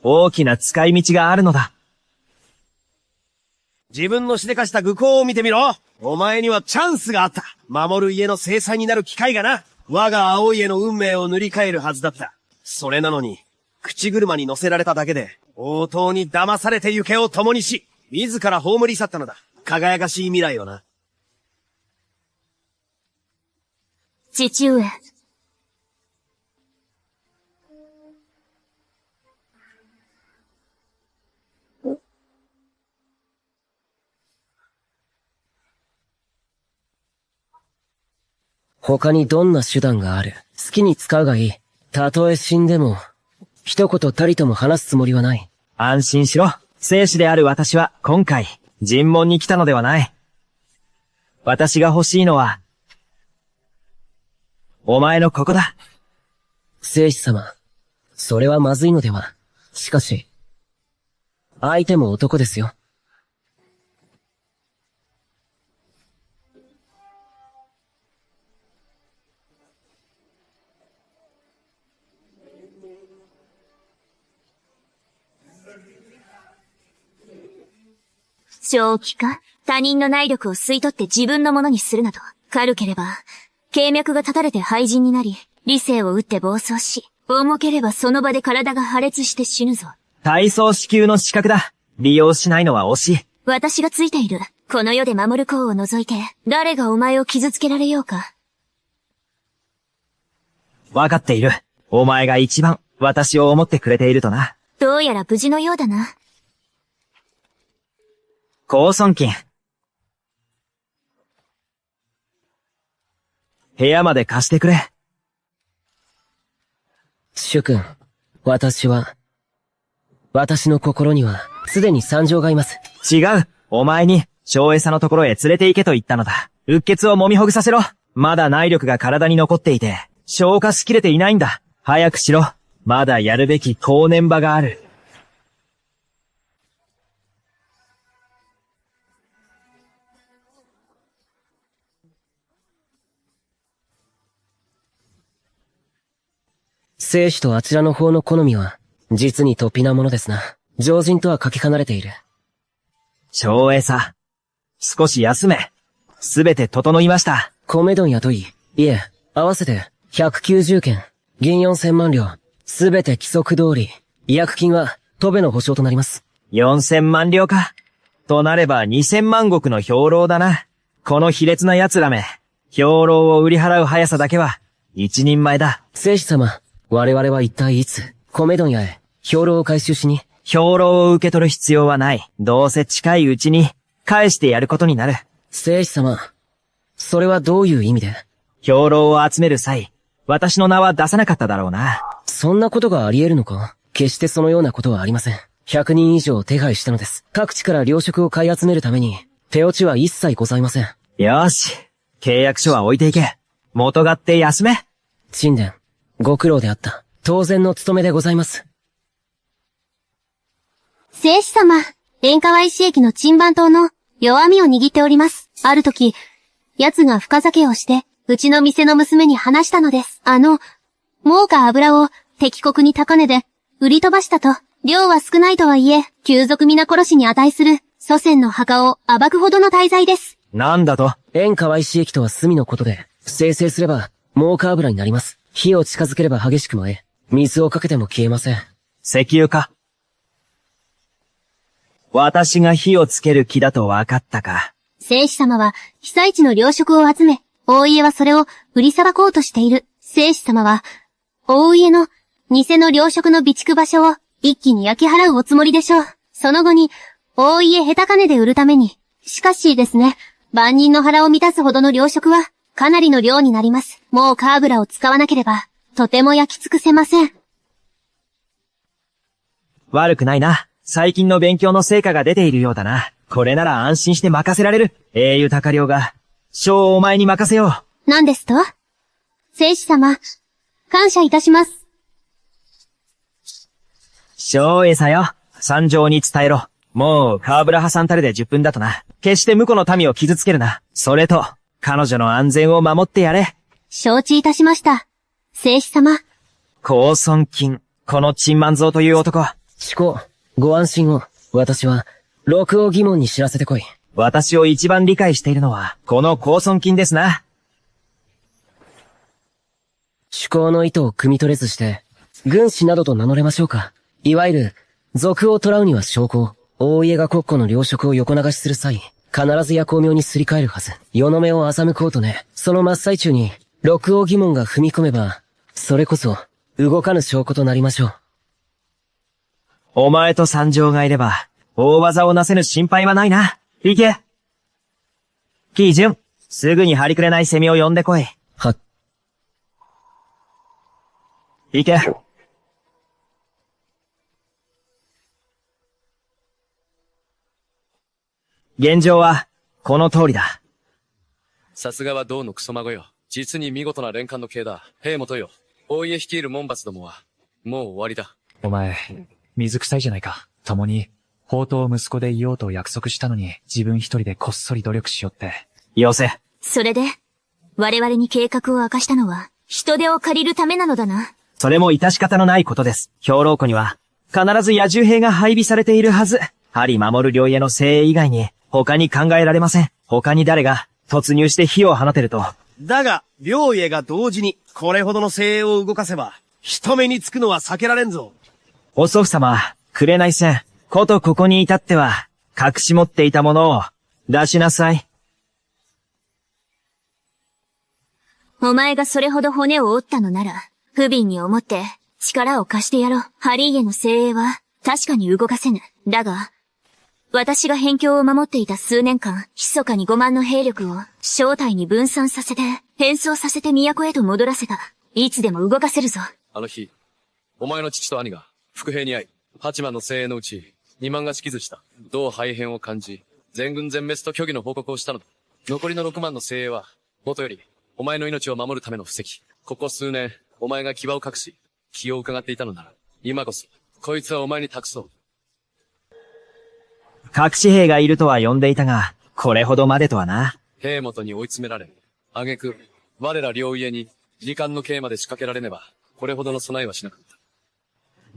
大きな使い道があるのだ。自分のしでかした愚行を見てみろ。お前にはチャンスがあった。守る家の制裁になる機会がな。我が青い家の運命を塗り替えるはずだった。それなのに、口車に乗せられただけで、応答に騙されて行方を共にし、自ら葬り去ったのだ。輝かしい未来をな。父上。他にどんな手段がある？好きに使うがいい。たとえ死んでも、一言たりとも話すつもりはない。安心しろ。生死である私は今回、尋問に来たのではない。私が欲しいのは、お前のここだ。生死様、それはまずいのでは。しかし、相手も男ですよ。正気か？他人の内力を吸い取って自分のものにするなど、軽ければ、経脈が断たれて廃人になり、理性を打って暴走し、重ければその場で体が破裂して死ぬぞ。体操支給の資格だ。利用しないのは惜しい。私がついている。この世で守る子を除いて、誰がお前を傷つけられようか。わかっている。お前が一番、私を思ってくれているとな。どうやら無事のようだな。高尊金。部屋まで貸してくれ。主君、私の心には、すでに参上がいます。違う。お前に、昌平さんのところへ連れて行けと言ったのだ。うっ血を揉みほぐさせろ。まだ内力が体に残っていて、消化しきれていないんだ。早くしろ。まだやるべき後年場がある。生死とあちらの方の好みは、実に突飛なものですな。常人とはかけ離れている。昌平さん、少し休め。すべて整いました。米問屋といえ、合わせて、190件、銀4000万両、すべて規則通り、違約金は、戸部の保証となります。4000万両か。となれば2000万石の兵糧だな。この卑劣な奴らめ、兵糧を売り払う速さだけは、一人前だ。生死様、我々は一体いつ、米問屋へ、兵糧を回収しに、兵糧を受け取る必要はない。どうせ近いうちに、返してやることになる。生死様、それはどういう意味で？兵糧を集める際、私の名は出さなかっただろうな。そんなことがあり得るのか？決してそのようなことはありません。100人以上手配したのです。各地から糧食を買い集めるために、手落ちは一切ございません。よし。契約書は置いていけ。元がって休め。沈殿、ご苦労であった。当然の務めでございます。聖子様、塩川石駅の鎮番島の弱みを握っております。ある時、奴が深酒をして、うちの店の娘に話したのです。儲か油を敵国に高値で売り飛ばしたと、量は少ないとはいえ、旧族皆殺しに値する祖先の墓を暴くほどの大罪です。なんだと？塩川石駅とは隅のことで、生成すれば、儲か油になります。火を近づければ激しく燃え、水をかけても消えません。石油か。私が火をつける気だと分かったか。聖子様は被災地の糧食を集め、大家はそれを売りさばこうとしている。聖子様は、大家の偽の糧食の備蓄場所を一気に焼き払うおつもりでしょう。その後に、大家下手金で売るために。しかしですね、万人の腹を満たすほどの糧食は、かなりの量になります。もうカーブラを使わなければ、とても焼き尽くせません。悪くないな。最近の勉強の成果が出ているようだな。これなら安心して任せられる。英雄高良が、将をお前に任せよう。何ですと？聖子様、感謝いたします。将へさよ。参上に伝えろ。もう、カーブラ破産たるで10分だとな。決して婿の民を傷つけるな。それと、彼女の安全を守ってやれ。承知いたしました。聖子様。高尊金。この鎮万蔵という男。志向、ご安心を。私は、六王義門に知らせてこい。私を一番理解しているのは、この高尊金ですな。主公の意図を汲み取れずして、軍師などと名乗れましょうか。いわゆる、賊を捕らうには証拠。大家が国庫の糧食を横流しする際、必ず夜光明にすり替えるはず。世の目を欺こうとね。その真っ最中に、六王義門が踏み込めば、それこそ、動かぬ証拠となりましょう。お前と参上がいれば、大技をなせぬ心配はないな。行け。紀伊順、すぐに張りくれないセミを呼んでこい。は。行け。現状は、この通りだ。さすがは銅のクソ孫よ。実に見事な連環の系だ。兵元よ。大家率いる門閥どもは、もう終わりだ。お前、水臭いじゃないか。共に、宝刀息子でいようと約束したのに、自分一人でこっそり努力しよって。よせ。それで、我々に計画を明かしたのは、人手を借りるためなのだな。それも致し方のないことです。兵糧庫には、必ず野獣兵が配備されているはず。針守る領家の精鋭以外に、他に考えられません。他に誰が、突入して火を放てると。だが、両家が同時に、これほどの精鋭を動かせば、人目につくのは避けられんぞ。お祖父様、紅線、ことここに至っては、隠し持っていたものを、出しなさい。お前がそれほど骨を折ったのなら、不憫に思って、力を貸してやろう。ハリー家の精鋭は、確かに動かせぬ。だが、私が辺境を守っていた数年間、密かに5万の兵力を、正体に分散させて、変装させて都へと戻らせた。いつでも動かせるぞ。あの日、お前の父と兄が、伏兵に遭い、8万の精鋭のうち、2万が死傷した。同敗変を感じ、全軍全滅と虚偽の報告をしたのだ。残りの6万の精鋭は、元より、お前の命を守るための布石。ここ数年、お前が牙を隠し、気を伺っていたのなら、今こそ、こいつはお前に託そう。隠し兵がいるとは呼んでいたが、これほどまでとはな。兵元に追い詰められ、挙句、我ら両家に、時間の刑まで仕掛けられねば、これほどの備えはしなかった。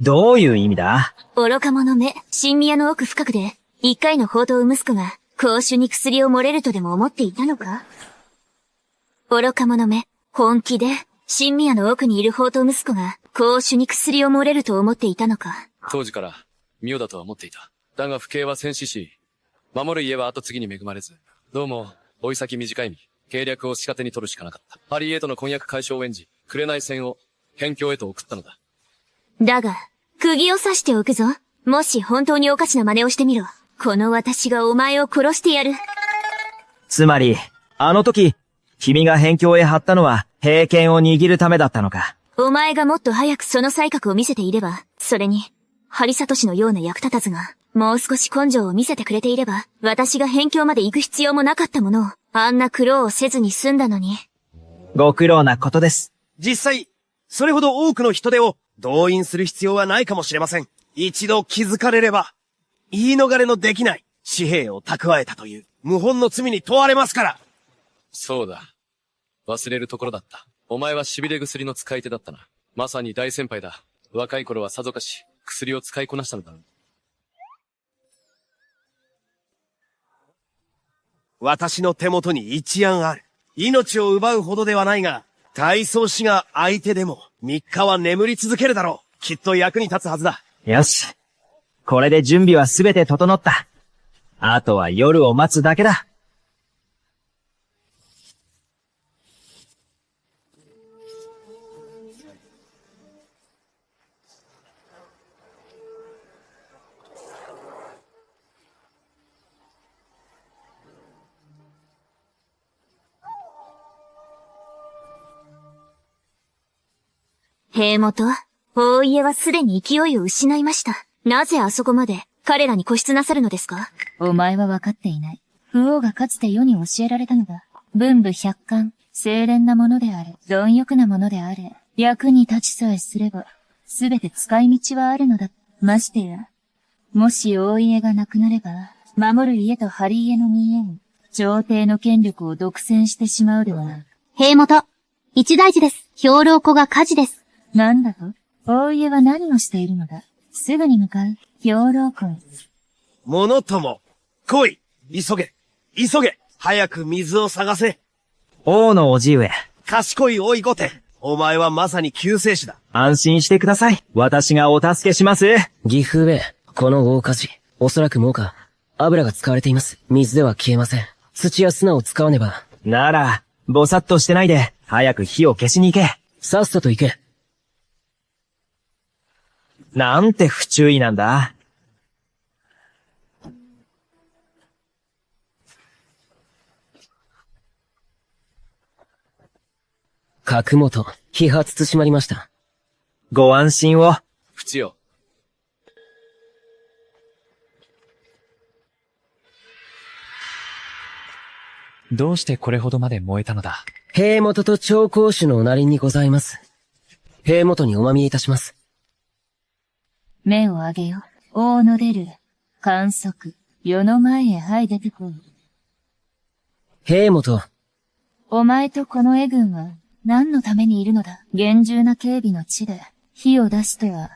どういう意味だ？愚か者め、新宮の奥深くで、一回の宝刀息子が、公主に薬を漏れるとでも思っていたのか？愚か者め、本気で、新宮の奥にいる宝刀息子が、公主に薬を漏れると思っていたのか？当時から、妙だとは思っていた。だが不敬は戦死し、守る家は後継ぎに恵まれず、どうも、追い先短い身、計略を仕方に取るしかなかった。ハリーへとの婚約解消を演じ、紅線を、辺境へと送ったのだ。だが、釘を刺しておくぞ。もし本当におかしな真似をしてみろ。この私がお前を殺してやる。つまり、あの時、君が辺境へ張ったのは、平権を握るためだったのか。お前がもっと早くその才覚を見せていれば、それに、ハリサトシのような役立たずが、もう少し根性を見せてくれていれば、私が辺境まで行く必要もなかったものを、あんな苦労をせずに済んだのに。ご苦労なことです。実際、それほど多くの人手を動員する必要はないかもしれません。一度気づかれれば、言い逃れのできない紙幣を蓄えたという無本の罪に問われますから。そうだ。忘れるところだった。お前は痺れ薬の使い手だったな。まさに大先輩だ。若い頃はさぞかし、薬を使いこなしたのだ。私の手元に一案ある。命を奪うほどではないが、大宗師が相手でも3日は眠り続けるだろう。きっと役に立つはずだ。よし。これで準備はすべて整った。あとは夜を待つだけだ。兵元、大家はすでに勢いを失いました。なぜあそこまで彼らに固執なさるのですか？お前は分かっていない。父王がかつて世に教えられたのだ。文武百官、清廉なものであれ、貪欲なものであれ、役に立ちさえすれば、すべて使い道はあるのだ。ましてや、もし大家が亡くなれば、守る家と張り家の見えん、朝廷の権力を独占してしまうではない。兵元、一大事です。兵糧庫が火事です。なんだと？大家は何をしているのだ？すぐに向かう。兵糧庫へ。者とも、来い！急げ！急げ！早く水を探せ！王の叔父上。賢い老い御殿。お前はまさに救世主だ。安心してください。私がお助けします。義父上、この大火事、おそらくもうか、油が使われています。水では消えません。土や砂を使わねば。なら、ぼさっとしてないで、早く火を消しに行け。さっさと行け。なんて不注意なんだ。角本、揮発つしまりました。ご安心を。不知よ。どうしてこれほどまで燃えたのだ？兵元と長公主のおなりにございます。兵元におまみえいたします。目を上げよ。王の出る。観測。世の前へはい出てこい。兵元。お前とこの絵軍は何のためにいるのだ？厳重な警備の地で火を出しては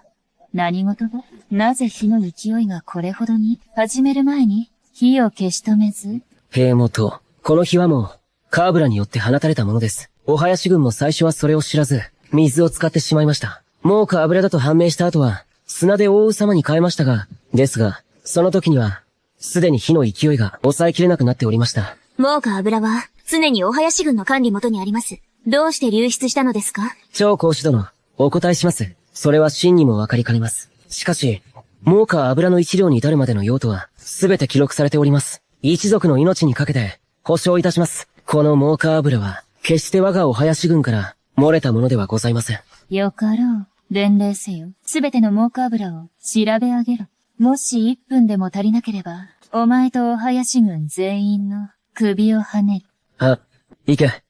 何事だ？なぜ火の勢いがこれほどに？始める前に火を消し止めず？兵元。この火はもう、カーブラによって放たれたものです。お囃子軍も最初はそれを知らず、水を使ってしまいました。もうか油だと判明した後は、砂で覆う様に変えましたが、ですが、その時には、すでに火の勢いが抑えきれなくなっておりました。もうか油は、常にお囃子軍の管理元にあります。どうして流出したのですか？長公主殿、お答えします。それは真にもわかりかねます。しかし、もうか油の一両に至るまでの用途は、すべて記録されております。一族の命にかけて、保証いたします。このモーカ油は、決して我がお囃子軍から漏れたものではございません。よかろう。伝令せよ。すべてのモーカ油を調べ上げろ。もし1分でも足りなければ、お前とお囃子軍全員の首をはねる。あ、行け。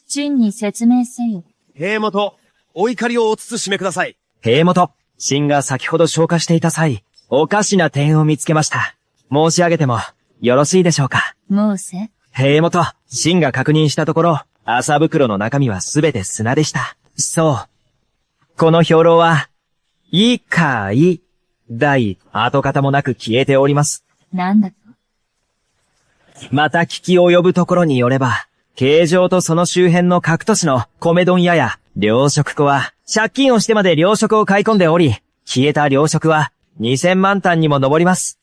陳に説明せよ。兵元、お怒りをお慎めください。兵元、秦が先ほど消化していた際、おかしな点を見つけました。申し上げても、よろしいでしょうか？申せ。兵元、秦が確認したところ、麻袋の中身はすべて砂でした。そう。この兵糧は、いかい、大、跡形もなく消えております。なんだと？また聞き及ぶところによれば、京城とその周辺の各都市の米問屋や糧食庫は、借金をしてまで糧食を買い込んでおり、消えた糧食は2000万単にも上ります。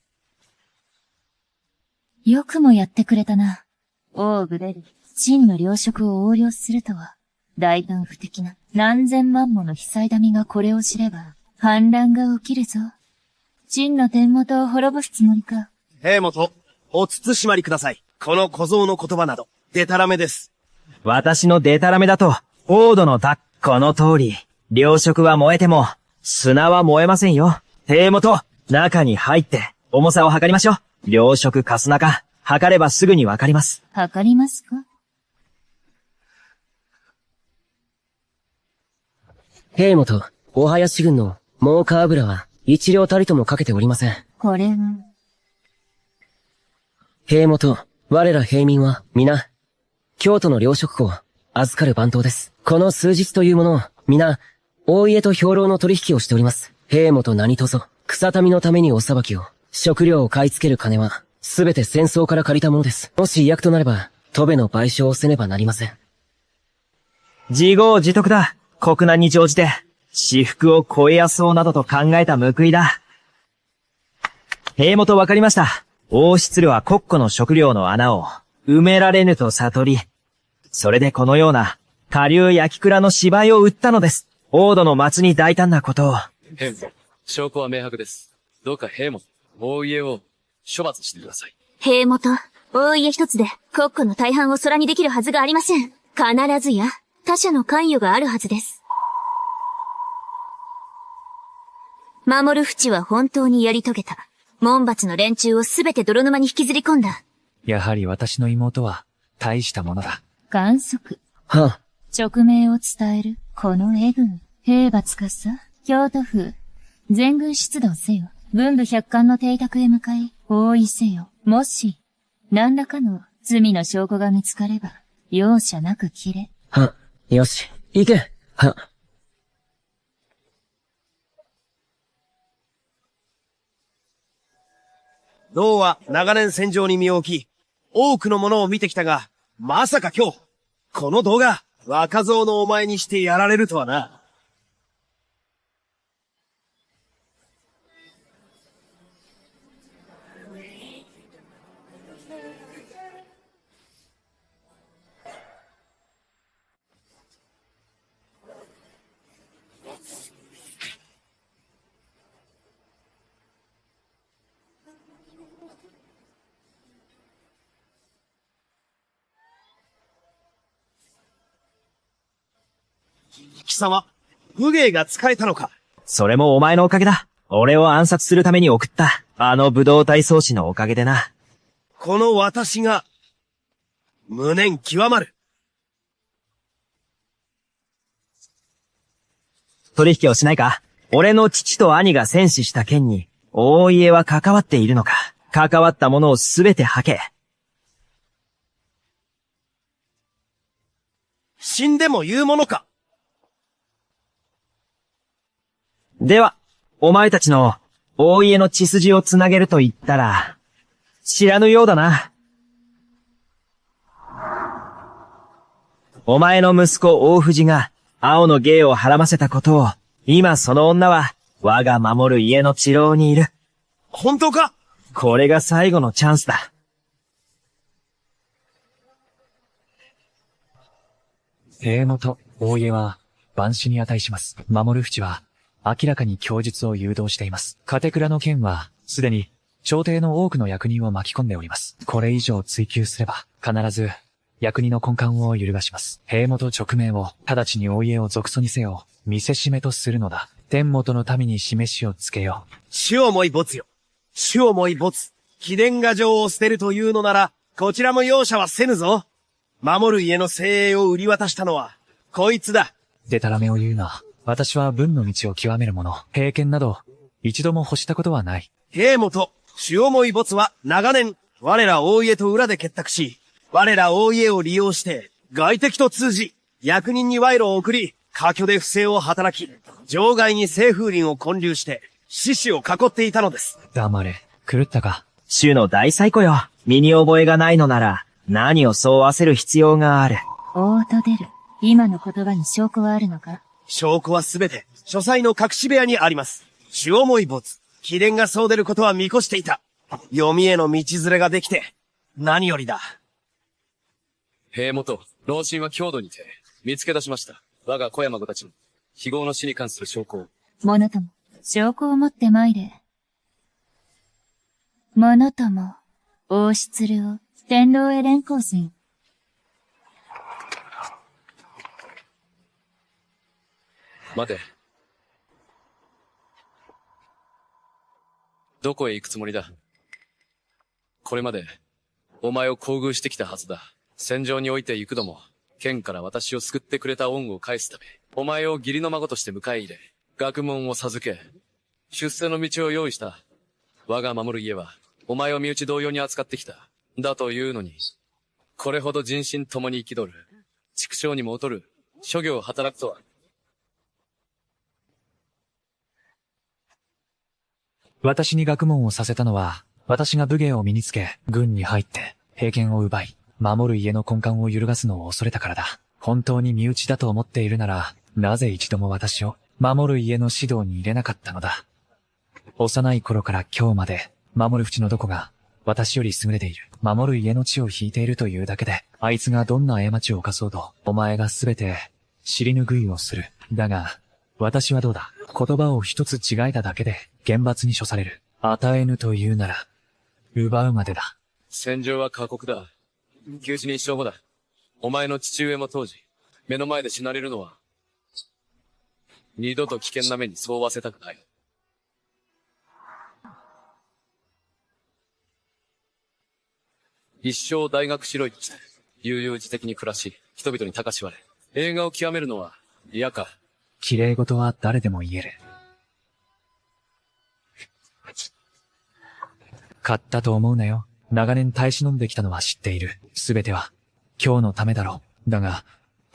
よくもやってくれたな。王グレル、陳の糧食を横領するとは、大胆不敵な何千万もの被災民がこれを知れば、反乱が起きるぞ。陳の天元を滅ぼすつもりか。兵元、お慎まりください。この小僧の言葉など、デタラメです。私のデタラメだと、王殿だ。この通り、糧食は燃えても、砂は燃えませんよ。手元、中に入って、重さを測りましょう。糧食か砂か、測ればすぐにわかります。測りますか？兵元、お林軍の猛火油は一両たりともかけておりません。これは。兵元、我ら平民は皆、京都の糧食庫を預かる番頭です。この数日というものを皆、大家と兵糧の取引をしております。兵元何とぞ、草民のためにお裁きを、食料を買い付ける金は、すべて戦争から借りたものです。もし違約となれば、戸部の賠償をせねばなりません。自業自得だ。国難に乗じて、私腹を超えやそうなどと考えた報いだ。兵元わかりました。王室領は国庫の食料の穴を埋められぬと悟り、それでこのような下流焼き蔵の芝居を売ったのです。王土の町に大胆なことを。兵門、証拠は明白です。どうか兵門、大家を処罰してください。兵元、大家一つで国庫の大半を空にできるはずがありません。必ずや他者の関与があるはずです。守る淵は本当にやり遂げた。門閥の連中をすべて泥沼に引きずり込んだ。やはり私の妹は大したものだ。観測。はあ、勅命を伝える。この絵軍。兵馬司、京都府。全軍出動せよ。文武百官の邸宅へ向かい、包囲せよ。もし、何らかの罪の証拠が見つかれば、容赦なく切れ。は、よし、行け。は、道は長年戦場に身を置き、多くのものを見てきたが、まさか今日、この道が若造のお前にしてやられるとはな。貴様、武芸が使えたのか？それもお前のおかげだ。俺を暗殺するために送った。あの武道体操士のおかげでな。この私が、無念極まる。取引をしないか？俺の父と兄が戦死した件に、大家は関わっているのか？関わったものをすべて吐け。死んでも言うものか？では、お前たちの大家の血筋をつなげると言ったら、知らぬようだな。お前の息子大藤が青の芸をはらませたことを、今その女は我が守る家の治療にいる。本当か？これが最後のチャンスだ。兵元、大家は万死に値します。守る淵は明らかに供述を誘導しています。カテクラの件はすでに朝廷の多くの役人を巻き込んでおります。これ以上追及すれば必ず役人の根幹を揺るがします。兵元勅命を直ちに大家を俗訴にせよ。見せしめとするのだ。天元の民に示しをつけよう。死をもい没よ。死をもい没。貴殿が城を捨てるというのなら、こちらも容赦はせぬぞ。守る家の精鋭を売り渡したのは、こいつだ。でたらめを言うな。私は文の道を極める者。平権など、一度も欲したことはない。兵元、死をもい没は長年、我ら大家と裏で結託し、我ら大家を利用して、外敵と通じ、役人に賄賂を送り、過去で不正を働き、場外に清風林を建立して、志士を囲っていたのです。黙れ、狂ったか。主の大最古よ。身に覚えがないのなら、何をそう焦る必要がある。おーと出る。今の言葉に証拠はあるのか？証拠はすべて、書斎の隠し部屋にあります。死をもい没。貴殿がそう出ることは見越していた。読みへの道連れができて、何よりだ。兵元、老臣は郷土にて、見つけ出しました。我が小山子たちの、非業の死に関する証拠を。者とも、証拠を持って参れ。者とも、王室領、天狼へ連行せん。待て。どこへ行くつもりだ？これまで、お前を厚遇してきたはずだ。戦場において幾度も、剣から私を救ってくれた恩を返すため、お前を義理の孫として迎え入れ、学問を授け、出世の道を用意した。我が守る家は、お前を身内同様に扱ってきた。だというのに、これほど人心共に生き取る、畜生にも劣る、諸行を働くとは。私に学問をさせたのは、私が武芸を身につけ、軍に入って、平権を奪い、守る家の根幹を揺るがすのを恐れたからだ。本当に身内だと思っているなら、なぜ一度も私を、守る家の指導に入れなかったのだ。幼い頃から今日まで、守る淵のどこが、私より優れている。守る家の血を引いているというだけで、あいつがどんな過ちを犯そうと、お前がすべて、尻拭いをする。だが、私はどうだ。言葉を一つ違えただけで、厳罰に処される。与えぬというなら、奪うまでだ。戦場は過酷だ。九死に一生もだ。お前の父上も当時、目の前で死なれるのは、二度と危険な目にそうわせたくない。一生大学しろいとして、悠々自適に暮らし、人々に高しわれ、映画を極めるのは嫌か。綺麗事は誰でも言える。買ったと思うなよ。長年耐え忍んできたのは知っている。すべては、今日のためだろう。だが、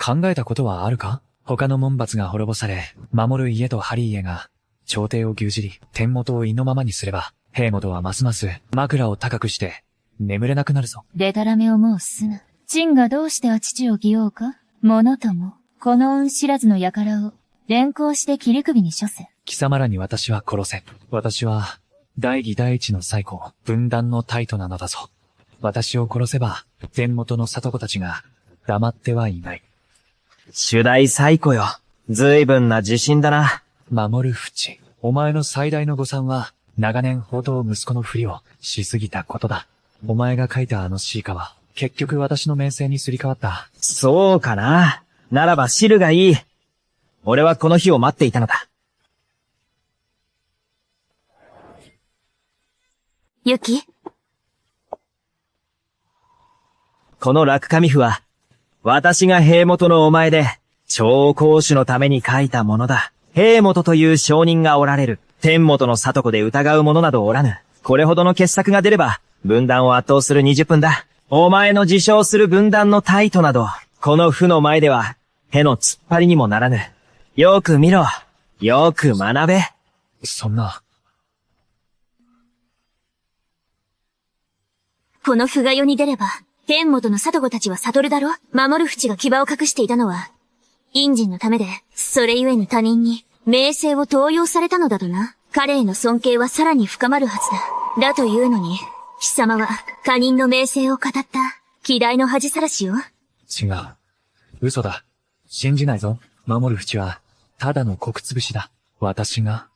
考えたことはあるか？他の門閥が滅ぼされ、守る家とハリー家が、朝廷を牛耳り、天元を意のままにすれば、兵元はますます枕を高くして、眠れなくなるぞ。でたらめをもうすな。陳がどうしては父を義おうか？者とも、この恩知らずの輩を、連行して切り首に処せ。貴様らに私は殺せ。私は、大義第一の最高、分断のタイトなのだぞ。私を殺せば、天元の里子たちが、黙ってはいない。主題最古よ。随分な自信だな。守る淵。お前の最大の誤算は、長年宝刀息子のふりをしすぎたことだ。お前が書いたあの詩歌は、結局私の名声にすり替わった。そうかな。ならば汁がいい。俺はこの日を待っていたのだ。ユキ？この落紙符は、私が兵元のお前で、超公主のために書いたものだ。兵元という証人がおられる。天元の里子で疑う者などおらぬ。これほどの傑作が出れば、分断を圧倒する20分だ。お前の自称する分断のタイトなど、この符の前では、への突っ張りにもならぬ。よく見ろ。よく学べ。そんな。この符が世に出れば、天元の里子たちは悟るだろ？守る淵が牙を隠していたのは、陰人のためで、それゆえに他人に、名声を盗用されたのだとな。彼への尊敬はさらに深まるはずだ。だというのに、貴様は他人の名声を語った、希代の恥さらしよ。違う。嘘だ。信じないぞ。守る淵は、ただの穀潰しだ。私が。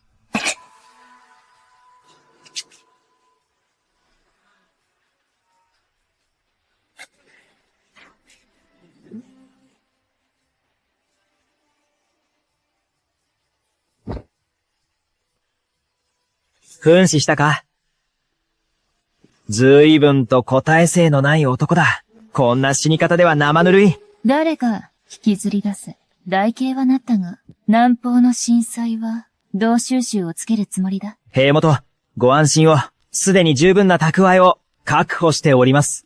噴死したか？随分と答え性のない男だ。こんな死に方では生ぬるい。誰か、引きずり出せ。台形はなったが、南方の震災は、どう収集をつけるつもりだ。兵元、ご安心を、すでに十分な蓄えを確保しております。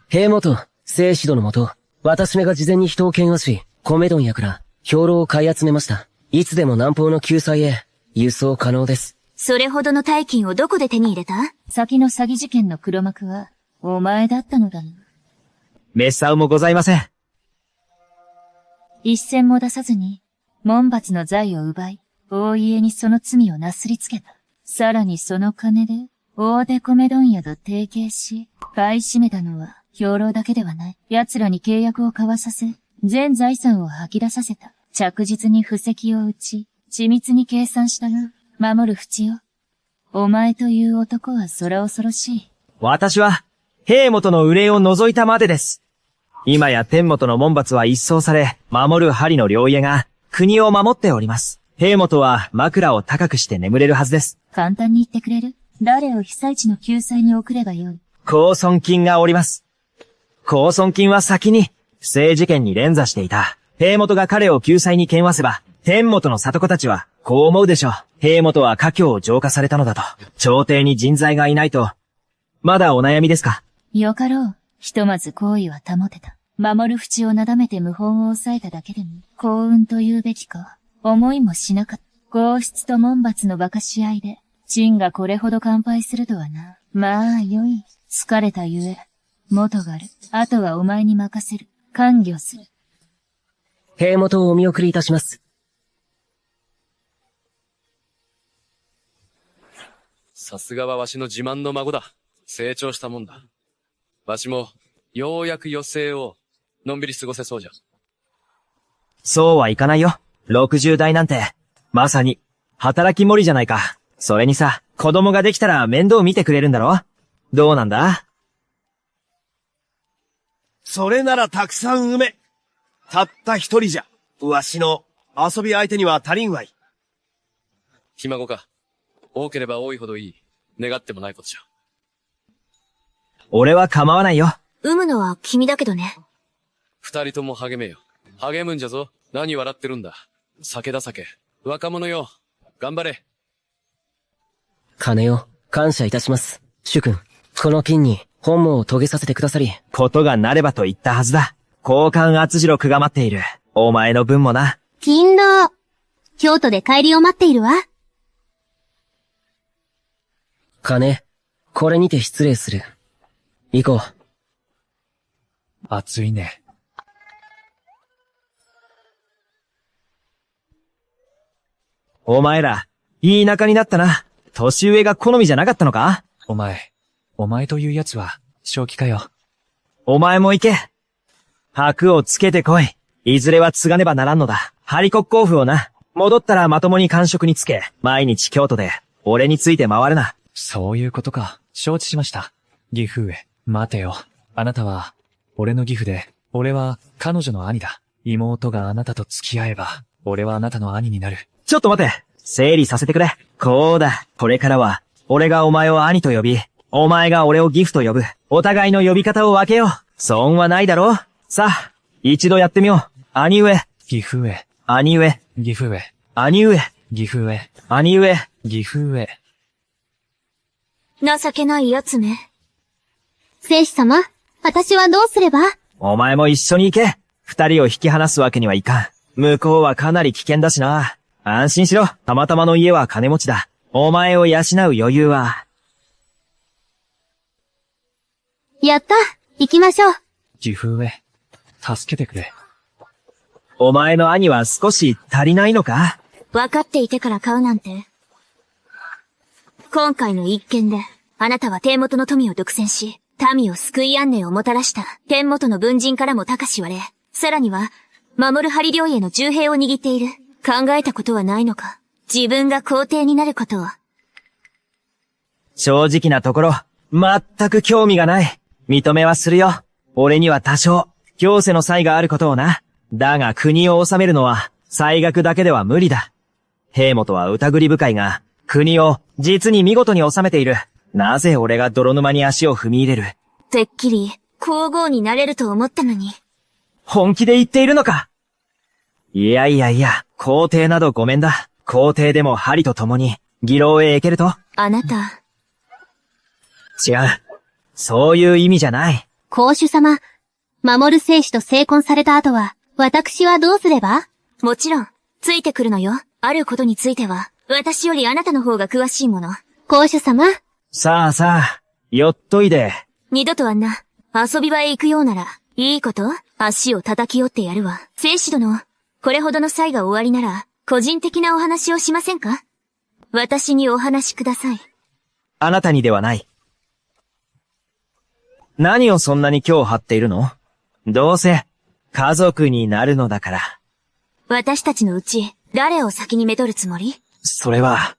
兵元、聖子殿のもと、私めが事前に人を剣圧し、米問屋から、兵糧を買い集めました。いつでも南方の救済へ、輸送可能です。それほどの大金をどこで手に入れた？先の詐欺事件の黒幕は、お前だったのだな。めっさうもございません。一銭も出さずに、門閥の財を奪い、大家にその罪をなすりつけた。さらにその金で、大手米問屋と提携し、買い占めたのは、兵糧だけではない。奴らに契約を交わさせ、全財産を吐き出させた。着実に布石を打ち、緻密に計算したが、守る淵よ。お前という男は空恐ろしい。私は、兵元の憂いを除いたまでです。今や天元の門閥は一掃され、守る針の両家が国を守っております。兵元は枕を高くして眠れるはずです。簡単に言ってくれる？誰を被災地の救済に送ればよい？高尊金がおります。高尊金は先に、不正事件に連座していた。兵元が彼を救済に剣わせば、天元の里子たちは、こう思うでしょう。兵元は家境を浄化されたのだと。朝廷に人材がいないと。まだお悩みですか？よかろう。ひとまず好意は保てた。守る淵をなだめて謀反を抑えただけでも、幸運と言うべきか。思いもしなかった。皇室と門閥の馬鹿し合いで、陳がこれほど乾杯するとはな。まあ、よい。疲れたゆえ。元がある。あとはお前に任せる。看行する。兵元をお見送りいたします。さすがはわしの自慢の孫だ。成長したもんだ。わしも、ようやく余生を、のんびり過ごせそうじゃ。そうはいかないよ。60代なんて、まさに、働き盛りじゃないか。それにさ、子供ができたら面倒見てくれるんだろ？どうなんだ？それならたくさん産め。たった一人じゃ、わしの遊び相手には足りんわい。ひ孫か。多ければ多いほどいい。願ってもないことじゃ。俺は構わないよ。産むのは君だけどね。二人とも励めよ。励むんじゃぞ。何笑ってるんだ。酒だ酒。若者よ。頑張れ。金よ、感謝いたします。主君、この金に本望を遂げさせてくださり。ことがなればと言ったはずだ。交換厚次郎くが待っている。お前の分もな。勤労。京都で帰りを待っているわ。金、これにて失礼する。行こう。暑いね。お前ら、いい仲になったな。年上が好みじゃなかったのか？お前という奴は、正気かよ。お前も行け。箔をつけてこい。いずれは継がねばならんのだ。張国公府をな。戻ったらまともに官職につけ、毎日京都で、俺について回るな。そういうことか。承知しました。義父上、待てよ。あなたは、俺の義父で、俺は彼女の兄だ。妹があなたと付き合えば、俺はあなたの兄になる。ちょっと待て。整理させてくれ。こうだ。これからは、俺がお前を兄と呼び、お前が俺を義父と呼ぶ。お互いの呼び方を分けよう。損はないだろう。さあ、一度やってみよう。兄上。義父上。兄上。義父上。兄上。義父上。兄上。義父上。情けない奴ね。聖子様、私はどうすれば？お前も一緒に行け。二人を引き離すわけにはいかん。向こうはかなり危険だしな。安心しろ。たまたまの家は金持ちだ。お前を養う余裕は。やった！行きましょう。義父上。助けてくれ。お前の兄は少し足りないのか？分かっていてから買うなんて。今回の一件で、あなたは天元の富を独占し、民を救い安寧をもたらした天元の文人からも高し割れ、さらには、守る針領への重兵を握っている。考えたことはないのか？自分が皇帝になることを。正直なところ、全く興味がない。認めはするよ。俺には多少、行政の才があることをな。だが国を治めるのは、才学だけでは無理だ。兵元は疑り深いが、国を実に見事に治めている。なぜ俺が泥沼に足を踏み入れる？てっきり、皇后になれると思ったのに。本気で言っているのか？いやいやいや、皇帝などごめんだ。皇帝でも針と共に、義老へ行けると？あなた。違う。そういう意味じゃない。公主様、守る聖子と成婚された後は、私はどうすれば？もちろん、ついてくるのよ。あることについては、私よりあなたの方が詳しいもの。公主様。さあさあ、寄っといで。二度とあんな、遊び場へ行くようなら、いいこと？足を叩き寄ってやるわ。聖子殿、これほどの際が終わりなら、個人的なお話をしませんか？私にお話しください。あなたにではない。何をそんなに今日張っているの？どうせ、家族になるのだから。私たちのうち、誰を先にめとるつもり？それは、